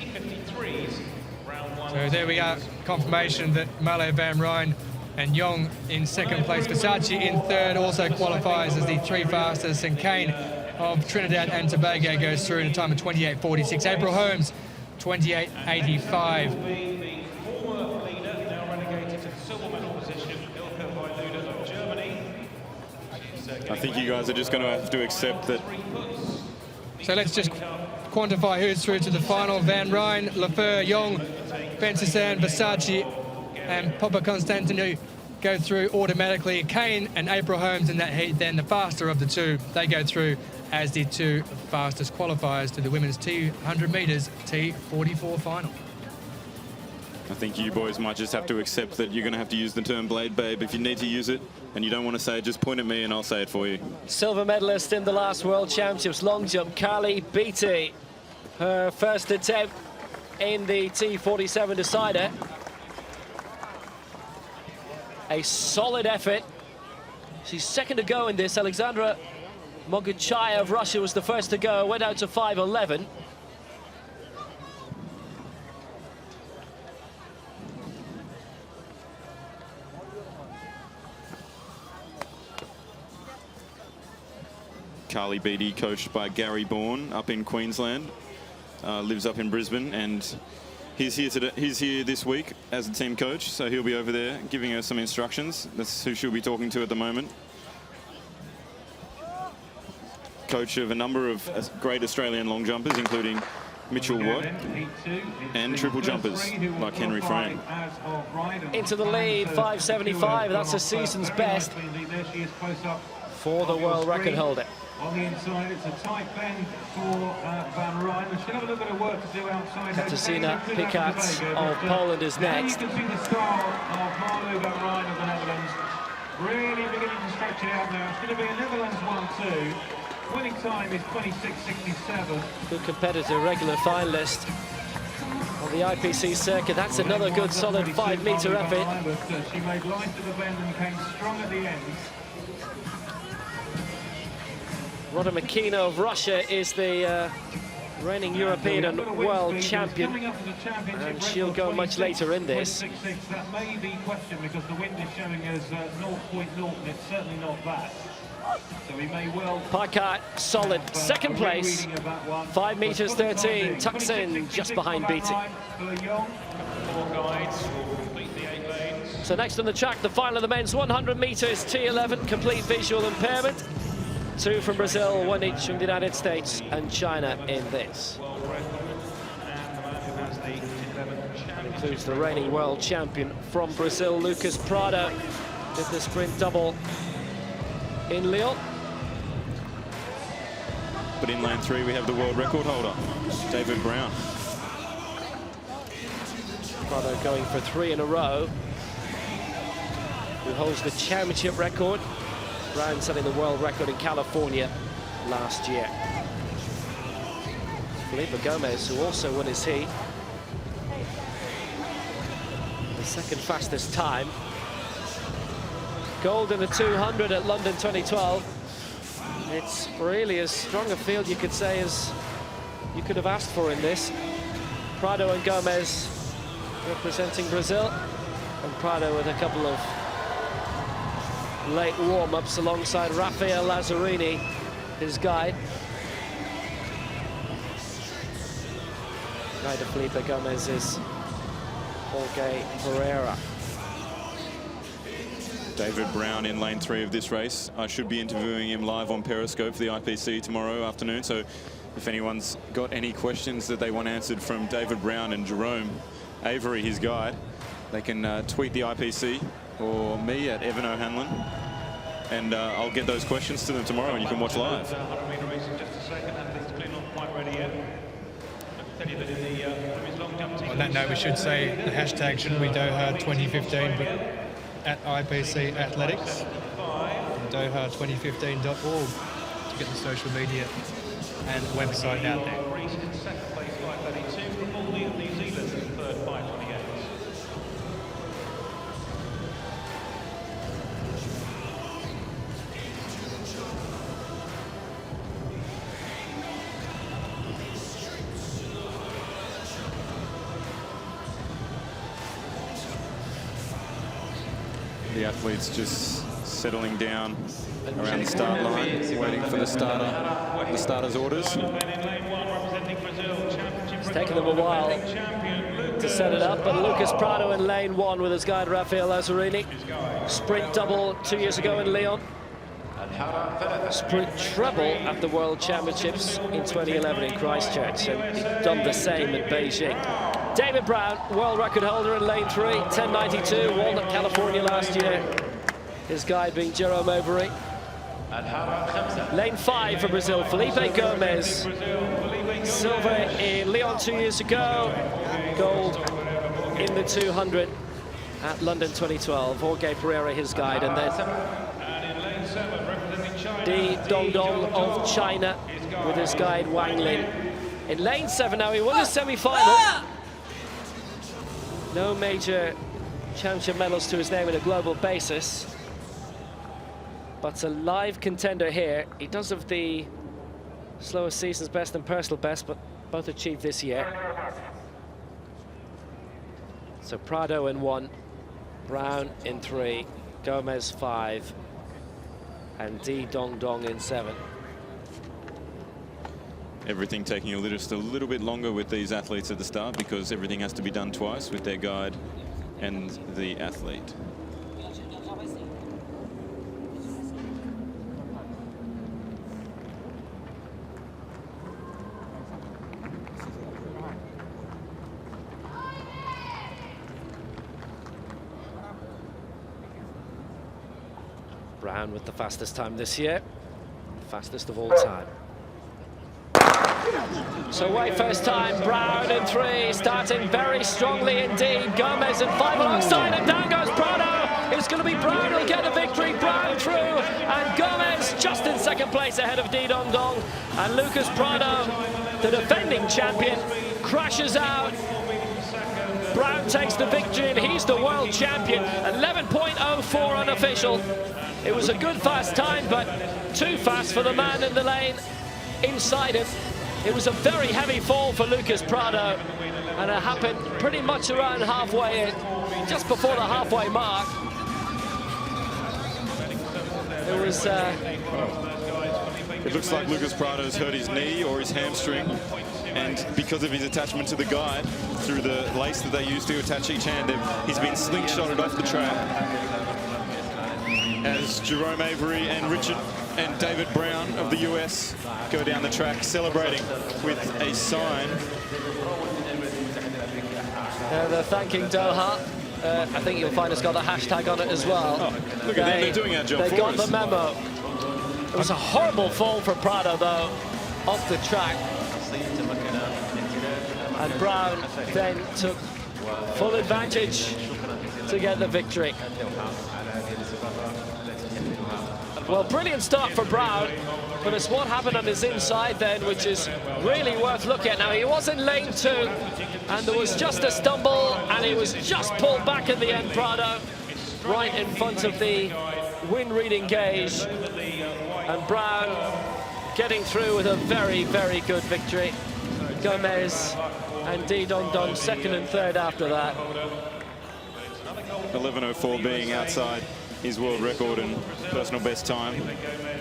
So there we are, confirmation that Marlo van Rijn and Jong in second place. Versace in third, also qualifies as the 3 fastest, and Kane of Trinidad and Tobago goes through in a time of 28.46. April Holmes, 28.85. The former leader, now relegated to the silver medal position, Ilka Vailuda of Germany. I think you guys are just going to have to accept that. So let's just quantify who's through to the final. Van Rijn, Lafleur, Young, Bensasan, Versace and Papa Constantinu go through automatically. Kane and April Holmes in that heat, then the faster of the two, they go through as the two fastest qualifiers to the women's 200 metres T44 final. I think you boys might just have to accept that you're going to have to use the term blade babe. If you need to use it and you don't want to say it, just point at me and I'll say it for you. Silver medalist in the last World Championships, long jump, Carly Beattie. Her first attempt in the T47 decider. A solid effort. She's second to go in this. Alexandra Moguchaya of Russia was the first to go, went out to 5:11. Carly Beattie, coached by Gary Bourne up in Queensland, lives up in Brisbane, and he's here this week as a team coach, so he'll be over there giving her some instructions. That's who she'll be talking to at the moment. Coach of a number of great Australian long jumpers, including Mitchell Watt and triple jumpers like Henry Frame. Into the lead, 5:75. That's a season's best for the world record holder. On the inside, it's a tight bend for Van Rijn. She'll have a little bit of work to do outside. Katarzyna Pikat of Poland is next. And you can see the style of Marlo Van Rijn of the Netherlands. Really beginning to stretch it out now. It's going to be a Netherlands 1-2. Winning time is 26.67. Good competitor, regular finalist on the IPC circuit. That's another good solid 5-metre effort. But she made line to the bend and came strong at the end. Rhoda Makina of Russia is the reigning European and world champion, and she'll go much later in this. That may be questioned because the wind is showing us 0.0, and it's certainly not that. So we may well... Pikat, solid, second place, 5 metres 13, tucks in just behind Beattie. So next on the track, the final of the men's 100 metres T11, complete visual impairment. 2 from Brazil, 1 each from the United States and China in this. Includes the reigning world champion from Brazil, Lucas Prado, did the sprint double in Lyon. But in lane 3, we have the world record holder, David Brown. Prado going for 3 in a row, who holds the championship record. Brown setting the world record in California last year. Felipe Gomez, who also won his heat. The second fastest time. Gold in the 200 at London 2012. It's really as strong a field, you could say, as you could have asked for in this. Prado and Gomez representing Brazil, and Prado with a couple of late warm-ups alongside Rafael Lazzarini, his guide. Guide of Felipe Gomez is Jorge Pereira. David Brown in lane 3 of this race. I should be interviewing him live on Periscope for the IPC tomorrow afternoon, so if anyone's got any questions that they want answered from David Brown and Jerome Avery, his guide, they can tweet the IPC or me at Evan O'Hanlon, and I'll get those questions to them tomorrow and you can watch live. On that note, we should say the hashtag shouldn't be Doha 2015, but at IPC Athletics, Doha2015.org to get the social media and website out there. The athletes just settling down around the start line, waiting for the starter's orders. It's taken them a while to set it up, but Lucas Prado in lane 1 with his guide Rafael Lazzarini. Sprint double 2 years ago in Lyon. Sprint treble at the World Championships in 2011 in Christchurch, and he's done the same in Beijing. David Brown, world record holder in lane 3, 10.92, Walnut, California last year. His guide being Jerome Overy. Lane 5 for Brazil, Felipe Gomez. Silver in Lyon 2 years ago, gold in the 200 at London 2012. Jorge Pereira, his guide, and then Di Dongdong of China with his guide Wang Lin. In lane 7 now, he won his semi-final. No major championship medals to his name on a global basis, but a live contender here. He does have the slowest season's best and personal best, but both achieved this year. So Prado in 1, Brown in 3, Gomez 5, and Di Dongdong in 7. Everything taking just a little bit longer with these athletes at the start because everything has to be done twice with their guide and the athlete. Brown with the fastest time this year, fastest of all time. So away first time, Brown in 3, starting very strongly indeed. Gomez in 5 alongside, and down goes Prado. It's going to be Brown who'll get the victory. Brown through, and Gomez just in second place ahead of Di Dongdong. And Lucas Prado, the defending champion, crashes out. Brown takes the victory, and he's the world champion. 11.04 unofficial. It was a good fast time, but too fast for the man in the lane inside him. It was a very heavy fall for Lucas Prado, and it happened pretty much around halfway in, just before the halfway mark. It was... It looks like Lucas Prado's hurt his knee or his hamstring, and because of his attachment to the guide, through the lace that they use to attach each hand, he's been slingshotted off the track. As Jerome Avery and Richard and David Brown of the US go down the track celebrating with a sign. They're thanking Doha. I think you'll find it's got a hashtag on it as well. Oh, look at them, they're doing our job for us. They got the memo. It was a horrible fall for Prado, though, off the track. And Brown then took full advantage to get the victory. Well, brilliant start for Brown, but it's what happened on his inside then, which is really worth looking at. Now, he was in lane 2, and there was just a stumble, and he was just pulled back at the end, Prado, right in front of the wind reading gauge. And Brown getting through with a very, very good victory. Gomez and Di Dongdong second and third after that. 11.04 being outside his world record and personal best time,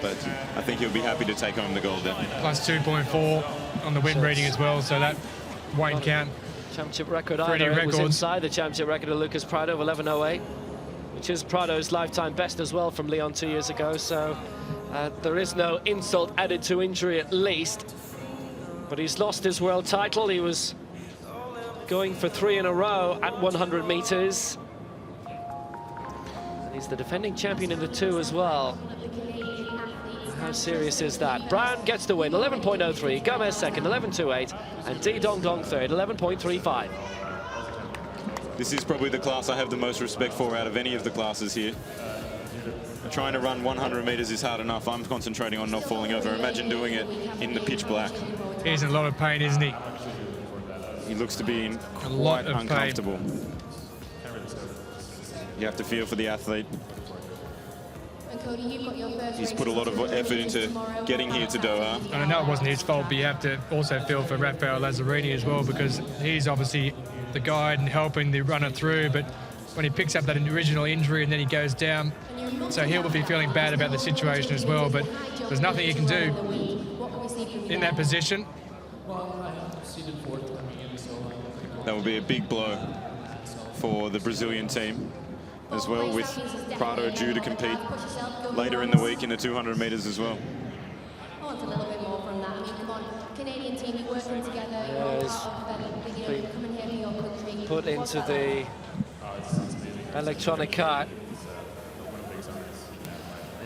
but I think he'll be happy to take home the gold there. Plus 2.4 on the wind reading as well, so that won't count. Championship record either. It was inside the championship record of Lucas Prado of 11.08, which is Prado's lifetime best as well from Lyon 2 years ago, so there is no insult added to injury at least. But he's lost his world title. He was going for 3 in a row at 100 meters. And he's the defending champion in the 2 as well. How serious is that? Brown gets the win, 11.03. Gomez second, 11.28. And Di Dongdong third, 11.35. This is probably the class I have the most respect for out of any of the classes here. Trying to run 100 meters is hard enough. I'm concentrating on not falling over. Imagine doing it in the pitch black. He's in a lot of pain, isn't he? He looks to be in quite uncomfortable. You have to feel for the athlete. He's put a lot of effort into getting here to Doha. And I know it wasn't his fault, but you have to also feel for Rafael Lazzarini as well, because he's obviously the guide and helping the runner through, but when he picks up that original injury and then he goes down. So he'll be feeling bad about the situation as well, but there's nothing he can do in that position. That will be a big blow for the Brazilian team as well, with Prado due to compete later in the week in the 200 metres as well. I want a little bit more from that. I mean, come on, Canadian team, you're working together, you're all part of the, you're coming here for your country. Put into the electronic card.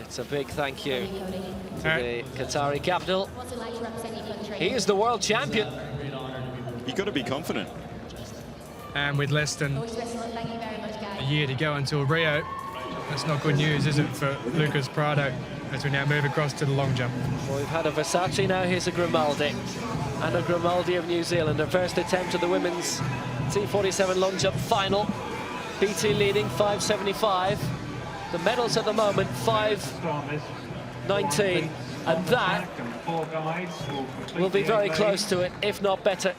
It's a big thank you to the Qatari capital. What's it like to represent your country? He is the world champion. You've got to be confident. And with less than Thank you very much, guys. a year to go until Rio, that's not good news, is it, for Lucas Prado, as we now move across to the long jump. Well, we've had a Versace, now here's a Grimaldi. And a Grimaldi of New Zealand, her first attempt at the women's T47 long jump final. BT leading 5.75. The medals at the moment 5.19, and that will be very close to it, if not better.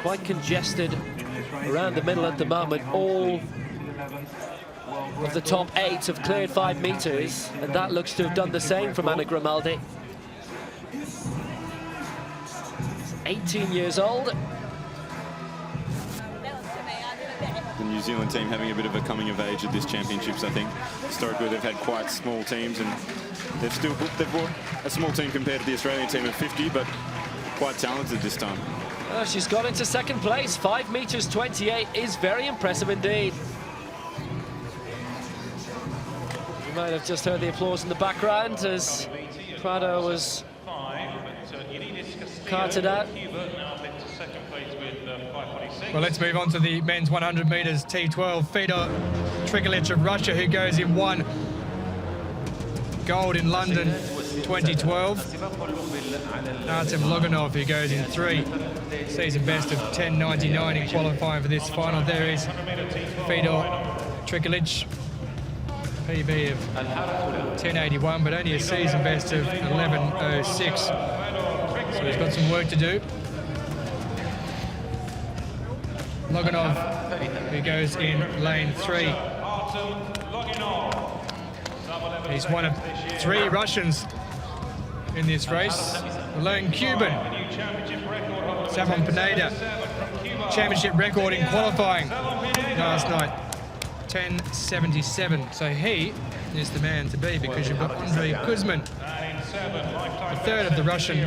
Quite congested around the middle at the moment. All of the top 8 have cleared 5 meters, and that looks to have done the same from Anna Grimaldi. 18 years old. The New Zealand team having a bit of a coming of age at this championships, I think. Historically, they've had quite small teams, and they've brought a small team compared to the Australian team of 50, but quite talented this time. Oh, she's got into second place. 5 meters 28 is very impressive indeed. You might have just heard the applause in the background as Prado was carted out. Well, let's move on to the men's 100 metres T12. Fedor Trigalic of Russia, who goes in 1. Gold in London 2012. Artem Loganov, who goes in 3. Season best of 10.99 in qualifying for this final. There is Fedor Trigalic, PB of 10.81, but only a season best of 11.06. So he's got some work to do. Loganov, who goes in lane 3. He's one of 3 Russians in this race. The lone Cuban, Savon Pineda, championship record in qualifying last night, 10.77. So he is the man to be, because you've got Andrei Kuzmin, the third of the Russian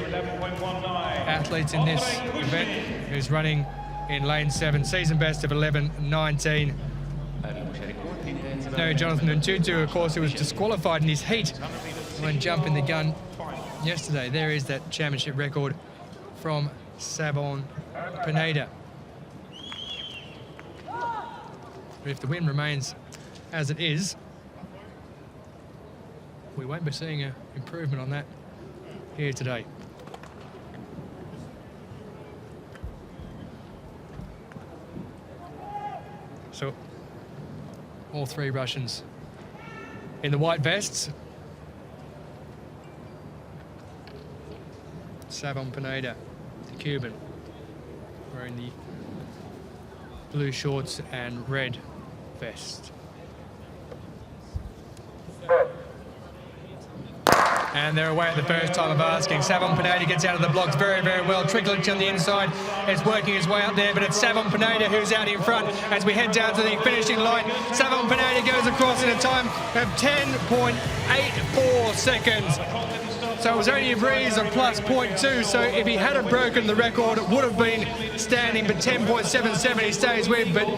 athletes in this event, who's running in lane 7, season best of 11.19. No, Jonathan Ntutu, of course, who was disqualified in his heat when jumping the gun yesterday. There is that championship record from Savon Pineda. But if the wind remains as it is, we won't be seeing an improvement on that here today. So all 3 Russians in the white vests. Savon Pineda, the Cuban, wearing the blue shorts and red vest. And they're away at the first time of asking. Savon Pineda gets out of the blocks very, very well. Trigalic on the inside is working his way up there, but it's Savon Pineda who's out in front as we head down to the finishing line. Savon Pineda goes across in a time of 10.84 seconds. So it was only a breeze of plus 0.2, so if he had broken the record, it would have been standing, but 10.77 he stays with, but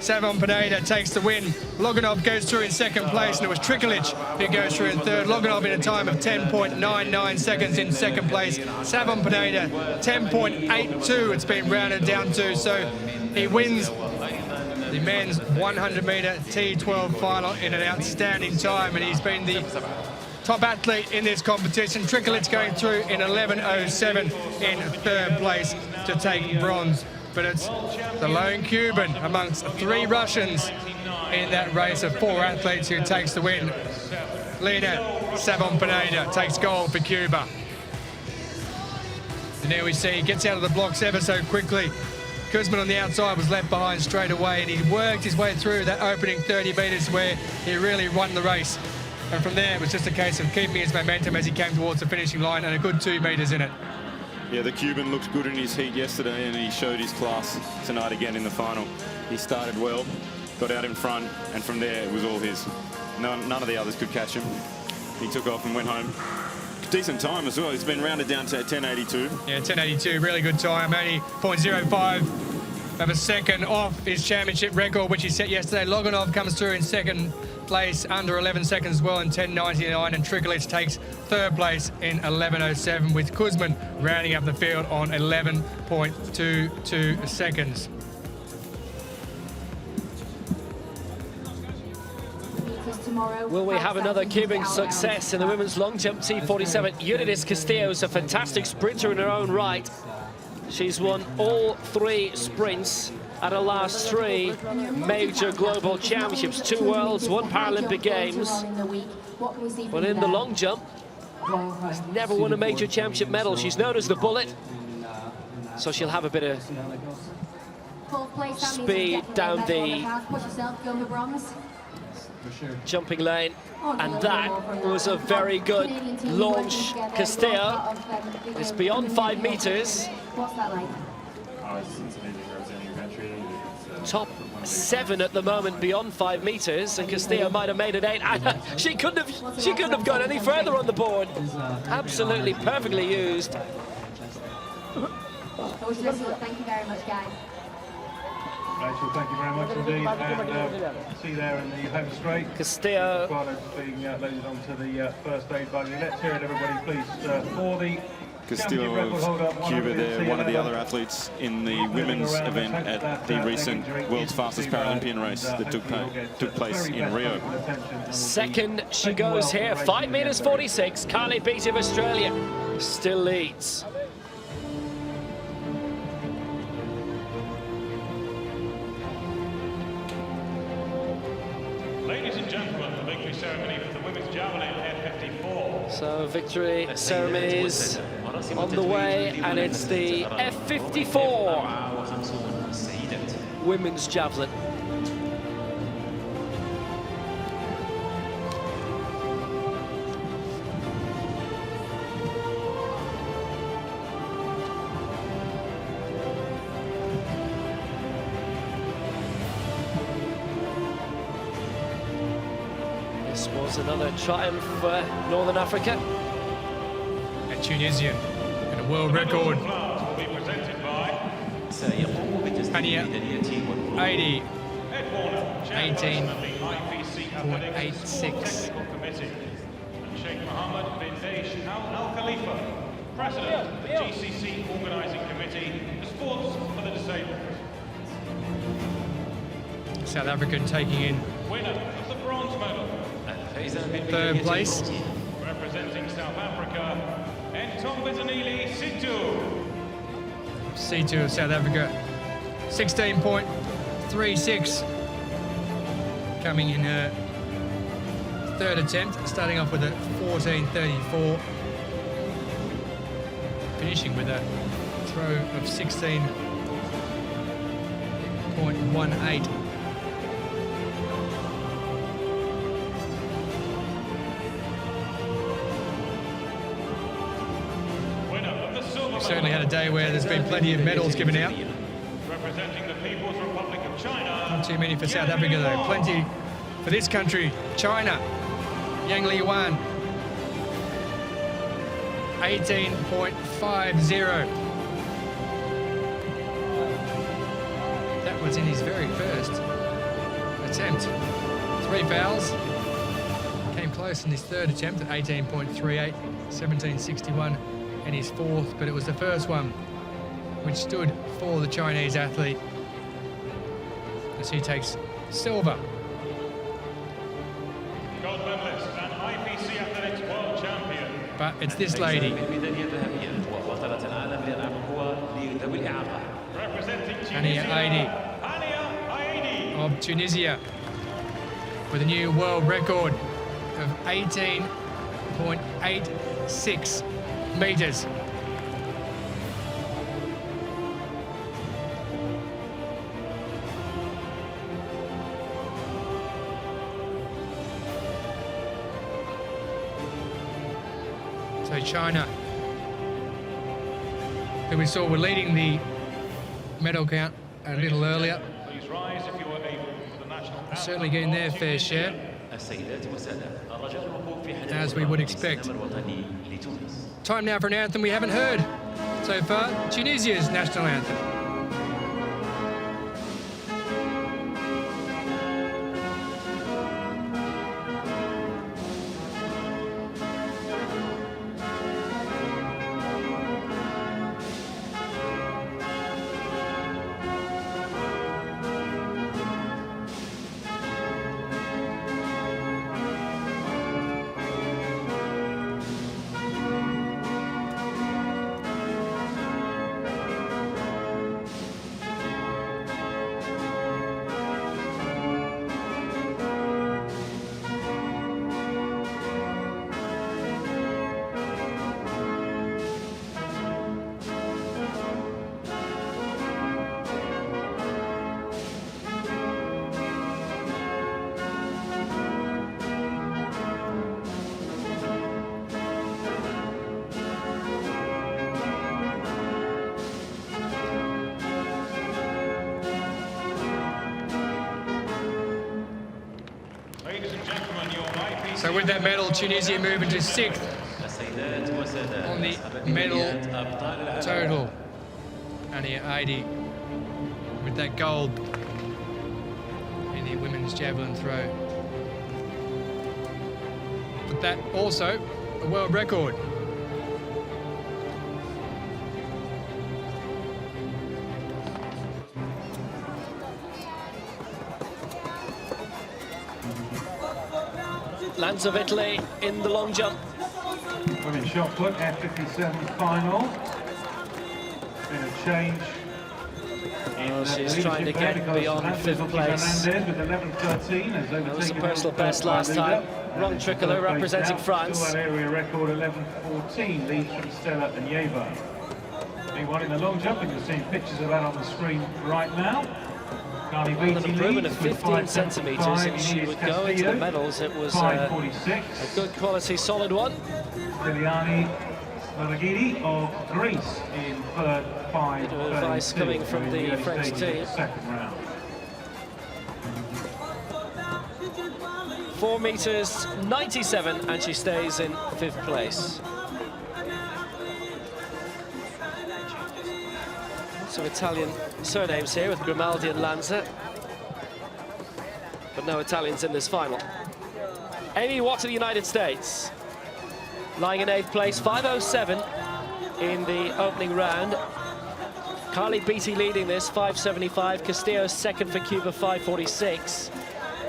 Savon Pineda takes the win. Loganov goes through in second place, and it was Trigalic who goes through in third. Loganov in a time of 10.99 seconds in second place. Savon Pineda, 10.82 it's been rounded down to, so he wins the men's 100-metre T12 final in an outstanding time, and he's been the top athlete in this competition. Trigalic going through in 11.07 in third place to take bronze. But it's the lone Cuban amongst 3 Russians in that race of 4 athletes who takes the win. Leader Savon Pineda takes gold for Cuba. And there we see he gets out of the blocks ever so quickly. Kuzmin on the outside was left behind straight away, and he worked his way through that opening 30 metres where he really won the race. And from there, it was just a case of keeping his momentum as he came towards the finishing line, and a good 2 metres in it. Yeah, the Cuban looked good in his heat yesterday, and he showed his class tonight again in the final. He started well, got out in front, and from there it was all his. None of the others could catch him. He took off and went home. Decent time as well. He's been rounded down to 10.82. Yeah, 10.82, really good time. Only 0.05 of a second off his championship record, which he set yesterday. Loganov comes through in second place, under 11 seconds as well in 10.99, and Trikulic takes third place in 11.07, with Kuzmin rounding up the field on 11.22 seconds. Will we have another Cuban success in the women's long jump T47? Eurydice Castillo is a fantastic sprinter in her own right. She's won all 3 sprints at her last 3 major global championships, 2 Worlds, 1 Paralympic Games. But in the long jump, she's never won a major championship medal. She's known as the Bullet, so she'll have a bit of speed down the jumping lane, and that was a very good launch. Castillo is beyond 5 meters. Top 7 at the moment beyond 5 meters, and Castillo might have made it 8. She couldn't have gone any further on the board. Absolutely perfectly used. Thank you very much, guys. Rachel, thank you very much indeed. And see you there in the home straight. Castillo being loaded onto the first aid buggy. Let's hear it, everybody, please, for the Castillo of Cuba there, one of the other athletes in the women's event at the recent World's Fastest Paralympian race that took place in Rio. Second she goes here, 5 meters 46. Carly Beattie of Australia still leads. Ladies and gentlemen, the victory ceremony for the women's javelin at 54. So victory ceremonies on the way, and it's the F54 women's javelin. This was another triumph for Northern Africa. A Tunisian and a world record. Pania 80, 18.86. Sheikh Mohammed bin Al Khalifa, President of the GCC Organising Committee, the Sports for the Disabled. South African taking in Winner of the bronze medal. third place. Representing South Africa, Ntombazanile Situ. C2 of South Africa, 16.36. Coming in her third attempt, starting off with a 14.34. Finishing with a throw of 16.18. We've certainly had a day where there's been plenty of medals given out. Representing the People's Republic of China. Not too many for South Africa though. Plenty for this country, China. Yang Liuan, 18.50. That was in his very first attempt. 3 fouls. Came close in his third attempt at 18.38, 17.61. And his fourth, but it was the first one which stood for the Chinese athlete as he takes silver. Gold medalist and IPC Athletics World Champion. But it's this lady. Representing Hania Aidi of Tunisia with a new world record of 18.86 meters. So China, who we saw were leading the medal count a little earlier, Please rise if you are able for the national anthem. certainly getting their fair share, as we would expect. Time now for an anthem we haven't heard so far, Tunisia's national anthem. Ladies and gentlemen, your IPC. So with that medal, Tunisia moving to 6th on the medal total. Only 80 with that gold in the women's javelin throw. But that also a world record. Lands of Italy in the long jump. Women's shot put, F57 final. Been a change. Oh, she's trying to get beyond 5th place. With 11:13 as That was a personal best last time. Wrong tricolor representing France. Area record 11:14 leads from Stella and Yeva. Anyone in the long jump, and you're seeing pictures of that on the screen right now. An improvement of 15 centimetres, and she would go into the medals. It was a good quality, solid one. Liliani Maragidi of Greece in third, 5. Bit of advice coming from the French team. Second round. 4 meters 97, and she stays in 5th place. Some Italian surnames here with Grimaldi and Lanza, but no Italians in this final. Amy Watt of the United States, lying in 8th place, 5:07 in the opening round. Carly Beattie leading this, 5:75. Castillo second for Cuba, 5:46.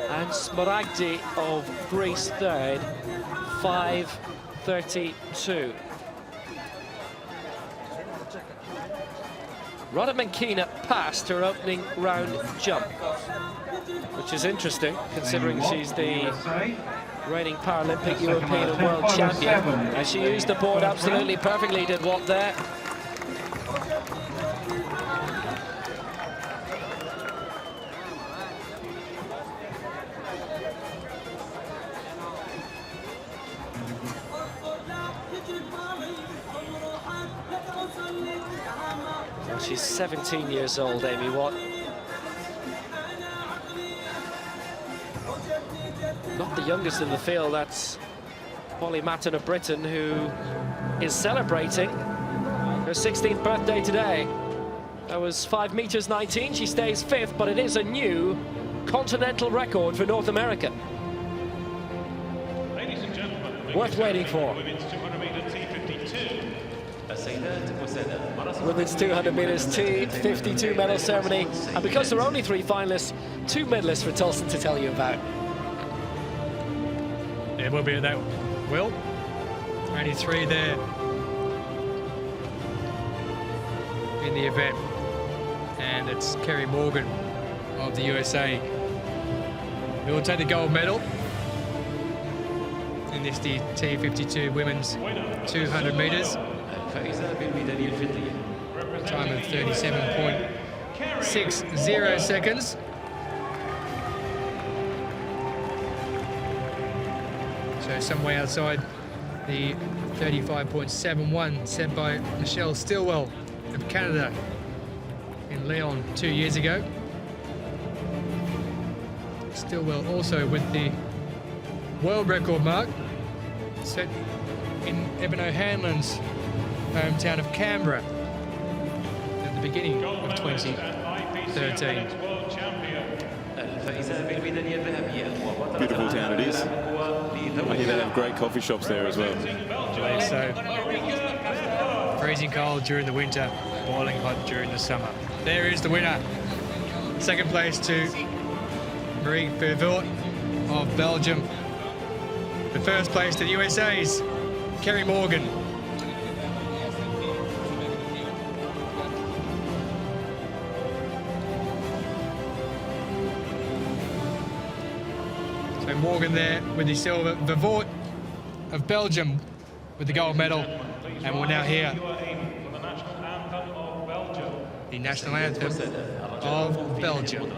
And Smaragdi of Greece third, 5:32. Rhoda Menkina passed her opening round jump, which is interesting considering she's the reigning Paralympic, European and World Champion. And she used the board absolutely perfectly, did Watt there. She's 17 years old, Amy Watt. Not the youngest in the field, that's Polly Matten of Britain, who is celebrating her 16th birthday today. That was 5 meters 19, she stays 5th, but it is a new continental record for North America. Ladies and gentlemen, Worth waiting for. women's 200-meter T52. Women's 200 meters T52 medal ceremony, and because there are only 3 finalists, 2 medalists for Tulsa to tell you about. Yeah, we'll be at that. Will, only 3 there in the event, and it's Kerry Morgan of the USA who will take the gold medal in this T52 women's 200 meters. Time of 37.60 seconds. So some way outside the 35.71 set by Michelle Stilwell of Canada in Lyon 2 years ago. Stilwell also with the world record mark set in Eben O'Hanlon's hometown of Canberra at the beginning of 2013. Beautiful town it is. I hear they have great coffee shops there as well. So freezing cold during the winter, boiling hot during the summer. There is the winner. Second place to Marie Vervoort of Belgium. The first place to the USA's Kerry Morgan. So Morgan there with the silver. Vervoort of Belgium with the gold medal. And we'll now hear the national anthem of Belgium.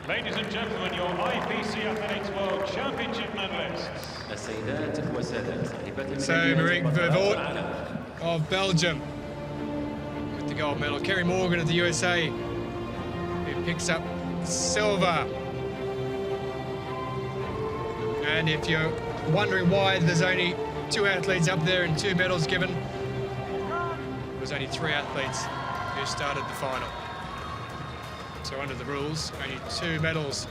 Ladies and gentlemen, your IPC Athletics World Championship medalists. So Marie Vervoort of Belgium with the gold medal. Kerry Morgan of the USA who picks up silver. And if you're wondering why there's only 2 athletes up there and 2 medals given, there was only 3 athletes who started the final. So under the rules, only 2 medals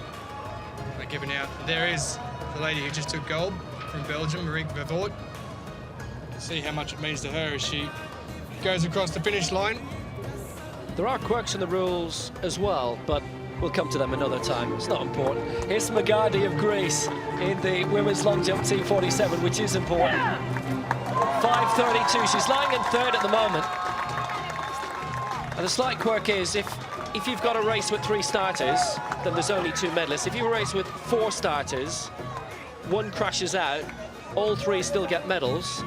are given out. There is the lady who just took gold from Belgium, Marie Vervoort. You can see how much it means to her as she goes across the finish line. There are quirks in the rules as well, but we'll come to them another time. It's not important. Here's Magadi of Greece in the women's long jump T47, which is important. 5:32. She's lying in 3rd at the moment. And the slight quirk is if you've got a race with 3 starters, then there's only 2 medalists. If you race with 4 starters, 1 crashes out, all 3 still get medals.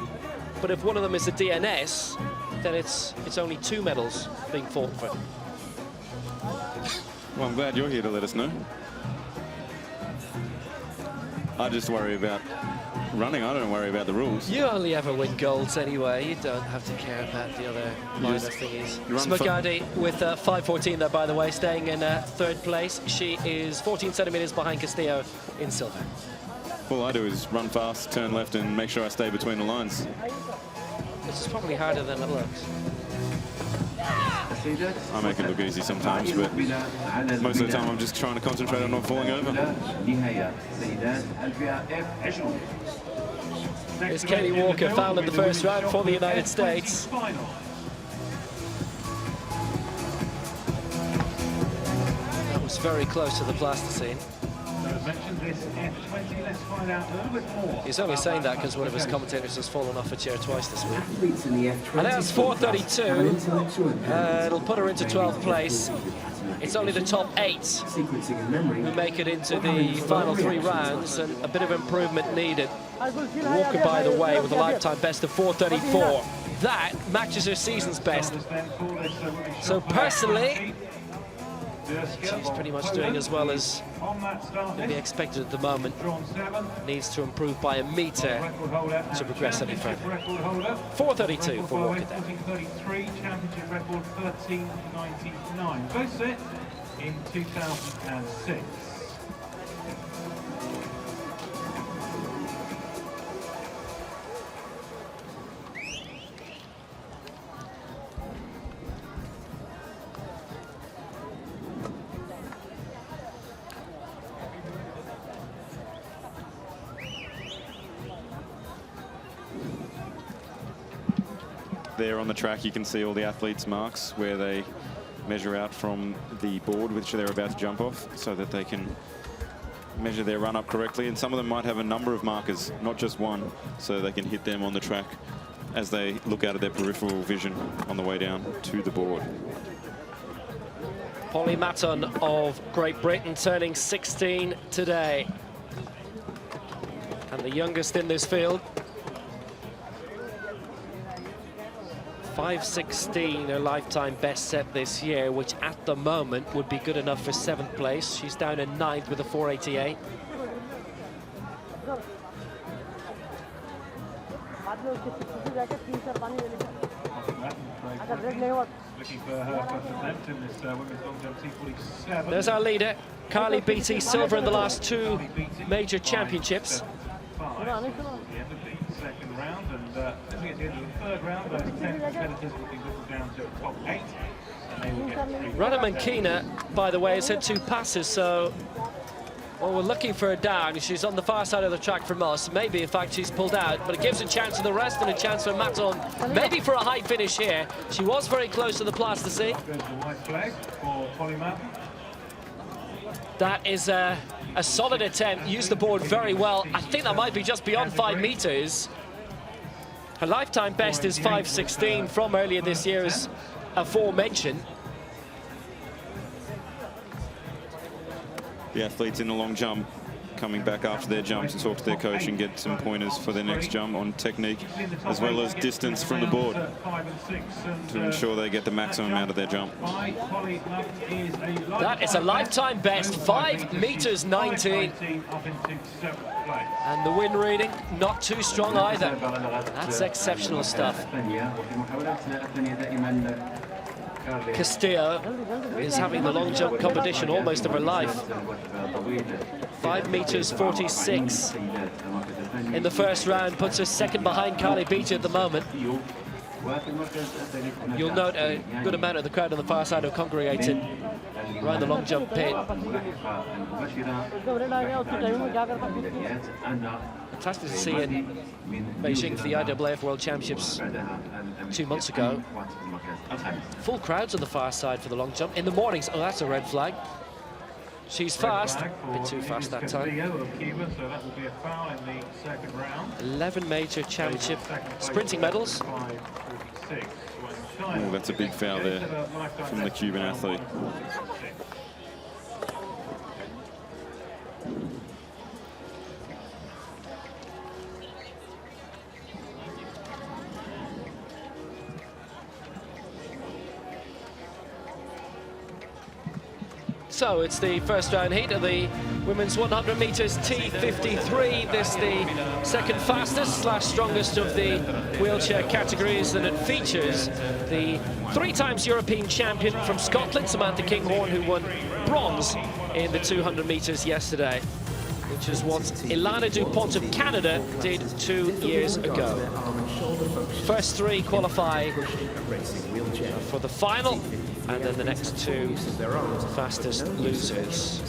But if one of them is a DNS, then it's only 2 medals being fought for. Well, I'm glad you're here to let us know. I just worry about running. I don't worry about the rules. You only ever win golds anyway. You don't have to care about the other minor thingies. Smagadi with 5:14 there, by the way, staying in 3rd place. She is 14 centimeters behind Castillo in silver. All I do is run fast, turn left, and make sure I stay between the lines. This is probably harder than it looks. I make it look easy sometimes, but most of the time I'm just trying to concentrate on not falling over. Here's Katie Walker, fouled in the first round for the United States. That was very close to the plasticine. He's only saying that because one of his commentators has fallen off a chair twice this week. And that's 4:32. It'll put her into 12th place. It's only the top 8 who make it into the final 3 rounds, and a bit of improvement needed. Walker, by the way, with a lifetime best of 4:34. That matches her season's best. So personally, She's pretty much doing as well as can be expected at the moment. Needs to improve by a metre to progress any further. 4:32 for Walker there. 33, championship record 13:99. Both set in 2006. There on the track, you can see all the athletes' marks where they measure out from the board which they're about to jump off, so that they can measure their run up correctly. And some of them might have a number of markers, not just one, so they can hit them on the track as they look out of their peripheral vision on the way down to the board. Polly Matton of Great Britain turning 16 today, and the youngest in this field. 5:16, her lifetime best set this year, which at the moment would be good enough for 7th place. She's down in 9th with a 4:88. Looking for her first attempt in this women's long jump T47. There's our leader, Carly Beattie, silver in the last 2 major championships. The end of the second round, and as we get to the end of the third round, those 10 competitors will be whittled down to the top 8, and they will get 3. Radamankina, by the way, has had 2 passes, so well, we're looking for her down. She's on the far side of the track from us. Maybe, in fact, she's pulled out, but it gives a chance to the rest and a chance for Matton, maybe for a high finish here. She was very close to the plasticine. Goes the white flag for Polly Matton. That is a solid attempt, used the board very well. I think that might be just beyond 5 meters. Her lifetime best is 5:16 from earlier this year, as aforementioned. The athletes in the long jump coming back after their jumps to talk to their coach and get some pointers for their next jump on technique, as well as distance from the board, to ensure they get the maximum out of their jump. That is a lifetime best, 5 meters 19. And the wind reading, not too strong either. That's exceptional stuff. Castillo is having the long jump competition almost of her life. 5 meters 46 in the first round, puts her second behind Carly Beattie at the moment. You'll note a good amount of the crowd on the far side have congregated around the long jump pit. Fantastic to see in Beijing for the IAAF World Championships 2 months ago. Full crowds on the far side for the long jump. In the mornings, oh, that's a red flag. She's fast, a bit too fast that time. 11 major championship sprinting medals. Oh, that's a big foul there from the Cuban athlete. So it's the first round heat of the women's 100 meters T53. This the second fastest / strongest of the wheelchair categories, and it features the 3 times European champion from Scotland, Samantha Kinghorn, who won bronze in the 200 meters yesterday, which is what Ilana DuPont of Canada did 2 years ago. First 3 qualify for the final, and then the next 2 fastest losers.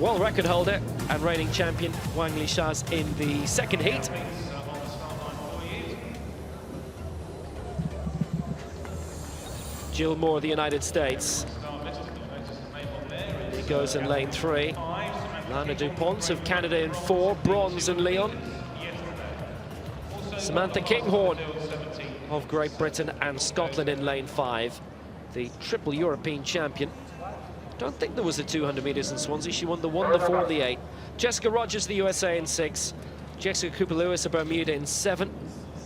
World record holder and reigning champion Wang Lishaz in the second heat. Jill Moore, the United States. He goes in lane 3. Lana DuPont of Canada in 4, bronze in Lyon. Samantha Kinghorn of Great Britain and Scotland in lane 5. The triple European champion. Don't think there was a 200 meters in Swansea. She won the 1, the 4, and the 8. Jessica Rogers, the USA, in 6. Jessica Cooper-Lewis of Bermuda in 7.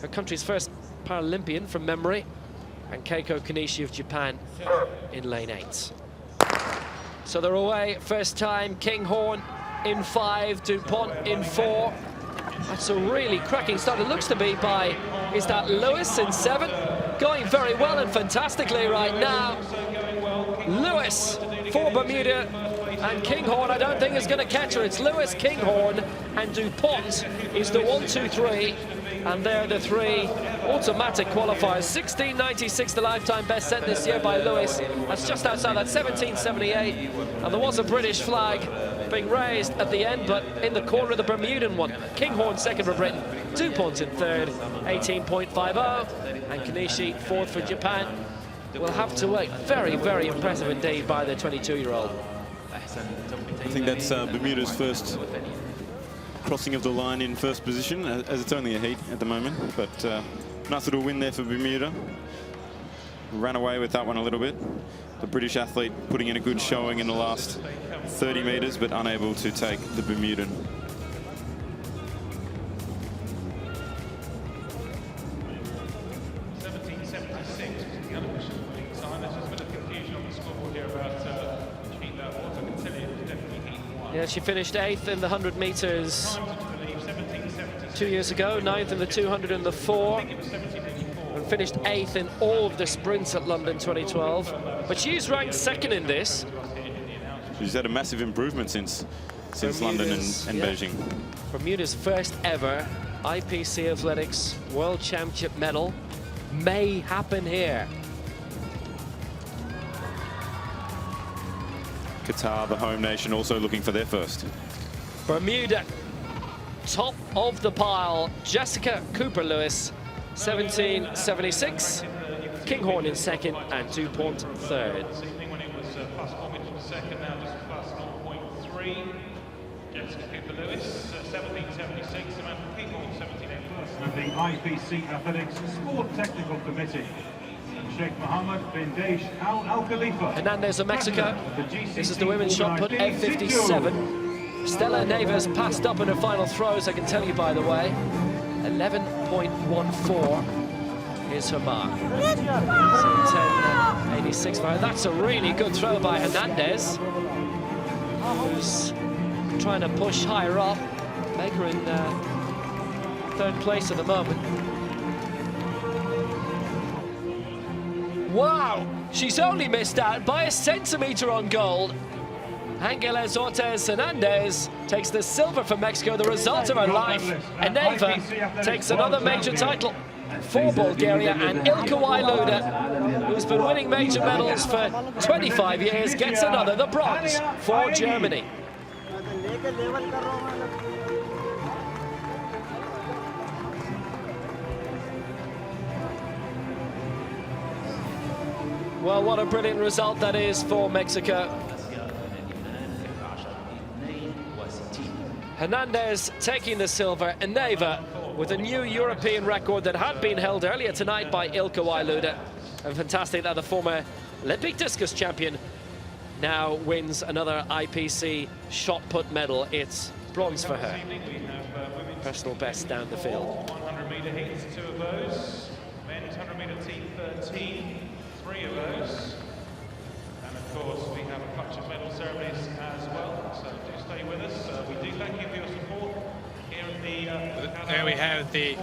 Her country's first Paralympian from memory. And Keiko Kanishi of Japan in lane 8. So they're away first time. Kinghorn in 5, DuPont in 4. That's a really cracking start. It looks to be by, is that Lewis in 7? Going very well and fantastically right now. Lewis for Bermuda, and Kinghorn I don't think is going to catch her. It's Lewis, Kinghorn, and DuPont is the 1, 2, 3. And they're the 3 automatic qualifiers. 16.96, the lifetime best set this year by Lewis. That's just outside that 17.78. And there was a British flag being raised at the end, but in the corner of the Bermudan one. Kinghorn second for Britain, DuPont in third, 18.50. And Kanishi fourth for Japan. Will have to wait. Very, very impressive indeed by the 22-year-old. I think that's Bermuda's first crossing of the line in first position, as it's only a heat at the moment, but nice little win there for Bermuda. Ran away with that one a little bit. The British athlete putting in a good showing in the last 30 meters, but unable to take the Bermudan. Yeah, she finished 8th in the 100 meters 2 years ago, 9th in the 200 and the 4, and finished 8th in all of the sprints at London 2012. But she's ranked 2nd in this. She's had a massive improvement since London and Beijing. Bermuda's first ever IPC Athletics World Championship medal may happen here. Qatar, the home nation, also looking for their first. Bermuda, top of the pile. Jessica Cooper-Lewis, 17.76. Kinghorn in second and DuPont third. When it was plus 4 minutes per second, now just plus 0.3. Jessica Cooper-Lewis, 17.76. Samantha Kinghorn, 17.8. The IPC Athletics Sport Technical Committee. Sheikh Mohammed bin Daish Al Khalifa. Hernandez of Mexico. This is the women's shot put, F57. Stella Neves passed up in her final throws, I can tell you, by the way. 11.14 is her mark. So 10.86 for her. That's a really good throw by Hernandez, who's trying to push higher up, make her in third place at the moment. Wow, she's only missed out by a centimetre on gold. Angeles Ortiz Hernandez takes the silver for Mexico, the result of her life. And Neva takes another major title for Bulgaria. And Ilka Wailuda, who's been winning major medals for 25 years, gets another, the bronze for Germany. Well, what a brilliant result that is for Mexico. Hernandez taking the silver, and Neva with a new European record that had been held earlier tonight by Ilka Wailuda. And fantastic that the former Olympic discus champion now wins another IPC shot put medal. It's bronze for her. Personal best down the field. 100-meter heats, 2 of those. Men's 100-meter team 13. 3 of those, and of course we have a bunch of medal ceremonies as well, so do stay with us. We do thank you for your support here at the there we have the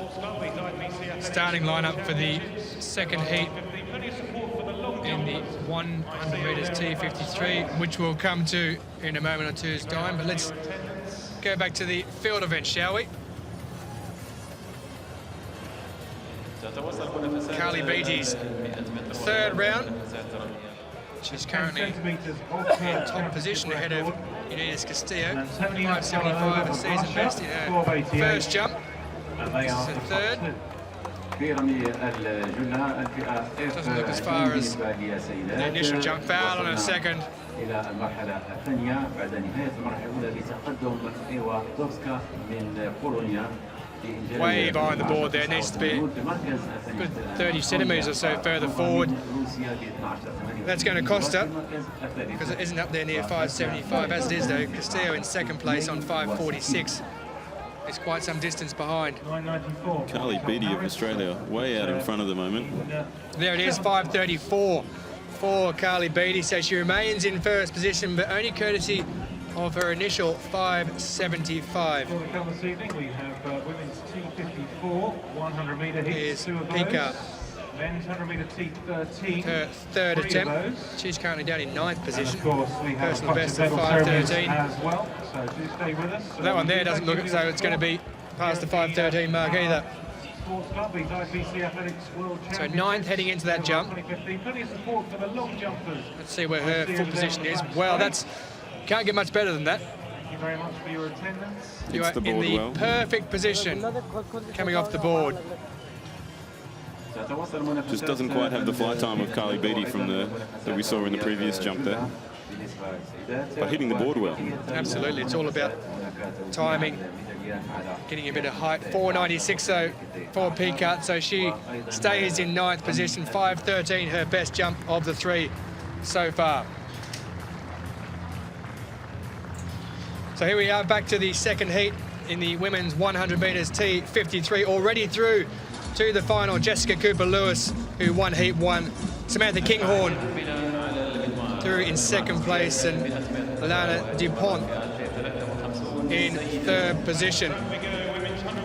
starting lineup for the second heat in the 100 metres T53, which we'll come to in a moment or two's time. But let's go back to the field event, shall we? Carly Beatty's third round. She's currently in top position ahead of Inés Castillo. 5.75 a season best in her first jump. This is her third. Doesn't look as far as the initial jump. Foul on her second. Way behind the board there, needs to be a good 30 centimetres or so further forward. That's going to cost her, because it isn't up there near 5.75 as it is though. Castillo in second place on 5.46. It's quite some distance behind. Carly Beatty of Australia way out in front at the moment. There it is, 5.34 for Carly Beattie, so she remains in first position, but only courtesy of her initial 5.75. For the count this evening, we have women's T54, 100-metre heats, Here's 2 of those. Pika. Men's 100-metre T13. Her third 3 of attempt. those. She's currently down in ninth And position. of course, we have Personal best of medal ceremonies 5.13. as well, so do stay with us. That one there doesn't look as though it's going to be past the 5.13 mark either. Sports Club, these IPC Athletics World So Championships. ninth heading into that jump. 2015. Plenty of support for the long jumpers. Let's see where her foot position is. Well, that's can't get much better than that. Thank you very much for your attendance. You are the in board the well. perfect position coming off the board. Just doesn't quite have the flight time of Carly Beattie from that we saw in the previous jump there. But hitting the board well. Absolutely, it's all about timing, getting a bit of height. 4.96 though for Picard, so she stays in ninth position. 5.13, her best jump of the 3 so far. So here we are back to the second heat in the women's 100 metres T53, already through to the final. Jessica Cooper-Lewis, who won heat 1. Samantha Kinghorn through in second place, and Lana Dupont in third position.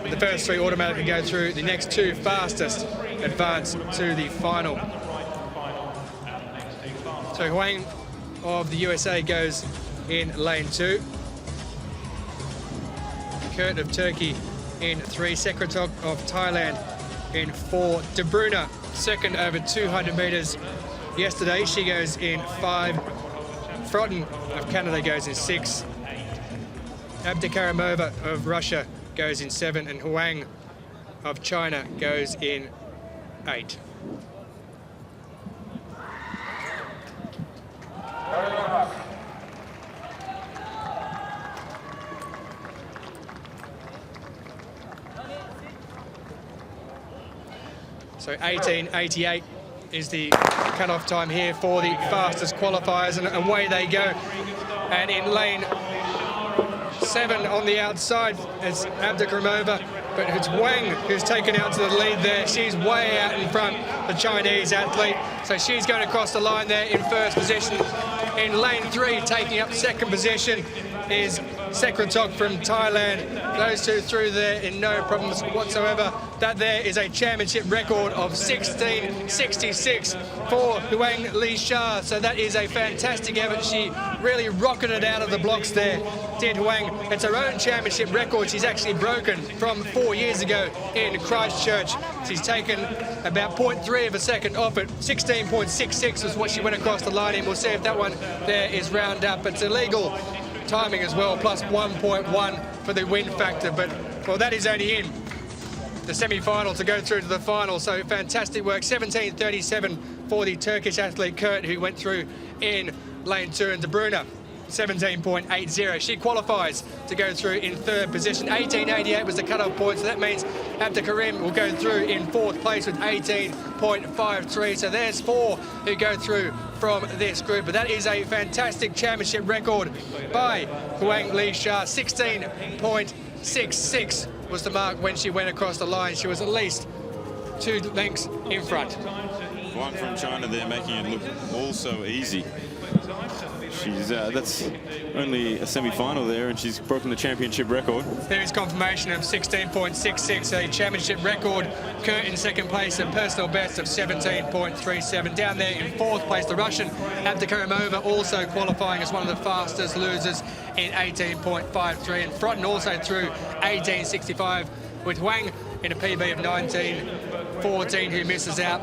The first 3 automatically go through. The next 2 fastest advance to the final. So Huang of the USA goes in lane 2. Kurt of Turkey in 3. Sekretok of Thailand in 4. De Bruyne, second over 200 metres yesterday. She goes in 5. Frotten of Canada goes in 6. Abdikarimova of Russia goes in 7. And Huang of China goes in 8. So 18.88 is the cut-off time here for the fastest qualifiers, and away they go. And in lane 7 on the outside is Abdikarimova, but it's Wang who's taken out to the lead there. She's way out in front, the Chinese athlete. So she's going across the line there in first position. In lane 3, taking up second position, is Sekretok from Thailand. Those 2 through there in no problems whatsoever. That there is a championship record of 16.66 for Huang Li Sha. So that is a fantastic effort. She really rocketed out of the blocks there, did Huang. It's her own championship record she's actually broken from 4 years ago in Christchurch. She's taken about 0.3 of a second off it. 16.66 was what she went across the line in. We'll see if that one there is round up. It's illegal timing as well, plus 1.1 for the win factor, but well, that is only in the semi-final to go through to the final. So fantastic work. 17.37 for the Turkish athlete Kurt, who went through in lane 2, and De Bruyne 17.80. She qualifies to go through in third position. 18.88 was the cut-off point, so that means Abdikarim will go through in fourth place with 18.53. So there's 4 who go through from this group. But that is a fantastic championship record by Huang Li Sha. 16.66 was the mark when she went across the line. She was at least 2 lengths in front. One from China there, making it look all so easy. She's that's only a semi-final there, and she's broken the championship record. There is confirmation of 16.66, a championship record. Kurt in second place, a personal best of 17.37. Down there in fourth place, the Russian Abdikarimova, also qualifying as one of the fastest losers in 18.53. And Frotten also through 18.65, with Huang in a PB of 19.14, who misses out.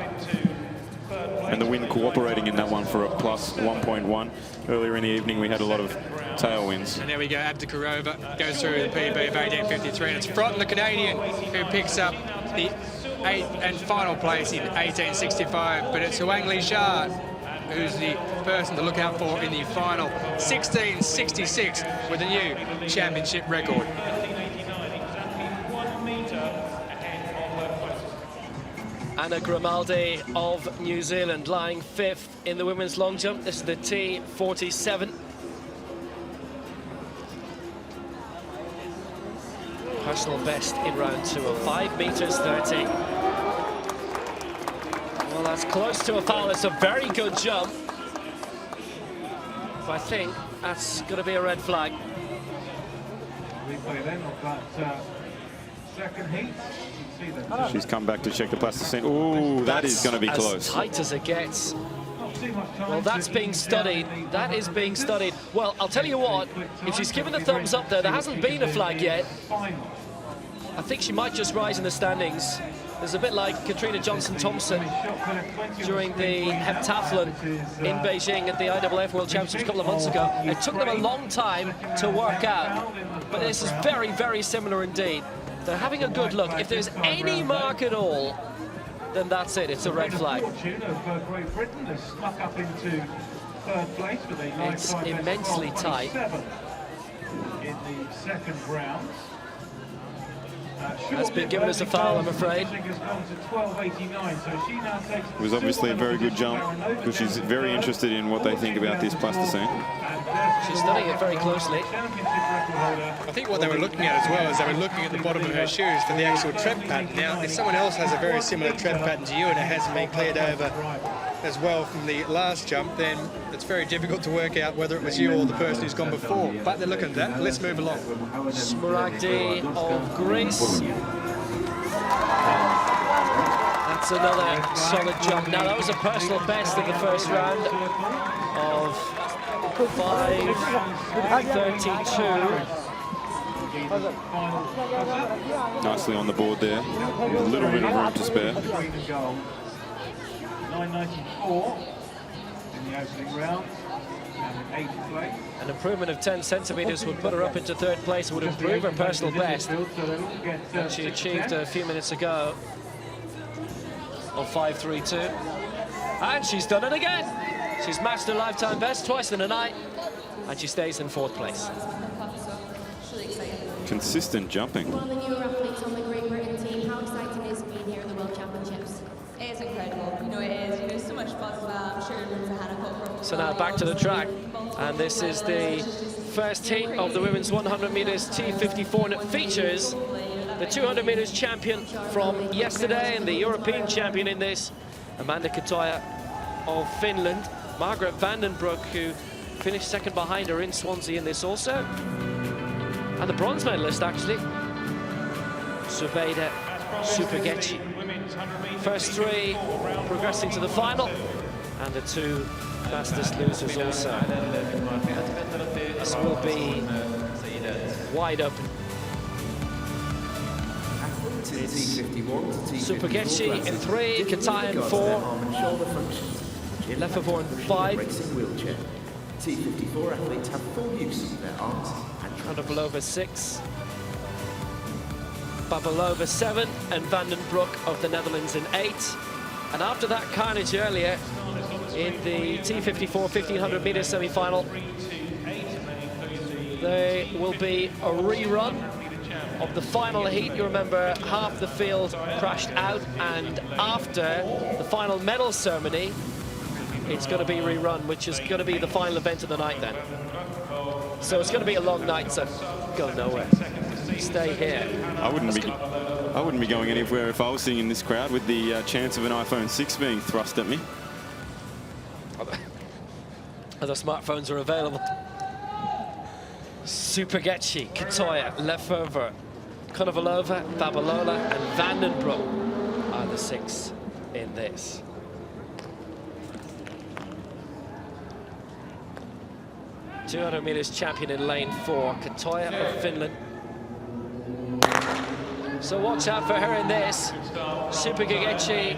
And the wind cooperating in that one for a plus 1.1. Earlier in the evening, we had a lot of tailwinds. And there we go, Abdikarimova goes through the PB of 18.53. And it's Frotten, the Canadian, who picks up the 8th and final place in 18.65. But it's Huang Li Sha who's the person to look out for in the final. 16.66 with a new championship record. Anna Grimaldi of New Zealand lying 5th in the women's long jump. This is the T47. Personal best in round 2 of 5 meters 30. Well, Well, that's close to a foul. It's a very good jump. But I think that's going to be a red flag. Replay then of that second heat. You can see that. She's come back to check the plasticine. Ooh, that is going to be close. As tight as it gets. Well, that's being studied. That is being studied. Well, I'll tell you what, if she's given the thumbs up there hasn't been a flag yet. I think she might just rise in the standings. There's a bit like Katrina Johnson-Thompson during the heptathlon in Beijing at the IAAF World Championships a couple of months ago. It took them a long time to work out, but this is very, very similar indeed. They're having a good look. If there's any mark at all, then that's it. It's a red flag. Great Britain has snuck up into third place with a It's immensely tight. In the second round. That's been given as a foul, I'm afraid. It was obviously a very good jump because she's very interested in what they think about this plasticine. She's studying it very closely. I think what they were looking at as well is they were looking at the bottom of her shoes for the actual tread pattern. Now, if someone else has a very similar tread pattern to you and it hasn't been cleared over as well from the last jump, then it's very difficult to work out whether it was you or the person who's gone before. But they're looking at that. Let's move along. Smaragdi of Greece. That's another solid jump. Now, that was a personal best in the first round of 5:32. Nicely on the board there, with a little bit of room to spare. 9.94 in the opening round, and in 8th place. An improvement of 10 centimetres would put her up into third place, would improve her personal best that she achieved a few minutes ago of 5:32. And she's done it again. She's matched her lifetime best twice in a night, and she stays in fourth place. Consistent jumping. One of the newer athletes on the Great Britain team, how exciting is being here at the World Championships? It is incredible. You know, it is. You know, so much buzz as well. I'm sure everyone's a Hannah Cockburn. So now back to the track, and this is the first heat of the women's 100 metres T54, and it features the 200 metres champion from yesterday and the European champion in this, Amanda Katoja of Finland, Margaret Vandenbroek, who finished second behind her in Swansea in this also, and the bronze medalist actually, Zubeida Supageci. First three progressing to the final, and the two fastest losers also. This will be wide open. It's Supageci in 3, Katoja in 4, Lefevre in 5. T54 athletes have full use of their arms and Babalova 6, Babalova 7, and Vandenbroek of the Netherlands in 8. And after that carnage earlier in the T54 1500 meter semi-final, there will be a rerun of the final heat. You remember half the field crashed out, and after the final medal ceremony, it's going to be rerun, which is going to be the final event of the night then. So it's going to be a long night, so go nowhere. Stay here. I wouldn't be going anywhere if I was sitting in this crowd with the chance of an iPhone 6 being thrust at me. Other smartphones are available. Supageci, Katoja, Lefevre, Konovalova, Babalola, and Vandenbroek are the 6 in this. $200 meters champion in lane 4, Katoja of Finland. So watch out for her in this. Supageci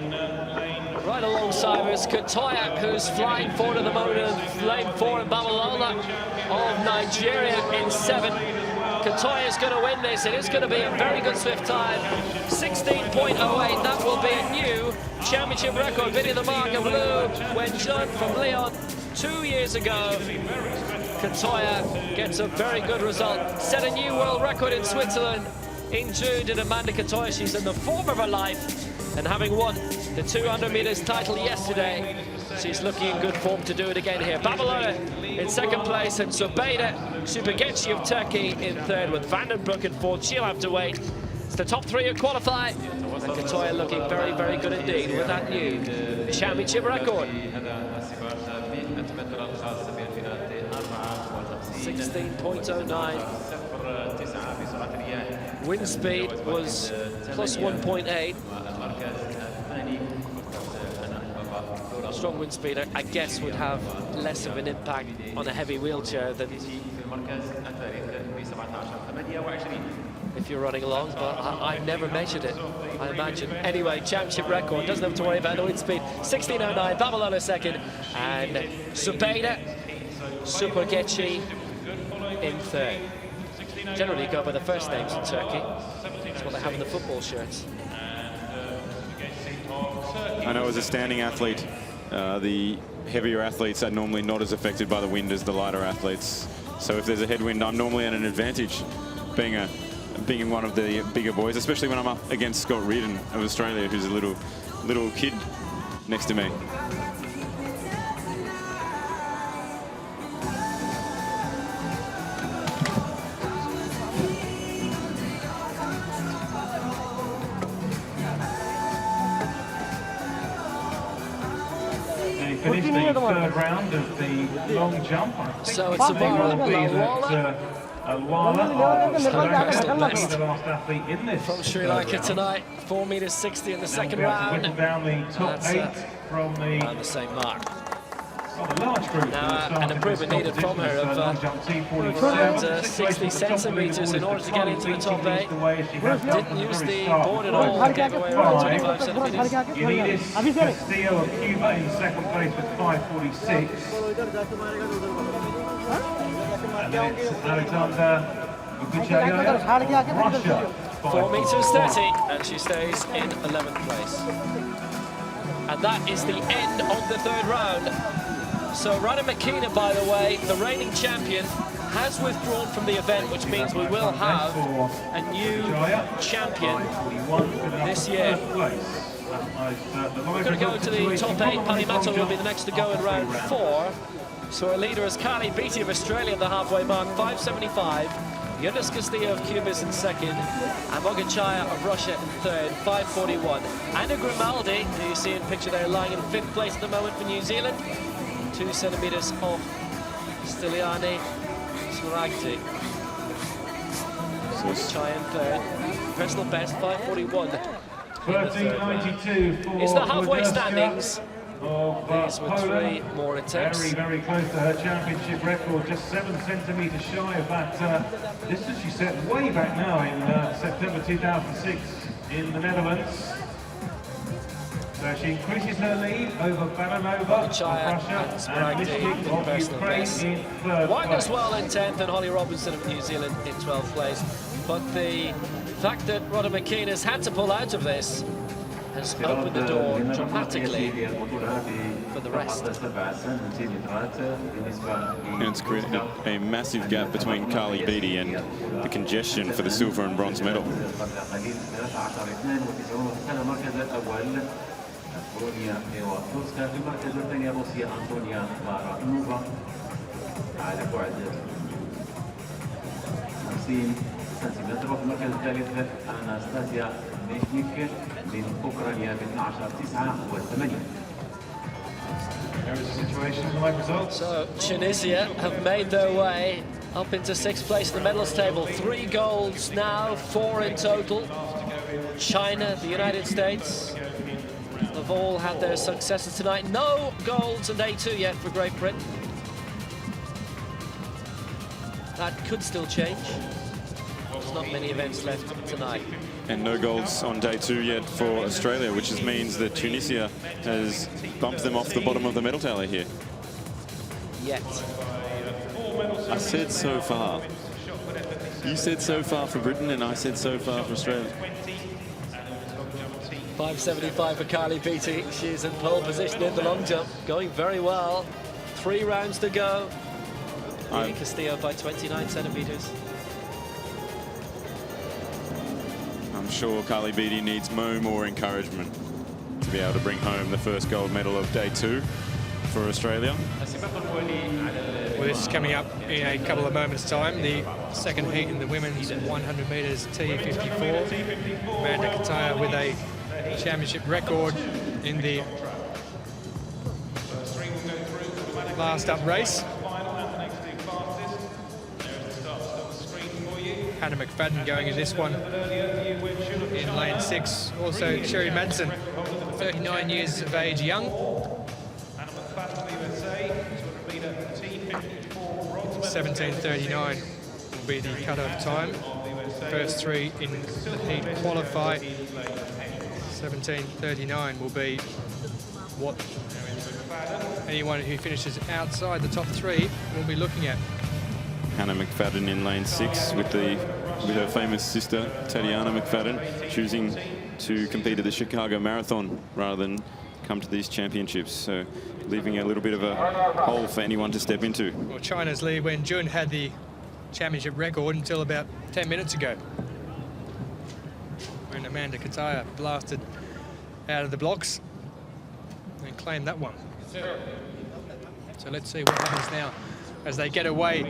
right alongside us. Katoja, who's flying forward at the moment in lane 4, and Babalola of Nigeria in 7. Katoja is going to win this. It is going to be a very good swift time. 16.08. That will be a new championship record. Beating the mark of Lou Wenjun from Lyon 2 years ago. Katoja gets a very good result. Set a new world record in Switzerland in June. Did Amanda Katoja. She's in the form of her life, and having won the 200 meters title yesterday, she's looking in good form to do it again here. Babalola in second place, and Zubeida Supageci of Turkey in third, with Vandenbroek in fourth. She'll have to wait. It's the top 3 who qualify, and Katoja looking very, very good indeed with that new championship record. 16.09. Wind speed was plus 1.8. Strong wind speed, I guess, would have less of an impact on a heavy wheelchair than if you're running along, but I've never measured it, I imagine. Anyway, championship record, doesn't have to worry about the wind speed. 16.09, Babylona second, and Zubaydah Supergetçi in third. Generally go by the first names in Turkey. That's what they have in the football shirts. I know as a standing athlete, the heavier athletes are normally not as affected by the wind as the lighter athletes. So if there's a headwind, I'm normally at an advantage being one of the bigger boys, especially when I'm up against Scott Reardon of Australia, who's a little kid next to me. Finished the third round of the long jump. So it's Samara Alwala the last athlete in this from Sri Lanka tonight, 4 meters 60 in the second round. Down the top 8 from the same mark. A large group now, an improvement needed from her of 60 centimeters in order to get into the top 8. Didn't use the board at all, gave away around 25 centimeters. Unidis Castillo of Cuba in second place with 5:46. And then it's Alexander Bukuchaya of Russia. 4 meters 30, and she stays in 11th place. And that is the end of the third round. So Rana McKenna, by the way, the reigning champion, has withdrawn from the event, which means we will have a new champion this year. We're going to go to the top 8. Palimato will be the next to go in round 4. So our leader is Kali Beatty of Australia at the halfway mark, 5:75. Yunus Castillo of Cuba is in second, and Mogachaya of Russia in third, 5:41. Anna Grimaldi, who you see in the picture there, lying in 5th place at the moment for New Zealand, 2 centimeters off Stiliani Suragti. Mogachaya in third, personal best, 5:41. 13.92 for is the halfway standings. These were 3 more attempts. Very close to her championship record, just 7 centimeters shy of that distance she set way back now in September 2006 in the Netherlands. So she increases her lead over Baranova of Russia and Mishnik of Ukraine in 3rd White place. as well in 10th, and Holly Robinson of New Zealand in 12th place. But the fact that Rhoda McKean has had to pull out of this has opened the door dramatically for the rest. And it's created a massive gap between Kali Beatty and the congestion for the silver and bronze medal. سنتيمتر وفي المركز الثالث أناستاسيا ميشنيك من أوكرانيا ب 12.9 و8. So Tunisia have made their way up into 6th place in the medalist table. 3 golds now, 4 in total. China, the United States have all had their successes tonight. No golds on day 2 yet for Great Britain. That could still change. There's not many events left tonight. And no golds on day 2 yet for Australia, which means that Tunisia has bumped them off the bottom of the medal tally here. Yet. I said so far. You said so far for Britain, and I said so far for Australia. 5:75 for Kali Beatty. She's in pole position in the long jump, going very well. 3 rounds to go. Castillo by 29 centimeters. I'm sure Kali Beatty needs no more encouragement to be able to bring home the first gold medal of day 2 for Australia. Well, this is coming up in a couple of moments' time. The second heat in the women's 100 metres T54. Amanda Kataya with a championship record in the last up race. Hannah McFadden going in this one in lane 6. Also Sherry Madsen, 39 years of age, young. 17:39 will be the cut-off time. First 3 in the heat qualify. 17:39 will be what anyone who finishes outside the top 3 will be looking at. Hannah McFadden in lane 6 with her famous sister Tatiana McFadden, choosing to compete at the Chicago Marathon rather than come to these championships, so leaving a little bit of a hole for anyone to step into. Well, China's Li Wenjun had the championship record until about 10 minutes ago, when Amanda Kataya blasted out of the blocks and claimed that one. So let's see what happens now as they get away,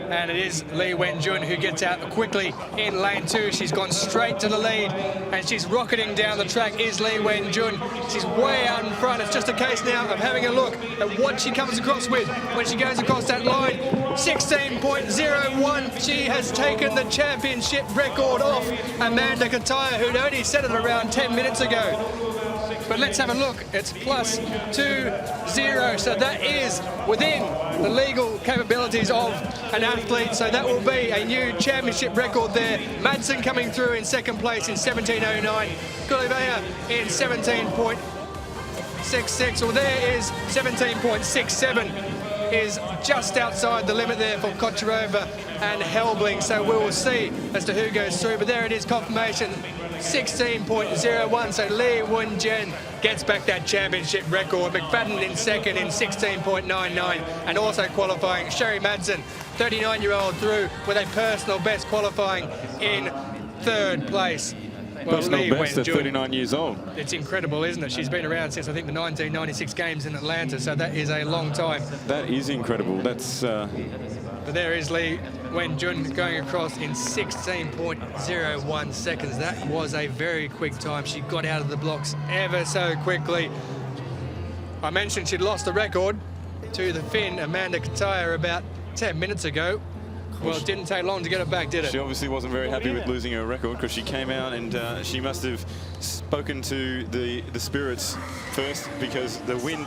and it is Li Wenjun who gets out quickly in lane 2. She's gone straight to the lead, and she's rocketing down the track, is Li Wenjun. She's way out in front. It's just a case now of having a look at what she comes across with when she goes across that line. 16.01. She has taken the championship record off Amanda Kataya, who'd only set it around 10 minutes ago. But let's have a look. It's +2.0, so that is within the legal capabilities of an athlete. So that will be a new championship record there. Madsen coming through in second place in 17:09. Gulivea in 17.66. Well, there is 17.67. Is just outside the limit there for Kocherova and Helbling. So we will see as to who goes through. But there it is, confirmation. 16.01, so Li Wenjun gets back that championship record. McFadden in second in 16.99, and also qualifying Sherry Madsen, 39-year-old, through with a personal best, qualifying in third place. Well, personal best at 39 years old. It's incredible, isn't it? She's been around since, I think, the 1996 games in Atlanta, so that is a long time. That is incredible. That's... But there is Li Wenjun going across in 16.01 seconds. That was a very quick time. She got out of the blocks ever so quickly. I mentioned she'd lost the record to the Finn Amanda Kataya about 10 minutes ago. Well, it didn't take long to get it back, did it? She obviously wasn't very happy with losing her record, because she came out and she must have spoken to the spirits first, because the wind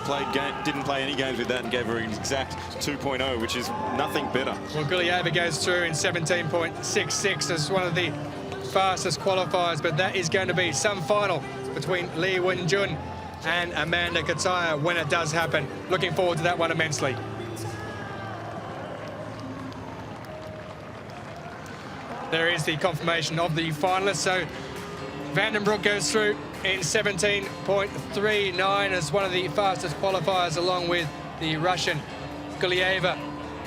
didn't play any games with that and gave her an exact 2.0, which is nothing better. Well, Gullieva goes through in 17.66 as one of the fastest qualifiers, but that is going to be some final between Li Wenjun and Amanda Kataya when it does happen. Looking forward to that one immensely. There is the confirmation of the finalists. So Vandenbroek goes through in 17.39 as one of the fastest qualifiers, along with the Russian Gullieva,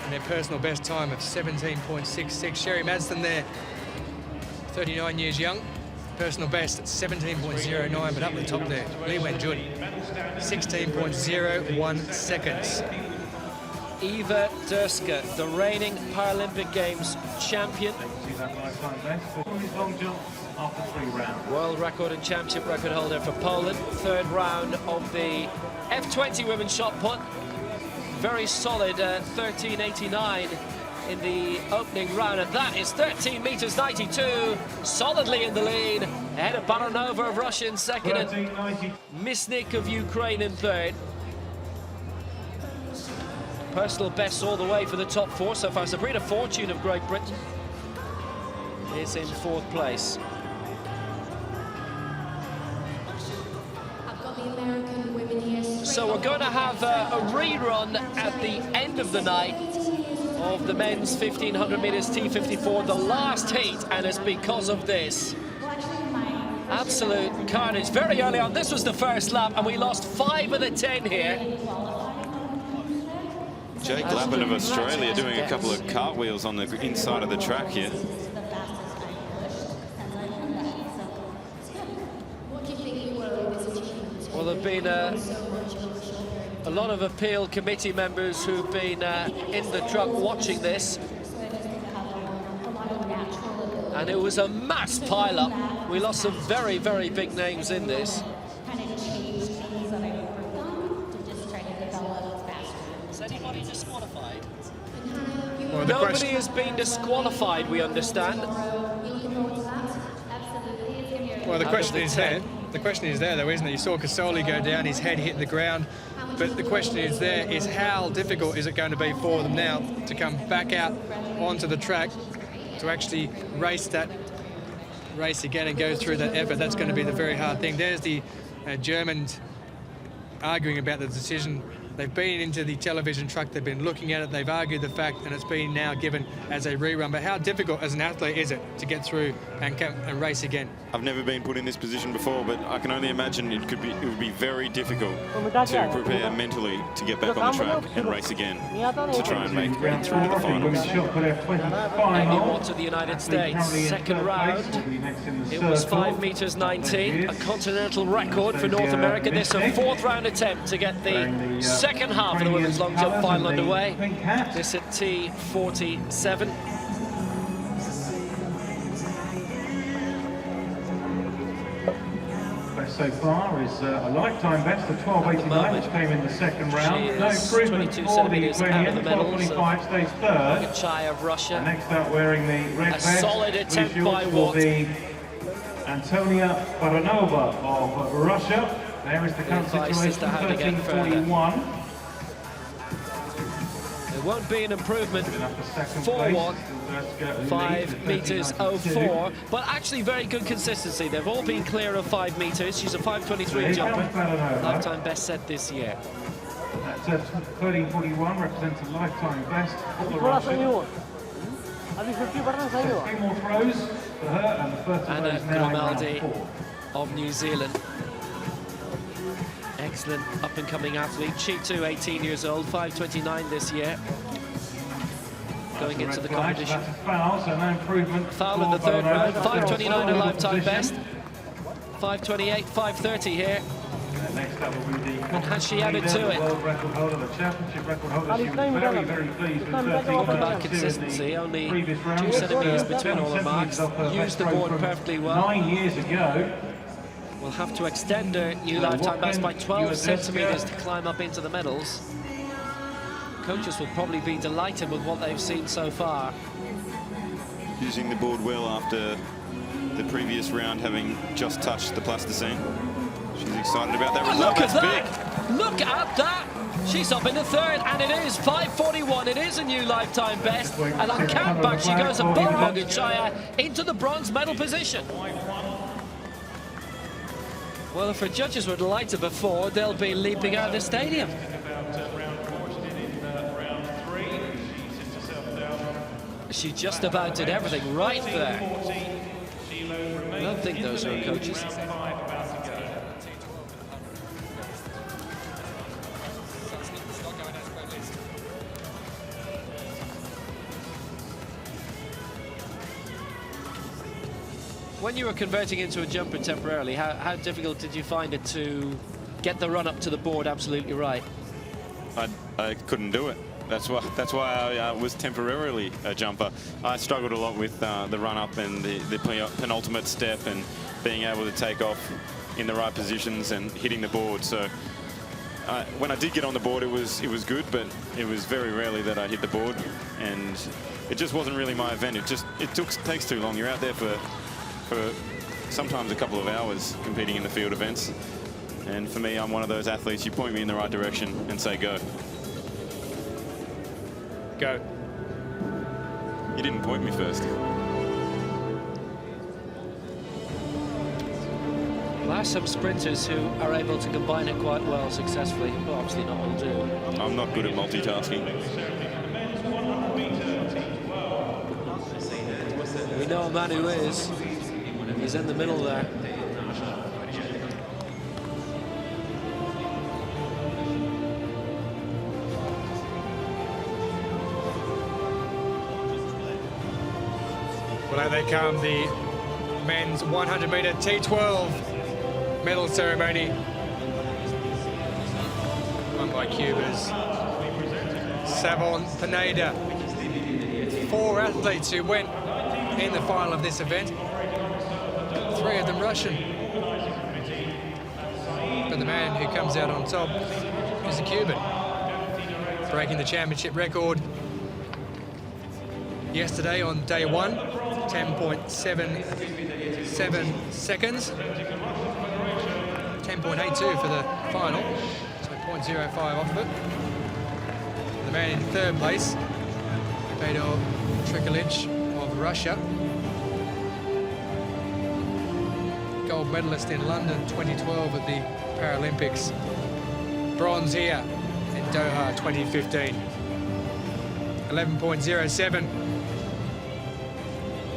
and their personal best time of 17.66. Sherry Madsen there, 39 years young, personal best at 17.09, but up the top there, Li Wenjun, 16.01 seconds. Eva Durska, the reigning Paralympic Games champion. World record and championship record holder for Poland. Third round of the F20 women's shot put. Very solid 13.89 in the opening round, and that is 13 meters 92, solidly in the lead, ahead of Baranova of Russia in second and Misnik of Ukraine in third. Personal bests all the way for the top 4 so far. Sabrina Fortune of Great Britain is in 4th place. I've got the American women here. So we're going to have a rerun at the end of the night of the men's 1500 meters T54, the last heat, and it's because of this. Absolute carnage very early on. This was the first lap, and we lost 5 of the 10 here. Jake Lappin of Australia doing a couple of cartwheels on the inside of the track here. Well, there have been a lot of appeal committee members who've been in the truck watching this. And it was a mass pile-up. We lost some very, very big names in this. Is anybody disqualified? Well, Nobody has been disqualified, we understand. Well, the question is there. The question is there, though, isn't it? You saw Casoli go down, his head hit the ground. But the question is there is how difficult is it going to be for them now to come back out onto the track to actually race again and go through that effort. That's going to be the very hard thing. There's the Germans arguing about the decision. They've been into the television truck, they've been looking at it, they've argued the fact, and it's been now given as a rerun. But how difficult as an athlete is it to get through and come and race again? I've never been put in this position before, but I can only imagine it would be very difficult to prepare mentally to get back on the track and race again to try and make it through to the finals. Amy Watt of the United States, second round. It was 5 meters 19, a continental record for North America. This is a fourth round attempt to get the second half of the women's long jump final underway. This at T47. Best so far is a lifetime best of 12.89, which came in the second round. No improvement for the Ukrainian. 12.25 stays third. Chai of Russia. Next up, wearing the red vest, solid attempt by will Watt. be Antonia Baranova of Russia. There is the current situation, 13.41. There won't be an improvement for Watt. 5 meters 04, but actually very good consistency. They've all been clear of 5 meters. She's a 5.23 jumper. Lifetime best set this year. That 13.41 represents a lifetime best for the Russian. 3 more throws for her, and the first of those now in round 4. Of New Zealand. Excellent up-and-coming athlete. She too, 18 years old, 5.29 this year. Going into the competition. That's a foul, so no improvement. Foul in the third round. 5.29 a lifetime best. 5.28, 5.30 here. Next up will be the and has she added to it? World record holder, the championship record holder. She was very, very pleased with 13. About consistency, only 2 centimeters between all the marks. Used the board perfectly well. 9 years ago. We'll have to extend her new lifetime best by 12 centimeters to climb up into the medals. Coaches will probably be delighted with what they've seen so far. Using the board well after the previous round, having just touched the plasticine. She's excited about that result. Look at that! Big. Look at that! She's up in the third, and it is 5.41. It is a new lifetime best. And on countback, she goes above Mogachaya into the bronze medal position. Well, if her judges were delighted before, they'll be leaping out of the stadium. She just about did everything right there. I don't think those are her coaches. When you were converting into a jumper temporarily, how difficult did you find it to get the run up to the board absolutely right? I couldn't do it. That's why I was temporarily a jumper. I struggled a lot with the run up and the penultimate step and being able to take off in the right positions and hitting the board. So when I did get on the board, it was good, but it was very rarely that I hit the board, and it just wasn't really my event. It takes too long. You're out there for sometimes a couple of hours competing in the field events, and for me, I'm one of those athletes. You point me in the right direction and say go. Go. You didn't point me first. There are some sprinters who are able to combine it quite well successfully. Well, obviously not all do. I'm not good at multitasking. We know a man who is. He's in the middle there. Well, out they come, the men's 100-meter T12 medal ceremony. Won by Cuba's Savon Pineda. 4 athletes who went in the final of this event. 3 of them Russian. But the man who comes out on top is a Cuban. breaking the championship record yesterday on day 1, 10.77 seconds. 10.82 for the final, so 0.05 off of it. The man in third place, Fedor Trikulich of Russia. Gold medalist in London 2012 at the Paralympics. Bronze here in Doha 2015. 11.07.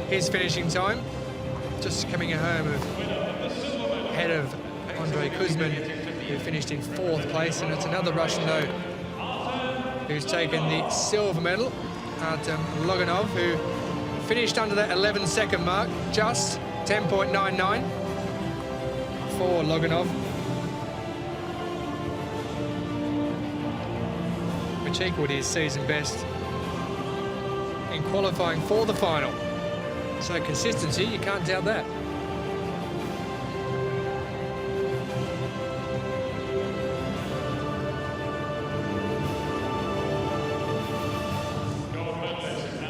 His finishing time, just coming home ahead of Andrei Kuzmin, who finished in 4th place, and it's another Russian though who's taken the silver medal, Artem Loganov, who finished under that 11-second mark, just 10.99 for Loganov. Which equalled his season best in qualifying for the final. So consistency, you can't doubt that.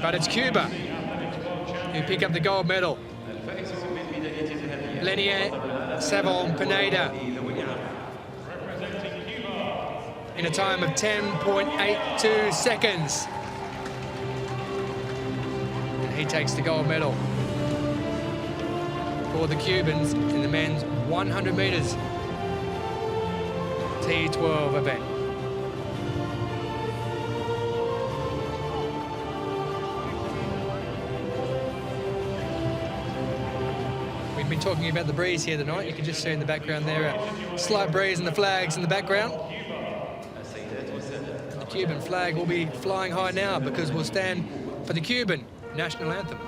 But it's Cuba who pick up the gold medal. Lenier Savon Pineda in a time of 10.82 seconds. And he takes the gold medal for the Cubans in the men's 100 metres T12 event. We've been talking about the breeze here tonight. You can just see in the background there a slight breeze and the flags in the background. The Cuban flag will be flying high now because we'll stand for the Cuban national anthem.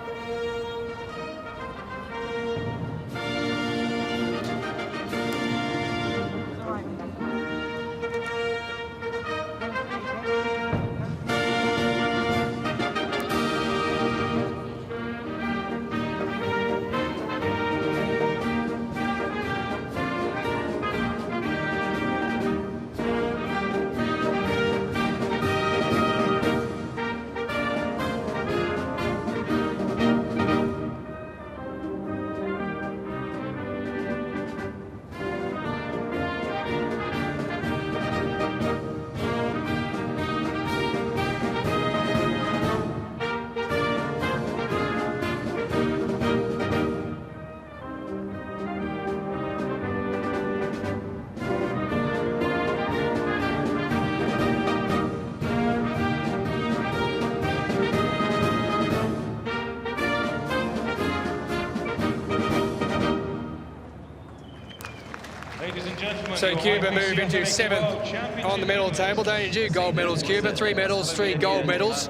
So Cuba move into 7th on the medal table. Only 2 gold medals, Cuba. 3 medals, 3 gold medals.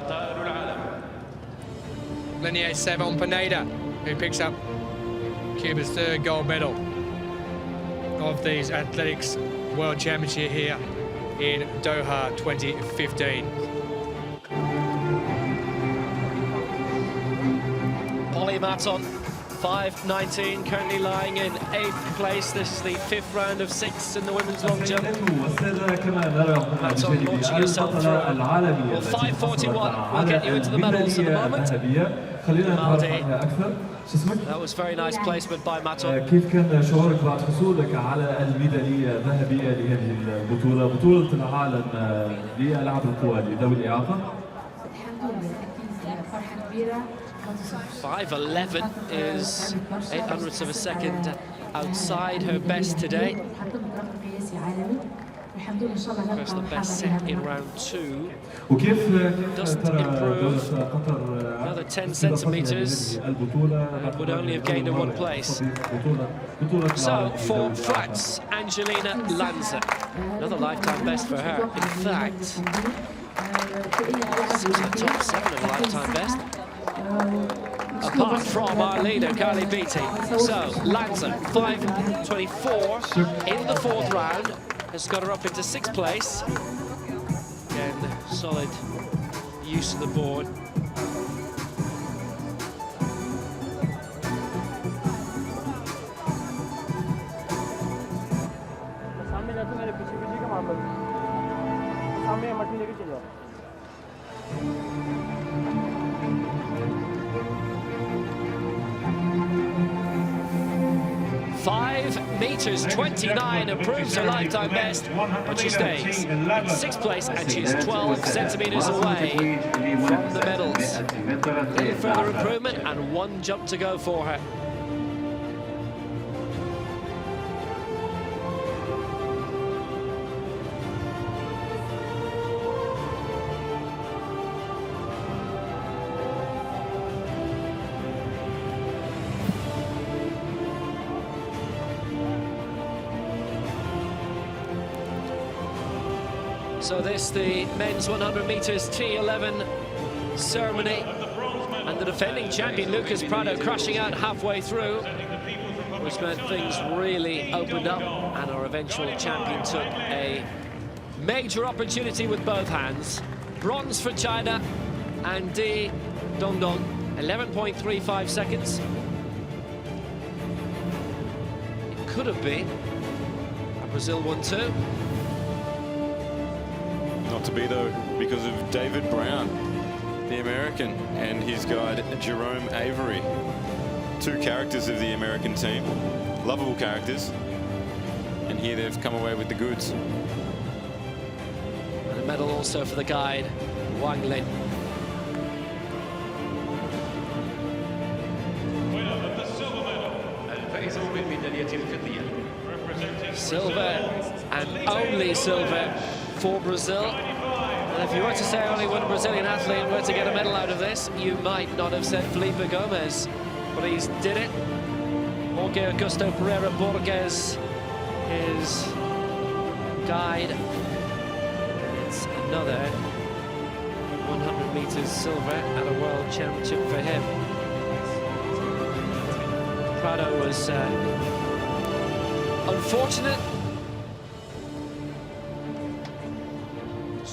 Lenier Savon Pineda, who picks up Cuba's 3rd gold medal of these athletics world championship here in Doha 2015. Polly Maton, 5.19, currently lying in 8th place. This is the 5th round of 6 in the women's long jump. Maton launching herself through. Well, 5.41 will get you into the medals at the moment. That was very nice placement by Maton. كيف كان شعورك بعد حصولك على الميدالية الذهبية لهذه البطولة، بطولة العالم لألعاب القوى ذوي الإعاقة؟ الحمد لله أكيد فرحة كبيرة. 5.11 is 0.08 of a second outside her best today. First the best set in round 2. Doesn't improve. Another 10 centimetres and would only have gained her 1 place. So for France, Angelina Lanza, another lifetime best for her. In fact, this is the top 7 of a lifetime best. Apart from our leader, Carly Beatty. So, Lanza, 5.24 in the 4th round, has got her up into 6th place. Again, solid use of the board. 5'29" improves her lifetime best, but she stays in 6th place and she's 12 centimeters away from the medals. A little further improvement and 1 jump to go for her. So this, the men's 100 meters T11 ceremony, and the defending champion Lucas Prado crashing out halfway through, which meant things really opened up, and our eventual champion took a major opportunity with both hands. Bronze for China and Di Dongdong, 11.35 seconds. It could have been a Brazil 1-2. Not to be, though, because of David Brown, the American, and his guide, Jerome Avery. 2 characters of the American team, lovable characters, and here they've come away with the goods. And a medal also for the guide, Wang Lin. Silver and only silver for Brazil. And if you were to say only one Brazilian athlete were to get a medal out of this, you might not have said Felipe Gomez, but he's did it. Jorge Augusto Pereira Borges, his guide. It's another 100 meters silver at a world championship for him. Prado was unfortunate.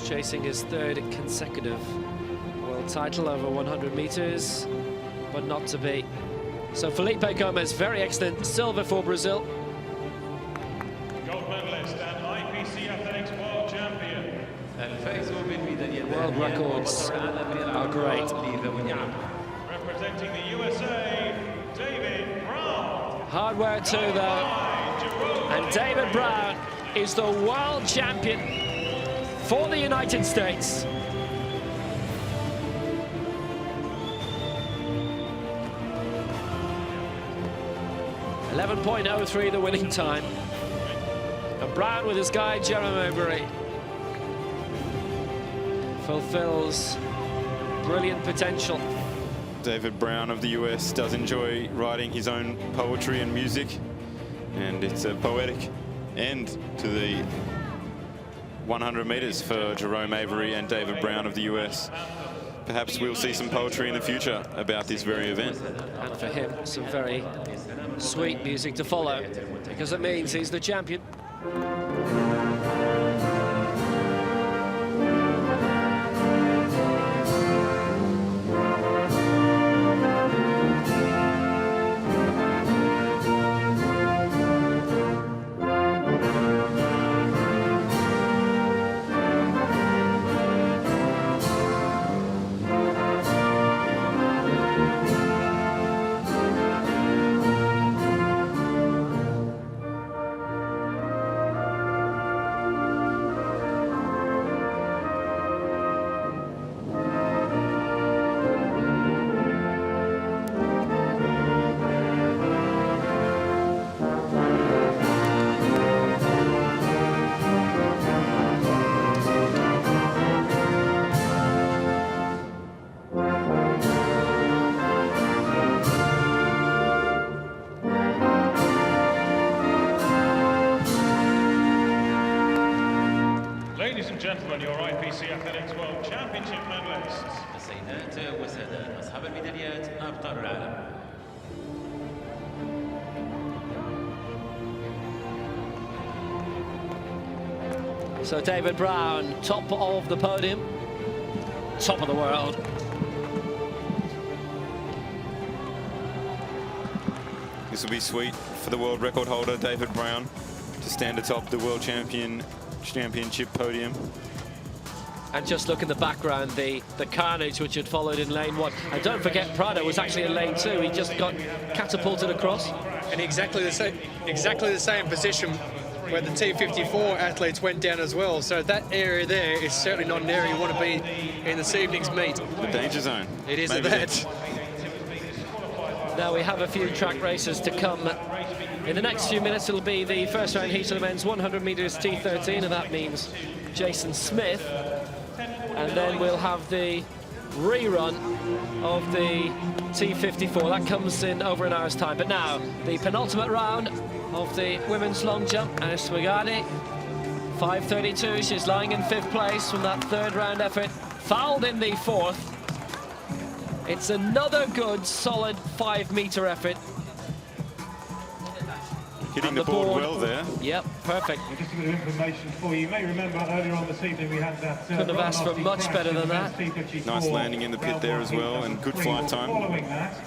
Chasing his 3rd consecutive world title over 100 meters, but not to be. So Felipe Gomez, very excellent silver for Brazil. Gold medalist and IPC Athletics World Champion. World records are great. Representing the USA, David Brown. Hardware too, though. And David Brown is the world champion for the United States. .11.03 the winning time. And Brown with his guide, Jerome Avery, fulfills brilliant potential. David Brown of the US does enjoy writing his own poetry and music, and it's a poetic end to the 100 meters for Jerome Avery and David Brown of the US. Perhaps we'll see some poetry in the future about this very event. And for him, some very sweet music to follow, because it means he's the champion. Ladies and gentlemen, your IPC Athletics World Championship medalists. السيدات والسادة أصحاب الميداليات أبطال العالم. So David Brown, top of the podium, top of the world. This will be sweet for the world record holder, David Brown, to stand atop the world championship podium. And just look in the background, the carnage which had followed in lane 1. And don't forget, Prado was actually in lane 2. He just got catapulted across. And exactly the same position where the T54 athletes went down as well. So that area there is certainly not an area you want to be in this evening's meet. The danger zone. It is that. Now we have a few track races to come. In the next few minutes, it'll be the first round heat of the men's 100 meters T13, and that means Jason Smith. And then we'll have the rerun of the T54. That comes in over an hour's time. But now, the penultimate round of the women's long jump. Anis Swigadi, 5:32. She's lying in 5th place from that 3rd round effort. Fouled in the 4th. It's another good, solid 5-meter effort. Hitting the board well there. Yep, perfect. Just a bit of information for you. You may remember earlier on this evening we had that... Couldn't have asked for much better than that. Nice landing in the pit there as well, and good flight time. Following that,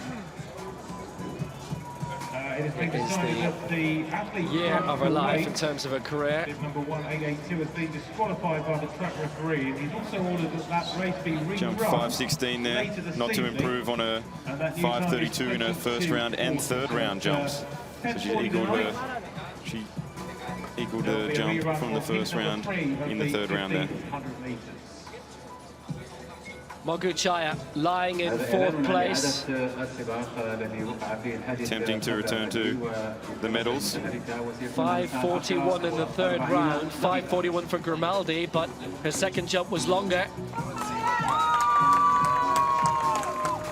it has been decided that the athlete year of her life in terms of her career. Number 1882 has been disqualified by the track referee. He's also ordered that race be rerun. Jump 5:16 there, not to improve on her 5:32 in her 1st round and 3rd round jumps. So she equaled her jump from the 1st round in the 3rd round there. Moguchaya lying in 4th place. Attempting to return to the medals. 5:41 in the 3rd round, 5:41 for Grimaldi, but her 2nd jump was longer.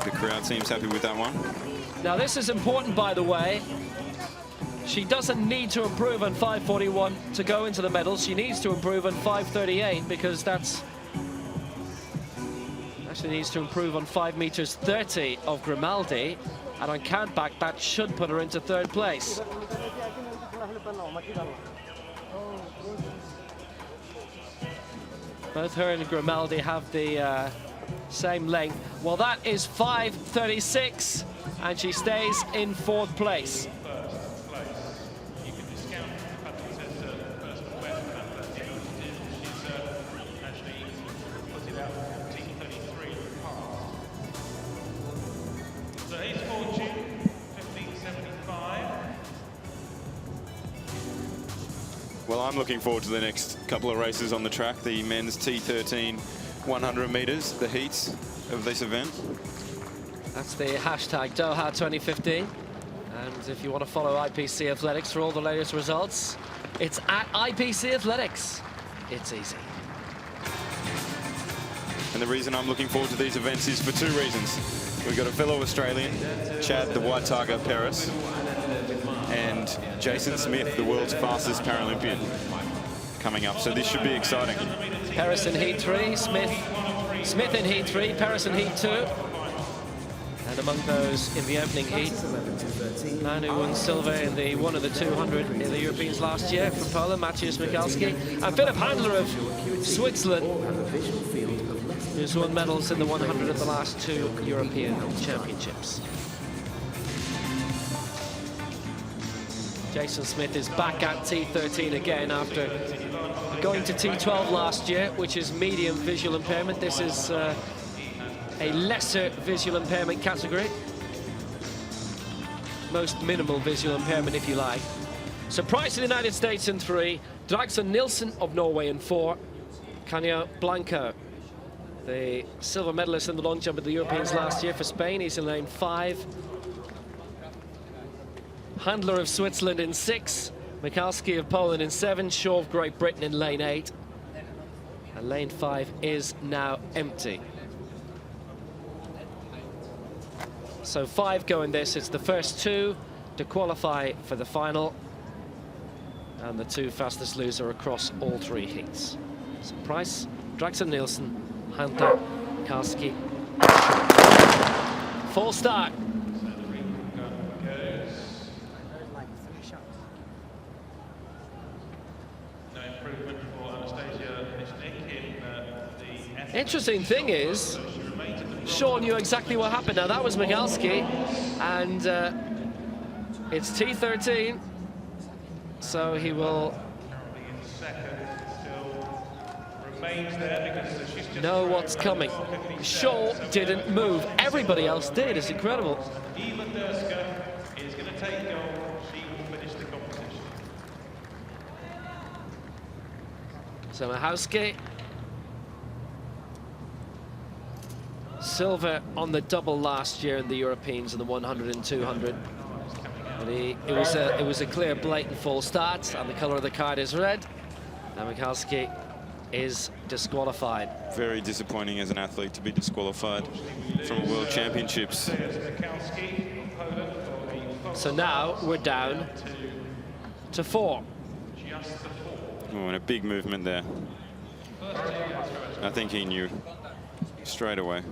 The crowd seems happy with that one. Now this is important, by the way. She doesn't need to improve on 5:41 to go into the medals. She needs to improve on 5:38 because that's... Actually needs to improve on 5 meters 30 of Grimaldi. And on countback, that should put her into 3rd place. Both her and Grimaldi have the same length. Well, that is 5:36, and she stays in 4th place. Well, I'm looking forward to the next couple of races on the track. The men's T13 100 meters, the heats of this event. That's the hashtag Doha 2015. And if you want to follow IPC Athletics for all the latest results, it's at IPC Athletics. It's easy. And the reason I'm looking forward to these events is for 2 reasons. We've got a fellow Australian, Chad the White Tiger Paris, and Jason Smith, the world's fastest Paralympian, coming up. So this should be exciting. Paris in Heat 3, Smith in Heat 3, Paris in Heat 2. And among those in the opening heat, man who won silver in the 1 of the 200 in the Europeans last year from Poland, Maciej Michalski, and Philip Handler of Switzerland, who's won medals in the 100 of the last 2 European Championships. Jason Smith is back at T13 again after going to T12 last year, which is medium visual impairment. This is a lesser visual impairment category. Most minimal visual impairment, if you like. So Price in the United States in 3, Dragson Nilsen of Norway in 4, Canio Blanco, the silver medalist in the long jump at the Europeans last year for Spain. He's in lane 5. Handler of Switzerland in 6, Michalski of Poland in 7, Shaw of Great Britain in lane 8. And lane 5 is now empty. So 5 go in this. It's the first 2 to qualify for the final. And the 2 fastest loser across all 3 heats. So Price, Dragson Nilsen, Handler, Michalski. Full start. Interesting thing is, Shaw knew exactly what happened. Now that was Michalski, and it's T13, so he will know what's coming. Shaw didn't move. Everybody else did. It's incredible. So Mahowski. Silver on the double last year in the Europeans in the 100 and 200. But it was a clear, blatant false start, and the colour of the card is red. And Michalski is disqualified. Very disappointing as an athlete to be disqualified from World Championships. So now we're down to 4. Oh, and a big movement there. I think he knew straight away.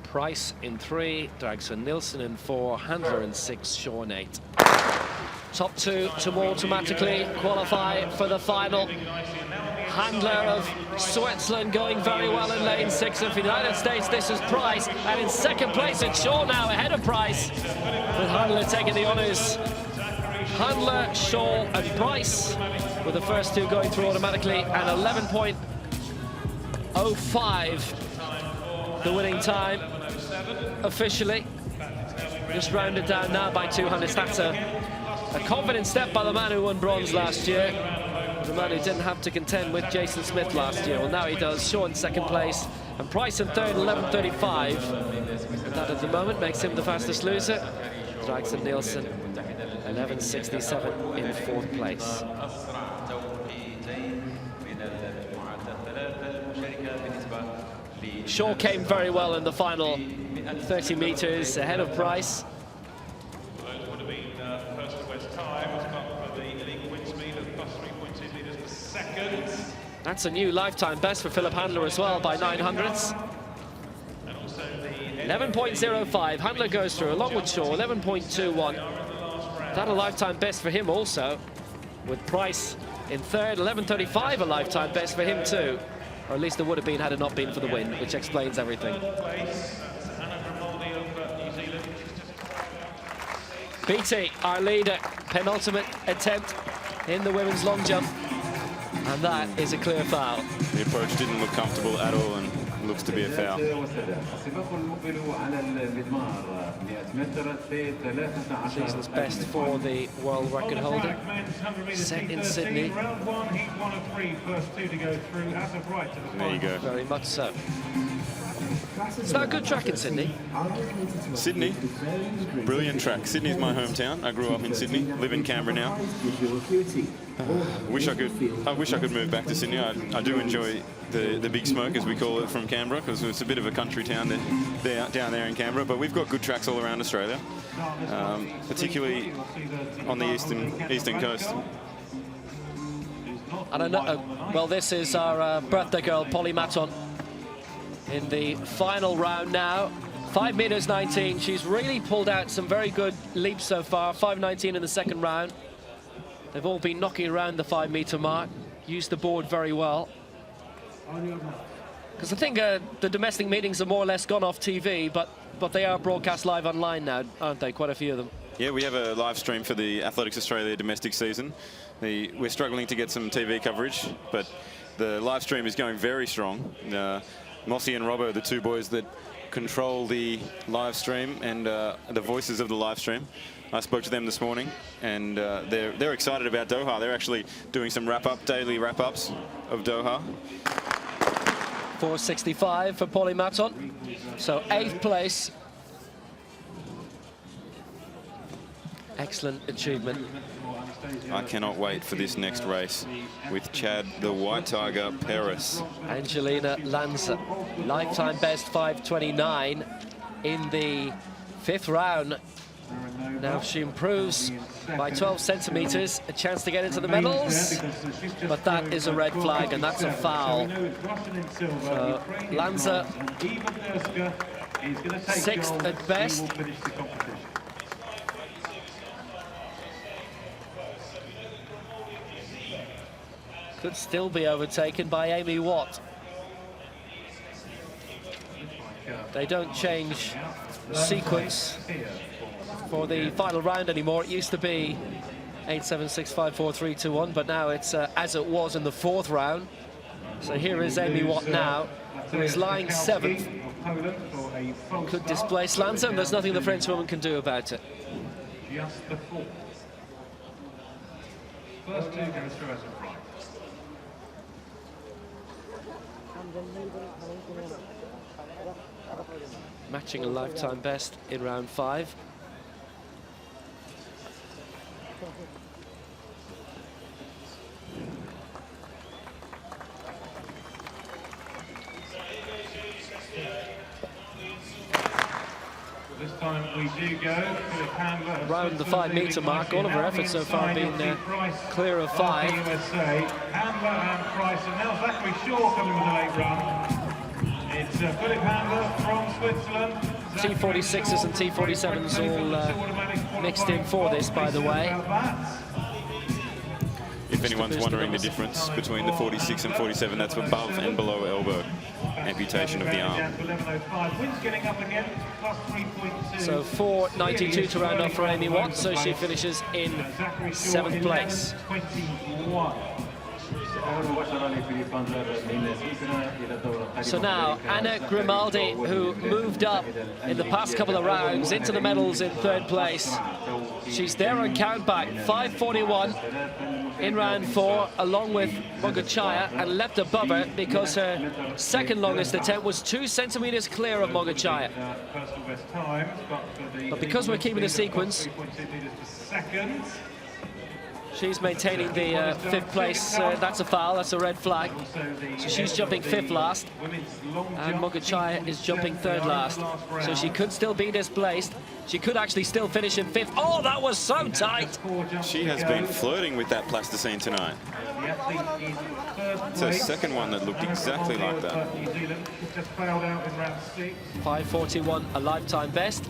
Price in 3, Dragson Nilsson in 4, Handler in 6, Shaw in 8. Top 2 to automatically qualify for the final. Handler of Switzerland going very well in lane 6, and for the United States this is Price, and in second place it's Shaw now ahead of Price, with Handler taking the honours. Handler, Shaw and Price with the first 2 going through automatically, and 11.05 the winning time officially. Just rounded down now by 200. That's a confident step by the man who won bronze last year. The man who didn't have to contend with Jason Smith last year. Well, now he does. Shaw in second place and Price in third, 11.35. That at the moment makes him the fastest loser. Dragson Nilsson, 11.67 in fourth place. Shaw came very well in the final 30 meters ahead of Price. That's a new lifetime best for Philip Handler as well by 900ths. 11.05, Handler goes through along with Shaw, 11.21. That a lifetime best for him also, with Price in third, 11.35 a lifetime best for him too. Or at least it would have been had it not been for the win, which explains everything. BT, our leader, penultimate attempt in the women's long jump. And that is a clear foul. The approach didn't look comfortable at all and looks to be a foul. Season's best for the world record holder. Set in Sydney. There you go. Very much so. Is that a good track in Sydney? Sydney, brilliant track. Sydney's my hometown. I grew up in Sydney, live in Canberra now. I wish I could move back to Sydney. I do enjoy the big smoke, as we call it, from Canberra, because it's a bit of a country town down there in Canberra. But we've got good tracks all around Australia, particularly on the eastern coast. I don't know. Well, this is our birthday girl, Polly Maton, in the final round now. 5 meters 19. She's really pulled out some very good leaps so far. 5.19 in the second round. They've all been knocking around the 5 meter mark. Used the board very well. Because I think the domestic meetings are more or less gone off TV, but they are broadcast live online now, aren't they? Quite a few of them. Yeah, we have a live stream for the Athletics Australia domestic season. We're struggling to get some TV coverage, but the live stream is going very strong. Mossy and Robbo are the 2 boys that control the live stream and the voices of the live stream. I spoke to them this morning, and they're excited about Doha. They're actually doing some daily wrap-ups of Doha. 4.65 for Polly Maton. So 8th place. Excellent achievement. I cannot wait for this next race with Chad the White Tiger Perez. Angelina Lanza, lifetime best 5.29 in the 5th round. Now if she improves by 12 centimeters, a chance to get into the medals, but that is a red flag and that's a foul. So Lanza, 6th at best. Could still be overtaken by Amy Watt. They don't change sequence for the final round anymore. It used to be 8, 7, 6, 5, 4, 3, 2, 1, but now it's as it was in the 4th round. So here is Amy Watt now, who is lying 7th. Could displace Lanza, and there's nothing the Frenchwoman can do about it. Just the 4th. First 2 goes through as a right. Matching a lifetime best in round 5. This time we do go. Around the 5-meter mark, all of her efforts so far have been clear of 5. USA, Handler and Price, and now Zachary Shaw coming with a late run. It's Philip Handler from Switzerland. T46s and T47s all mixed in for this, by the way. If anyone's wondering the difference between the 46 and 47, that's above and below elbow amputation of the arm. So 4.92 to round off for Amy Watt, so she finishes in 7th place. So now Anna Grimaldi, who moved up in the past couple of rounds into the medals in 3rd place. She's there on countback, 5:41 in round 4, along with Mogachaya, and left above her because her second longest attempt was 2 centimeters clear of Mogachaya. But because we're keeping the sequence, she's maintaining the 5th place. That's a foul, that's a red flag. So she's jumping 5th last, and Mogachaya is jumping 3rd last. So she could still be displaced. She could actually still finish in 5th. Oh, that was so tight! She has been flirting with that plasticine tonight. It's her second one that looked exactly like that. 5:41, a lifetime best.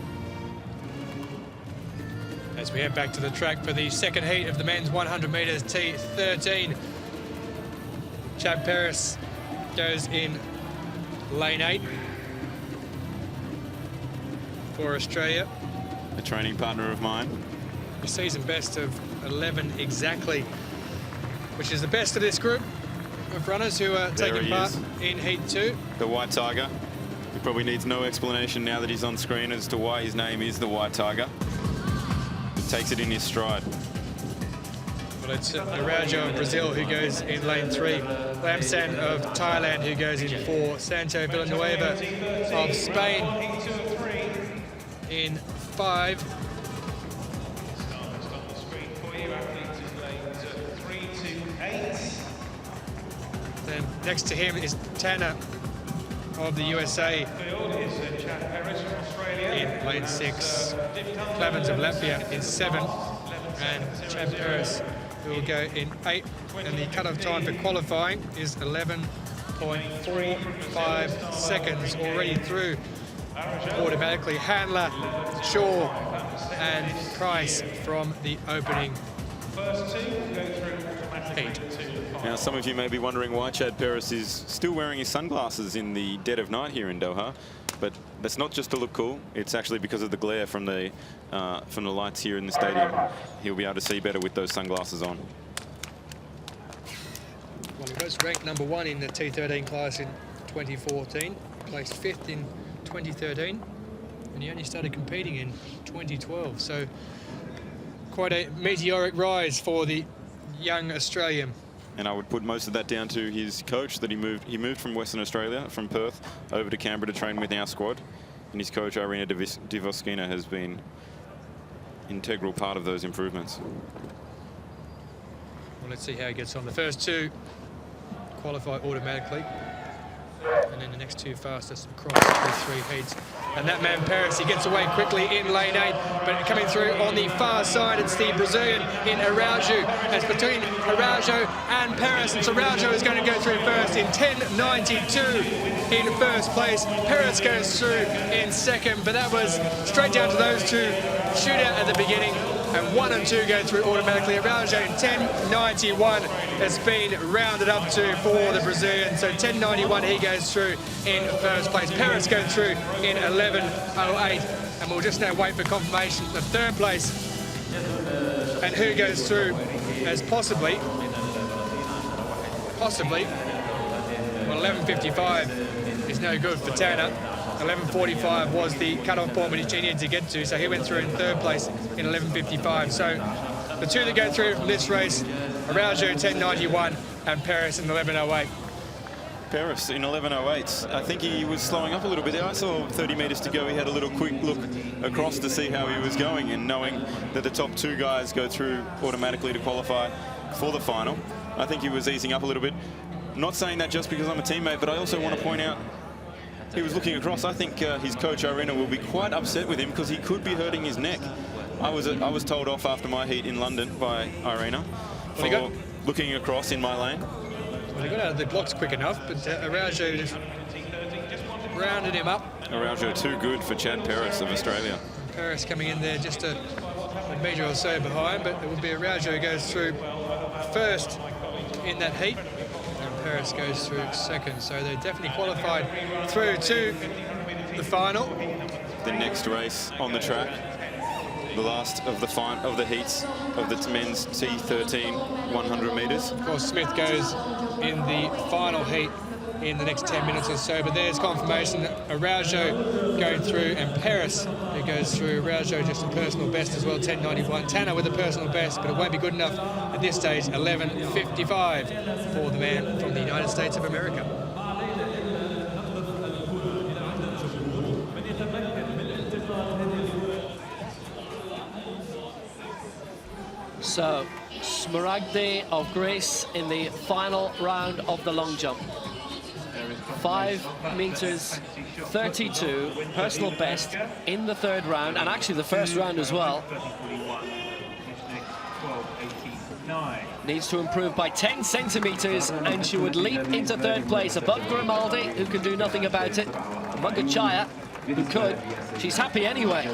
As we head back to the track for the second heat of the men's 100 metres T13. Chad Paris goes in lane 8 for Australia. A training partner of mine. A season best of 11 exactly, which is the best of this group of runners who are taking part in Heat 2. The White Tiger. He probably needs no explanation now that he's on screen as to why his name is the White Tiger. Takes it in his stride. Well, it's Araujo of Brazil who goes in lane 3, Lamsan of Thailand who goes in 4, Santo Villanueva of Spain in 5. Then next to him is Tanner of the USA in lane 6, Clavins of Latvia in 7, and Chad Paris who will go in 8, and the cut-off time for qualifying is 11.45 seconds, already through automatically. Handler, Shaw and Price from the opening heat. Now, some of you may be wondering why Chad Paris is still wearing his sunglasses in the dead of night here in Doha, but that's not just to look cool. It's actually because of the glare from the lights here in the stadium. He'll be able to see better with those sunglasses on. Well, he was ranked #1 in the T13 class in 2014, placed 5th in 2013, and he only started competing in 2012. So quite a meteoric rise for the young Australian. And I would put most of that down to his coach, that he moved from Western Australia, from Perth, over to Canberra to train with our squad. And his coach, Irina Divoskina, has been an integral part of those improvements. Well, let's see how he gets on. The first 2 qualify automatically, and then the next 2 fastest across the 3 heats. And that man Paris, he gets away quickly in lane 8, but coming through on the far side, it's the Brazilian in Araujo. It's between Araujo and Paris, and Araujo is going to go through first in 10.92 in 1st place. Paris goes through in 2nd, but that was straight down to those 2 shootout at the beginning. and 1 and 2 go through automatically. Araujo in 10.91 has been rounded up to for the Brazilian. So 10.91 he goes through in first place. Perez goes through in 11.08, and we'll just now wait for confirmation of third place and who goes through as possibly, well, 11.55 is no good for Tanner. 11.45 was the cut-off point which he needed to get to, so he went through in third place in 11.55. So the two that go through from this race, Araujo 10.91 and Perez in 11.08. Perez in 11.08. I think he was slowing up a little bit there. I saw 30 metres to go. He had a little quick look across to see how he was going, and knowing that the top two guys go through automatically to qualify for the final, I think he was easing up a little bit. Not saying that just because I'm a teammate, but I also want to point out he was looking across. I think his coach Irina will be quite upset with him because he could be hurting his neck. I was told off after my heat in London by Irina for looking across in my lane. Well, he got out of the blocks quick enough, but Araujo just rounded him up. Araujo too good for Chad Perez of Australia. Perez coming in there just a metre or so behind, but it would be Araujo who goes through first in that heat. Perez goes through second, so they're definitely qualified through to the final. The next race on the track, the last of the heats of the men's T13 100 metres. Of course, Smith goes in the final heat in the next 10 minutes or so, but there's confirmation that Araujo going through and Perez who goes through. Araujo just a personal best as well, 10.91. Tanner with a personal best, but it won't be good enough at this stage, 11.55 for the man from the United States of America. So, Smaragde of Greece in the final round of the long jump. 5 meters 32, personal best in the third round, and actually the first round as well. Needs to improve by 10 centimeters, and she would leap into third place above Grimaldi, who can do nothing about it. Mogachaya, who could. She's happy anyway.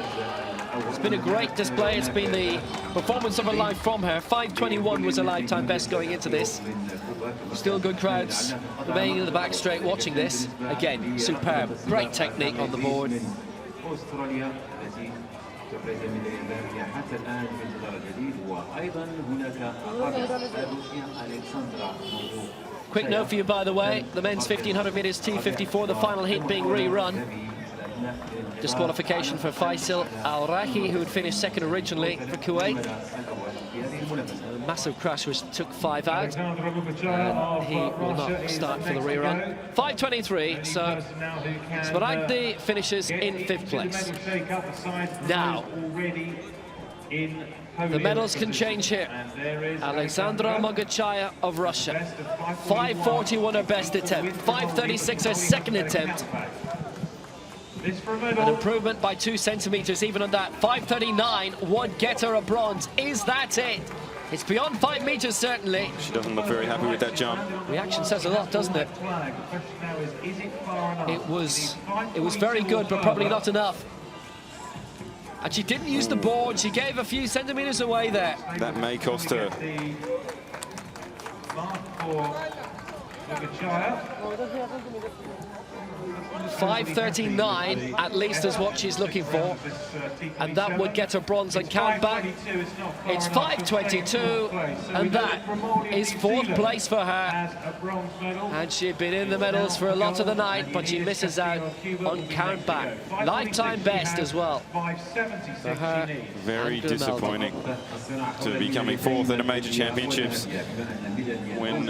It's been a great display. It's been the performance of her life from her. 5.21 was a lifetime best going into this. Still good crowds remaining in the back straight watching this. Again, superb. Great technique on the board. Quick note for you, by the way, the men's 1500 meters T54, the final heat being rerun. Disqualification for Faisal Al-Rahi, who had finished second originally for Kuwait. A massive crash which took 5 out. He will not start for the rerun. 5.23, so Smaragde finishes in 5th place. Now, the medals can change here. Alexandra Mogachaya of Russia. 5.41 her best attempt, 5.36 her second attempt. An improvement by 2 centimeters even on that. 5.39 would get her a bronze. Is that it? It's beyond 5 meters, certainly. She doesn't look very happy with that jump. Reaction says a lot, doesn't it? It was very good, but probably not enough. And she didn't use the board. She gave a few centimeters away there. That may cost her. 5.39 at least is what she's looking for, and that would get her bronze and count back. It's 5.22, and that is 4th place for her. And she'd been in the medals for a lot of the night, but she misses out on count back. Lifetime best as well for her. Very disappointing to be coming 4th at a major championships when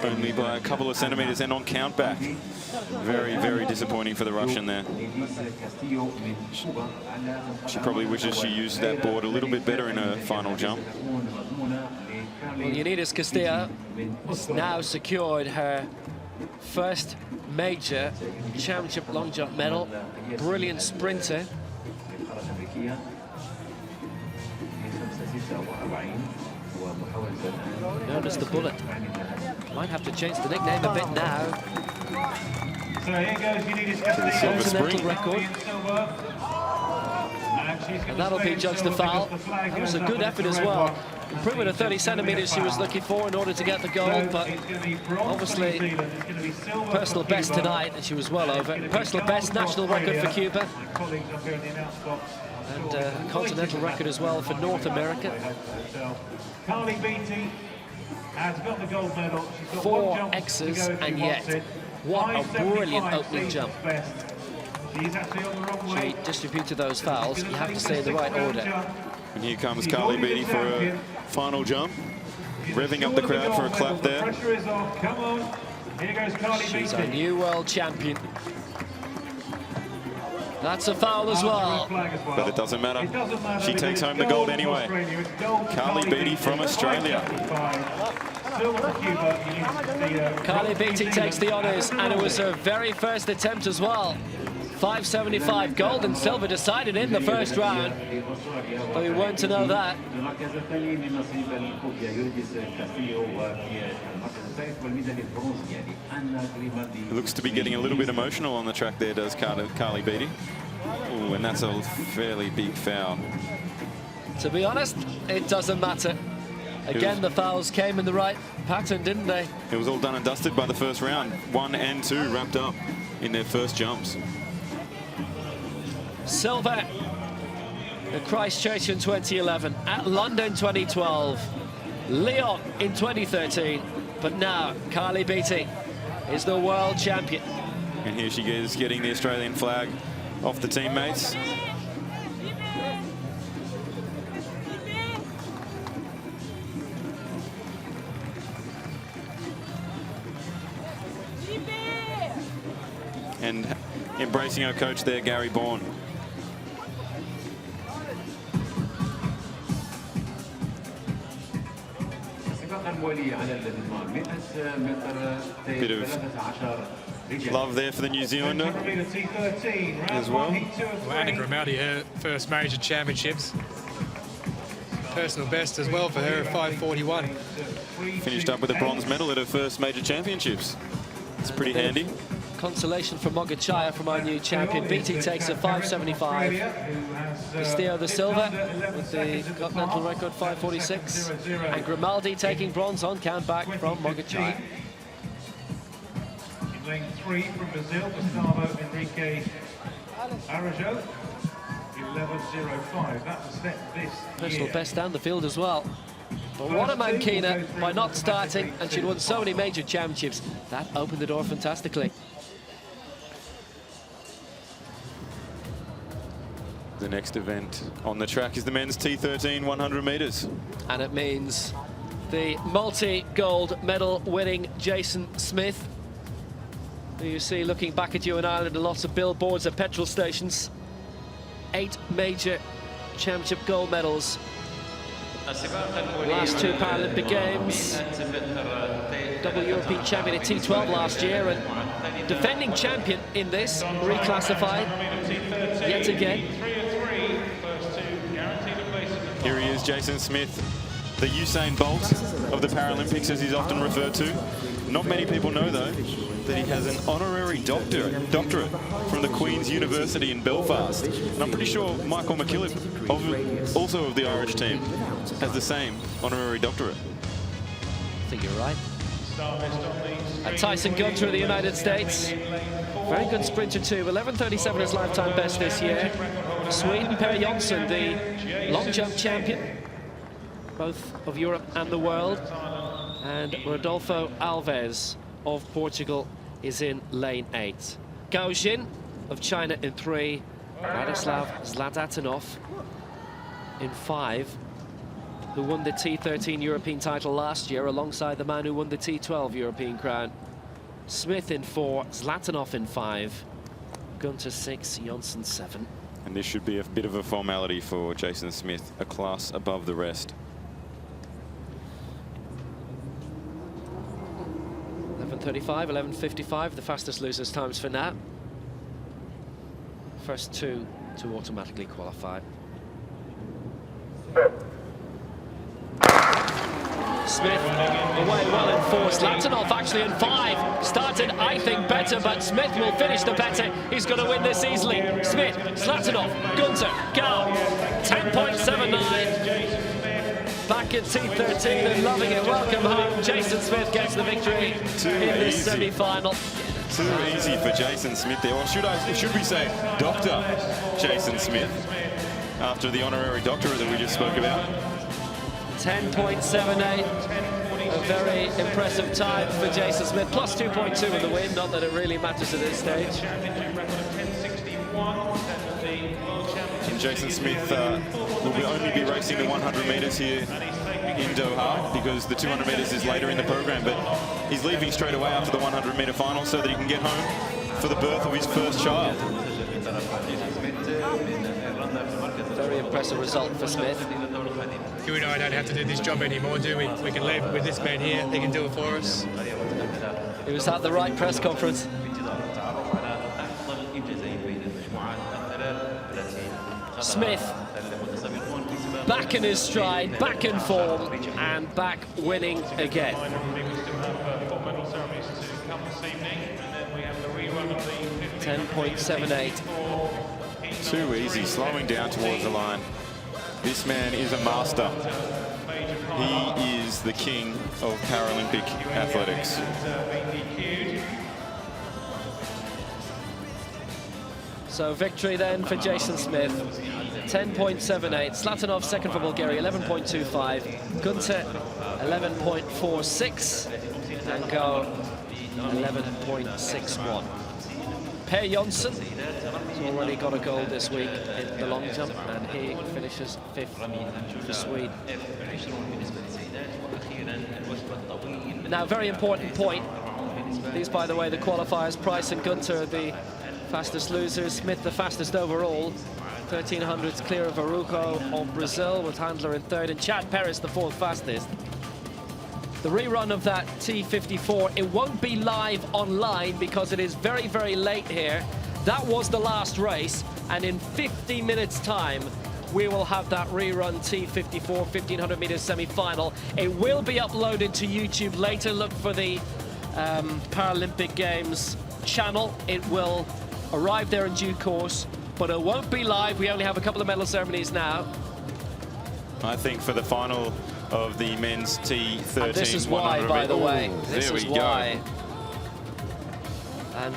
only by a couple of centimeters and on count back. Very, very disappointing for the Russian there. She probably wishes she used that board a little bit better in her final jump. Well, Unidas Castilla has now secured her first major championship long jump medal. Brilliant sprinter. Notice the bullet. Might have to change the nickname a bit now. So here goes Unidas Castilla. Continental record. And that'll be judged a foul. That was a good effort as well. Improvement of 30 centimetres she was looking for in order to get the goal, but obviously personal best tonight, and she was well over. Personal best, national record for Cuba, and continental record as well for North America. Carly Beattie has got the gold medal. 4 X's, and yet what a brilliant opening jump. She's actually on the wrong way. She distributed those fouls. You have to stay in the right order. And here comes Carly Beattie for a final jump, revving up the crowd for a clap there. Pressure is off. Come on. Here goes Carly Beattie. She's a new world champion. That's a foul as well. But it doesn't matter. She takes home the gold anyway. Carly Beattie from Australia. Carly Beattie takes the honours, and it was her very first attempt as well. 575, gold and silver decided in the first round, but we weren't to know that. It looks to be getting a little bit emotional on the track there, does Carly Beattie. Ooh, and that's a fairly big foul. To be honest, it doesn't matter. Again, the fouls came in the right pattern, didn't they? It was all done and dusted by the first round. 1 and 2 wrapped up in their first jumps. Silver at Christchurch in 2011, at London 2012, Lyon in 2013, but now Carly Beattie is the world champion. And here she is getting the Australian flag off the teammates. And embracing her coach there, Gary Bourne. Bit of love there for the New Zealander as well. Anna Grimaldi, her first major championships. Personal best as well for her at 5:41. Finished up with a bronze medal at her first major championships. It's pretty handy. Consolation for Mogachaya from our new champion. Beattie takes a 575. Castillo the silver with the continental record 546. And Grimaldi taking bronze on count back from Mogachaya. In lane 3 from Brazil, Gustavo Enrique Arajo. 11.05. That was set this Personal year. best down the field as well. But what a mankina by not starting, and she'd won so many major championships. That opened the door fantastically. The next event on the track is the men's T13 100 metres. And it means the multi-gold medal winning Jason Smith, who you see looking back at you in Ireland and lots of billboards at petrol stations. 8 major championship gold medals. Last 2 Paralympic Games. Double European champion at T12 last year, and defending champion in this, reclassified yet again. Here he is, Jason Smith, the Usain Bolt of the Paralympics, as he's often referred to. Not many people know, though, that he has an honorary doctorate from the Queen's University in Belfast. And I'm pretty sure Michael McKillop, also of the Irish team, has the same honorary doctorate. I think you're right. And Tyson Gunter of the United States. Very good sprinter too. 11.37 his lifetime best this year. Sweden, Per Jonsson, the long jump champion, both of Europe and the world. And Rodolfo Alves of Portugal is in lane 8. Gao Jin of China in 3. Radislav Zlatatinov in 5, who won the T13 European title last year alongside the man who won the T12 European crown. Smith in 4, Zlatanov in 5, Gunter 6, Jonsson 7. And this should be a bit of a formality for Jason Smith, a class above the rest. 11.35, 11.55, the fastest losers times for now. First 2 to automatically qualify. Smith away well in 4. Zlatanov actually in 5. Started, I think, better, but Smith will finish the better. He's going to win this easily. Smith, Zlatanov, Gunter, Gal, 10.79. Back in T13 and loving it. Welcome home. Jason Smith gets the victory in this semi-final. Too easy for Jason Smith there. Or should we say Dr. Jason Smith, after the honorary doctorate that we just spoke about. 10.78. A very impressive time for Jason Smith. Plus 2.2 in the win. Not that it really matters at this stage. And Jason Smith will only be racing the 100 metres here in Doha, because the 200 metres is later in the program, but he's leaving straight away after the 100 metre final so that he can get home for the birth of his first child. Very impressive result for Smith. You and I don't have to do this job anymore, do we? We can leave it with this man here. He can do it for us. He was at the right press conference. Smith back in his stride, back in form, and back winning again. 10.78. Too easy, slowing down towards the line. This man is a master. He is the king of Paralympic athletics. So victory then for Jason Smith. 10.78. Zlatanov second for Bulgaria, 11.25. Gunter 11.46. And Go 11.61. Per Jonsson has already got a gold this week in the long jump, and he finishes 5th for Sweden. Now, very important point. These, by the way, the qualifiers. Price and Gunter are the fastest losers. Smith the fastest overall. 1300s clear of Arujo of Brazil, with Handler in 3rd, and Chad Perez the 4th fastest. The rerun of that T54, it won't be live online because it is very, very late here. That was the last race, and in 50 minutes time, we will have that rerun T54 1500 meters semi-final. It will be uploaded to YouTube later. Look for the Paralympic Games channel. It will arrive there in due course, but it won't be live. We only have a couple of medal ceremonies now. I think for the final of the men's T13. And this is why, by the way. This is why. And,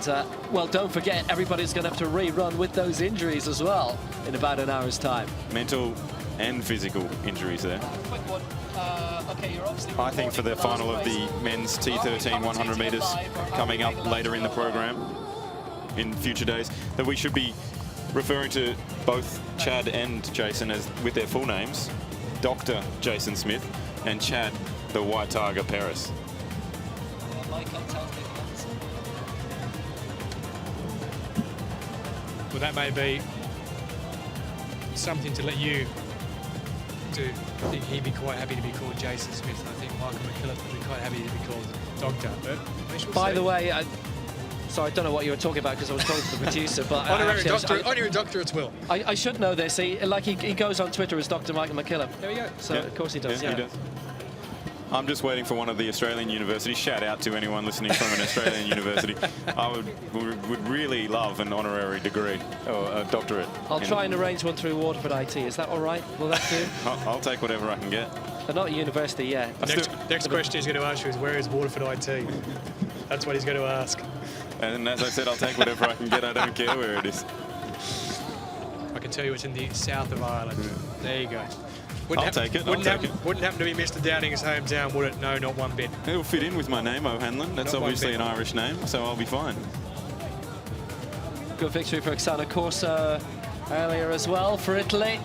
well, don't forget, everybody's going to have to rerun with those injuries as well in about an hour's time. Mental and physical injuries there. Quick one. Okay, you're obviously I think for the final of the men's T13 100 metres coming up later in the program, in future days, that we should be referring to both Chad and Jason as with their full names, Dr. Jason Smith and Chad the White Tiger Perez. Well, that may be something to let you do. I think he'd be quite happy to be called Jason Smith. I think Michael McKillop would be quite happy to be called Doctor. But by the way, sorry, I don't know what you were talking about because I was talking to the producer, but honorary doctor at will. I should know this. He goes on Twitter as Dr. Michael McKillop. There we go. So of course he does. Yeah, he does. I'm just waiting for one of the Australian universities. Shout out to anyone listening from an Australian university. I would really love an honorary degree or a doctorate. I'll try and arrange one through Waterford IT. Is that all right? Will that do? I'll take whatever I can get. But not at university yet. Next question he's going to ask you is, where is Waterford IT? That's what he's going to ask. And as I said, I'll take whatever I can get. I don't care where it is. I can tell you it's in the south of Ireland. Yeah. There you go. I'll take it. Wouldn't happen to be Mr. Downing's hometown, would it? No, not one bit. It'll fit in with my name, O'Hanlon. That's obviously an Irish name, so I'll be fine. Good victory for Oksana Corsa earlier as well for Italy.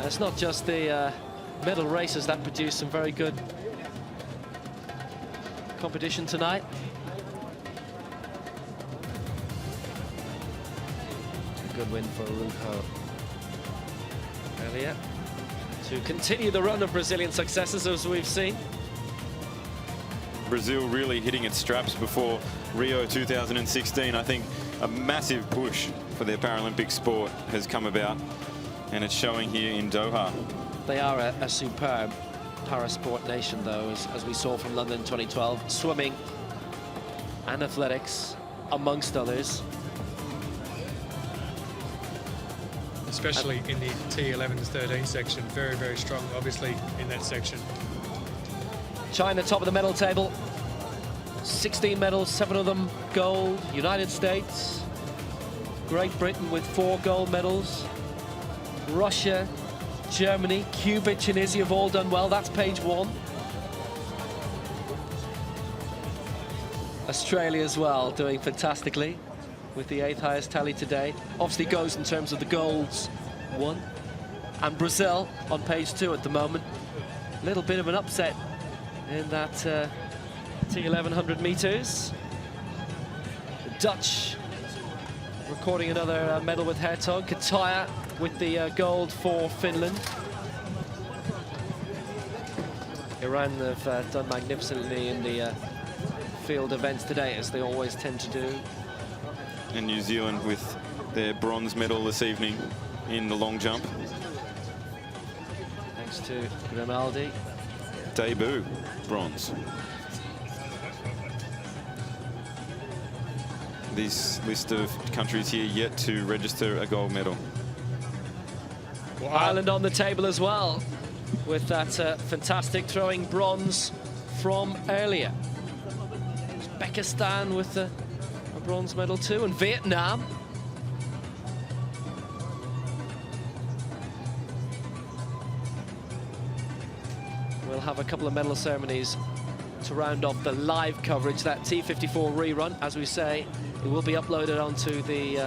It's not just the medal races that produce some very good competition tonight. A good win for Arujo earlier to continue the run of Brazilian successes as we've seen. Brazil really hitting its straps before Rio 2016. I think a massive push for their Paralympic sport has come about, and it's showing here in Doha. They are a superb parasport nation, though, as we saw from London 2012. Swimming and athletics, amongst others. Especially in the T11 to 13 section. Very, very strong, obviously, in that section. China top of the medal table. 16 medals, 7 of them gold. United States, Great Britain with 4 gold medals. Russia, Germany, Cuba, Tunisia have all done well. That's page 1. Australia as well, doing fantastically with the 8th highest tally today. Obviously goes in terms of the golds won. And Brazil on page 2 at the moment. A little bit of an upset in that T1100 meters. The Dutch recording another medal with Hertog. Kataya with the gold for Finland. Iran have done magnificently in the field events today, as they always tend to do. And New Zealand with their bronze medal this evening in the long jump. Thanks to Grimaldi. Debut bronze. This list of countries here yet to register a gold medal. Well, Ireland on the table as well, with that fantastic throwing bronze from earlier. Uzbekistan with a bronze medal too, and Vietnam. We'll have a couple of medal ceremonies to round off the live coverage. That T54 rerun, as we say, it will be uploaded onto the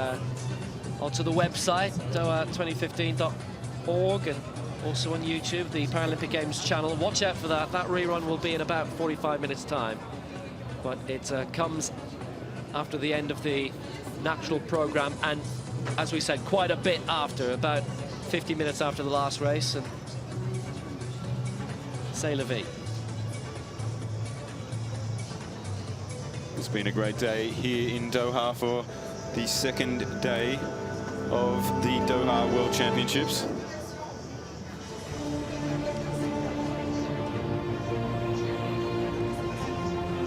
website, doha2015.org, and also on YouTube, the Paralympic Games channel. Watch out for that. That rerun will be in about 45 minutes' time. But it comes after the end of the natural program, and as we said, quite a bit after, about 50 minutes after the last race. And c'est la vie. It's been a great day here in Doha for the second day of the Doha World Championships.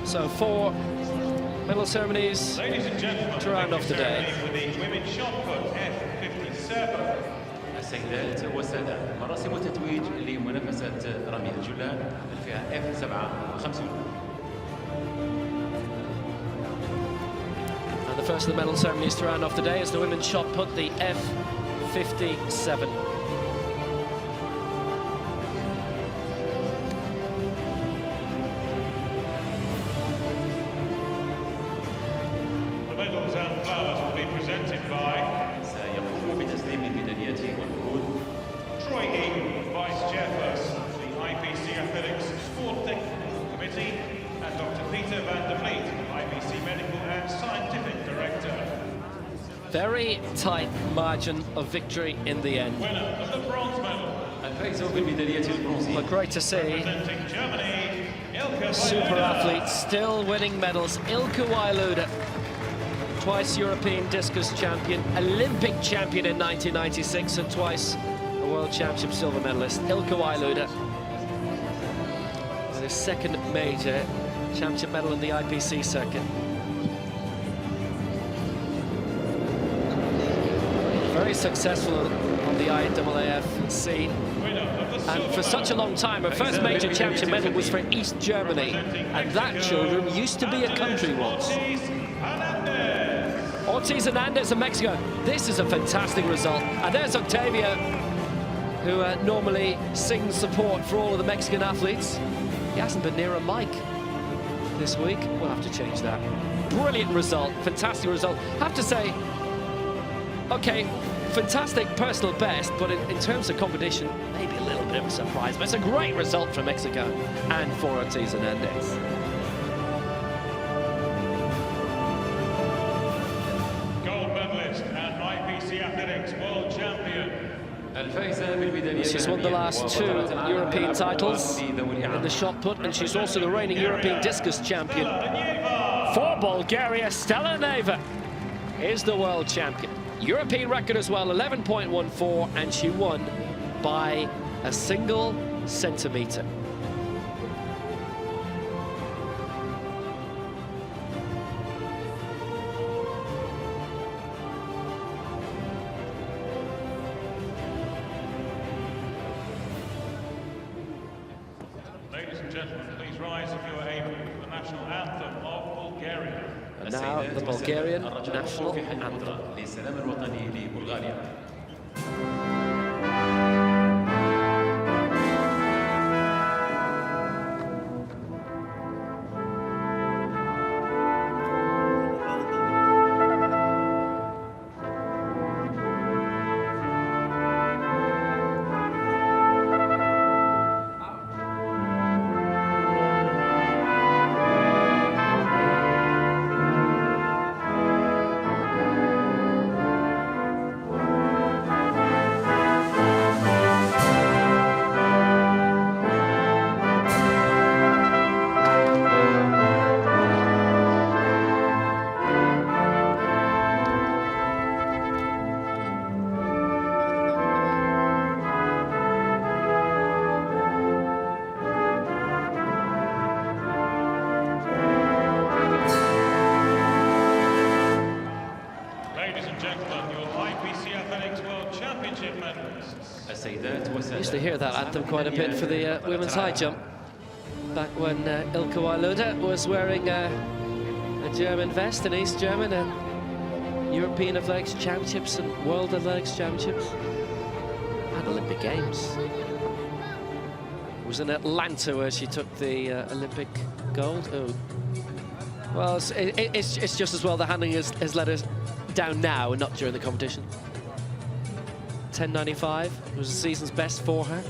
So 4 medal ceremonies Ladies and gentlemen, to round off the day. with the women's shot put F57. السيدات والسادة، مراسم التتويج لمنافسة رمي الجلة الفئة F57. And the first of the medal ceremonies to round off the day is the women's shot put, the F57. The medals and flowers will be presented by سيقوم بتسليم الميداليات والورود Troy Eaton, Vice Chairperson of the IPC Athletics Sport Technical Committee, and Dr. Peter van der Vliet, IPC Medical and Scientific Director. Very tight margin of victory in the end. Winner of the bronze medal. الفائز بالميدالية البرونزية. But great to see. Representing Germany, Ilka Super Wailuda. athlete still winning medals. Ilka Wailuda, twice European discus champion, Olympic champion in 1996, and twice a World Championship silver medalist. Ilka Wailuda with his second major championship medal in the IPC circuit. Very successful on the IAAF scene. And for such a long time, her first major championship medal was for East Germany. And that, children, used to be a country once. Ortiz Hernandez of Mexico. This is a fantastic result. And there's Octavia, who normally sings support for all of the Mexican athletes. He hasn't been near a mic this week. We'll have to change that. Brilliant result, fantastic result. Have to say, okay, fantastic personal best, but in terms of competition, maybe a little bit of a surprise. But it's a great result for Mexico and for Ortiz Hernandez. Gold medalist and IPC Athletics World Champion. She's won the last 2 European titles in the shot put, and she's also the reigning European discus champion. For Bulgaria, Stella Neva is the world champion. European record as well, 11.14, and she won by a single centimetre. Ladies and gentlemen, please rise if you are able for the national anthem of Bulgaria. And now the Bulgarian national anthem. I used to hear that anthem quite a bit for the women's high jump back when Ilka Wailuda was wearing a German vest, an East German, and European Athletics Championships and World Athletics Championships and Olympic Games. It was in Atlanta where she took the Olympic gold. Oh. Well, it's just as well the handling has let us down now and not during the competition. 10.95 was the season's best for her.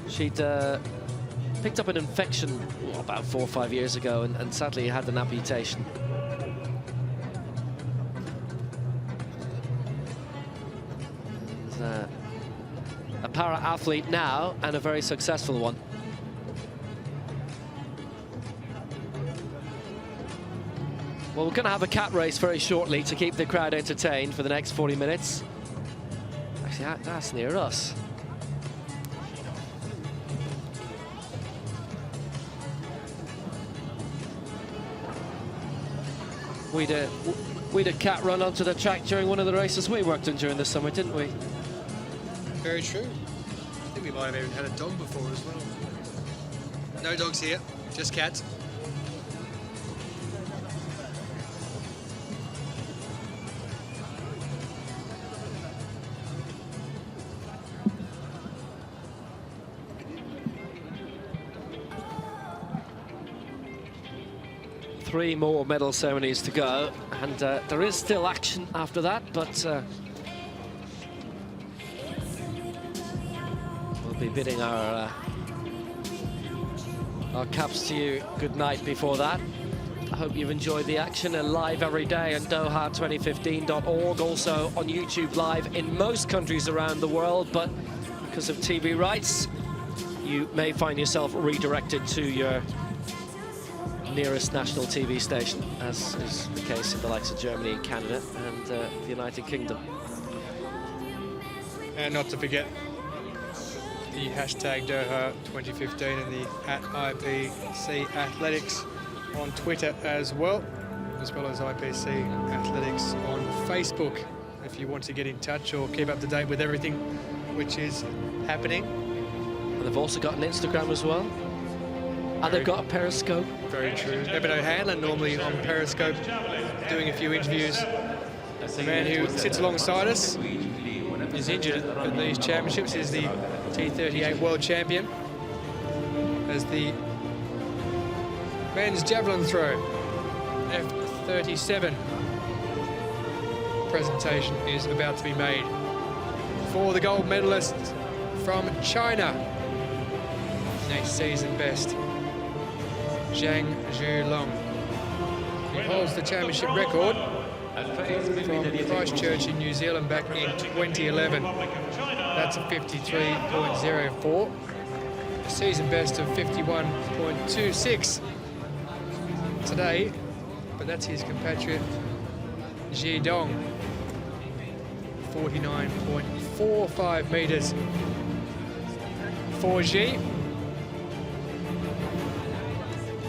She'd picked up an infection about 4 or 5 years ago and sadly had an amputation. A para-athlete now and a very successful one. Well, we're going to have a cat race very shortly to keep the crowd entertained for the next 40 minutes. Actually, that's near us. We did a cat run onto the track during one of the races we worked in during the summer, didn't we? Very true. I think we might have even had a dog before as well. No dogs here, just cats. Three more medal ceremonies to go, and there is still action after that, but we'll be bidding our caps to you good night before that. I hope you've enjoyed the action, and live every day on Doha2015.org, also on YouTube Live in most countries around the world, but because of TV rights, you may find yourself redirected to your nearest national TV station, as is the case in the likes of Germany and Canada and the United Kingdom. And not to forget the hashtag Doha 2015 and the @IPC Athletics on Twitter as well as IPC Athletics on Facebook, if you want to get in touch or keep up to date with everything which is happening. And they've also got an Instagram as well. And they've got a Periscope. Very true. Evan O'Hanlon normally on Periscope doing a few interviews. The man who sits alongside us is injured at these championships, is the T38 world champion. As the men's javelin throw, F37 presentation is about to be made for the gold medalist from China. Next season best. Zhang Zhulong. He holds the championship record from Christchurch in New Zealand back in 2011. That's a 53.04. A season best of 51.26 today, but that's his compatriot Ji Dong. 49.45 meters for Ji.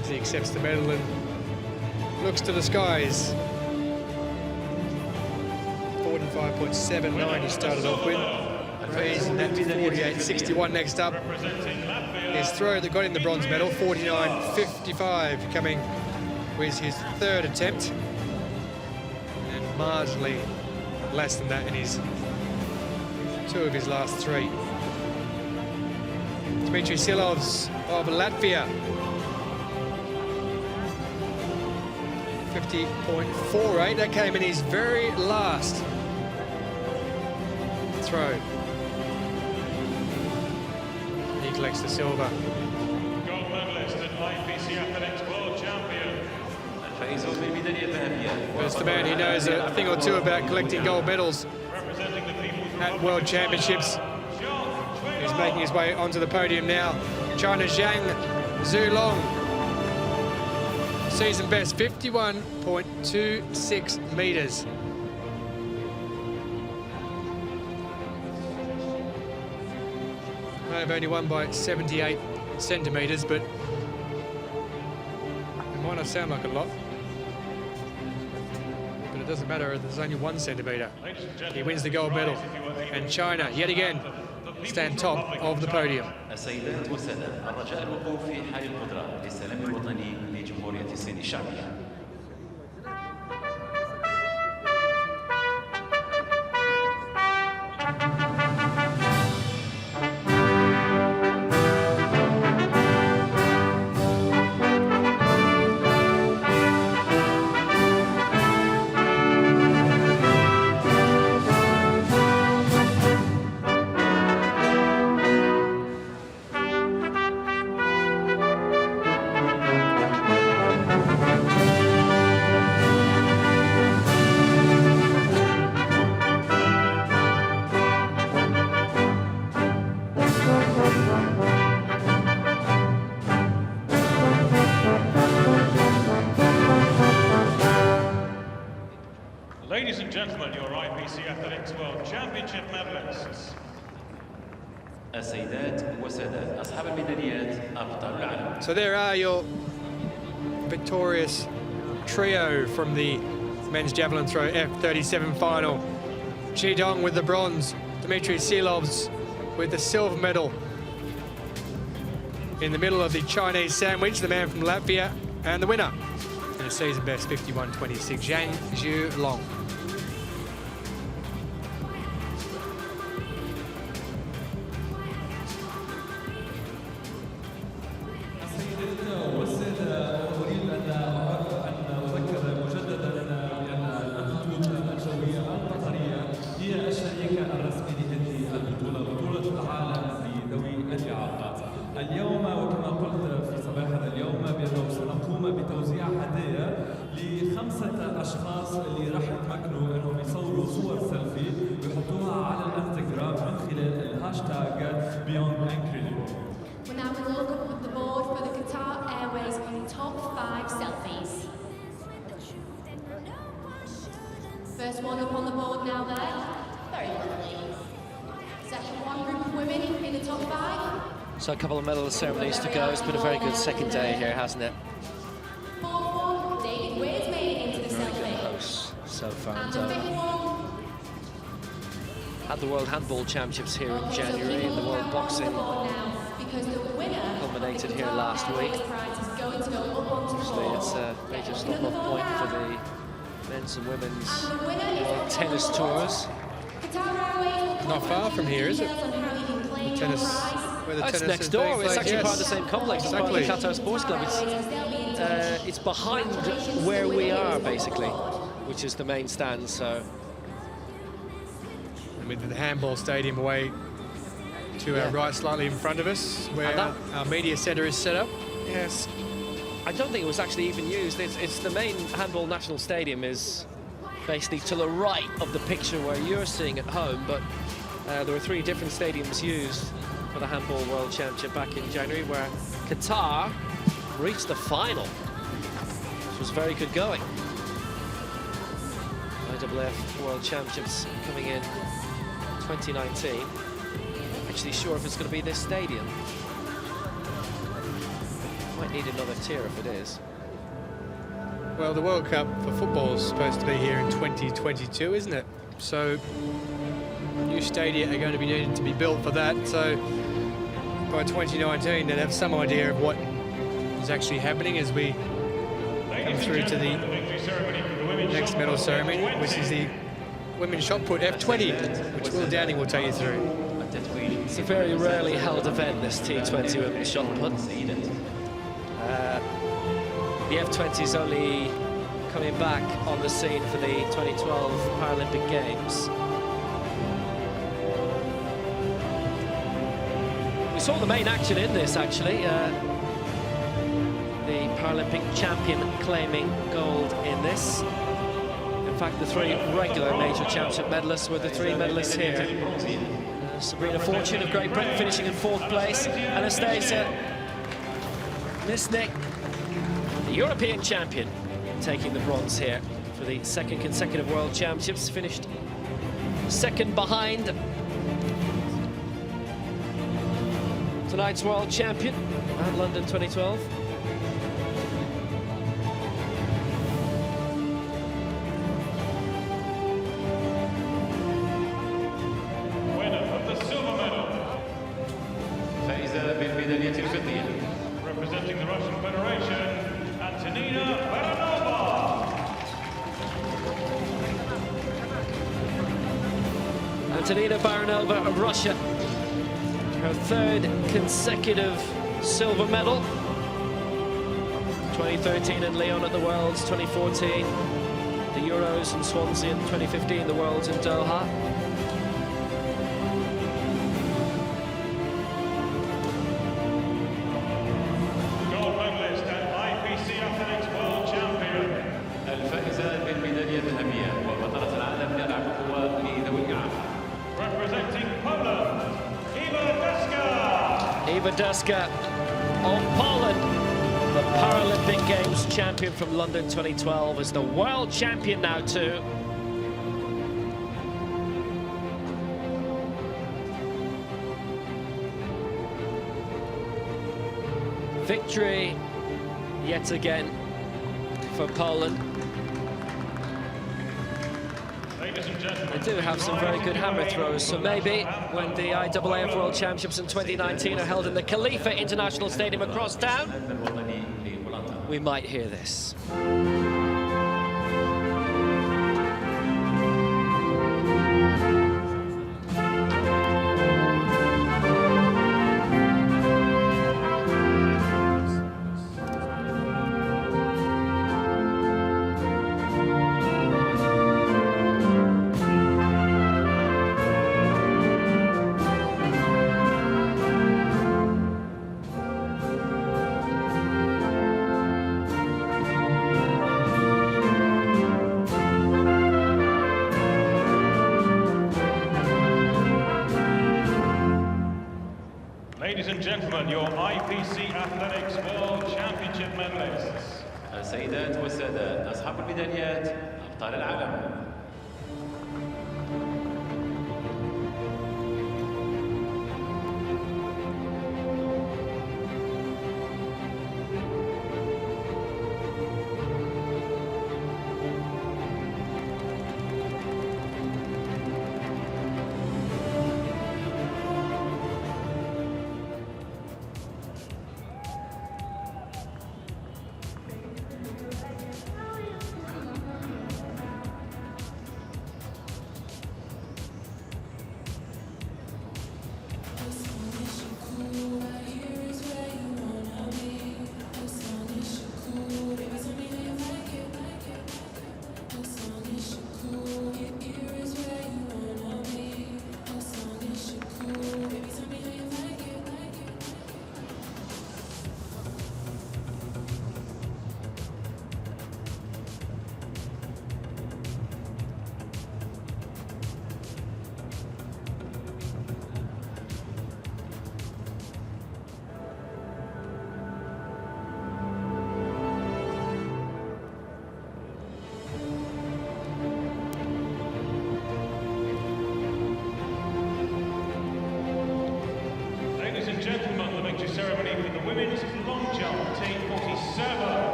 As he accepts the medal and looks to the skies. 45.79 he started off with. Raising that to 48.61 next up. His throw that got him the bronze medal, 49.55, coming with his third attempt. And marginally less than that in his two of his last three. Dmitry Silovs of Latvia. 50.48, that came in his very last throw. He collects the silver. Gold medalist and IPC Athletics World Champion. But it's the man who knows a thing or two about collecting gold medals at World Championships. He's making his way onto the podium now. China's Zhang Zhulong. Season best, 51.26 meters. May have only won by 78 centimeters, but it might not sound like a lot. But it doesn't matter if there's only 1 centimeter. He wins the gold medal. And China, yet again, stand top of the podium. السيدات والسادة، الرجاء الوقوف في حال القدرة للسلام الوطني لجمهورية الصين الشعبية. Ladies and gentlemen, your IPC Athletics World Championship medalists. السيدات والسادة، أصحاب الميداليات أبطال العالم. So there are your victorious trio from the men's javelin throw F37 final. Ji Dong with the bronze, Dmitry Silovs with the silver medal. In the middle of the Chinese sandwich, the man from Latvia, and the winner in a season best 51.26, Zhang Zhulong. اليوم وكما قلت في صباح هذا اليوم بأنه سنقوم بتوزيع هدايا ل5 أشخاص اللي راح يتمكنوا أنهم يصوروا صور سيلفي ويحطوها على الانستغرام من خلال الهاشتاج Beyond Incredible. We're now going to look up at the board for the Qatar Airways top 5 selfies. First one up on the board now there. Very lovely. Second one, group of women in the top 5. So a couple of medal ceremonies to go. It's been a very good second day here, hasn't it? Fourth one, David Weir's made it into the Very good selfie. hosts so far. And the fifth one. Had the World Handball Championships here in January, and the World Boxing culminated here last week. Obviously, it's a major stop-off point for the men's and women's World Tennis Tours. Not far from here, is it? The tennis, where the tennis it's next is door. being It's played, actually yes. part of the same complex. It's part of the Qatar Sports Club. It's behind where we are, basically, which is the main stand. So, and with the handball stadium away to our right, slightly in front of us, where our media centre is set up. Yes. I don't think it was actually even used. It's the main handball national stadium is basically to the right of the picture where you're seeing at home, but there were 3 different stadiums used for the Handball World Championship back in January, where Qatar reached the final, which was very good going. IAAF World Championships coming in 2019. Actually sure if it's going to be this stadium. Might need another tier if it is. Well, the World Cup for football is supposed to be here in 2022, isn't it? So new stadia are going to be needed to be built for that. So by 2019, they'll have some idea of what is actually happening as we come through to the next medal ceremony, which is the women's shot put F20, which Will Downing will take you through. It's a very rarely held event, this T20 women's shot put. The F20 is only coming back on the scene for the 2012 Paralympic Games. We saw the main action in this, actually. The Paralympic champion claiming gold in this. In fact, the 3 regular major championship medalists were the 3 medalists here. Sabrina Fortune of Great Britain finishing in 4th place. Anastasia Misnik, the European champion, taking the bronze here for the 2nd consecutive World Championships, finished 2nd behind tonight's world champion at London 2012. Winner of the silver medal. Representing the Russian Federation, Antonina Baranova. Antonina Baranova of Russia, her 3rd consecutive silver medal. 2013 in Lyon at the Worlds, 2014 the Euros in Swansea, and 2015 the Worlds in Doha. Gold medalist and IPC Athletics World Champion. الفائزة بالميدالية الذهبية وبطلة العالم لألعاب القوى لذوي الإعاقة. Representing Poland, Iwa Duska. Iwa Duska of Poland, the Paralympic Games champion from London 2012, is the world champion now too. Victory yet again for Poland. They do have some very good hammer throws, so maybe when the IAAF World Championships in 2019 are held in the Khalifa International Stadium across town, we might hear this. Ladies and gentlemen, your IPC Athletics World Championship medalists. السيدات والسادة أصحاب الميداليات أبطال العالم.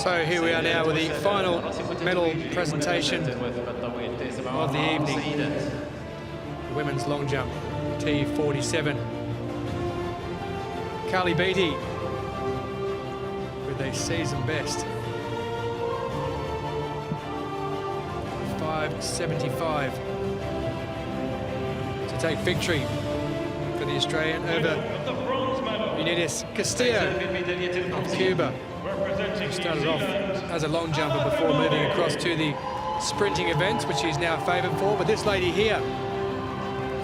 So here we are now with the final medal presentation of the evening. The women's long jump, T47. Carly Beattie with a season best. 5.75 to take victory for the Australian over Unides Castillo of Cuba, who started off as a long jumper before moving across to the sprinting events, which he's now favoured for. But this lady here,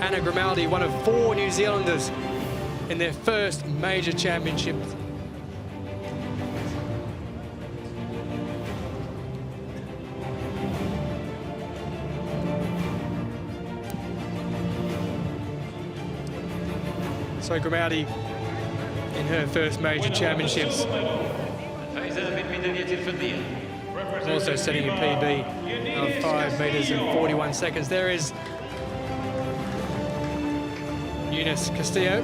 Anna Grimaldi, one of 4 New Zealanders in their first major championship. So Grimaldi in her first major championships. Also setting a PB of 5 metres and 41 seconds. There is Unides Castillo.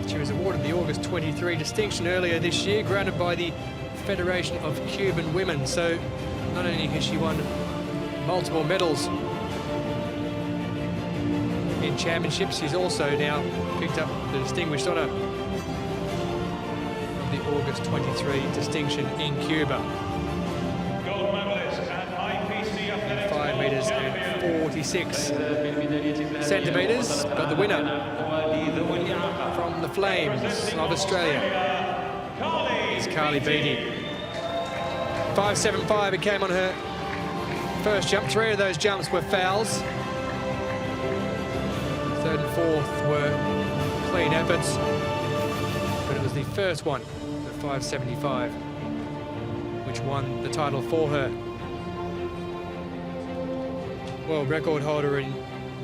She was awarded the August 23 distinction earlier this year, granted by the Federation of Cuban Women. So not only has she won multiple medals in championships, she's also now picked up the distinguished honour of the August 23 distinction in Cuba. Gold medalist at IPC Athletics. 5 metres and 46 centimetres, but the winner from the Flames of Australia is Carly Beattie. 5.75 it came on her first jump. 3 of those jumps were fouls. 3rd and 4th were clean efforts, but it was the first one, the 5.75, which won the title for her. World record holder in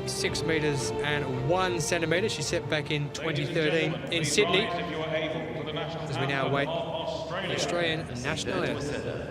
6 metres and 1 centimetre. She set back in 2013 in Sydney, as we now await the Australian national anthem.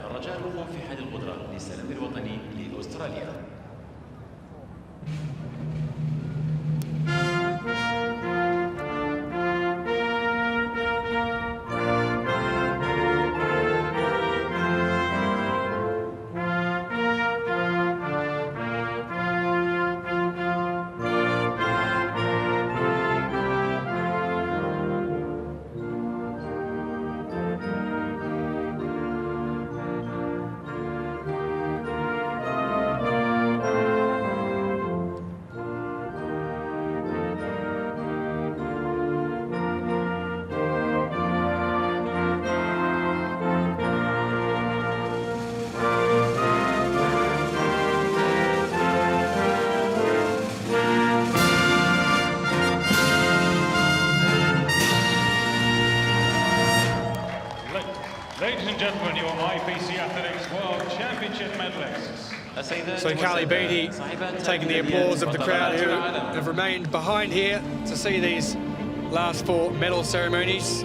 Ladies and gentlemen, your IPC Athletics World Championship medalists. So Carly Beattie taking the applause of the crowd who have remained behind here to see these last 4 medal ceremonies.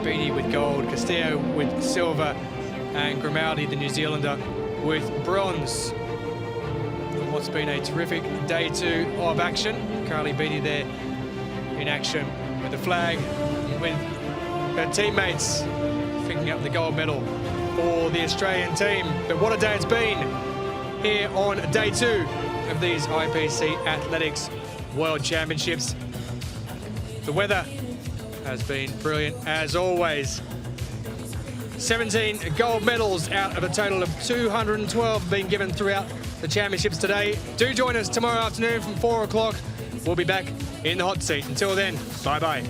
Beattie with gold, Castillo with silver, and Grimaldi, the New Zealander, with bronze. And what's been a terrific day 2 of action. Carly Beattie there in action with the flag, with her teammates picking up the gold medal for the Australian team. But what a day it's been here on day 2 of these IPC Athletics World Championships. The weather has been brilliant as always. 17 gold medals out of a total of 212 being given throughout the championships today. Do join us tomorrow afternoon from 4 o'clock. We'll be back in the hot seat. Until then, bye-bye.